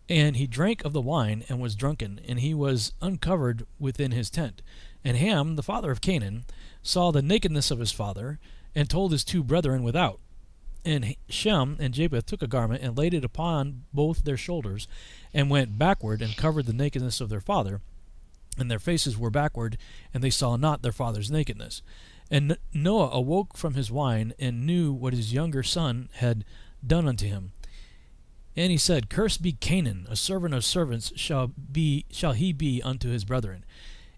And he drank of the wine, and was drunken, and he was uncovered within his tent. And Ham, the father of Canaan, saw the nakedness of his father, and told his 2 brethren without. And Shem and Japheth took a garment, and laid it upon both their shoulders, and went backward, and covered the nakedness of their father. And their faces were backward, and they saw not their father's nakedness. And Noah awoke from his wine, and knew what his younger son had done unto him. And he said, Cursed be Canaan, a servant of servants shall he be unto his brethren.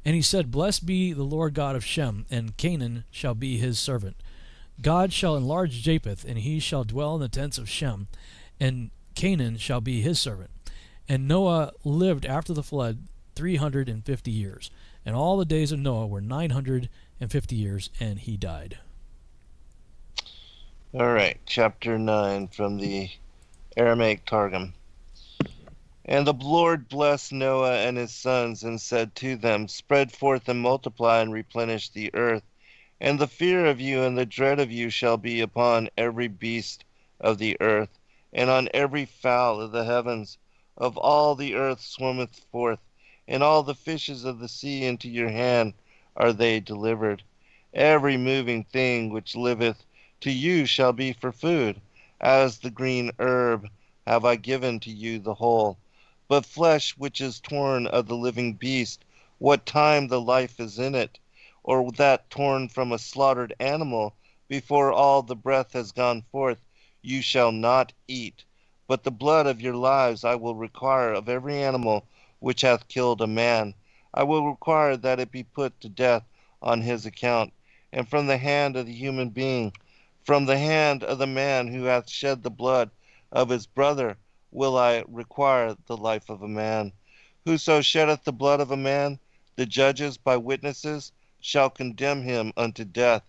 And he said, Blessed be the Lord God of Shem, and Canaan shall be his servant. God shall enlarge Japheth, and he shall dwell in the tents of Shem, and Canaan shall be his servant. And Noah lived after the flood 350 years. And all the days of Noah were 950 years, and he died. All right, chapter 9 from the Aramaic Targum. And the Lord blessed Noah and his sons, and said to them, Spread forth and multiply, and replenish the earth. And the fear of you and the dread of you shall be upon every beast of the earth, and on every fowl of the heavens. Of all the earth swimmeth forth, and all the fishes of the sea into your hand are they delivered. Every moving thing which liveth to you shall be for food. As the green herb have I given to you the whole. But flesh which is torn of the living beast, what time the life is in it, or that torn from a slaughtered animal, before all the breath has gone forth, you shall not eat. But the blood of your lives I will require of every animal which hath killed a man. I will require that it be put to death on his account. And from the hand of the human being, from the hand of the man who hath shed the blood of his brother, will I require the life of a man. Whoso sheddeth the blood of a man, the judges by witnesses shall condemn him unto death.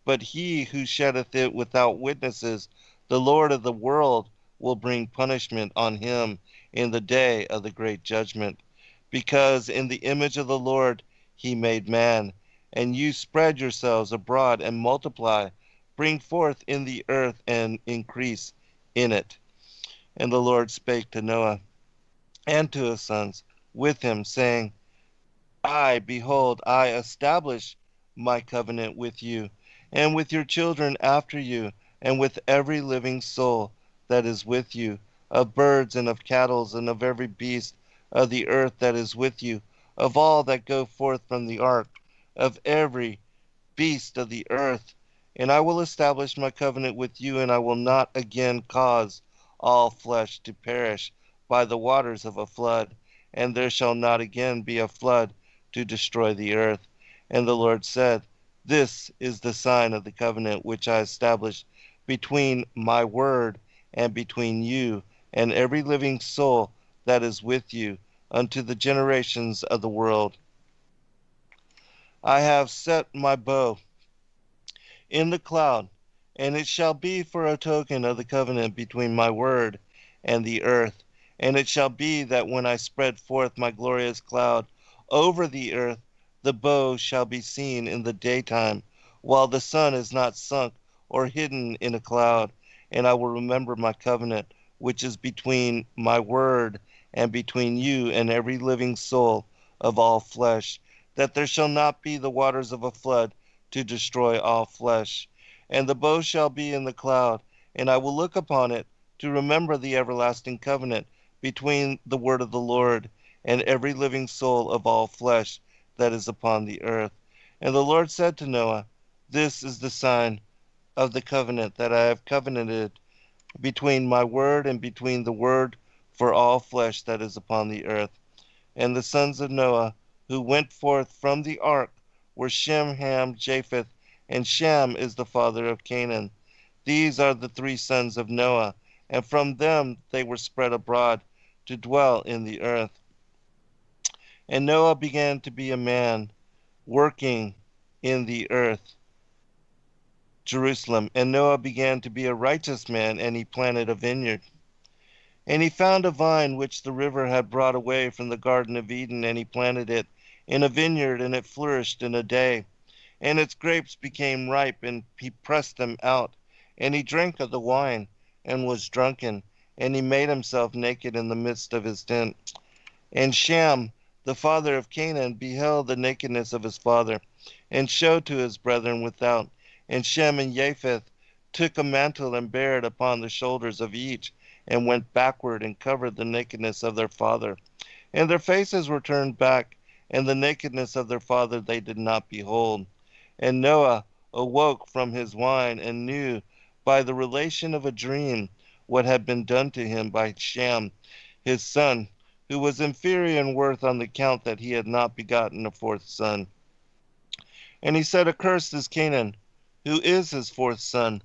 But he who sheddeth it without witnesses, the Lord of the world will bring punishment on him in the day of the great judgment. Because in the image of the Lord he made man, and you spread yourselves abroad and multiply, bring forth in the earth and increase in it. And the Lord spake to Noah and to his sons with him, saying, Behold, I establish my covenant with you, and with your children after you, and with every living soul that is with you, of birds and of cattle, and of every beast of the earth that is with you, of all that go forth from the ark, of every beast of the earth. And I will establish my covenant with you, and I will not again cause all flesh to perish by the waters of a flood, and there shall not again be a flood to destroy the earth. And the Lord said, This is the sign of the covenant which I establish between my word and between you and every living soul that is with you unto the generations of the world. I have set my bow in the cloud, and it shall be for a token of the covenant between my word and the earth. And it shall be that when I spread forth my glorious cloud over the earth, the bow shall be seen in the daytime, while the sun is not sunk or hidden in a cloud. And I will remember my covenant, which is between my word and between you and every living soul of all flesh, that there shall not be the waters of a flood to destroy all flesh. And the bow shall be in the cloud, and I will look upon it to remember the everlasting covenant between the word of the Lord and every living soul of all flesh that is upon the earth. And the Lord said to Noah, This is the sign of the covenant that I have covenanted between my word and between the word for all flesh that is upon the earth. And the sons of Noah who went forth from the ark were Shem, Ham, Japheth, and Shem is the father of Canaan. These are the three sons of Noah, and from them they were spread abroad to dwell in the earth. And Noah began to be a man working in the earth, Jerusalem. And Noah began to be a righteous man, and he planted a vineyard. And he found a vine which the river had brought away from the Garden of Eden, and he planted it in a vineyard, and it flourished in a day. And its grapes became ripe, and he pressed them out. And he drank of the wine, and was drunken, and he made himself naked in the midst of his tent. And Shem, the father of Canaan, beheld the nakedness of his father, and showed to his brethren without. And Shem and Japheth took a mantle and bare it upon the shoulders of each, and went backward and covered the nakedness of their father. And their faces were turned back, and the nakedness of their father they did not behold. And Noah awoke from his wine, and knew by the relation of a dream what had been done to him by Shem, his son, who was inferior in worth on the count that he had not begotten a fourth son. And he said, Accursed is Canaan, who is his fourth son.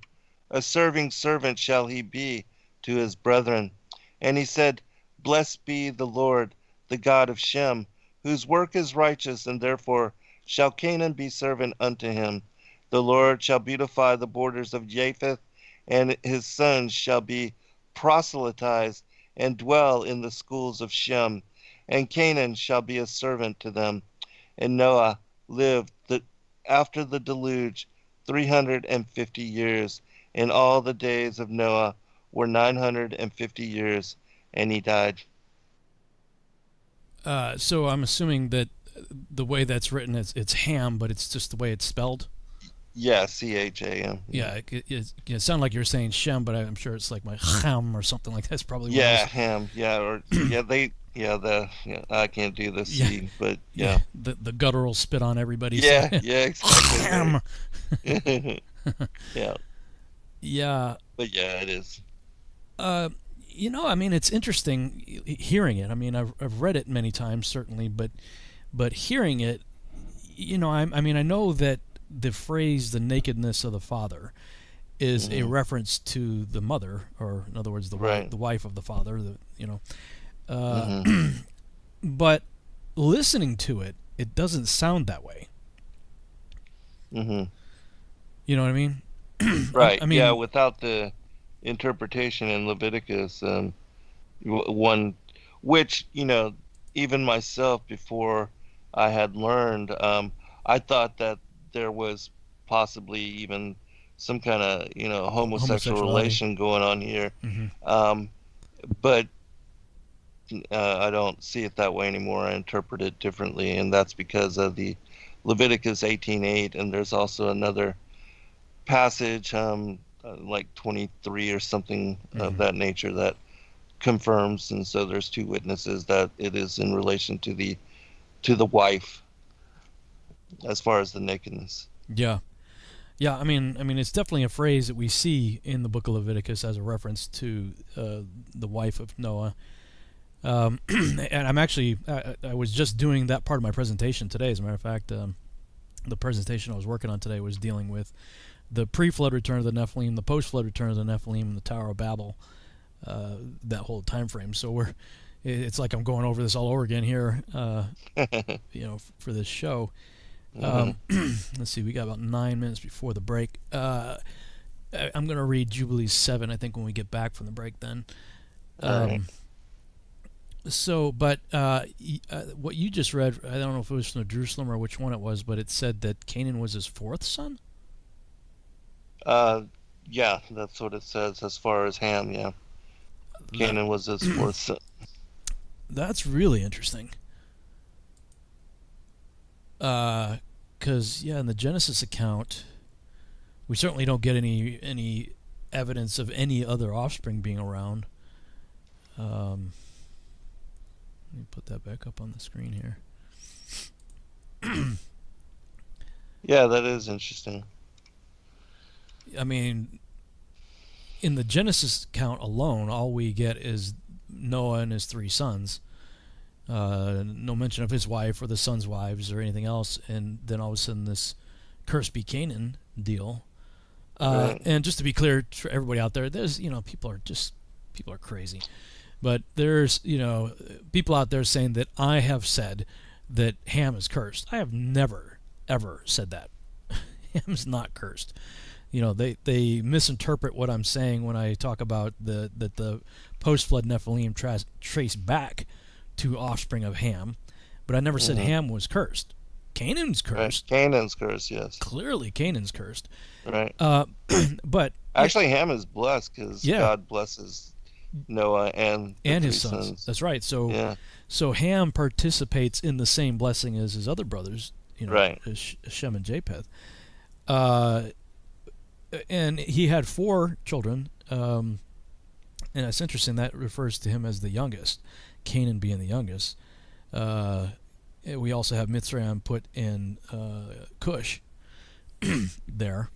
A serving servant shall he be to his brethren. And he said, Blessed be the Lord, the God of Shem, whose work is righteous, and therefore shall Canaan be servant unto him. The Lord shall beautify the borders of Japheth, and his sons shall be proselytized and dwell in the schools of Shem, and Canaan shall be a servant to them. And Noah lived after the deluge 350 years, and all the days of Noah were 950 years, and he died. So I'm assuming that the way that's written, it's Ham, but it's just the way it's spelled. Yeah, C-H-A-M. Yeah, it sounded like you were saying Shem, but I'm sure it's like my Ham or something like that. That's probably what Ham. Yeah, or I can't do the C, but yeah. The guttural spit on everybody. Yeah, exactly. Ham. Yeah. Yeah. But yeah, it is. I mean, it's interesting hearing it. I mean, I've read it many times, certainly, but hearing it, I know that the phrase "the nakedness of the father" is a reference to the mother, or in other words, the wife of the father. But listening to it, it doesn't sound that way. Mm-hmm. You know what I mean? Right. I mean, yeah, without the interpretation in Leviticus, one which even myself, before I had learned, I thought that there was possibly even some kind of homosexual relation going on here. But I don't see it that way anymore. I interpret it differently, and that's because of the Leviticus 18:8, and there's also another passage, like 23 or something of that nature, that confirms, and so there's two witnesses that it is in relation to the wife as far as the nakedness. Yeah. I mean, it's definitely a phrase that we see in the book of Leviticus as a reference to the wife of Noah. And I'm actually, I was just doing that part of my presentation today. As a matter of fact, the presentation I was working on today was dealing with the pre-flood return of the Nephilim, the post-flood return of the Nephilim, and the Tower of Babel, that whole time frame. So it's like I'm going over this all over again here, for this show. Let's see, we got about 9 minutes before the break. I'm going to read Jubilees 7, I think, when we get back from the break then. Right. So, but what you just read, I don't know if it was from Jerusalem or which one it was, but it said that Canaan was his fourth son? Yeah, that's what it says as far as Ham, yeah. Canaan was his fourth son. That's really interesting. Because, in the Genesis account, we certainly don't get any evidence of any other offspring being around. Let me put that back up on the screen here. Yeah, that is interesting. I mean, in the Genesis account alone, all we get is Noah and his 3 sons. No mention of his wife or the sons' wives or anything else. And then all of a sudden this curse be Canaan deal. Right. And just to be clear for everybody out there, there's, people are crazy. But there's, people out there saying that I have said that Ham is cursed. I have never, ever said that. Ham's not cursed. They misinterpret what I'm saying when I talk about that the post-flood Nephilim trace back to offspring of Ham. But I never said Ham was cursed. Canaan's cursed. Right. Canaan's cursed, yes. Clearly Canaan's cursed. Right. But actually, Ham is blessed because God blesses Noah and his sons. That's right. So so Ham participates in the same blessing as his other brothers, right. Shem and Japheth. And he had 4 children, and it's interesting that refers to him as the youngest, Canaan being the youngest. We also have Mitzrayim put in Cush there.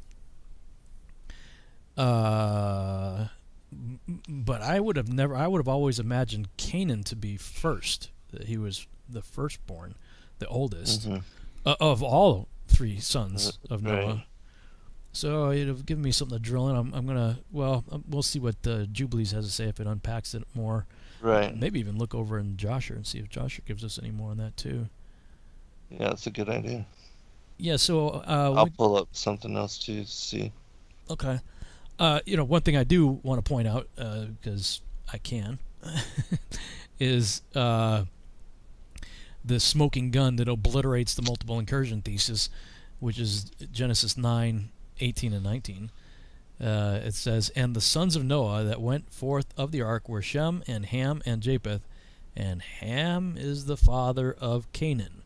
But I would have always imagined Canaan to be first, that he was the firstborn, the oldest of all 3 sons of Noah. Right. So it'd have given me something to drill in. I'm gonna, we'll see what Jubilees has to say if it unpacks it more. Right. Maybe even look over in Joshua and see if Joshua gives us any more on that too. Yeah, that's a good idea. Yeah, so I'll pull up something else to see. Okay. One thing I do want to point out, because I can, is the smoking gun that obliterates the multiple incursion thesis, which is Genesis 9:18 and 19. It says, "And the sons of Noah that went forth of the ark were Shem and Ham and Japheth, and Ham is the father of Canaan.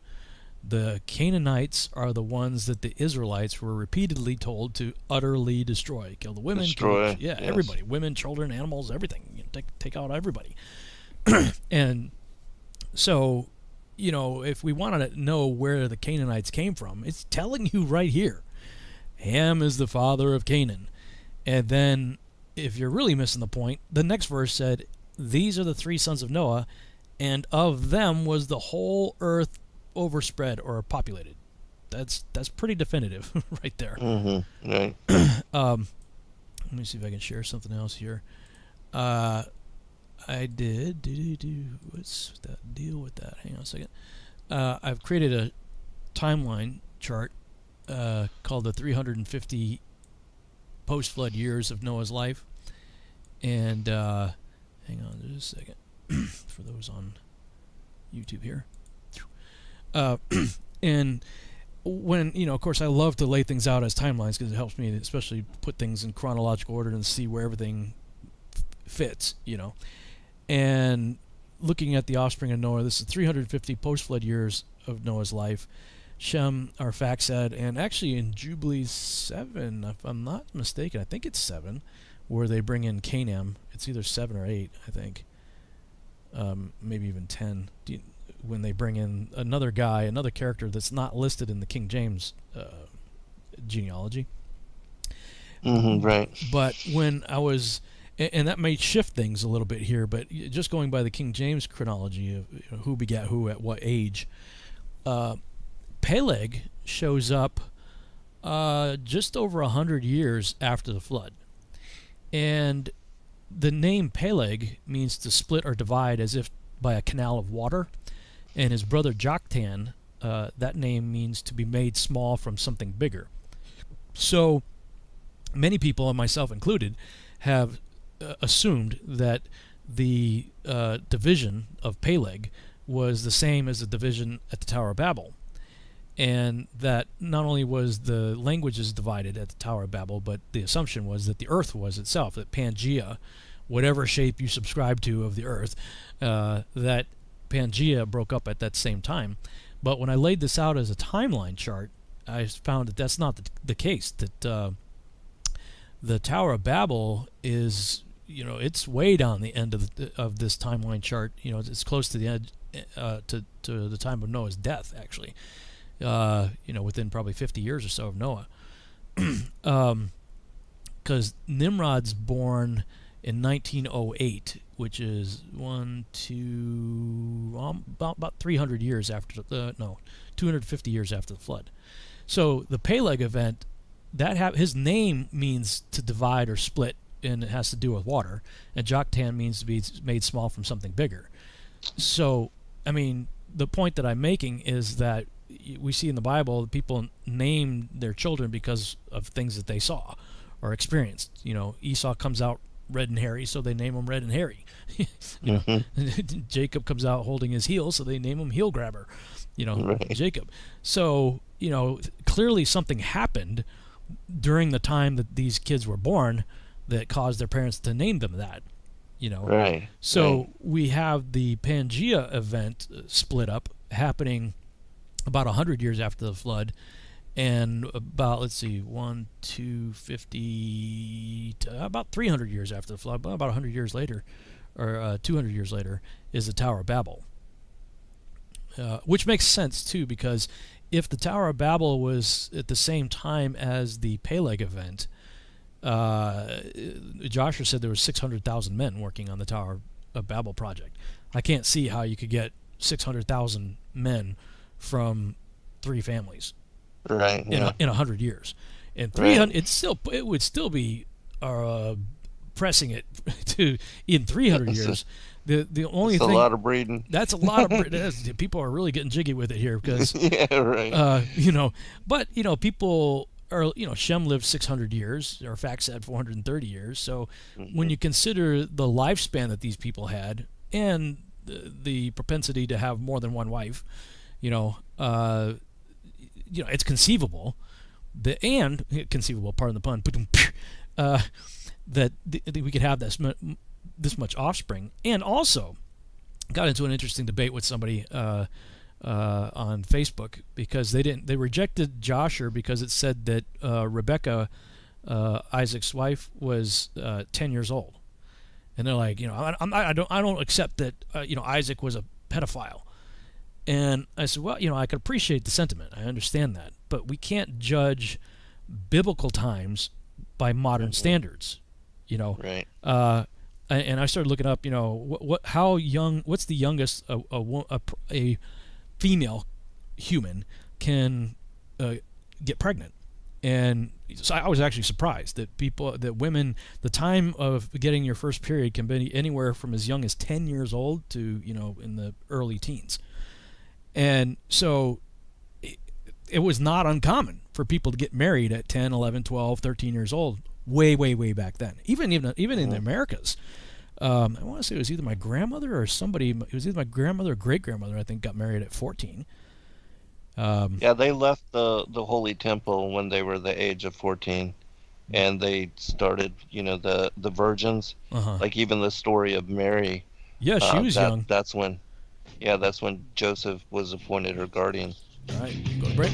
The Canaanites are the ones that the Israelites were repeatedly told to utterly destroy. Kill the women, Destroy, yes. yes. Everybody, women, children, animals, everything. You know, take out everybody." And so, you know, if we wanted to know where the Canaanites came from, it's telling you right here. Ham is the father of Canaan. And then, if you're really missing the point, the next verse said, "These are the three sons of Noah, and of them was the whole earth overspread or populated." That's pretty definitive right there. Mm-hmm. Right. Let me see if I can share something else here. I did. What's that deal with that? Hang on a second. I've created a timeline chart called the 350 post-flood years of Noah's life. And hang on just a second for those on YouTube here. And when, you know, of course, I love to lay things out as timelines because it helps me, especially put things in chronological order and see where everything fits, you know. And looking at the offspring of Noah, this is 350 post-flood years of Noah's life. Shem, Arphaxad, and actually in Jubilee 7, if I'm not mistaken, I think it's 7, where they bring in Canaan. It's either 7 or 8, I think. Maybe even 10. When they bring in another guy, another character that's not listed in the King James genealogy. Mm-hmm, right. But when I was... And that may shift things a little bit here, but just going by the King James chronology of, you know, who begat who at what age, Peleg shows up just over 100 years after the flood. And the name Peleg means to split or divide as if by a canal of water. And his brother Joktan, that name means to be made small from something bigger. So many people, and myself included, have assumed that the division of Peleg was the same as the division at the Tower of Babel, and that not only was the languages divided at the Tower of Babel, but the assumption was that the earth was itself, that Pangea, whatever shape you subscribe to of the earth, that Pangea broke up at that same time. But when I laid this out as a timeline chart, I found that that's not the case, that the Tower of Babel is, you know, it's way down the end of this timeline chart. You know, it's close to the end, to the time of Noah's death, actually. You know, within probably 50 years or so of Noah. Because Nimrod's born in 1908, which is about 300 years after 250 years after the flood. So the Peleg event, his name means to divide or split, and it has to do with water, and Joktan means to be made small from something bigger. So, I mean, the point that I'm making is that we see in the Bible that people name their children because of things that they saw or experienced. You know, Esau comes out red and hairy, so they name him Red and Hairy. You know, Jacob comes out holding his heel, so they name him Heel Grabber. You know, right. Jacob. So, you know, clearly something happened during the time that these kids were born that caused their parents to name them that. You know, right. So right. we have the Pangea event split up happening about 100 years after the flood, and about, let's see, 50 to about 300 years after the flood, about 100 years later, or 200 years later, is the Tower of Babel. Which makes sense, too, because if the Tower of Babel was at the same time as the Peleg event, Joshua said there were 600,000 men working on the Tower of Babel project. I can't see how you could get 600,000 men from 3 families, right? In 100 years, and 300. Right. It would still be pressing it to in 300 years. The only thing, a lot of breeding. That's a lot of people are really getting jiggy with it here because yeah, right. You know, but you know, people are, you know, Shem lived 600 years, or Arphaxad 430 years. So when you consider the lifespan that these people had and the propensity to have more than one wife, you know, it's conceivable. Pardon the pun, that we could have this much offspring. And also got into an interesting debate with somebody on Facebook because they rejected Josher because it said that Rebecca, Isaac's wife, was 10 years old, and they're like, I don't accept that Isaac was a pedophile. And I said, well, I could appreciate the sentiment, I understand that, but we can't judge biblical times by modern standards, Right. And I started looking up, how young, what's the youngest a female human can get pregnant. And so I was actually surprised that women, the time of getting your first period can be anywhere from as young as 10 years old to, in the early teens. And so it was not uncommon for people to get married at 10, 11, 12, 13 years old, way back then. Even in the Americas. I want to say it was either my grandmother or somebody, it was either my grandmother or great-grandmother, I think, got married at 14. Yeah, they left the Holy Temple when they were the age of 14, and they started, the virgins. Like even the story of Mary. Yeah, she was young. That's when Joseph was appointed her guardian. All right, go to break.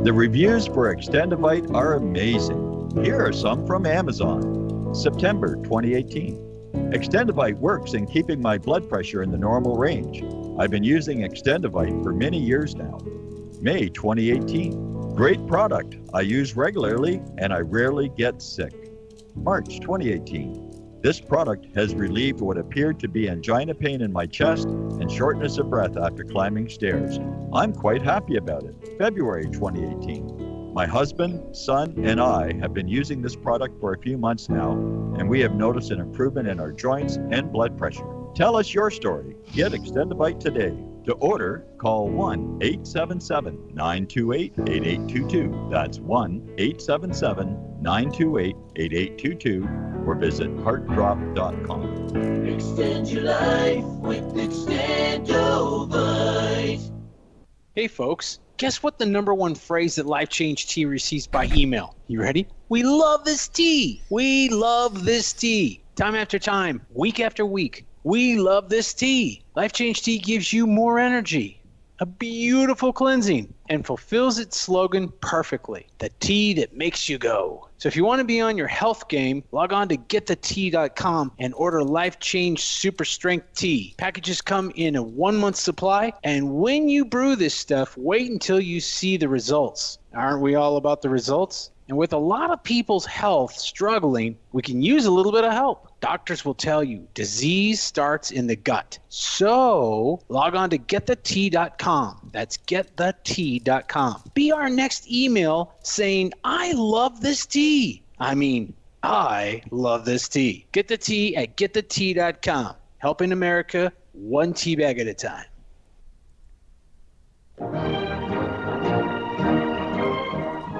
The reviews for Extendivite are amazing. Here are some from Amazon. September 2018. Extendivite works in keeping my blood pressure in the normal range. I've been using Extendivite for many years now. May 2018. Great product. I use regularly and I rarely get sick. March 2018. This product has relieved what appeared to be angina pain in my chest and shortness of breath after climbing stairs. I'm quite happy about it. February 2018. My husband, son, and I have been using this product for a few months now, and we have noticed an improvement in our joints and blood pressure. Tell us your story. Get Extendivite today. To order, call 1-877-928-8822. That's 1-877-928-8822. Or visit heartdrop.com. Extend your life with Extendovite. Hey folks, guess what the #1 phrase that Life Change Tea receives by email? You ready? We love this tea. We love this tea. Time after time, week after week, we love this tea. Life Change Tea gives you more energy, a beautiful cleansing, and fulfills its slogan perfectly. The tea that makes you go. So if you want to be on your health game, log on to getthetea.com and order Life Change Super Strength Tea. Packages come in a 1-month supply, and when you brew this stuff, wait until you see the results. Aren't we all about the results? And with a lot of people's health struggling, we can use a little bit of help. Doctors will tell you disease starts in the gut. So log on to getthetea.com. That's getthetea.com. Be our next email saying, I love this tea. I love this tea. Get the tea at getthetea.com. Helping America one tea bag at a time.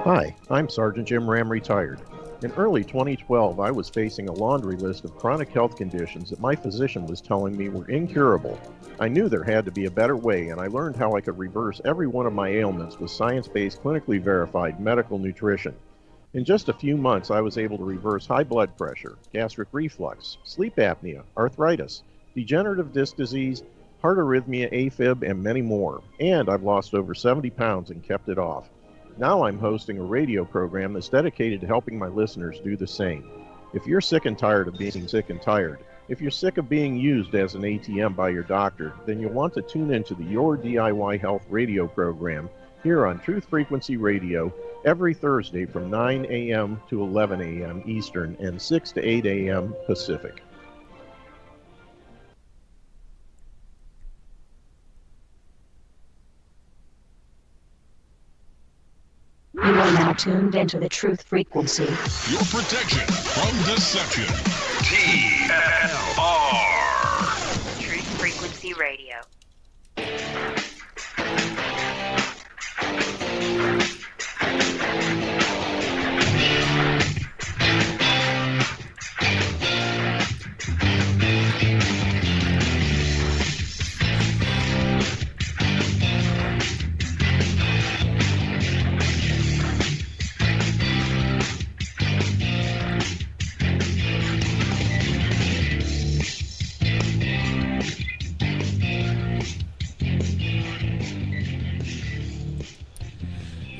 Hi, I'm Sergeant Jim Ram, retired. In early 2012, I was facing a laundry list of chronic health conditions that my physician was telling me were incurable. I knew there had to be a better way, and I learned how I could reverse every one of my ailments with science-based, clinically verified medical nutrition. In just a few months, I was able to reverse high blood pressure, gastric reflux, sleep apnea, arthritis, degenerative disc disease, heart arrhythmia, AFib, and many more. And I've lost over 70 pounds and kept it off. Now I'm hosting a radio program that's dedicated to helping my listeners do the same. If you're sick and tired of being sick and tired, if you're sick of being used as an ATM by your doctor, then you'll want to tune into the Your DIY Health radio program here on Truth Frequency Radio every Thursday from 9 a.m. to 11 a.m. Eastern and 6 to 8 a.m. Pacific. You are now tuned into the Truth Frequency. Your protection from deception. TFR. Truth Radio.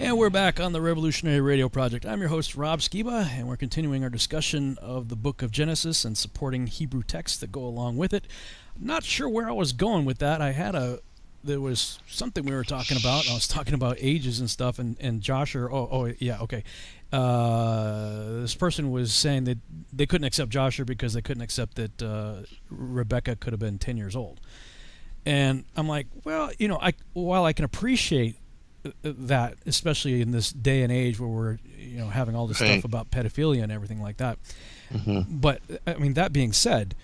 And we're back on the Revolutionary Radio Project. I'm your host, Rob Skiba, and we're continuing our discussion of the book of Genesis and supporting Hebrew texts that go along with it. Not sure where I was going with that. There was something we were talking about. I was talking about ages and stuff, and Joshua, this person was saying that they couldn't accept Joshua because they couldn't accept that Rebecca could have been 10 years old. And I'm like, well, while I can appreciate that, especially in this day and age where we're having all this stuff about pedophilia and everything like that. Mm-hmm. But I mean, that being said,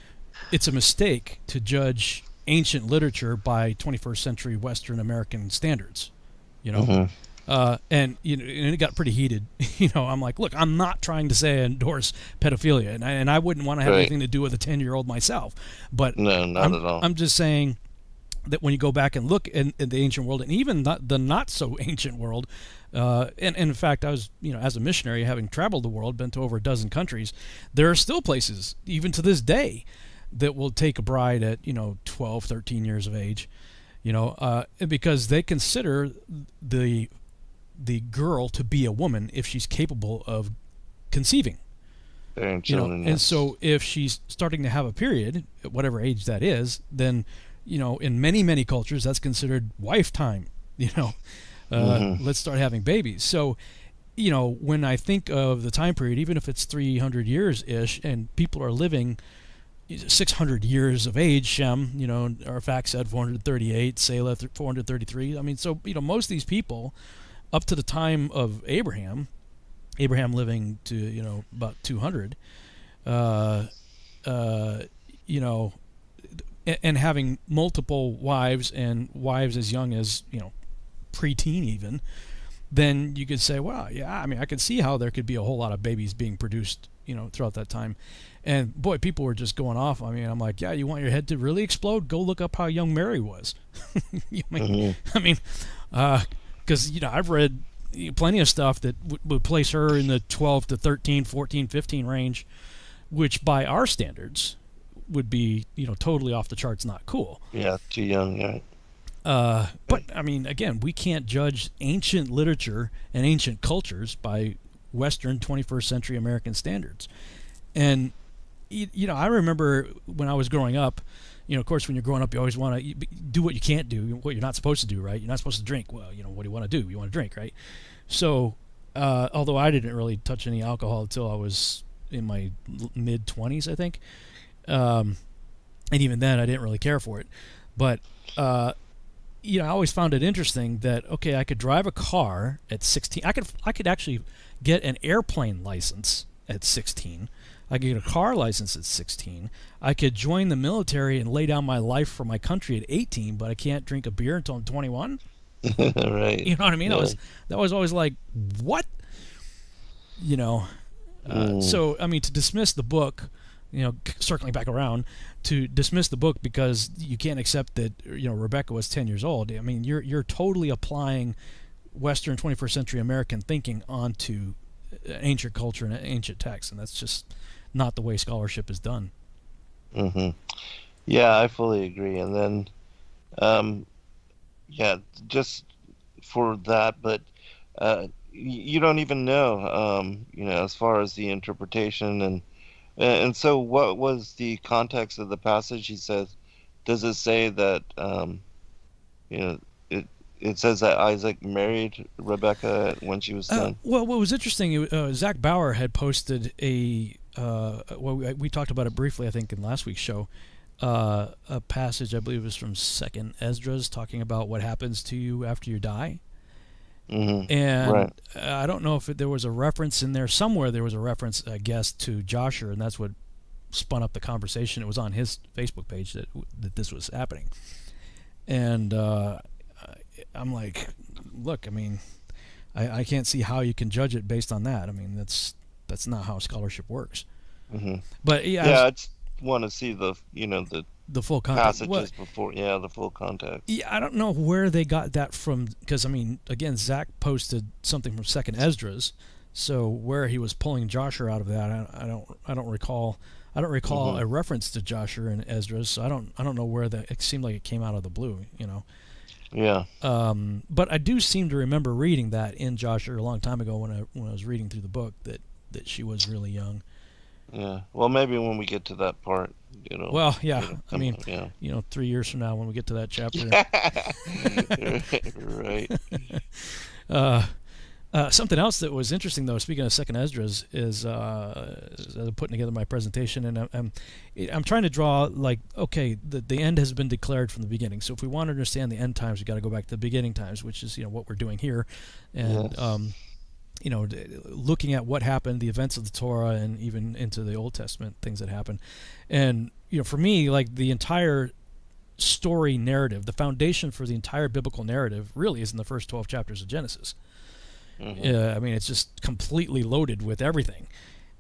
it's a mistake to judge ancient literature by 21st century Western American standards, and it got pretty heated. I'm like, look, I'm not trying to say I endorse pedophilia, and I wouldn't want to have anything to do with a 10-year-old myself, but no, not at all. I'm just saying that when you go back and look in the ancient world, and even the not so ancient world, and in fact, I was, as a missionary, having traveled the world, been to over a dozen countries, there are still places, even to this day, that will take a bride at 12, 13 years of age, because they consider the girl to be a woman if she's capable of conceiving. And so if she's starting to have a period, at whatever age that is, then in many, many cultures, that's considered wife time, let's start having babies. So, when I think of the time period, even if it's 300 years-ish, and people are living 600 years of age, Shem, Arphaxad said 438, Selah 433. I mean, so, most of these people, up to the time of Abraham living to, about 200, and having multiple wives and wives as young as, preteen even, then you could say, well, yeah, I mean, I could see how there could be a whole lot of babies being produced, throughout that time. And boy, people were just going off. I mean, I'm like, yeah, you want your head to really explode? Go look up how young Mary was. Because, I've read plenty of stuff that would place her in the 12 to 13, 14, 15 range, which by our standards would be, totally off the charts, not cool. Yeah, too young, right? But, I mean, again, we can't judge ancient literature and ancient cultures by Western 21st century American standards. And, I remember when I was growing up, of course, when you're growing up, you always want to do what you can't do, what you're not supposed to do, right? You're not supposed to drink. Well, what do you want to do? You want to drink, right? So, although I didn't really touch any alcohol until I was in my mid-20s, I think. And even then, I didn't really care for it. But, I always found it interesting that, okay, I could drive a car at 16. I could actually get an airplane license at 16. I could get a car license at 16. I could join the military and lay down my life for my country at 18, but I can't drink a beer until I'm 21. Right. You know what I mean? Yeah. That was always like, what? So, I mean, to dismiss the book, circling back around, to dismiss the book because you can't accept that, Rebecca was 10 years old. I mean, you're totally applying Western 21st century American thinking onto ancient culture and ancient texts, and that's just not the way scholarship is done. Mm-hmm. Yeah, I fully agree. And then, just for that, but you don't even know, as far as the interpretation and so what was the context of the passage? He says, does it say that, it says that Isaac married Rebecca when she was 10? Well, what was interesting, Zach Bauer had posted we talked about it briefly, I think, in last week's show, a passage, I believe it was from 2nd Esdras, talking about what happens to you after you die. Mm-hmm. And right. I don't know if there was a reference in there. Somewhere there was a reference, I guess, to Joshua, and that's what spun up the conversation. It was on his Facebook page that this was happening. And I'm like, look, I mean, I can't see how you can judge it based on that. I mean, that's not how scholarship works. Mm-hmm. But I just want to see the full context. passages before, the full context. Yeah, I don't know where they got that from, because I mean, again, Zach posted something from Second Esdras, so where he was pulling Joshua out of that, I don't recall. I don't recall a reference to Joshua and Esdras, so I don't know where that. It seemed like it came out of the blue, Yeah. But I do seem to remember reading that in Joshua a long time ago when I was reading through the book that she was really young. Yeah. Well, maybe when we get to that part, Well, yeah. I mean, 3 years from now when we get to that chapter. Right. Something else that was interesting, though, speaking of Second Esdras, is putting together my presentation, and I'm trying to draw, like, okay, the end has been declared from the beginning. So if we want to understand the end times, we've got to go back to the beginning times, which is what we're doing here, and looking at what happened, the events of the Torah, and even into the Old Testament, things that happened. And for me, like, the entire story narrative, the foundation for the entire biblical narrative really is in the first 12 chapters of Genesis. I mean, it's just completely loaded with everything.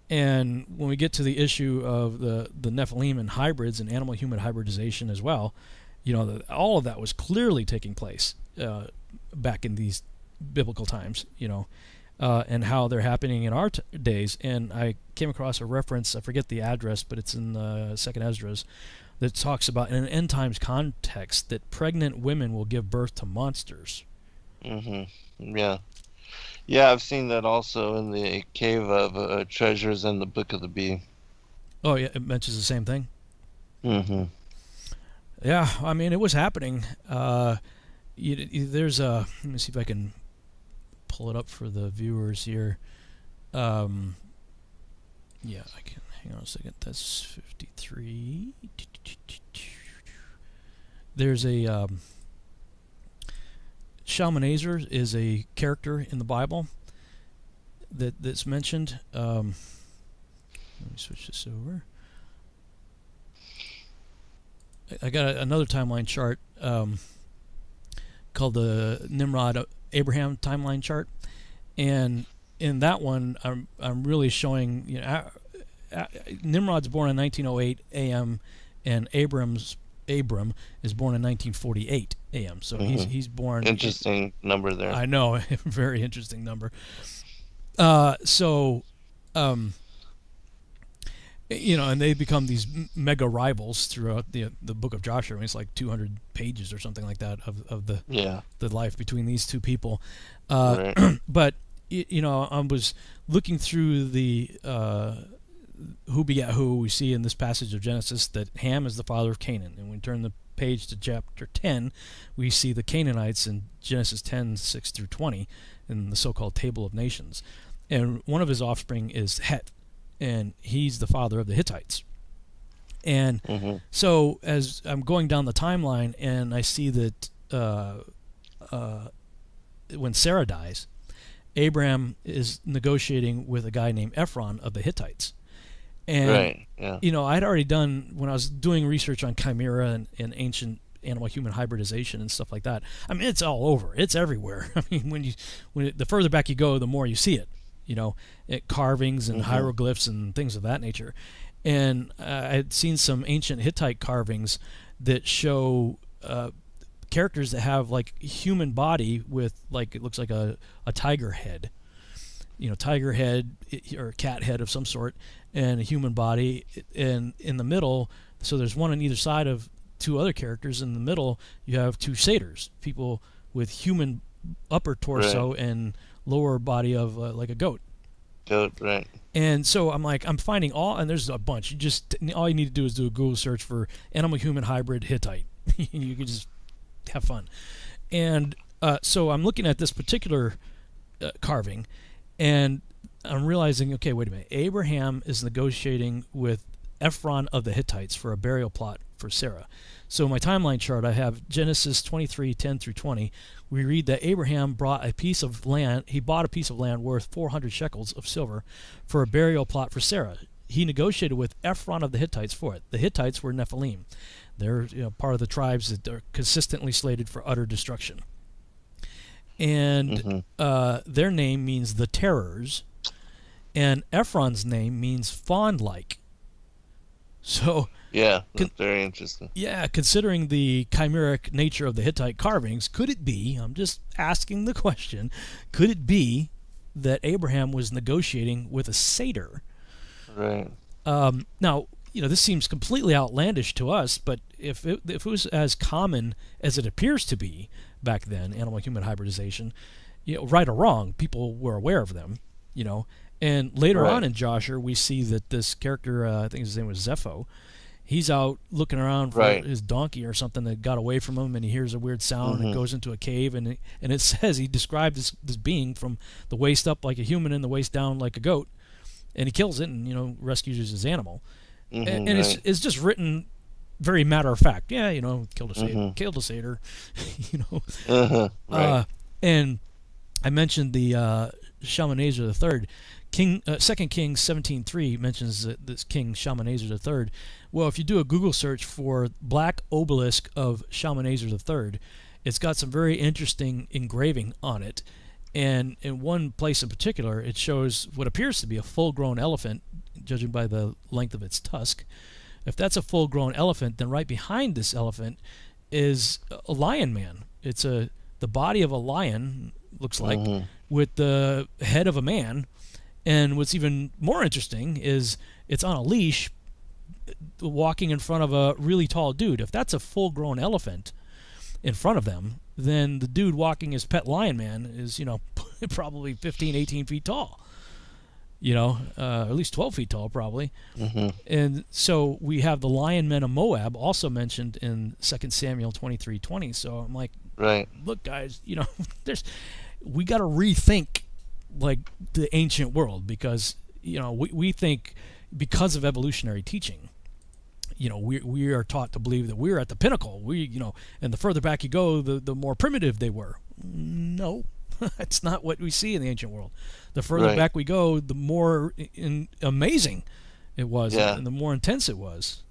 And when we get to the issue of the Nephilim and hybrids and animal-human hybridization as well, all of that was clearly taking place back in these biblical times, and how they're happening in our days. And I came across a reference, I forget the address, but it's in Second Esdras, that talks about, in an end times context, that pregnant women will give birth to monsters. Yeah. Yeah, I've seen that also in the Cave of Treasures and the Book of the Bee. Oh, yeah, it mentions the same thing? Yeah, I mean, it was happening. There's a... Let me see if I can pull it up for the viewers here. Yeah, I can. Hang on a second. That's 53. There's a... Shalmaneser is a character in the Bible that's mentioned. Let me switch this over. I got another timeline chart called the Nimrod Abraham timeline chart, and in that one, I'm really showing Nimrod's born in 1908 AM, and Abram is born in 1948 AM. So he's born. Interesting number there. I know, very interesting number. And they become these mega rivals throughout the book of Joshua. I mean, it's like 200 pages or something like that of the life between these two people. Right. But I was looking through the who begat who. We see in this passage of Genesis that Ham is the father of Canaan, and when we turn the page to chapter 10, we see the Canaanites in Genesis 10:6 through 20 in the so-called Table of Nations, and one of his offspring is Het, and he's the father of the Hittites. And so as I'm going down the timeline, and I see that when Sarah dies, Abraham is negotiating with a guy named Ephron of the Hittites. And, right, yeah. I'd already done, when I was doing research on chimera and ancient animal-human hybridization and stuff like that, I mean, it's all over. It's everywhere. I mean, the further back you go, the more you see it. Carvings and hieroglyphs and things of that nature. And I had seen some ancient Hittite carvings that show characters that have like human body with, like, it looks like a tiger head. Tiger head or cat head of some sort, and a human body, and in the middle, so there's one on either side of two other characters. In the middle, you have two satyrs, people with human upper torso and lower body of like a goat. Right. And so I'm finding and there's a bunch. All you need to do is do a Google search for animal-human hybrid Hittite. You can just have fun. And so I'm looking at this particular carving, and I'm realizing, okay, wait a minute. Abraham is negotiating with Ephron of the Hittites for a burial plot for Sarah. So my timeline chart, I have Genesis 23:10 through 20. We read that Abraham bought a piece of land worth 400 shekels of silver for a burial plot for Sarah. he negotiated with Ephron of the Hittites for it. The Hittites were Nephilim. They're part of the tribes that are consistently slated for utter destruction. And their name means the terrors, and Ephron's name means fawn-like. So yeah, that's very interesting. Yeah, considering the chimeric nature of the Hittite carvings, could it be, I'm just asking the question, could it be that Abraham was negotiating with a satyr? Right. Now, this seems completely outlandish to us, but if it was as common as it appears to be back then, animal-human hybridization, right or wrong, people were aware of them, And later on in Joshua, we see that this character, I think his name was Zepho, he's out looking around for his donkey or something that got away from him, and he hears a weird sound and goes into a cave, and it says he described this being from the waist up like a human and the waist down like a goat, and he kills it and rescues his animal. And it's just written very matter of fact. Yeah, killed a satyr, and I mentioned the Shalmaneser III. 2 Kings 17:3 mentions this king Shalmaneser III. Well, if you do a Google search for Black Obelisk of Shalmaneser III, it's got some very interesting engraving on it. And in one place in particular, it shows what appears to be a full-grown elephant, judging by the length of its tusk. If that's a full-grown elephant, then right behind this elephant is a lion man. It's the body of a lion, looks like, with the head of a man. And what's even more interesting is it's on a leash walking in front of a really tall dude. If that's a full-grown elephant in front of them, then the dude walking his pet lion man is, probably 15, 18 feet tall. At least 12 feet tall, probably. And so we have the lion men of Moab also mentioned in 2 Samuel 23:20. So I'm like, look, guys, we got to rethink like the ancient world, because we think because of evolutionary teaching, we are taught to believe that we're at the pinnacle. And the further back you go, the more primitive they were. No, that's not what we see in the ancient world. The further back we go, the more amazing it was, and the more intense it was.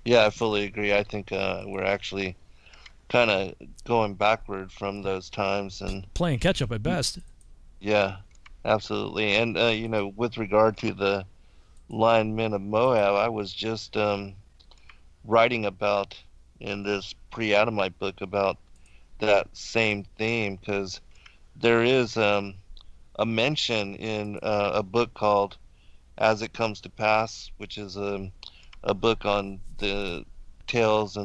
Yeah, I fully agree. I think we're actually kind of going backward from those times and playing catch up at best. Yeah, absolutely. And with regard to the lion men of Moab, I was just writing about in this pre-Adamite book about that same theme, because there is a mention in a book called As It Comes to Pass, which is a book on the tales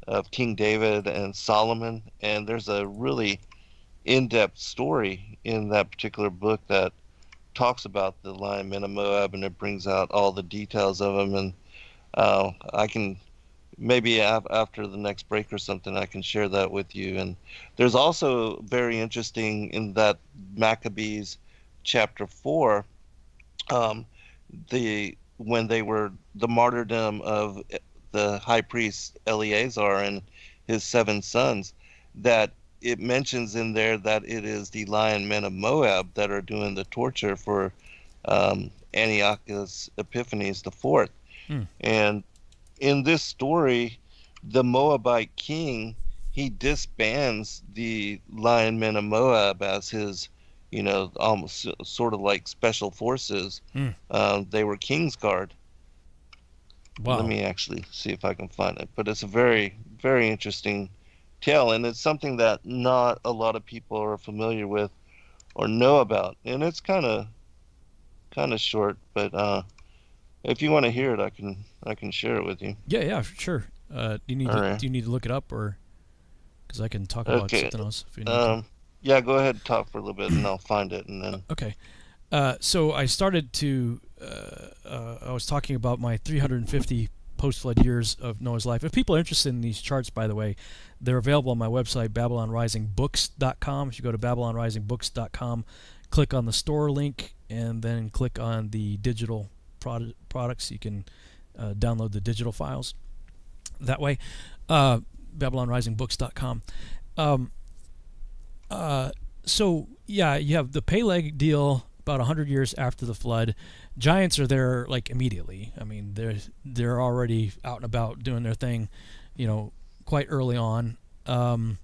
of King David and Solomon, and there's a really in-depth story in that particular book that talks about the lion men of Moab, and it brings out all the details of them. And I can maybe after the next break or something, I can share that with you. And there's also very interesting in that Maccabees chapter 4, when they were the martyrdom of the high priest Eleazar and his 7 sons, that it mentions in there that it is the lion men of Moab that are doing the torture for Antiochus Epiphanes IV. And in this story, the Moabite king, he disbands the lion men of Moab as his, almost sort of like special forces. They were King's Guard. Wow. Let me actually see if I can find it. But it's a very, very interesting tale, and it's something that not a lot of people are familiar with or know about. And it's kind of short, but if you want to hear it, I can share it with you. Yeah, sure. Do you need to look it up, or because I can talk about something else if you need to. Yeah, go ahead and talk for a little bit, and I'll find it, and then. Okay. So I started to. I was talking about my 350 post-flood years of Noah's life. If people are interested in these charts, by the way, they're available on my website, BabylonRisingBooks.com. If you go to BabylonRisingBooks.com, click on the store link, and then click on the digital products. You can download the digital files that way. BabylonRisingBooks.com. So yeah, you have the Peleg deal about 100 years after the flood. Giants are there like immediately. I mean, they're already out and about doing their thing, quite early on. And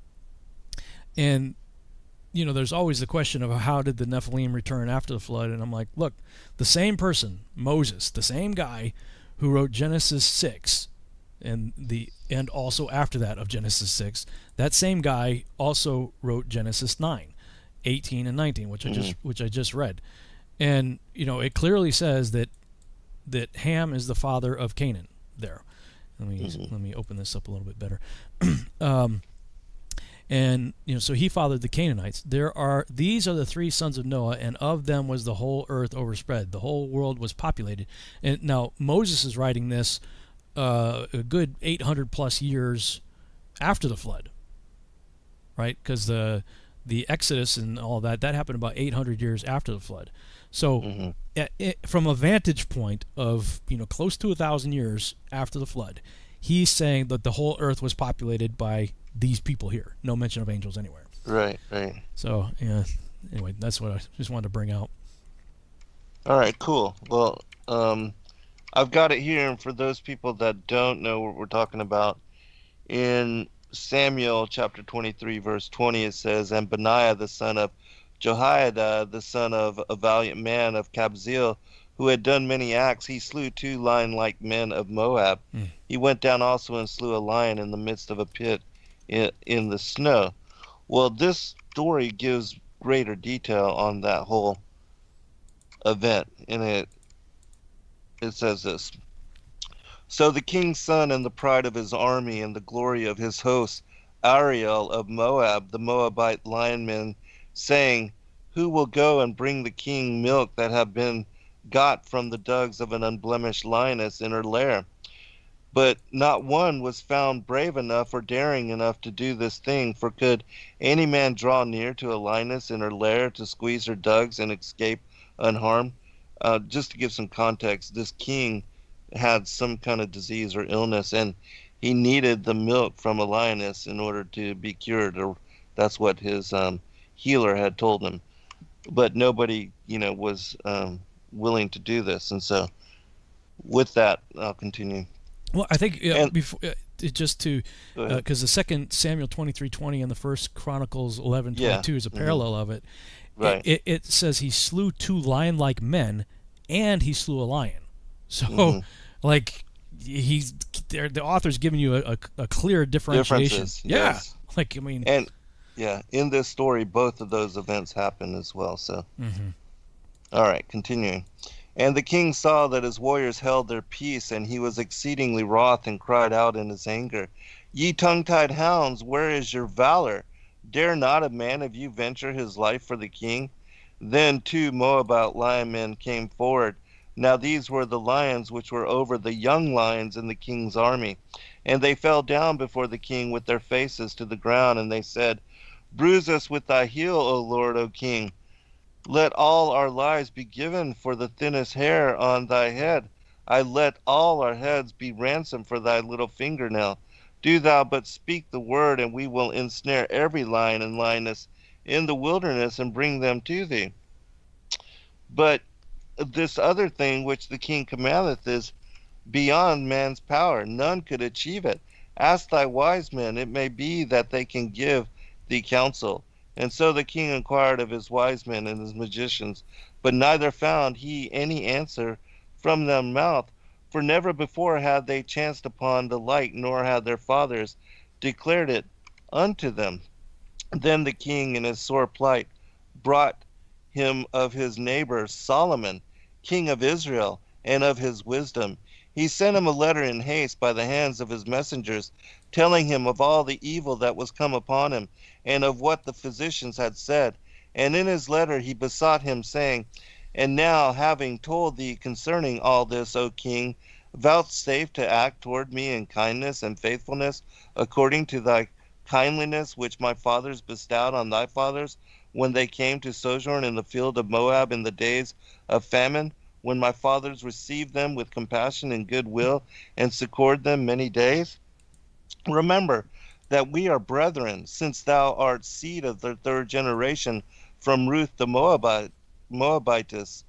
there's always the question of how did the Nephilim return after the flood? And I'm like, look, the same person, Moses, the same guy who wrote Genesis 6 and also after that of Genesis 6, that same guy also wrote Genesis 9, 18 and 19, which I just read. And it clearly says that Ham is the father of Canaan there. Let me open this up a little bit better. And so he fathered the Canaanites. These are the three sons of Noah, and of them was the whole earth overspread. The whole world was populated. And now Moses is writing this a good 800 plus years after the flood, right? Because the Exodus and all that happened about 800 years after the flood. So from a vantage point of close to 1,000 years after the flood, he's saying that the whole earth was populated by these people here. No mention of angels anywhere. Right. So, anyway, that's what I just wanted to bring out. All right, cool. Well, I've got it here, and for those people that don't know what we're talking about, in Samuel chapter 23, verse 20, it says, "And Benaiah the son of Jehoiada, the son of a valiant man of Kabzeel, who had done many acts, he slew 2 lion-like men of Moab. He went down also and slew a lion in the midst of a pit in the snow." Well, this story gives greater detail on that whole event, and it says this: "So the king's son and the pride of his army and the glory of his hosts, Ariel of Moab, the Moabite lion-men, saying, Who will go and bring the king milk that have been got from the dugs of an unblemished lioness in her lair? But not one was found brave enough or daring enough to do this thing, for could any man draw near to a lioness in her lair to squeeze her dugs and escape unharmed?" Just to give some context, this king had some kind of disease or illness, and he needed the milk from a lioness in order to be cured, or that's what his healer had told him. But nobody, was willing to do this, and so with that, I'll continue. Well, I think before just to because the second Samuel 23:20 and the first Chronicles 11:22 is a parallel of it. Right. It says he slew 2 lion-like men, and he slew a lion. So, like, the author's giving you a clear differentiation. Differences, yeah. yes. Like, I mean. And in this story, both of those events happen as well. So, All right, continuing. "And the king saw that his warriors held their peace, and he was exceedingly wroth and cried out in his anger, Ye tongue-tied hounds, where is your valor? Dare not a man of you venture his life for the king? Then 2 Moabite lion men came forward. Now these were the lions which were over the young lions in the king's army. And they fell down before the king with their faces to the ground, and they said, Bruise us with thy heel, O Lord, O king. Let all our lives be given for the thinnest hair on thy head. I let all our heads be ransom for thy little fingernail. Do thou but speak the word, and we will ensnare every lion and lioness in the wilderness and bring them to thee. But this other thing which the king commandeth is beyond man's power. None could achieve it. Ask thy wise men, it may be that they can give thee counsel. And so the king inquired of his wise men and his magicians, but neither found he any answer from their mouth. For never before had they chanced upon the like, nor had their fathers declared it unto them. Then the king in his sore plight brought him of his neighbor Solomon, king of Israel, and of his wisdom. He sent him a letter in haste by the hands of his messengers, telling him of all the evil that was come upon him, and of what the physicians had said. And in his letter he besought him, saying, And now, having told thee concerning all this, O king, vouchsafe to act toward me in kindness and faithfulness, according to thy kindliness which my fathers bestowed on thy fathers, when they came to sojourn in the field of Moab in the days of famine, when my fathers received them with compassion and goodwill, and succored them many days. Remember that we are brethren, since thou art seed of the 3rd generation from Ruth the Moabite. Moabitus,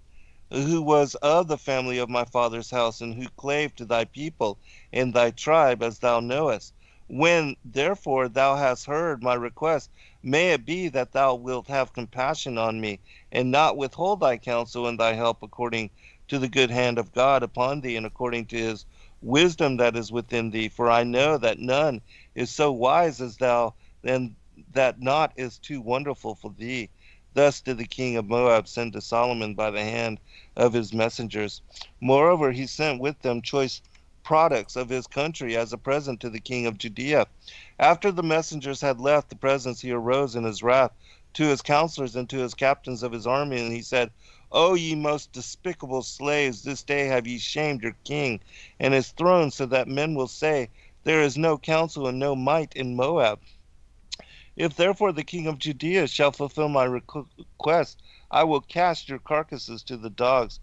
who was of the family of my father's house, and who clave to thy people and thy tribe, as thou knowest. When therefore thou hast heard my request, may it be that thou wilt have compassion on me, and not withhold thy counsel and thy help, according to the good hand of God upon thee, and according to his wisdom that is within thee. For I know that none is so wise as thou, and that naught is too wonderful for thee. Thus did the king of Moab send to Solomon by the hand of his messengers. Moreover, he sent with them choice products of his country as a present to the king of Judea. After the messengers had left the presence, he arose in his wrath to his counselors and to his captains of his army, and he said, O ye most despicable slaves, this day have ye shamed your king and his throne, so that men will say, there is no counsel and no might in Moab. If therefore the king of Judea shall fulfill my request, I will cast your carcasses to the dogs.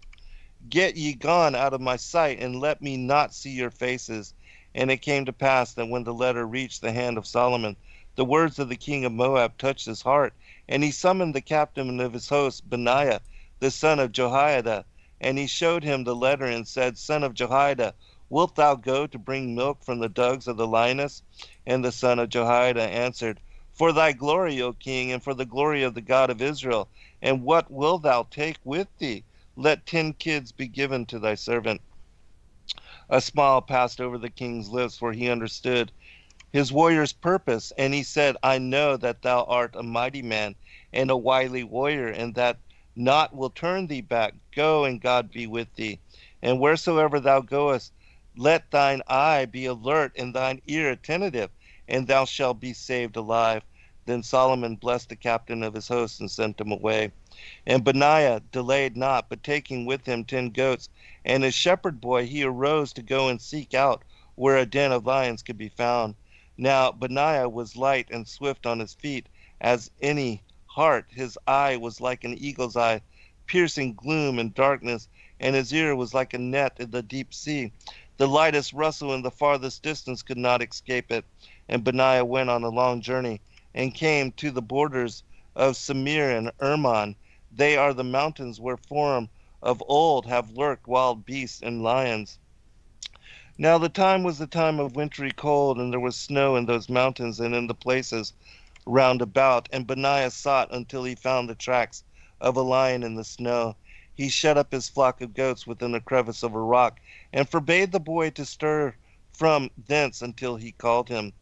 Get ye gone out of my sight, and let me not see your faces. And it came to pass that when the letter reached the hand of Solomon, the words of the king of Moab touched his heart, and he summoned the captain of his host, Benaiah, the son of Jehoiada, and he showed him the letter and said, Son of Jehoiada, wilt thou go to bring milk from the dugs of the lioness? And the son of Jehoiada answered, For thy glory, O king, and for the glory of the God of Israel. And what wilt thou take with thee? Let 10 kids be given to thy servant. A smile passed over the king's lips, for he understood his warrior's purpose, and he said, I know that thou art a mighty man and a wily warrior, and that naught will turn thee back. Go, and God be with thee. And wheresoever thou goest, let thine eye be alert and thine ear attentive, and thou shalt be saved alive. Then Solomon blessed the captain of his host and sent him away. And Benaiah delayed not, but taking with him 10 goats and his shepherd boy, he arose to go and seek out where a den of lions could be found. Now Benaiah was light and swift on his feet as any hart. His eye was like an eagle's eye, piercing gloom and darkness, and his ear was like a net in the deep sea. The lightest rustle in the farthest distance could not escape it. And Benaiah went on a long journey and came to the borders of Samir and Ermon. They are the mountains where from of old have lurked wild beasts and lions. Now the time was the time of wintry cold, and there was snow in those mountains and in the places round about. And Benaiah sought until he found the tracks of a lion in the snow. He shut up his flock of goats within a crevice of a rock, and forbade the boy to stir from thence until he called him.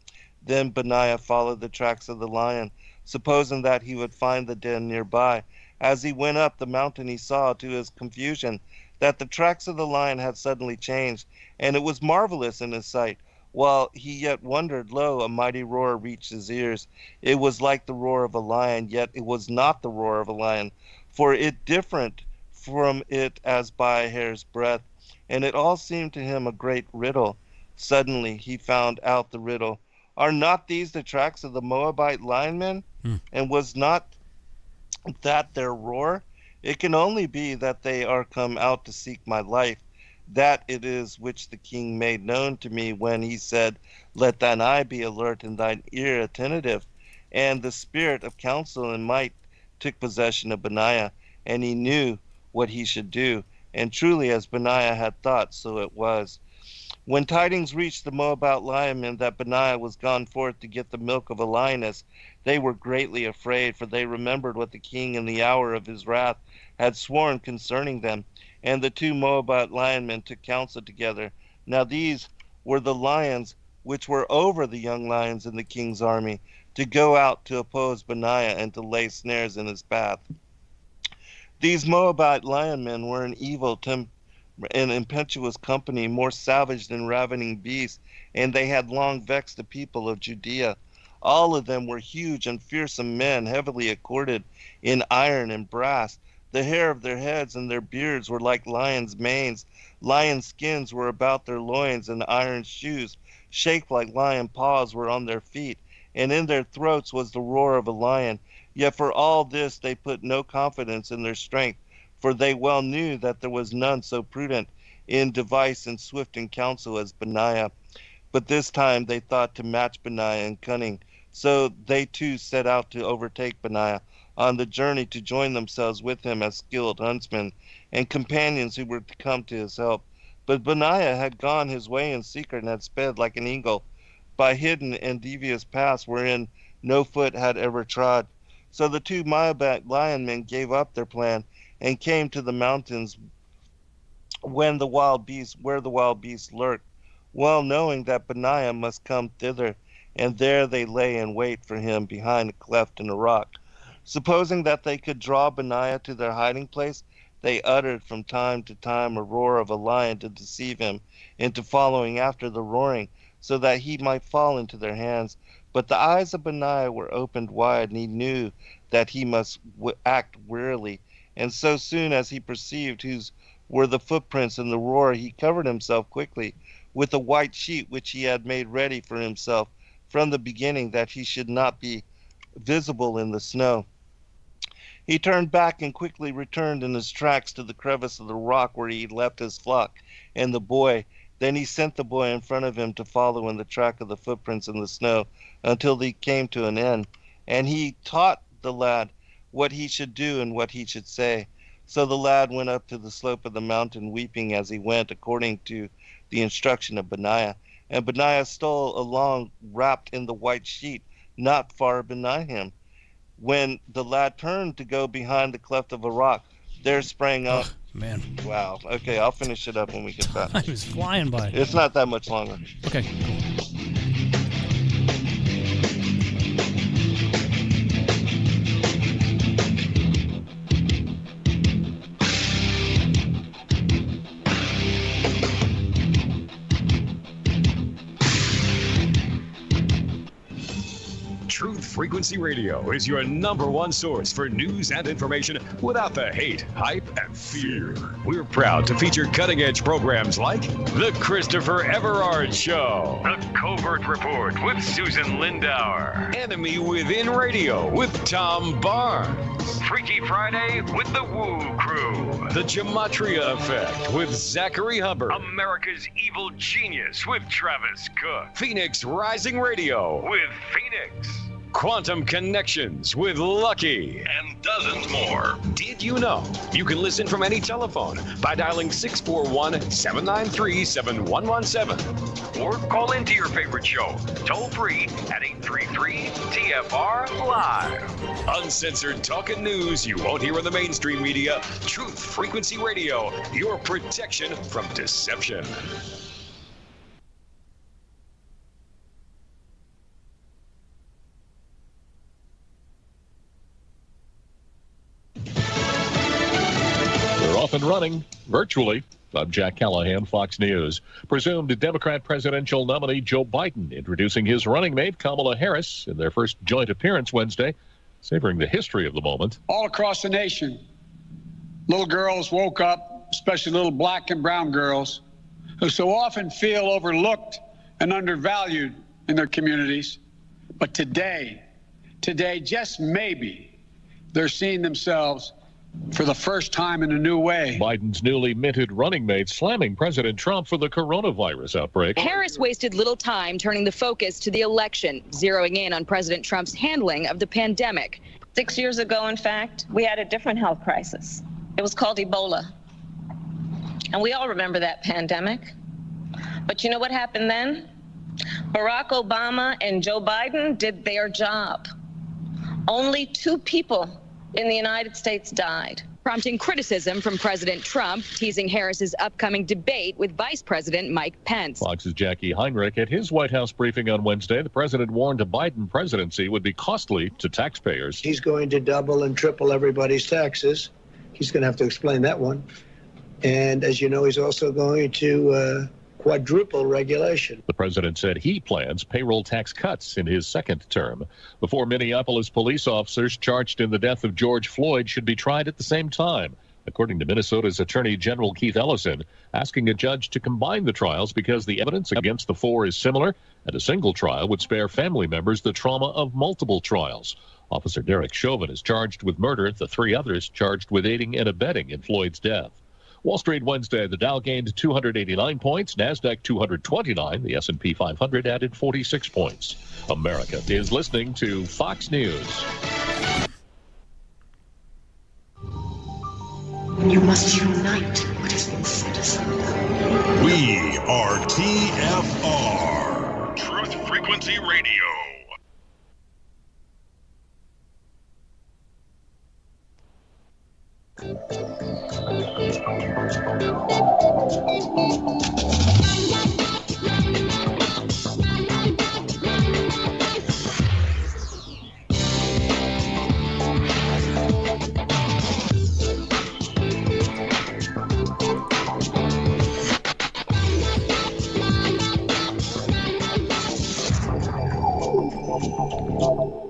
Then Benaiah followed the tracks of the lion, supposing that he would find the den nearby. As he went up the mountain, he saw, to his confusion, that the tracks of the lion had suddenly changed, and it was marvelous in his sight. While he yet wondered, lo, a mighty roar reached his ears. It was like the roar of a lion, yet it was not the roar of a lion, for it different from it as by a hair's breadth, and it all seemed to him a great riddle. Suddenly he found out the riddle. Are not these the tracks of the Moabite linemen? And was not that their roar? It can only be that they are come out to seek my life. That it is which the king made known to me when he said, Let thine eye be alert and thine ear attentive. And the spirit of counsel and might took possession of Benaiah, and he knew what he should do. And truly, as Benaiah had thought, so it was. When tidings reached the Moabite linemen that Benaiah was gone forth to get the milk of a lioness, they were greatly afraid, for they remembered what the king in the hour of his wrath had sworn concerning them. And the 2 Moabite linemen took counsel together. Now these were the lions which were over the young lions in the king's army, to go out to oppose Benaiah and to lay snares in his path. These Moabite linemen were an evil an impetuous company, more savage than ravening beasts, and they had long vexed the people of Judea. All of them were huge and fearsome men, heavily accorded in iron and brass. The hair of their heads and their beards were like lions' manes. Lion skins were about their loins, and iron shoes, shaped like lion paws, were on their feet, and in their throats was the roar of a lion. Yet for all this they put no confidence in their strength, for they well knew that there was none so prudent in device and swift in counsel as Benaiah. But this time they thought to match Benaiah in cunning, So they too set out to overtake Benaiah on the journey to join themselves with him as skilled huntsmen and companions who were to come to his help. But Benaiah had gone his way in secret and had sped like an eagle by hidden and devious paths wherein no foot had ever trod. So the two Moabite lion men gave up their plan and came to the mountains where the wild beasts lurked, well knowing that Benaiah must come thither, and there they lay in wait for him behind a cleft in a rock. Supposing that they could draw Benaiah to their hiding place, they uttered from time to time a roar of a lion to deceive him into following after the roaring, so that he might fall into their hands. But the eyes of Benaiah were opened wide, and he knew that he must act warily. And so soon as he perceived whose were the footprints in the roar, he covered himself quickly with a white sheet which he had made ready for himself from the beginning, that he should not be visible in the snow. He turned back and quickly returned in his tracks to the crevice of the rock where he left his flock and the boy. Then he sent the boy in front of him to follow in the track of the footprints in the snow until they came to an end. And he taught the lad what he should do and what he should say. So the lad went up to the slope of the mountain, weeping as he went, according to the instruction of Benaiah. And Benaiah stole along, wrapped in the white sheet, not far behind him. When the lad turned to go behind the cleft of a rock, there sprang up. Man. Wow. Okay, I'll finish it up when we get back. Time is flying by. It's not that much longer. Okay. Truth Frequency Radio is your #1 source for news and information without the hate, hype, and fear. We're proud to feature cutting-edge programs like The Christopher Everard Show, The Covert Report with Susan Lindauer, Enemy Within Radio with Tom Barnes, Freaky Friday with The Woo Crew, The Gematria Effect with Zachary Hubbard, America's Evil Genius with Travis Cook, Phoenix Rising Radio with Phoenix, Quantum Connections with Lucky, and dozens more. Did you know you can listen from any telephone by dialing 641-793-7117 or call into your favorite show toll free at 833-TFR-LIVE. Uncensored talk and news you won't hear in the mainstream media. Truth Frequency Radio, your protection from deception. Off and running virtually. I'm Jack Callahan, Fox News. Presumed Democrat presidential nominee Joe Biden introducing his running mate Kamala Harris in their first joint appearance Wednesday, savoring the history of the moment. All across the nation, little girls woke up, especially little black and brown girls, who so often feel overlooked and undervalued in their communities. But today, just maybe, they're seeing themselves for the first time in a new way. Biden's newly minted running mate slamming President Trump for the coronavirus outbreak. Harris wasted little time turning the focus to the election, zeroing in on President Trump's handling of the pandemic. 6 years ago, in fact, we had a different health crisis. It was called Ebola. And we all remember that pandemic. But you know what happened then? Barack Obama and Joe Biden did their job. Only 2 people in the United States died, prompting criticism from President Trump, teasing Harris's upcoming debate with Vice President Mike Pence. Fox's Jackie Heinrich at his White House briefing on Wednesday. The president warned a Biden presidency would be costly to taxpayers. He's going to double and triple everybody's taxes. He's going to have to explain that one. And as you know, he's also going to quadruple regulation. The president said he plans payroll tax cuts in his second term. The 4 Minneapolis police officers charged in the death of George Floyd should be tried at the same time, according to Minnesota's Attorney General Keith Ellison, asking a judge to combine the trials because the evidence against the 4 is similar, and a single trial would spare family members the trauma of multiple trials. Officer Derek Chauvin is charged with murder, the 3 others charged with aiding and abetting in Floyd's death. Wall Street Wednesday, the Dow gained 289 points, NASDAQ 229, the S&P 500 added 46 points. America is listening to Fox News. You must unite what has been set aside. We are TFR. Truth Frequency Radio.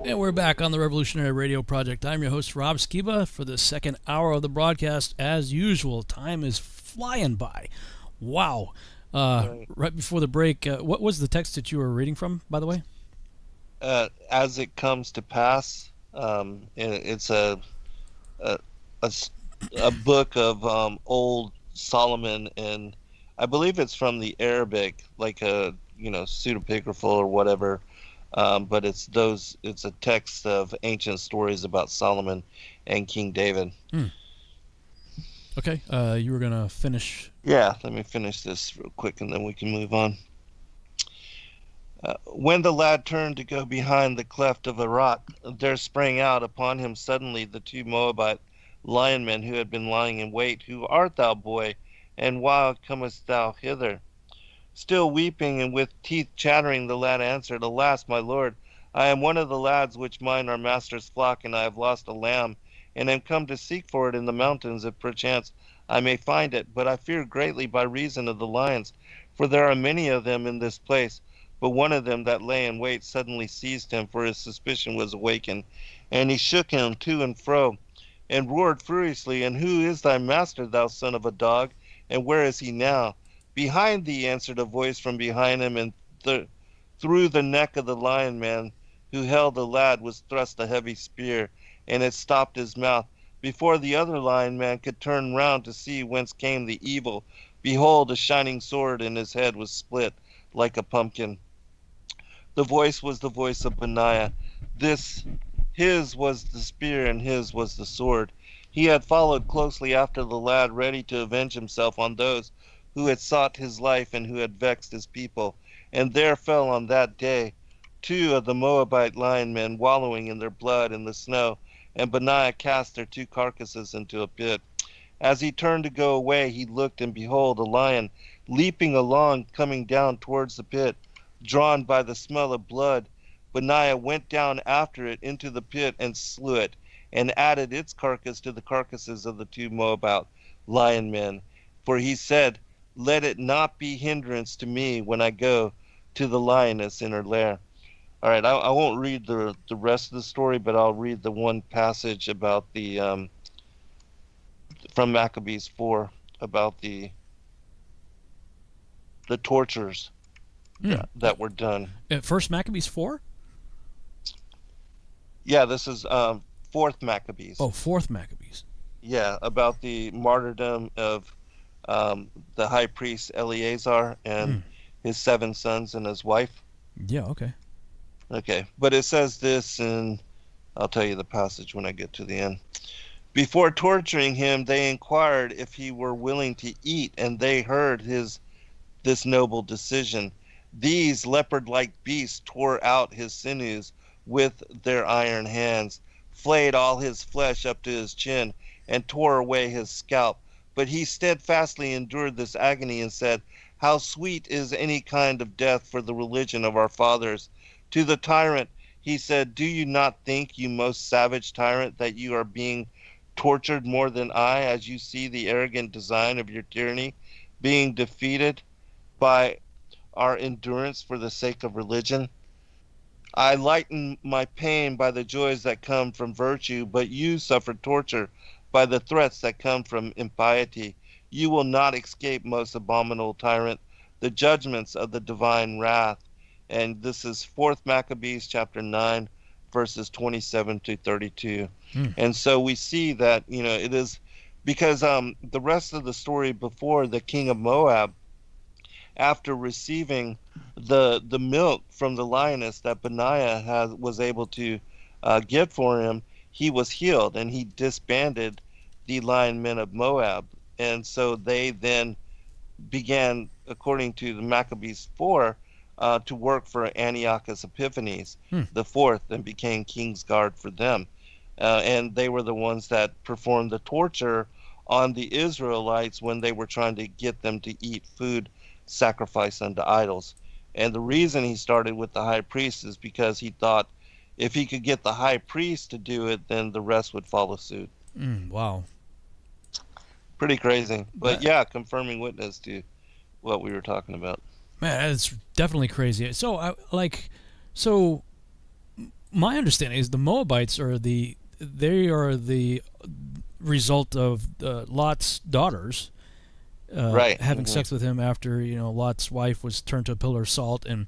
And we're back on the Revolutionary Radio Project. I'm your host, Rob Skiba, for the second hour of the broadcast. As usual, time is flying by. Wow. Right before the break, what was the text that you were reading from, by the way? As It Comes to Pass. It's a book of old Solomon, and I believe it's from the Arabic, like a pseudepigraphal or whatever. But it's a text of ancient stories about Solomon and King David. Okay, you were gonna finish. Yeah, let me finish this real quick and then we can move on. When the lad turned to go behind the cleft of a rock, there sprang out upon him suddenly the two Moabite lion men who had been lying in wait. Who art thou, boy, and why comest thou hither? Still weeping and with teeth chattering, the lad answered, Alas, my lord, I am one of the lads which mind our master's flock, and I have lost a lamb, and am come to seek for it in the mountains, if perchance I may find it. But I fear greatly by reason of the lions, for there are many of them in this place. But one of them that lay in wait suddenly seized him, for his suspicion was awakened, and he shook him to and fro, and roared furiously, And who is thy master, thou son of a dog, and where is he now? Behind thee, answered a voice from behind him, and through the neck of the lion man who held the lad was thrust a heavy spear, and it stopped his mouth. Before the other lion man could turn round to see whence came the evil, behold, a shining sword in his head was split like a pumpkin. The voice was the voice of Benaiah. His was the spear, and his was the sword. He had followed closely after the lad, ready to avenge himself on those who had sought his life and who had vexed his people. And there fell on that day 2 of the Moabite lion men wallowing in their blood in the snow, and Benaiah cast their 2 carcasses into a pit. As he turned to go away, he looked, and behold, a lion leaping along, coming down towards the pit, drawn by the smell of blood. Benaiah went down after it into the pit and slew it, and added its carcass to the carcasses of the 2 Moabite lion men. For he said, Let it not be hindrance to me when I go to the lioness in her lair. All right, I won't read the rest of the story, but I'll read the one passage about the from Maccabees 4 about the tortures that were done. First Maccabees 4? Yeah, this is 4th Maccabees. Oh, 4th Maccabees. Yeah, about the martyrdom of the high priest Eleazar and his 7 sons and his wife. Yeah, okay. Okay, but it says this, and I'll tell you the passage when I get to the end. Before torturing him, they inquired if he were willing to eat, and they heard this noble decision. These leopard-like beasts tore out his sinews with their iron hands, flayed all his flesh up to his chin, and tore away his scalp. But he steadfastly endured this agony and said, How sweet is any kind of death for the religion of our fathers. To the tyrant, he said, Do you not think, you most savage tyrant, that you are being tortured more than I, as you see the arrogant design of your tyranny being defeated by our endurance for the sake of religion? I lighten my pain by the joys that come from virtue, but you suffer torture by the threats that come from impiety. You will not escape, most abominable tyrant, the judgments of the divine wrath. And this is 4th Maccabees chapter 9, verses 27 to 32. And so we see that, it is because the rest of the story before, the king of Moab, after receiving the milk from the lioness that Benaiah was able to get for him, he was healed, and he disbanded the lion men of Moab. And so they then began, according to the Maccabees 4, to work for Antiochus Epiphanes the fourth, and became king's guard for them. And they were the ones that performed the torture on the Israelites when they were trying to get them to eat food sacrificed unto idols. And the reason he started with the high priest is because he thought if he could get the high priest to do it, then the rest would follow suit. Wow. Pretty crazy. But yeah, confirming witness to what we were talking about. Man, it's definitely crazy. So, so my understanding is the Moabites are the result of Lot's daughters having sex with him after Lot's wife was turned to a pillar of salt, and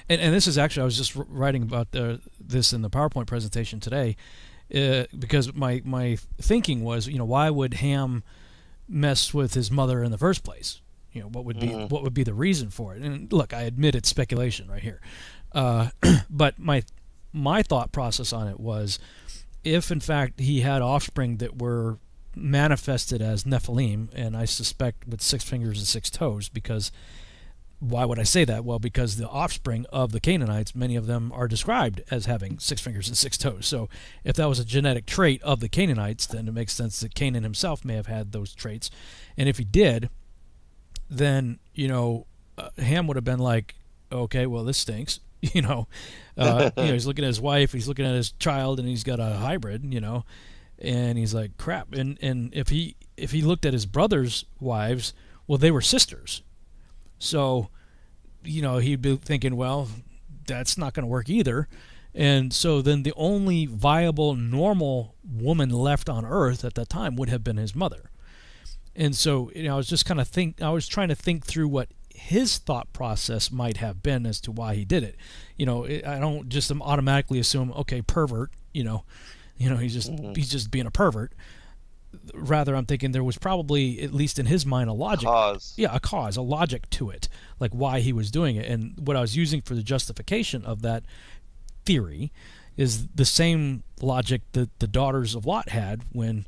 this is actually, I was just writing about this in the PowerPoint presentation today, because my thinking was, why would Ham mess with his mother in the first place? What would be the reason for it? And look, I admit it's speculation right here, but my thought process on it was, if in fact he had offspring that were manifested as Nephilim, and I suspect with 6 fingers and 6 toes, because why would I say that? Well, because the offspring of the Canaanites, many of them are described as having 6 fingers and 6 toes. So if that was a genetic trait of the Canaanites, then it makes sense that Canaan himself may have had those traits. And if he did, then Ham would have been like, okay, well, this stinks. He's looking at his wife, he's looking at his child, and he's got a hybrid, and he's like, crap. And if he looked at his brother's wives, well, they were sisters. So, he'd be thinking, well, that's not going to work either. And so then the only viable, normal woman left on earth at that time would have been his mother. And so, I was just I was trying to think through what his thought process might have been as to why he did it. I don't just automatically assume, okay, pervert, he's just being a pervert. Rather, I'm thinking there was probably, at least in his mind, a logic. A cause, a logic to it, like why he was doing it. And what I was using for the justification of that theory is the same logic that the daughters of Lot had when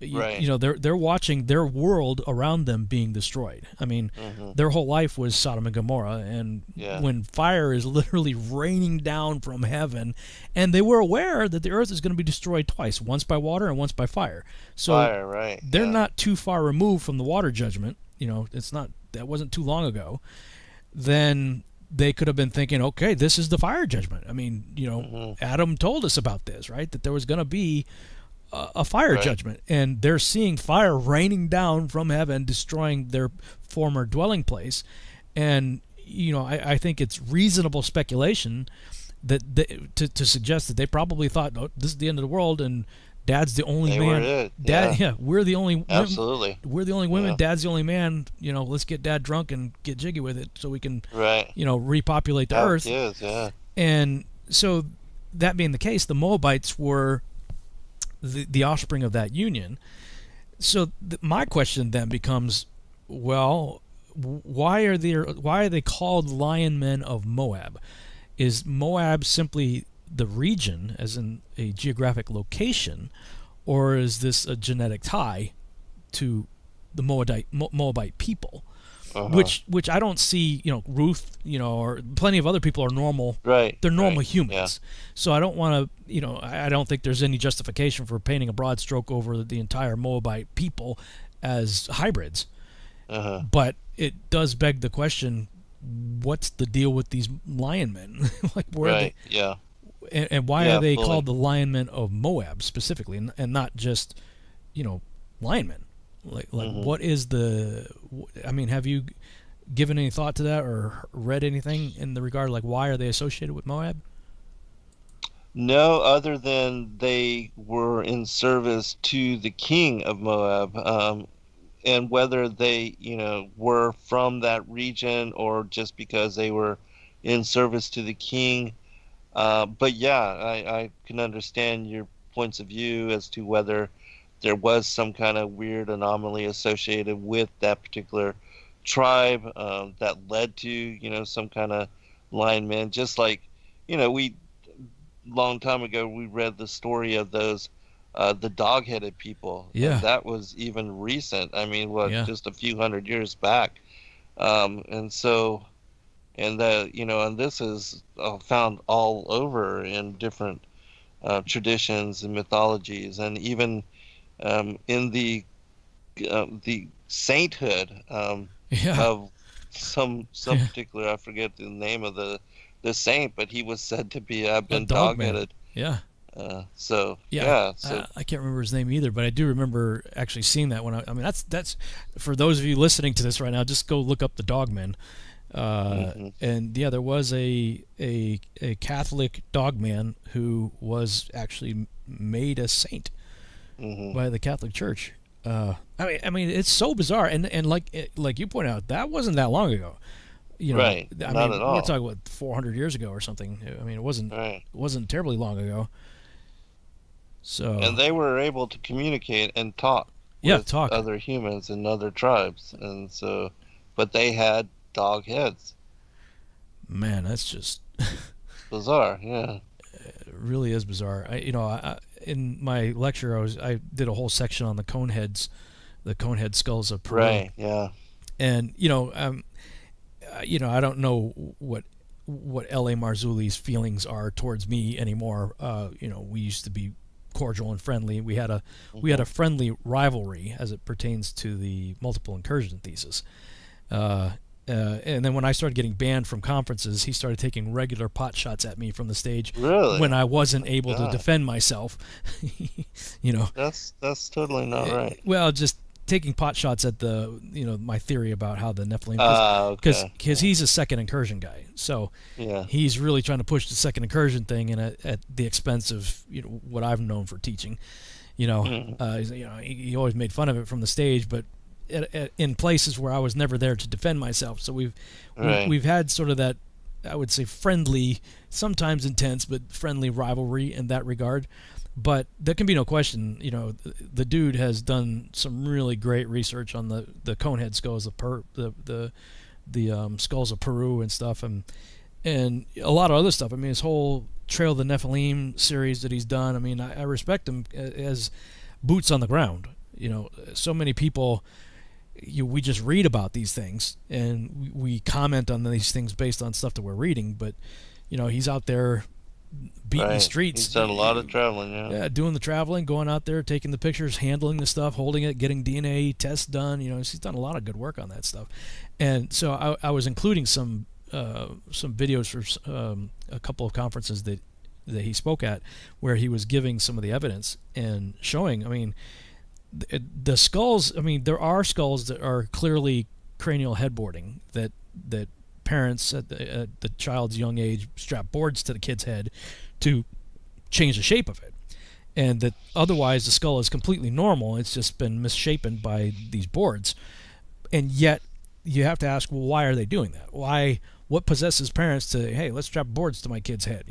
they're watching their world around them being destroyed. I mean, their whole life was Sodom and Gomorrah, and when fire is literally raining down from heaven, and they were aware that the earth is going to be destroyed twice, once by water and once by fire. So they're not too far removed from the water judgment. That wasn't too long ago. Then they could have been thinking, okay, this is the fire judgment. I mean, Adam told us about this, right? That there was going to be a fire judgment, and they're seeing fire raining down from heaven, destroying their former dwelling place. And I think it's reasonable speculation that to suggest that they probably thought, oh, this is the end of the world, and Dad's the only man. We're the only absolutely. We're the only women. Dad's the only man. Let's get Dad drunk and get jiggy with it so we can repopulate the earth. And so that being the case, the Moabites were the offspring of that union. So my question then becomes, well, why are they called lion men of Moab? Is Moab simply the region, as in a geographic location, or is this a genetic tie to the Moabite people? Which I don't see, Ruth, or plenty of other people are normal. They're normal humans. So I don't want to, I don't think there's any justification for painting a broad stroke over the entire Moabite people as hybrids. But it does beg the question, what's the deal with these lion men? Like, where are they? And why are they called the lion men of Moab specifically, and not just, lion men? Like what is have you given any thought to that or read anything in the regard, like why are they associated with Moab? No, other than they were in service to the king of Moab, and whether they, were from that region or just because they were in service to the king. But yeah, I can understand your points of view as to whether there was some kind of weird anomaly associated with that particular tribe that led to, some kind of linemen. Just like, long time ago, we read the story of those, the dog-headed people. Yeah. And that was even recent. I mean, just a few hundred years back. And this is found all over in different traditions and mythologies, and even in the sainthood of some particular, I forget the name of the saint, but he was said to be been dog-headed. Yeah. So I can't remember his name either, but I do remember actually seeing that when that's for those of you listening to this right now, just go look up the Dogmen. And yeah, there was a Catholic dogman who was actually made a saint by the Catholic Church. I mean, it's so bizarre, and like you point out, that wasn't that long ago. Right? I Not mean, at all. we're talking about 400 years ago or something. I mean, it wasn't terribly long ago. So. And they were able to communicate and talk. With other humans and other tribes, and so, but they had dog heads. Man, that's just bizarre. Yeah, it really is bizarre. In my lecture, I did a whole section on the conehead skulls of Peru. Right. Yeah. And I don't know what L.A. Marzulli's feelings are towards me anymore. We used to be cordial and friendly. We had a friendly rivalry as it pertains to the multiple incursion thesis. And then when I started getting banned from conferences, he started taking regular pot shots at me from the stage. Really? When I wasn't able to defend myself. That's totally not right. Well, just taking pot shots at my theory about how the Nephilim, because he's a second incursion guy, so he's really trying to push the second incursion thing at the expense of what I've known for teaching. He always made fun of it from the stage, but in places where I was never there to defend myself. So we've had sort of that, I would say, friendly, sometimes intense, but friendly rivalry in that regard. But there can be no question, the dude has done some really great research on the conehead skulls, the skulls of Peru and stuff, and a lot of other stuff. I mean, his whole Trail of the Nephilim series that he's done. I mean, I respect him as boots on the ground. So many people, we just read about these things and we comment on these things based on stuff that we're reading, but he's out there beating the streets. He's done a lot of traveling, yeah, doing the traveling, going out there, taking the pictures, handling the stuff, holding it, getting DNA tests done. He's done a lot of good work on that stuff. And so I was including some videos for a couple of conferences that he spoke at, where he was giving some of the evidence and showing. I mean, the skulls. I mean, there are skulls that are clearly cranial headboarding that parents at the child's young age strap boards to the kid's head to change the shape of it, and that otherwise the skull is completely normal. It's just been misshapen by these boards, and yet you have to ask, well, why are they doing that? What possesses parents to, hey, let's strap boards to my kid's head?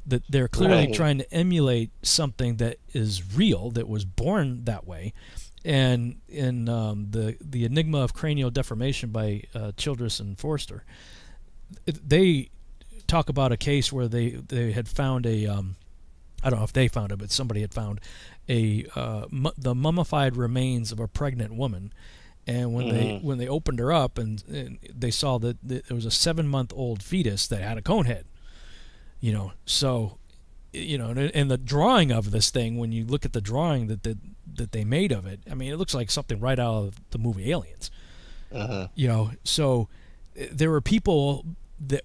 That they're clearly trying to emulate something that is real, that was born that way. And in the Enigma of Cranial Deformation by Childress and Forster, they talk about a case where they had found I don't know if they found it, but somebody had found the mummified remains of a pregnant woman, and when they opened her up and they saw that there was a 7-month-old fetus that had a cone head. So and the drawing of this thing, when you look at the drawing that they made of it, I mean, it looks like something right out of the movie Aliens. So there were people that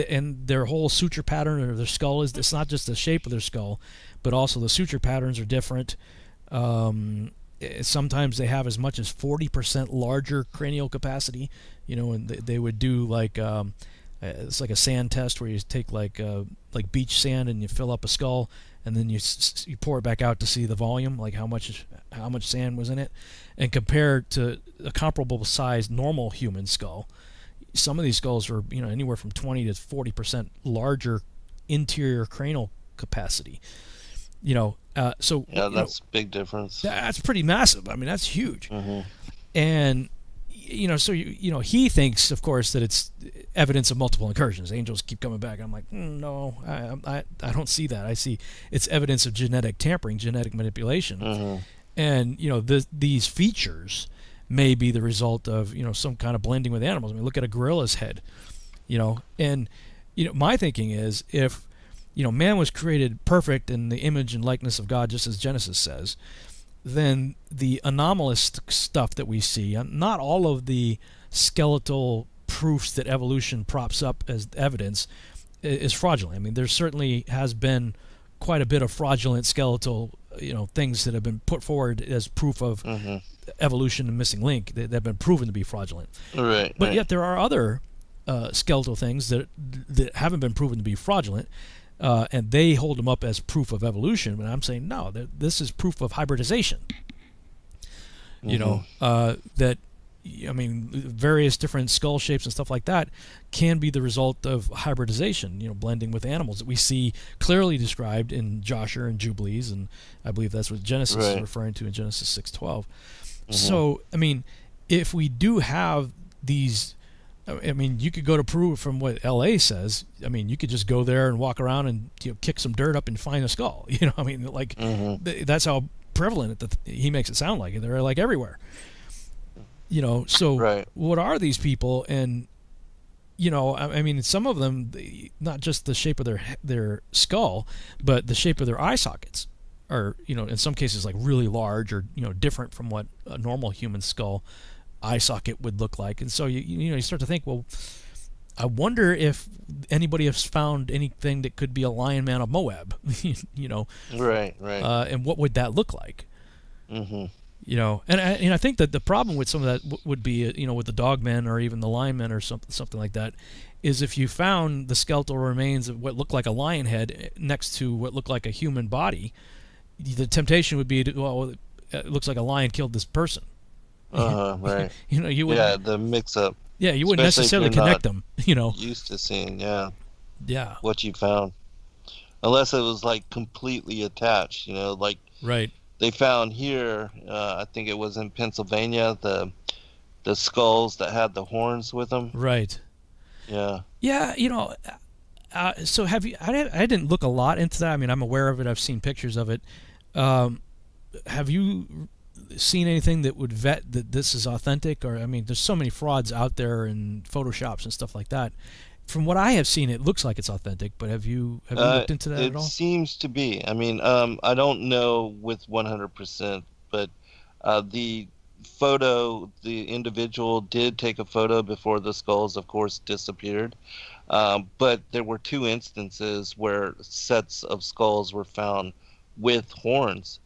and their whole suture pattern of their skull it's not just the shape of their skull, but also the suture patterns are different. Sometimes they have as much as 40% larger cranial capacity, and they would do like it's like a sand test where you take like beach sand and you fill up a skull, and then you pour it back out to see the volume, like how much sand was in it, and compared to a comparable size normal human skull. Some of these skulls are anywhere from 20 to 40% larger interior cranial capacity. So yeah, that's a big difference. That's pretty massive. I mean, that's huge. Mm-hmm. And so he thinks, of course, that it's evidence of multiple incursions. Angels keep coming back. I'm like, no, I don't see that. I see it's evidence of genetic tampering, genetic manipulation, Mm-hmm. and these features may be the result of some kind of blending with animals. I mean, look at a gorilla's head, and my thinking is if man was created perfect in the image and likeness of God, just as Genesis says, then the anomalous stuff that we see, not all of the skeletal proofs that evolution props up as evidence is fraudulent. I mean, there certainly has been quite a bit of fraudulent skeletal, things that have been put forward as proof of evolution and missing link that have been proven to be fraudulent. Right. But yet there are other skeletal things that haven't been proven to be fraudulent. And they hold them up as proof of evolution, but I'm saying no. This is proof of hybridization. That various different skull shapes and stuff like that can be the result of hybridization. Blending with animals that we see clearly described in Joshua and Jubilees, and I believe that's what Genesis is referring to in Genesis 6:12. So, I mean, if we do have these. I mean, you could go to Peru from what L.A. says. I mean, you could just go there and walk around and kick some dirt up and find a skull. I mean, like that's how prevalent that he makes it sound like. They're like everywhere. So what are these people? And I mean, some of them, not just the shape of their skull, but the shape of their eye sockets are, in some cases like really large or different from what a normal human skull eye socket would look like. And so you start to think, well, I wonder if anybody has found anything that could be a lion man of Moab. Right. And what would that look like? Mm-hmm. And I think that the problem with some of that would be with the dog men or even the lion men or something like that is if you found the skeletal remains of what looked like a lion head next to what looked like a human body, the temptation would be it looks like a lion killed this person. Right. You would. Yeah, the mix-up. Yeah, you wouldn't necessarily connect them. Used to seeing, yeah, what you found, unless it was like completely attached. Like right. They found here, I think it was in Pennsylvania, the skulls that had the horns with them. Right. Yeah. Yeah, so have you? I didn't look a lot into that. I mean, I'm aware of it. I've seen pictures of it. Have you seen anything that would vet that this is authentic? Or I mean, there's so many frauds out there and Photoshops and stuff like that. From what I have seen, it looks like it's authentic. But have you looked into that at all? It seems to be. I mean, I don't know with 100%, but the photo, the individual did take a photo before the skulls, of course, disappeared. But there were 2 instances where sets of skulls were found with horns.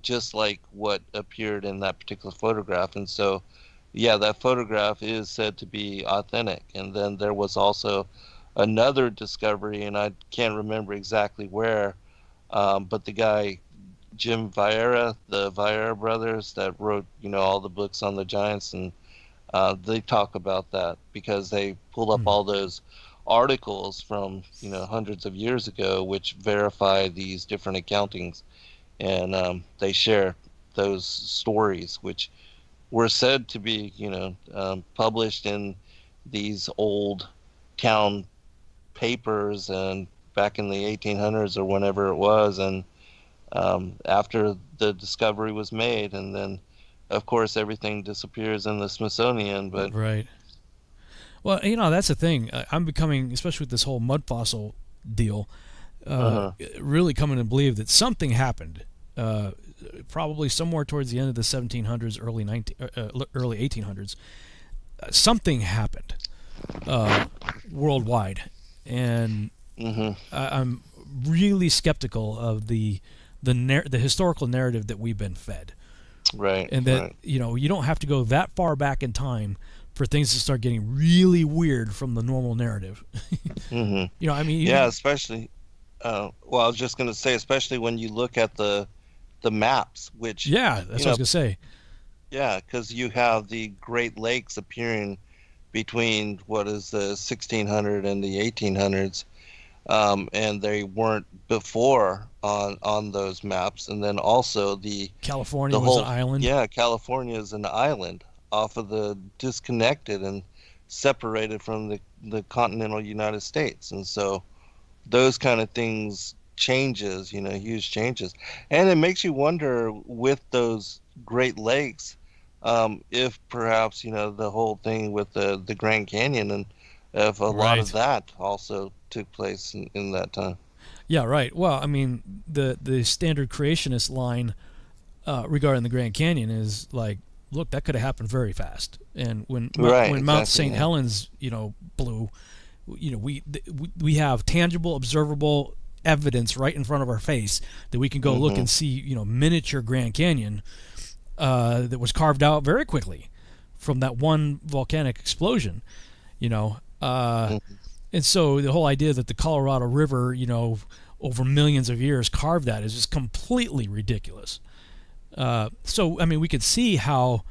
Just like what appeared in that particular photograph. And so, yeah, that photograph is said to be authentic. And then there was also another discovery, and I can't remember exactly where, but the guy, Jim Vieira, the Vieira brothers that wrote, all the books on the giants, and they talk about that because they pulled up all those articles from, hundreds of years ago, which verify these different accountings. And they share those stories, which were said to be, published in these old town papers and back in the 1800s or whenever it was. And after the discovery was made, and then, of course, everything disappears in the Smithsonian. But right. Well, that's the thing. I'm becoming, especially with this whole mud fossil deal, really coming to believe that something happened, probably somewhere towards the end of the 1700s, early 1800s. Something happened worldwide, and I'm really skeptical of the historical narrative that we've been fed. Right. And that you don't have to go that far back in time for things to start getting really weird from the normal narrative. I mean, especially. Well, I was just going to say, especially when you look at the maps, which that's what I was going to say. Yeah, because you have the Great Lakes appearing between what is the 1600 and the 1800s. and they weren't before on those maps. And then also California was an island. Yeah, California is an island off of the disconnected and separated from the continental United States. And so those kind of things changes, huge changes. And it makes you wonder with those Great Lakes, if perhaps, the whole thing with the Grand Canyon, and if a lot of that also took place in that time. Yeah, right. Well, I mean, the standard creationist line regarding the Grand Canyon is like, look, that could have happened very fast. And when Mount St. Helens, blew, we have tangible, observable evidence right in front of our face that we can go look and see, miniature Grand Canyon that was carved out very quickly from that one volcanic explosion, and so the whole idea that the Colorado River, over millions of years carved that is just completely ridiculous. So, I mean, we could see how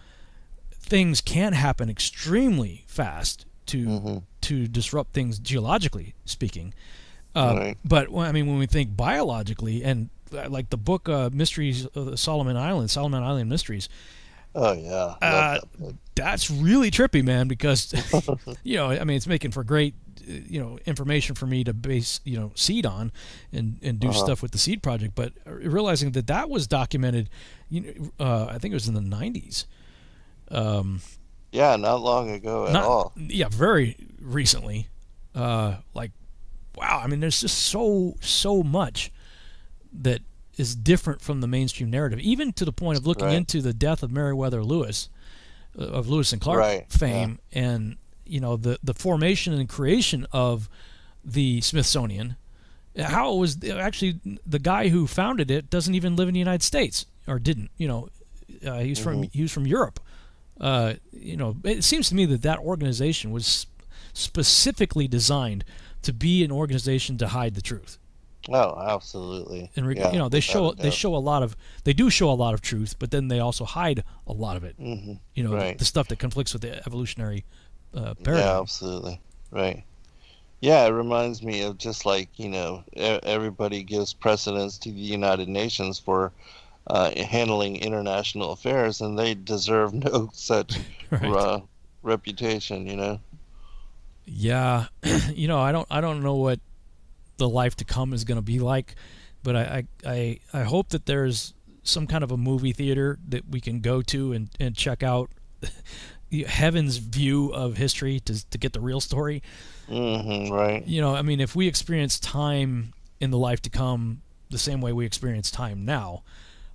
things can happen extremely fast to disrupt things geologically speaking. But, I mean, when we think biologically, and like the book Mysteries of the Solomon Island Mysteries. Oh, yeah. That's really trippy, man, because, I mean, it's making for great, information for me to base, seed on and do stuff with the Seed Project. But realizing that was documented, I think it was in the 90s. Yeah, not long ago at all. Yeah, very recently. Wow, I mean, there's just so much that is different from the mainstream narrative, even to the point of looking into the death of Meriwether Lewis, of Lewis and Clark fame, and the formation and creation of the Smithsonian. How it was actually the guy who founded it doesn't even live in the United States, or didn't. He's from Europe. It seems to me that organization was specifically designed to be an organization to hide the truth. Oh, absolutely. And they show a lot of truth, but then they also hide a lot of it. The stuff that conflicts with the evolutionary paradigm. Yeah, absolutely. Right. Yeah, it reminds me of just like, everybody gives precedence to the United Nations for handling international affairs, and they deserve no such reputation, Yeah, I don't know what the life to come is going to be like, but I hope that there's some kind of a movie theater that we can go to and check out heaven's view of history to get the real story. Right. I mean, if we experience time in the life to come the same way we experience time now,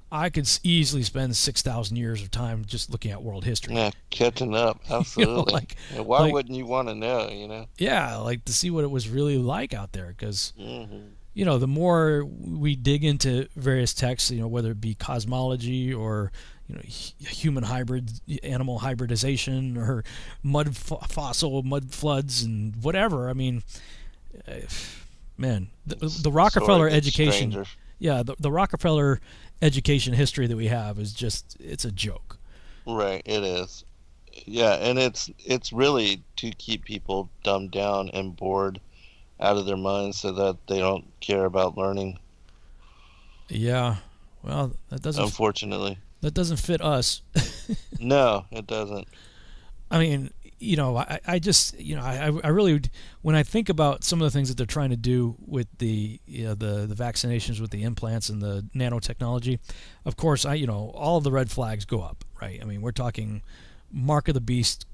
I could easily spend 6,000 years of time just looking at world history. Yeah, catching up, absolutely. Why wouldn't you want to know, Yeah, like to see what it was really like out there, because, the more we dig into various texts, whether it be cosmology or, human animal hybridization, or mud floods and whatever. I mean, man, the Rockefeller education. Stranger. Yeah, the Rockefeller education history that we have is it's a joke. Right, it is. Yeah, and it's really to keep people dumbed down and bored out of their minds so that they don't care about learning. Yeah, well, that doesn't. Unfortunately, that doesn't fit us. No, it doesn't. I mean, I just, I really, when I think about some of the things that they're trying to do with the vaccinations with the implants and the nanotechnology, of course, all of the red flags go up, right? I mean, we're talking mark of the beast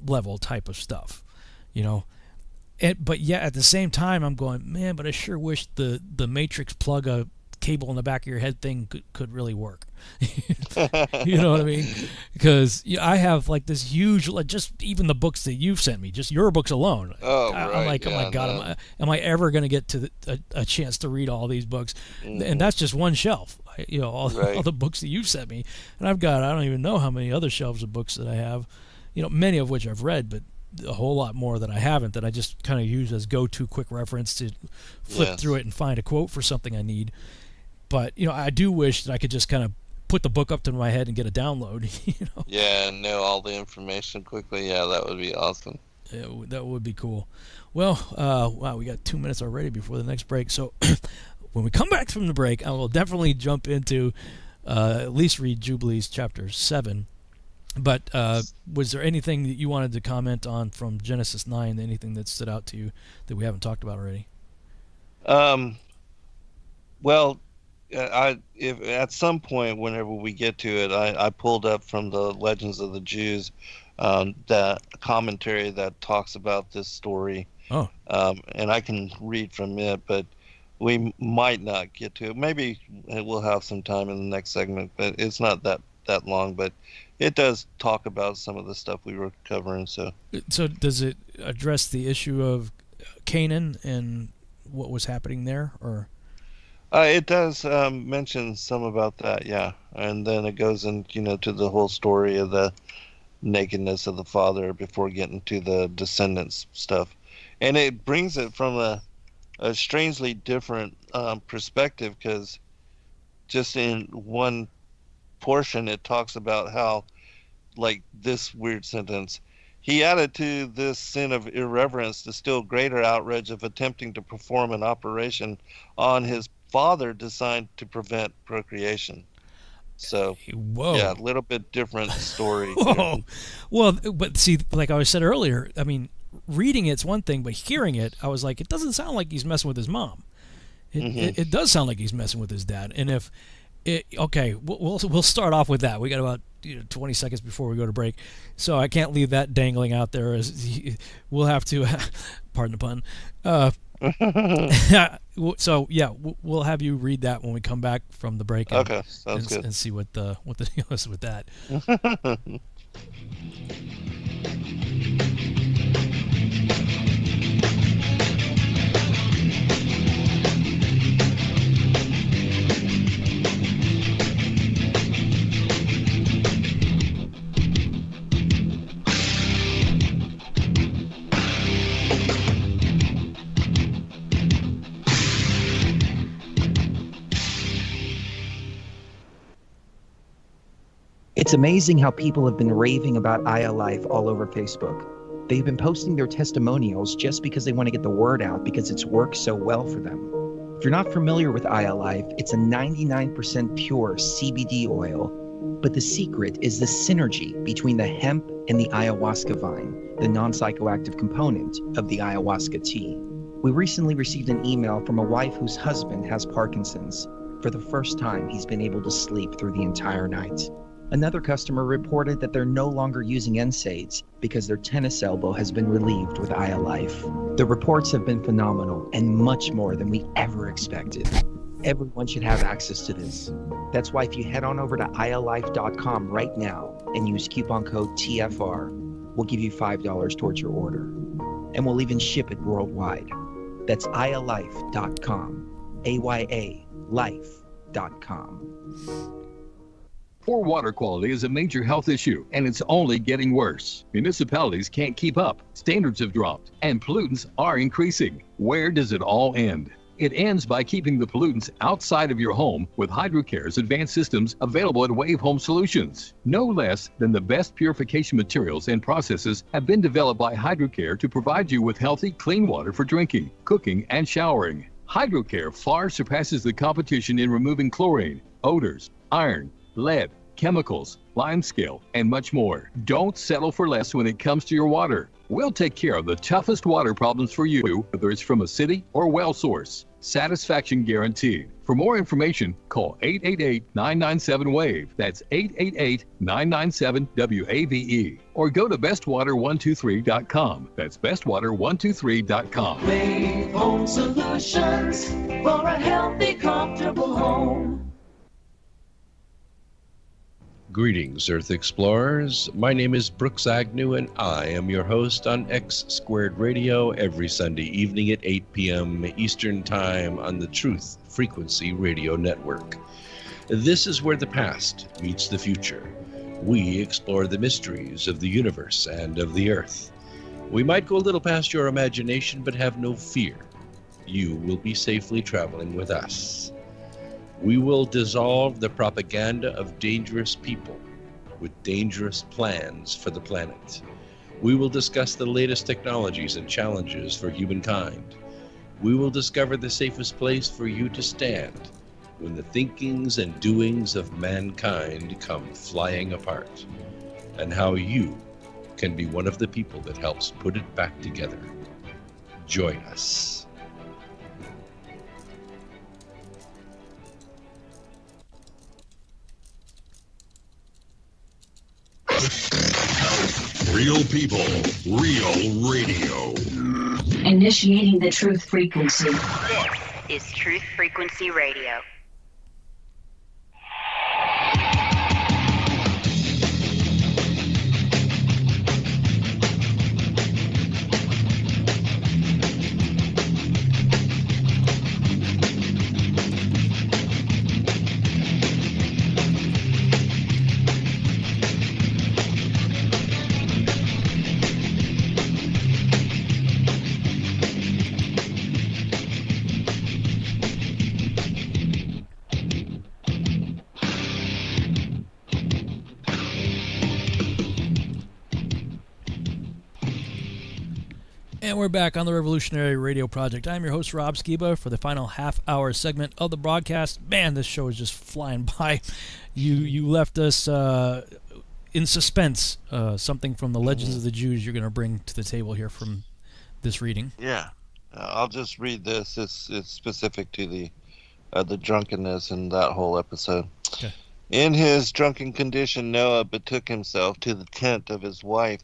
level type of stuff, but yeah, at the same time, I'm going, man, but I sure wish the Matrix plug a cable in the back of your head thing could really work. You know what I mean? Because I have like this huge, just even the books that you've sent me, just your books alone. Oh, right. I'm like, oh my God, am I ever going to get to a chance to read all these books? And that's just one shelf. All the books that you've sent me, and I don't even know how many other shelves of books that I have. Many of which I've read, but a whole lot more that I haven't, that I just kind of use as go-to quick reference to flip through it and find a quote for something I need. But I do wish that I could just kind of put the book up to my head and get a download. Yeah, and know all the information quickly. Yeah, that would be awesome. That would be cool. Well, wow, we got 2 minutes already before the next break. So when we come back from the break, I will definitely jump into at least read Jubilees chapter 7. But was there anything that you wanted to comment on from Genesis 9, anything that stood out to you that we haven't talked about already? Well, if at some point, whenever we get to it, I pulled up from the Legends of the Jews that commentary that talks about this story. Oh. And I can read from it, but we might not get to it. Maybe we'll have some time in the next segment, but it's not that long. But it does talk about some of the stuff we were covering. So does it address the issue of Canaan and what was happening there, or? It does mention some about that, yeah. And then it goes in, to the whole story of the nakedness of the father before getting to the descendants stuff. And it brings it from a strangely different perspective, because just in one portion it talks about how, like this weird sentence, he added to this sin of irreverence the still greater outrage of attempting to perform an operation on his father designed to prevent procreation. So, whoa. Yeah, a little bit different story. Whoa. Well, but see, like I said earlier, I mean, reading it's one thing, but hearing it, I was like, it doesn't sound like he's messing with his mom. It does sound like he's messing with his dad. And if okay, we'll start off with that. We got about 20 seconds before we go to break, so I can't leave that dangling out there. We'll have to, pardon the pun. So yeah, we'll have you read that when we come back from the break. Okay, sounds good. And see what the deal is with that. It's amazing how people have been raving about iAlife all over Facebook. They've been posting their testimonials just because they want to get the word out because it's worked so well for them. If you're not familiar with iAlife, it's a 99% pure CBD oil, but the secret is the synergy between the hemp and the ayahuasca vine, the non-psychoactive component of the ayahuasca tea. We recently received an email from a wife whose husband has Parkinson's. For the first time, he's been able to sleep through the entire night. Another customer reported that they're no longer using NSAIDs because their tennis elbow has been relieved with iAlife. The reports have been phenomenal and much more than we ever expected. Everyone should have access to this. That's why if you head on over to iAlife.com right now and use coupon code TFR, we'll give you $5 towards your order. And we'll even ship it worldwide. That's iAlife.com, AYA life.com. Poor water quality is a major health issue, and it's only getting worse. Municipalities can't keep up, standards have dropped, and pollutants are increasing. Where does it all end? It ends by keeping the pollutants outside of your home with HydroCare's advanced systems available at Wave Home Solutions. No less than the best purification materials and processes have been developed by HydroCare to provide you with healthy, clean water for drinking, cooking, and showering. HydroCare far surpasses the competition in removing chlorine, odors, iron, lead, chemicals, limescale, and much more. Don't settle for less when it comes to your water. We'll take care of the toughest water problems for you, whether it's from a city or well source. Satisfaction guaranteed. For more information, call 888-997-WAVE. That's 888-997-WAVE. Or go to bestwater123.com. That's bestwater123.com. Wave Home Solutions for a healthy, comfortable home. Greetings, Earth Explorers. My name is Brooks Agnew, and I am your host on X Squared Radio every Sunday evening at 8 p.m. Eastern Time on the Truth Frequency Radio Network. This is where the past meets the future. We explore the mysteries of the universe and of the Earth. We might go a little past your imagination, but have no fear. You will be safely traveling with us. We will dissolve the propaganda of dangerous people with dangerous plans for the planet. We will discuss the latest technologies and challenges for humankind. We will discover the safest place for you to stand when the thinkings and doings of mankind come flying apart, and how you can be one of the people that helps put it back together. Join us. Real people, real radio. Initiating the truth frequency. This is Truth Frequency Radio. And we're back on the Revolutionary Radio Project. I'm your host, Rob Skiba, for the final half-hour segment of the broadcast. Man, this show is just flying by. You left us in suspense. Something from the Legends of the Jews you're going to bring to the table here from this reading. Yeah, I'll just read this. It's specific to the drunkenness in that whole episode. Okay. In his drunken condition, Noah betook himself to the tent of his wife.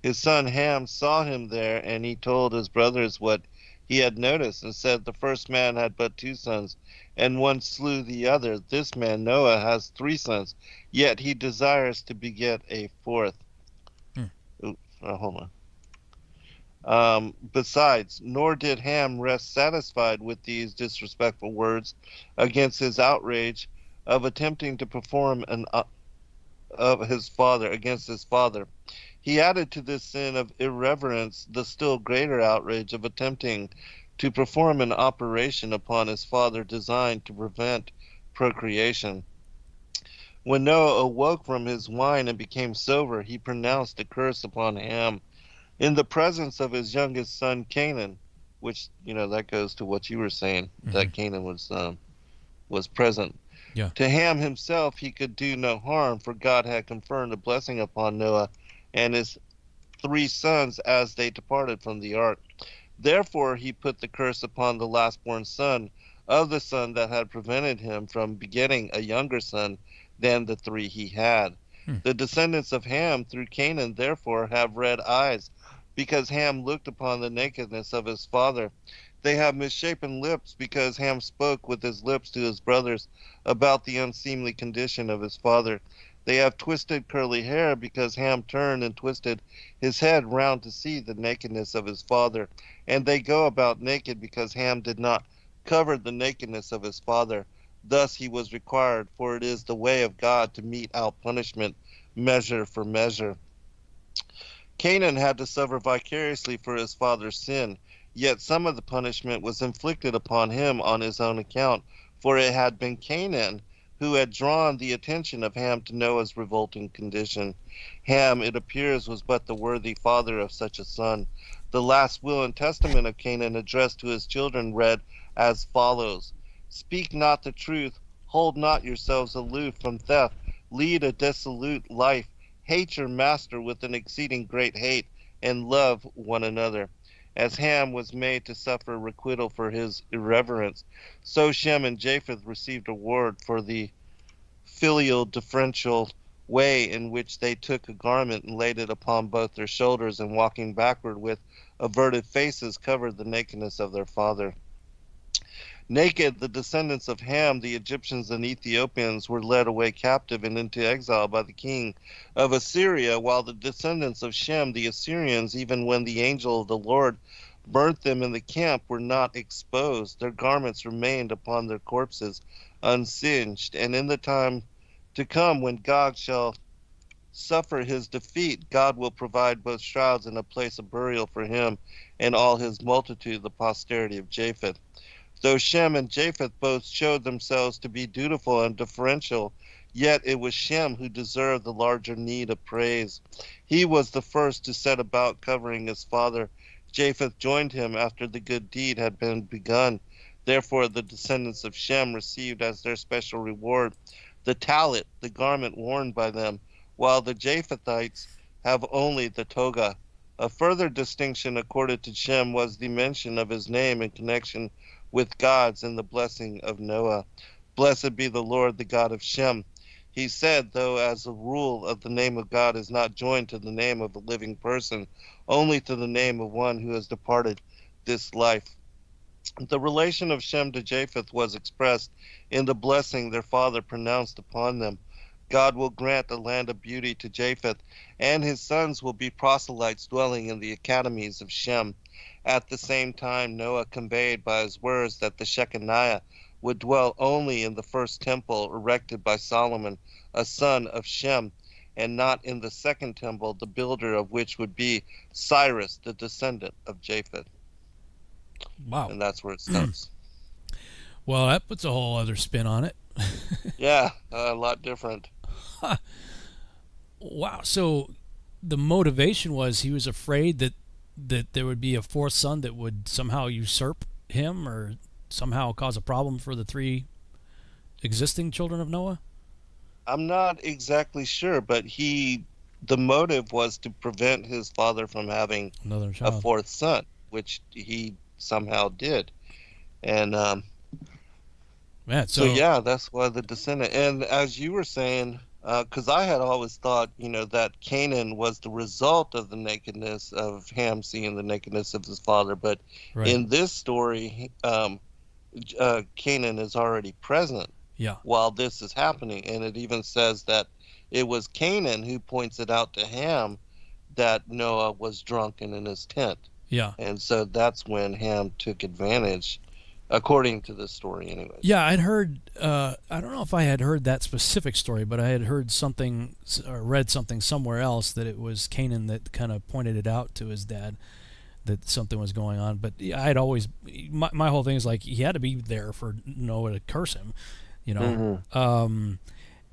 His son Ham saw him there, and he told his brothers what he had noticed, and said, "The first man had but 2 sons, and one slew the other. This man Noah has 3 sons, yet he desires to beget a 4th." Hold on. Besides, nor did Ham rest satisfied with these disrespectful words against his outrage of attempting to perform of his father against his father. He added to this sin of irreverence the still greater outrage of attempting to perform an operation upon his father designed to prevent procreation. When Noah awoke from his wine and became sober, he pronounced a curse upon Ham in the presence of his youngest son Canaan, which, that goes to what you were saying, that Canaan was present. Yeah. To Ham himself he could do no harm, for God had conferred a blessing upon Noah and his 3 sons as they departed from the ark. Therefore he put the curse upon the last-born son of the son that had prevented him from begetting a younger son than the 3 he had. The descendants of Ham through Canaan therefore have red eyes, because Ham looked upon the nakedness of his father. They have misshapen lips, because Ham spoke with his lips to his brothers about the unseemly condition of his father. They have twisted curly hair, because Ham turned and twisted his head round to see the nakedness of his father. And they go about naked, because Ham did not cover the nakedness of his father. Thus he was required, for it is the way of God to mete out punishment, measure for measure. Canaan had to suffer vicariously for his father's sin, yet some of the punishment was inflicted upon him on his own account, for it had been Canaan who had drawn the attention of Ham to Noah's revolting condition. Ham, it appears, was but the worthy father of such a son. The last will and testament of Canaan addressed to his children read as follows: "Speak not the truth, hold not yourselves aloof from theft, lead a dissolute life, hate your master with an exceeding great hate, and love one another." As Ham was made to suffer requital for his irreverence, so Shem and Japheth received reward for the filial differential way in which they took a garment and laid it upon both their shoulders, and walking backward with averted faces covered the nakedness of their father. Naked, the descendants of Ham, the Egyptians and Ethiopians, were led away captive and into exile by the king of Assyria, while the descendants of Shem, the Assyrians, even when the angel of the Lord burnt them in the camp, were not exposed. Their garments remained upon their corpses unsinged. And in the time to come, when God shall suffer his defeat, God will provide both shrouds and a place of burial for him and all his multitude, the posterity of Japheth. Though Shem and Japheth both showed themselves to be dutiful and deferential, Yet it was Shem who deserved the larger need of praise. He was the first to set about covering his father. Japheth joined him after the good deed had been begun. Therefore, the descendants of Shem received as their special reward the tallit, the garment worn by them, while the Japhethites have only the toga. A further distinction accorded to Shem was the mention of his name in connection with God's and the blessing of Noah. Blessed be the Lord, the God of Shem. He said, though as a rule of the name of God is not joined to the name of a living person, only to the name of one who has departed this life. The relation of Shem to Japheth was expressed in the blessing their father pronounced upon them. God will grant a land of beauty to Japheth, and his sons will be proselytes dwelling in the academies of Shem. At the same time, Noah conveyed by his words that the Shekinah would dwell only in the first temple erected by Solomon, a son of Shem, and not in the second temple, the builder of which would be Cyrus, the descendant of Japheth. Wow. And that's where it stops. Well, that puts a whole other spin on it. Yeah, a lot different. Wow. So the motivation was he was afraid that there would be a fourth son that would somehow usurp him or somehow cause a problem for the three existing children of Noah? I'm not exactly sure, but the motive was to prevent his father from having another child, a fourth son, which he somehow did. And man, so yeah, that's why the descendant. And as you were saying, because I had always thought, that Canaan was the result of the nakedness of Ham seeing the nakedness of his father, but right. In this story, Canaan is already present. Yeah. While this is happening, and it even says that it was Canaan who points it out to Ham that Noah was drunken in his tent. Yeah. And so that's when Ham took advantage, according to this story anyway. Yeah, I'd heard, I don't know if I had heard that specific story, but I had heard something or read something somewhere else that it was Canaan that kind of pointed it out to his dad that something was going on. But I'd always, my whole thing is like, he had to be there for Noah to curse him, Mm-hmm.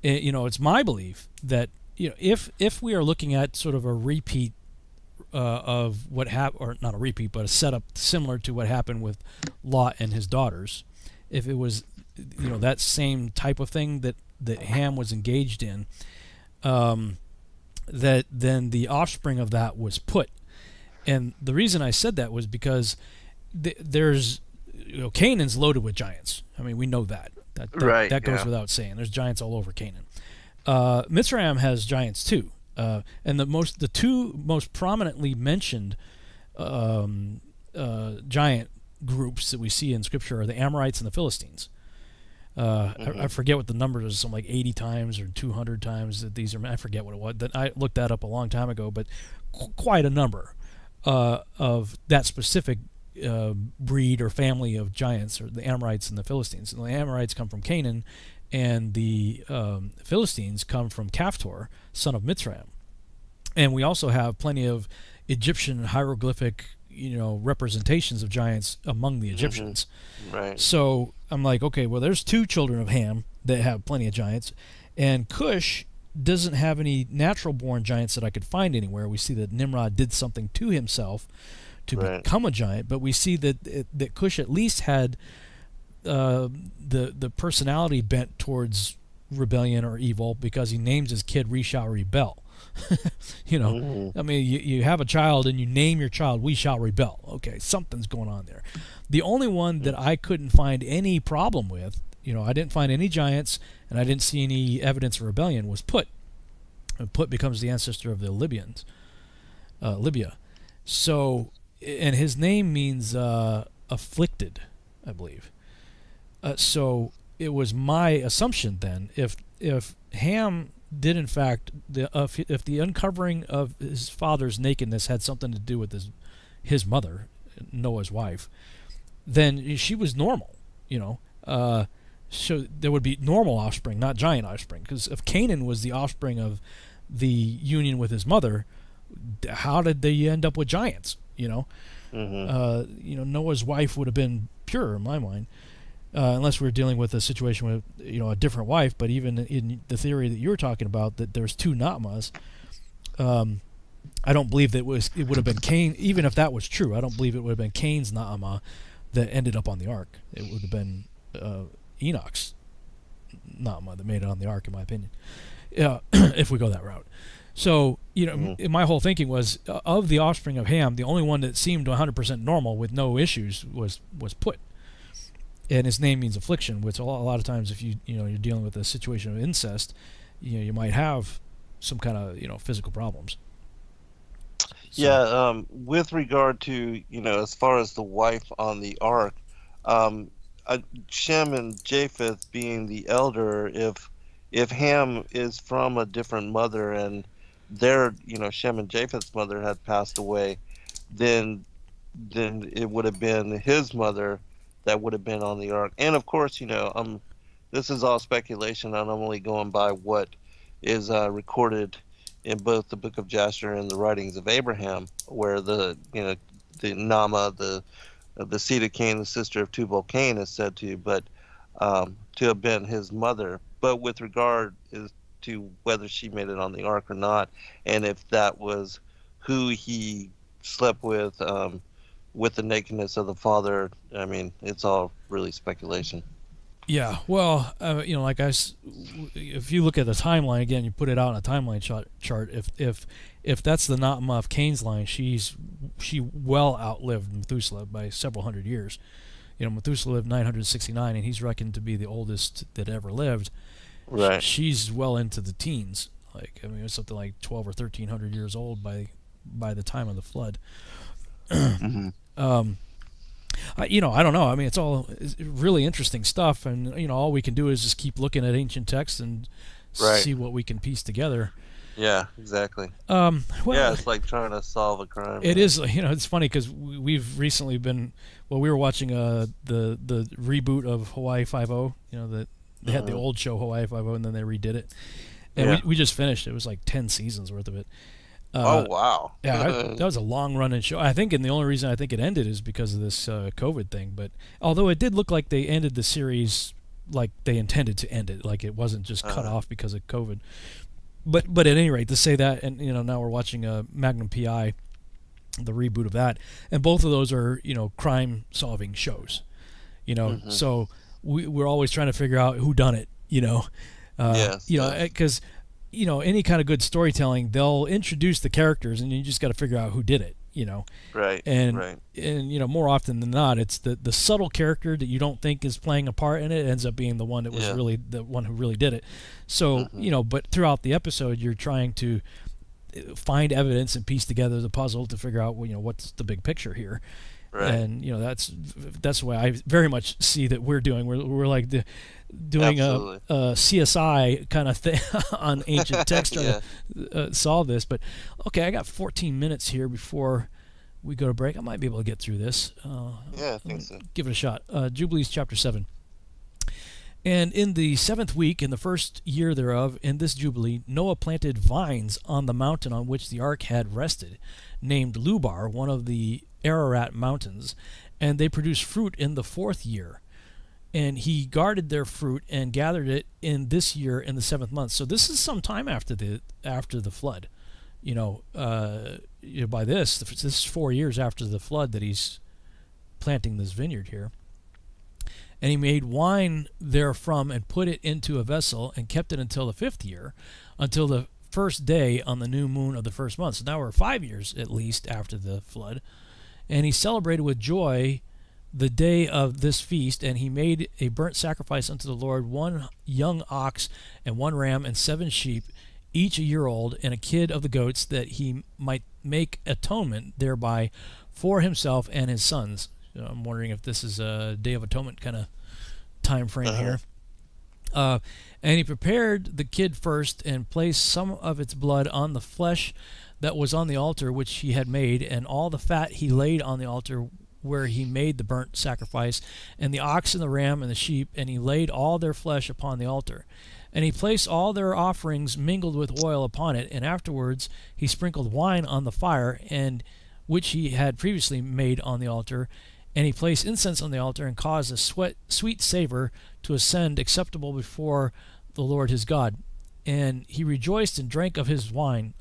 It's my belief that, if we are looking at sort of a repeat of what happened, or not a repeat, but a setup similar to what happened with Lot and his daughters, if it was, that same type of thing that Ham was engaged in, that then the offspring of that was put. And the reason I said that was because there's, Canaan's loaded with giants. I mean, we know that. That goes without saying. There's giants all over Canaan. Mitzrayim has giants too. And the two most prominently mentioned giant groups that we see in Scripture are the Amorites and the Philistines. I forget what the numbers are, something like 80 times or 200 times that these are. I forget what it was. I looked that up a long time ago, but quite a number of that specific breed or family of giants, or the Amorites and the Philistines. And the Amorites come from Canaan, and the Philistines come from Caphtor, son of Mitzrayim. And we also have plenty of Egyptian hieroglyphic, representations of giants among the Egyptians. Mm-hmm. Right. So I'm like, okay, well, there's two children of Ham that have plenty of giants, and Cush doesn't have any natural-born giants that I could find anywhere. We see that Nimrod did something to himself to become a giant, but we see that Cush at least had the personality bent towards rebellion or evil, because he names his kid "We shall rebel." Mm-hmm. I mean, you have a child and you name your child "We shall rebel." Okay, something's going on there. The only one that I couldn't find any problem with, I didn't find any giants and I didn't see any evidence of rebellion, was Put. And Put becomes the ancestor of the Libyans, Libya. So, and his name means afflicted, I believe. So it was my assumption then, if Ham did in fact, if the uncovering of his father's nakedness had something to do with his mother, Noah's wife, then she was normal, so there would be normal offspring, not giant offspring. Because if Canaan was the offspring of the union with his mother, how did they end up with giants? Mm-hmm. Noah's wife would have been pure in my mind. unless we're dealing with a situation with a different wife. But even in the theory that you were talking about, that there's two Natmas, I don't believe that it would have been Cain. Even if that was true, I don't believe it would have been Cain's Naamah that ended up on the ark. It would have been Enoch's Naamah that made it on the ark, in my opinion. If we go that route. So, my whole thinking was, of the offspring of Ham, the only one that seemed 100% normal with no issues was Put. And his name means affliction, which a lot of times, if you're dealing with a situation of incest, you might have some kind of physical problems. So. Yeah, with regard to as far as the wife on the ark, Shem and Japheth being the elder, if Ham is from a different mother and their Shem and Japheth's mother had passed away, then it would have been his mother that would have been on the ark. And of course, this is all speculation, and I'm only going by what is recorded in both the Book of Jasher and the writings of Abraham, where the Naamah, the seed of Cain, the sister of Tubal-Cain, is said to have been his mother. But with regard to whether she made it on the ark or not, and if that was who he slept with the nakedness of the father, I mean, it's all really speculation. Yeah, well, if you look at the timeline again, you put it out on a timeline chart. If that's the Naamah of Cain's line, she well outlived Methuselah by several hundred years. Methuselah lived 969, and he's reckoned to be the oldest that ever lived. Right. She's well into the teens. It's something like 12 or 1300 years old by the time of the flood. Mm-hmm. I don't know. It's all really interesting stuff, and all we can do is just keep looking at ancient texts and see what we can piece together. Yeah, exactly. Well, it's like trying to solve a crime. It is. It's funny because we've recently been. Well, we were watching the reboot of Hawaii Five-0. That they had the old show Hawaii Five-0, and then they redid it. And we just finished. It was like 10 seasons worth of it. Oh wow! Yeah, that was a long-running show. I think, and the only reason I think it ended is because of this COVID thing. But although it did look like they ended the series like they intended to end it, like it wasn't just cut off because of COVID. But at any rate, to say that, and now we're watching Magnum PI, the reboot of that, and both of those are crime solving shows. So we're always trying to figure out who done it. Yes. Because any kind of good storytelling, they'll introduce the characters, and you just got to figure out who did it. Right. And more often than not, it's the subtle character that you don't think is playing a part in it ends up being the one that was really the one who really did it. So but throughout the episode, you're trying to find evidence and piece together the puzzle to figure out what's the big picture here. Right. And that's the way I very much see that we're doing. We're like doing a CSI kind of thing on ancient text trying to solve this. But okay, I got 14 minutes here before we go to break. I might be able to get through this. I think so. Give it a shot. Jubilees chapter 7. And in the 7th week, in the first year thereof, in this Jubilee, Noah planted vines on the mountain on which the ark had rested, named Lubar, one of the Ararat mountains, and they produced fruit in the 4th year. And he guarded their fruit and gathered it in this year in the 7th month. So this is some time after the flood. By this is 4 years after the flood that he's planting this vineyard here. And he made wine therefrom and put it into a vessel and kept it until the 5th year, until the first day on the new moon of the 1st month. So now we're 5 years at least after the flood. And he celebrated with joy the day of this feast, and he made a burnt sacrifice unto the Lord, 1 young ox and 1 ram and 7 sheep, each a year old, and a kid of the goats, that he might make atonement thereby for himself and his sons. I'm wondering if this is a Day of Atonement kind of time frame here. And he prepared the kid first and placed some of its blood on the flesh that was on the altar which he had made, and all the fat he laid on the altar where he made the burnt sacrifice, and the ox and the ram and the sheep, and he laid all their flesh upon the altar. And he placed all their offerings mingled with oil upon it, and afterwards he sprinkled wine on the fire, and which he had previously made on the altar, And he placed incense on the altar and caused a sweet savor to ascend acceptable before the Lord his God. And he rejoiced and drank of this wine,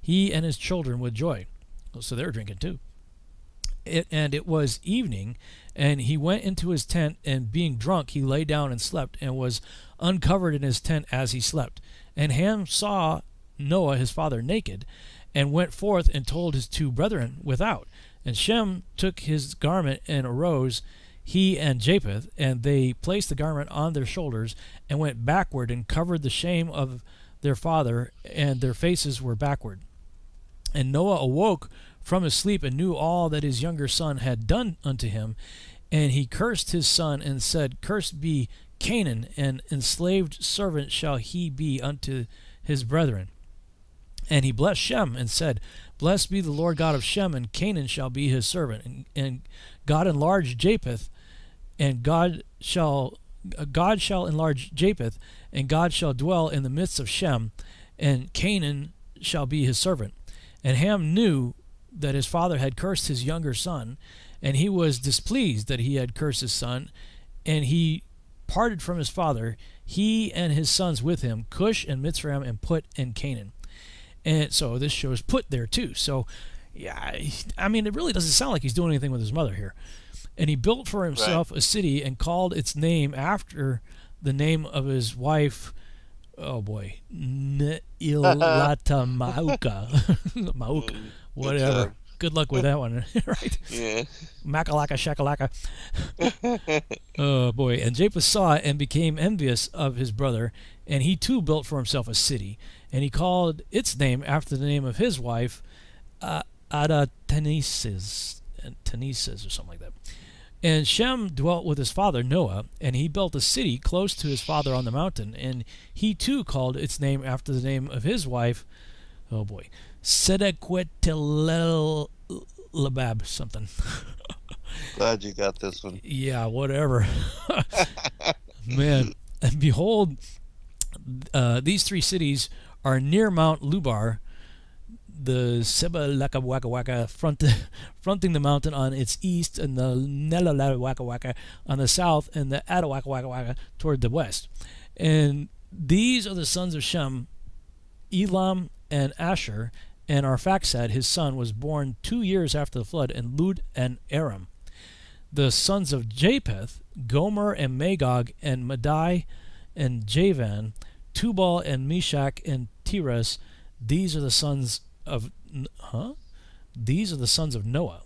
he and his children with joy. So they were drinking too. And it was evening, and he went into his tent, and being drunk, he lay down and slept, and was uncovered in his tent as he slept. And Ham saw Noah his father naked, and went forth and told his two brethren without. And Shem took his garment and arose, he and Japheth, and they placed the garment on their shoulders, and went backward, and covered the shame of their father, and their faces were backward. And Noah awoke from his sleep, and knew all that his younger son had done unto him. And he cursed his son, and said, Cursed be Canaan, and enslaved servant shall he be unto his brethren. And he blessed Shem, and said, Blessed be the Lord God of Shem, and Canaan shall be his servant. And God enlarged Japheth, and God shall enlarge Japheth, and God shall dwell in the midst of Shem, and Canaan shall be his servant. And Ham knew that his father had cursed his younger son, and he was displeased that he had cursed his son, and he parted from his father, he and his sons with him, Cush and Mitzrayim, and Put and Canaan. And so this shows Put there too. So, yeah, I mean, it really doesn't sound like he's doing anything with his mother here. And he built for himself a city and called its name after the name of his wife. Oh boy, Ne'ilatamauka. Mauk, whatever. Good luck with that one, right? Yeah. Makalaka shakalaka. Oh boy. And Japheth saw it and became envious of his brother, and he too built for himself a city, and he called its name after the name of his wife, Adateneses, or something like that. And Shem dwelt with his father Noah, and he built a city close to his father on the mountain, and he too called its name after the name of his wife, oh boy, Sedequetelelabab something. Glad you got this one. Yeah, whatever. Man, and behold, these three cities are near Mount Lubar, the Seba Laka Waka Waka fronting the mountain on its east, and the Nela Waka Waka on the south, and the Adawaka Waka Waka toward the west. And these are the sons of Shem, Elam and Asher, and Arphaxad his son was born 2 years after the flood, and Lud and Aram. The sons of Japheth, Gomer and Magog, and Madai and Javan, Tubal and Meshach and Tiras. These are the sons of These are the sons of Noah.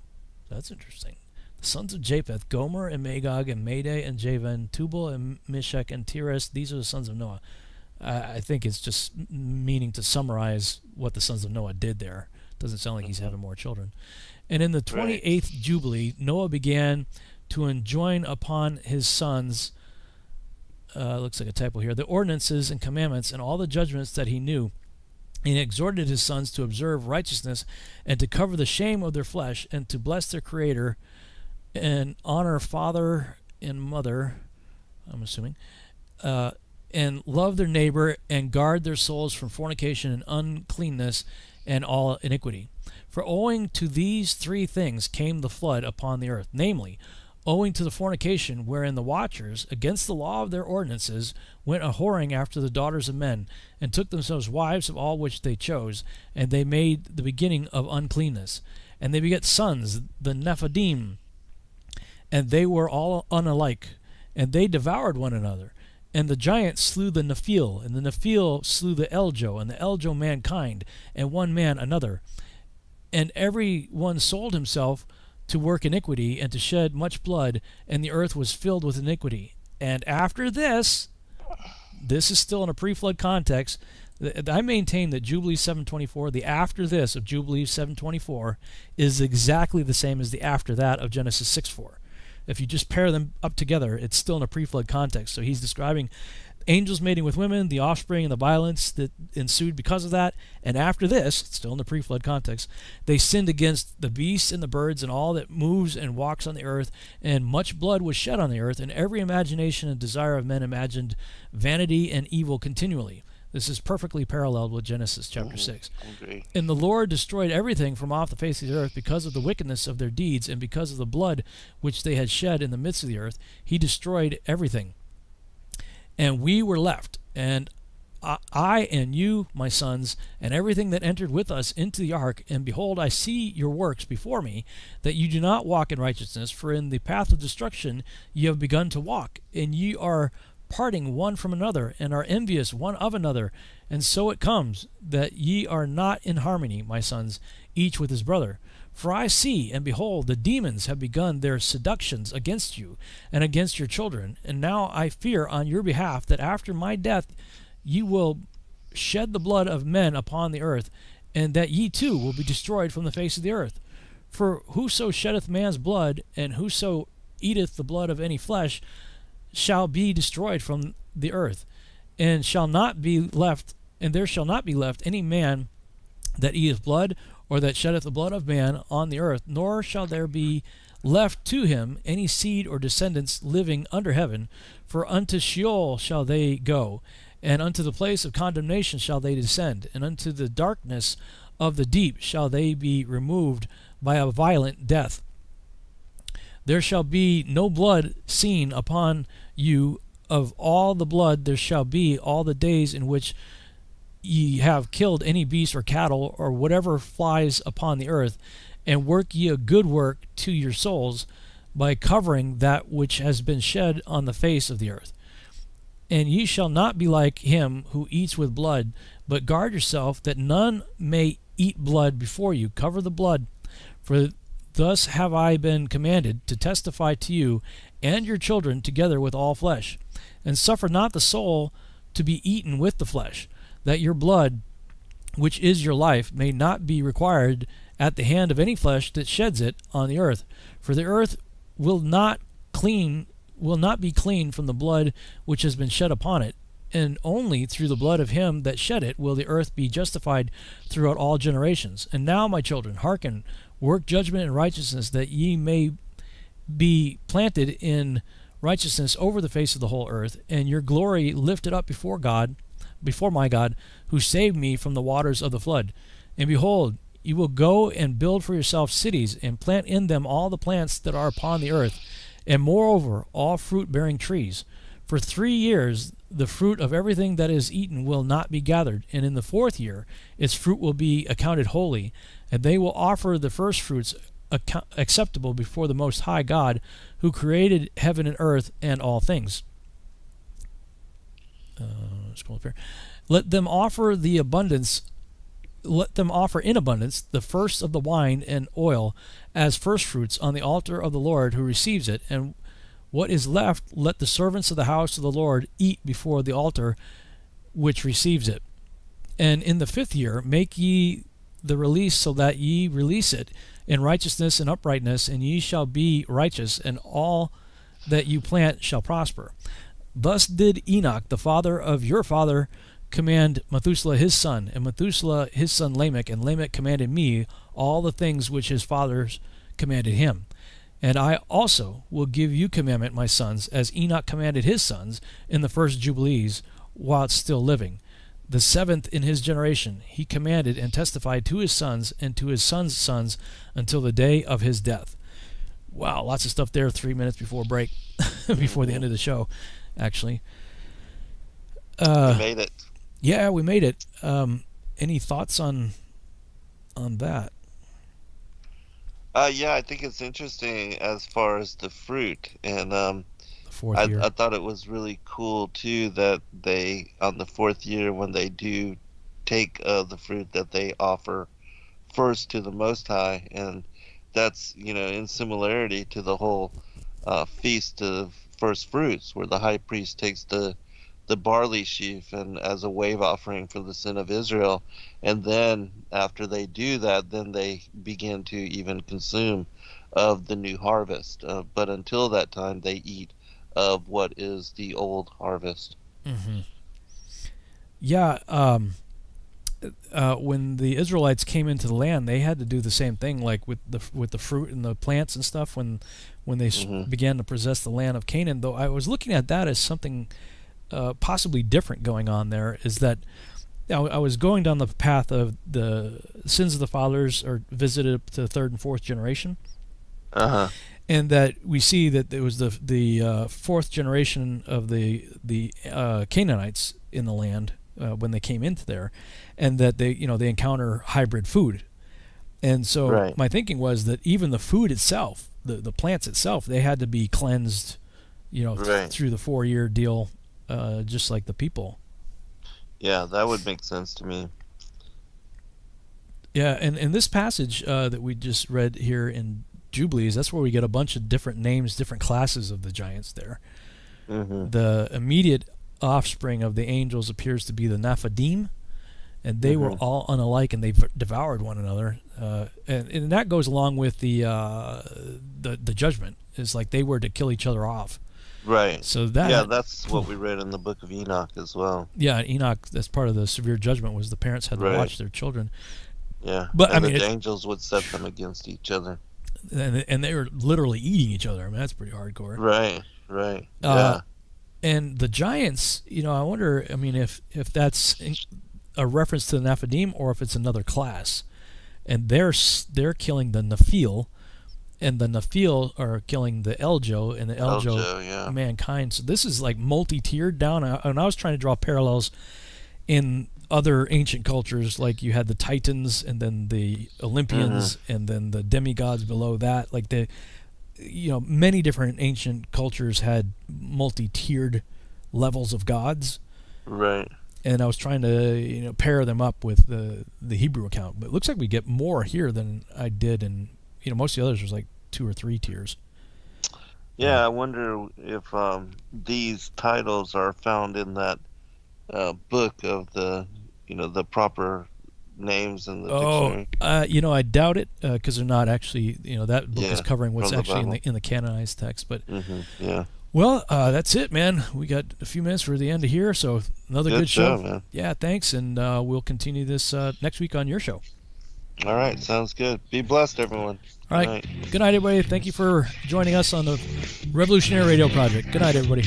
That's interesting. The sons of Japheth, Gomer and Magog and Madai and Javan, Tubal and Meshach and Tiras. These are the sons of Noah. I think it's just meaning to summarize what the sons of Noah did there. Doesn't sound like he's having more children. And in the 28th Jubilee, Noah began to enjoin upon his sons, looks like a typo here, the ordinances and commandments and all the judgments that he knew. And he exhorted his sons to observe righteousness and to cover the shame of their flesh and to bless their Creator and honor father and mother, I'm assuming, and love their neighbor and guard their souls from fornication and uncleanness and all iniquity. For owing to these three things came the flood upon the earth, namely, owing to the fornication wherein the watchers, against the law of their ordinances, went a-whoring after the daughters of men, and took themselves wives of all which they chose, and they made the beginning of uncleanness. And they begat sons, the Nephidim, and they were all unalike, and they devoured one another. And the giant slew the Nephil, and the Nephil slew the Eljo, and the Eljo mankind, and one man another. And every one sold himself to work iniquity, and to shed much blood, and the earth was filled with iniquity. And after this is still in a pre-flood context. I maintain that Jubilee 724, the after this of Jubilee 724, is exactly the same as the after that of Genesis 6:4. If you just pair them up together, it's still in a pre-flood context. So he's describing angels mating with women, the offspring and the violence that ensued because of that. And after this, it's still in the pre-flood context, they sinned against the beasts and the birds and all that moves and walks on the earth, and much blood was shed on the earth, and every imagination and desire of men imagined vanity and evil continually. This is perfectly paralleled with Genesis chapter 6. Agree. And the Lord destroyed everything from off the face of the earth because of the wickedness of their deeds and because of the blood which they had shed in the midst of the earth. He destroyed everything. And we were left, and I and you, my sons, and everything that entered with us into the ark, and behold, I see your works before me, that you do not walk in righteousness, for in the path of destruction ye have begun to walk, and ye are parting one from another, and are envious one of another. And so it comes that ye are not in harmony, my sons, each with his brother. For I see, and behold, the demons have begun their seductions against you, and against your children. And now I fear on your behalf that after my death ye will shed the blood of men upon the earth, and that ye too will be destroyed from the face of the earth. For whoso sheddeth man's blood, and whoso eateth the blood of any flesh, shall be destroyed from the earth, and shall not be left, and there shall not be left any man that eateth blood, or that sheddeth the blood of man on the earth, nor shall there be left to him any seed or descendants living under heaven. For unto Sheol shall they go, and unto the place of condemnation shall they descend, and unto the darkness of the deep shall they be removed by a violent death. There shall be no blood seen upon you. Of all the blood there shall be all the days in which ye have killed any beast or cattle or whatever flies upon the earth, and work ye a good work to your souls by covering that which has been shed on the face of the earth. And ye shall not be like him who eats with blood, but guard yourself that none may eat blood before you. Cover the blood, for thus have I been commanded to testify to you and your children together with all flesh. And suffer not the soul to be eaten with the flesh, that your blood, which is your life, may not be required at the hand of any flesh that sheds it on the earth. For the earth will not be clean from the blood which has been shed upon it, and only through the blood of him that shed it will the earth be justified throughout all generations. And now, my children, hearken, work judgment and righteousness, that ye may be planted in righteousness over the face of the whole earth, and your glory lifted up before my God, who saved me from the waters of the flood. And behold, you will go and build for yourselves cities, and plant in them all the plants that are upon the earth, and moreover all fruit-bearing trees. For 3 years the fruit of everything that is eaten will not be gathered, and in the 4th year its fruit will be accounted holy, and they will offer the first fruits acceptable before the Most High God, who created heaven and earth and all things. Scroll up here. Let them offer in abundance the first of the wine and oil as first fruits on the altar of the Lord who receives it, and what is left let the servants of the house of the Lord eat before the altar which receives it. And in the 5th year make ye the release, so that ye release it in righteousness and uprightness, and ye shall be righteous, and all that you plant shall prosper. Thus did Enoch, the father of your father, command Methuselah his son, and Methuselah his son Lamech, and Lamech commanded me all the things which his fathers commanded him. And I also will give you commandment, my sons, as Enoch commanded his sons in the first Jubilees, whilst still living. The 7th in his generation he commanded and testified to his sons and to his sons' sons until the day of his death. Wow, lots of stuff there 3 minutes before break, before the end of the show, actually. We made it. Yeah, we made it. Any thoughts on that? Yeah, I think it's interesting as far as the fruit, and I thought it was really cool too that they, on the 4th year, when they do take the fruit, that they offer first to the Most High, and that's, in similarity to the whole feast of first fruits, where the high priest takes the barley sheaf and as a wave offering for the sin of Israel, and then after they do that, then they begin to even consume of the new harvest. But until that time, they eat of what is the old harvest. Mm-hmm. Yeah, when the Israelites came into the land, they had to do the same thing, like with the fruit and the plants and stuff. When they began to possess the land of Canaan, though I was looking at that as something possibly different going on there is that I was going down the path of the sins of the fathers are visited up to the third and fourth generation. And that we see that it was the fourth generation of the Canaanites in the land when they came into there, and that they encounter hybrid food. And so my thinking was that even the food itself, the plants itself, they had to be cleansed, through the 4-year deal, just like the people. Yeah, that would make sense to me. Yeah, and in this passage that we just read here in Jubilees, that's where we get a bunch of different names, different classes of the giants there. The immediate offspring of the angels appears to be the Nephilim, and they were all unalike, and they devoured one another. And that goes along with the judgment. It's like they were to kill each other off. Right. So that. Yeah, that's what we read in the book of Enoch as well. Yeah, Enoch. That's part of the severe judgment was the parents had to watch their children. Yeah. But and I mean, the angels would set them against each other. And they were literally eating each other. I mean, that's pretty hardcore. Right. Yeah. And the giants, I wonder, I mean, if that's a reference to the Nephilim or if it's another class. And they're killing the Nephil, and the Nephil are killing the Eljo, and the Eljo mankind. So this is like multi-tiered down. And I was trying to draw parallels in other ancient cultures, like you had the Titans and then the Olympians and then the demigods below that. Like many different ancient cultures had multi-tiered levels of gods. Right. And I was trying to pair them up with the Hebrew account, but it looks like we get more here than I did, and most of the others was like 2 or 3 tiers. Yeah, I wonder if these titles are found in that book of the the proper names in the dictionary. I doubt it because they're not actually. That book is covering what's actually in the canonized text, but. Yeah. Well, that's it, man. We got a few minutes for the end of here, so another good show. Man. Yeah, thanks, and we'll continue this next week on your show. All right, sounds good. Be blessed, everyone. All right. Good night, everybody. Thank you for joining us on the Revolutionary Radio Project. Good night, everybody.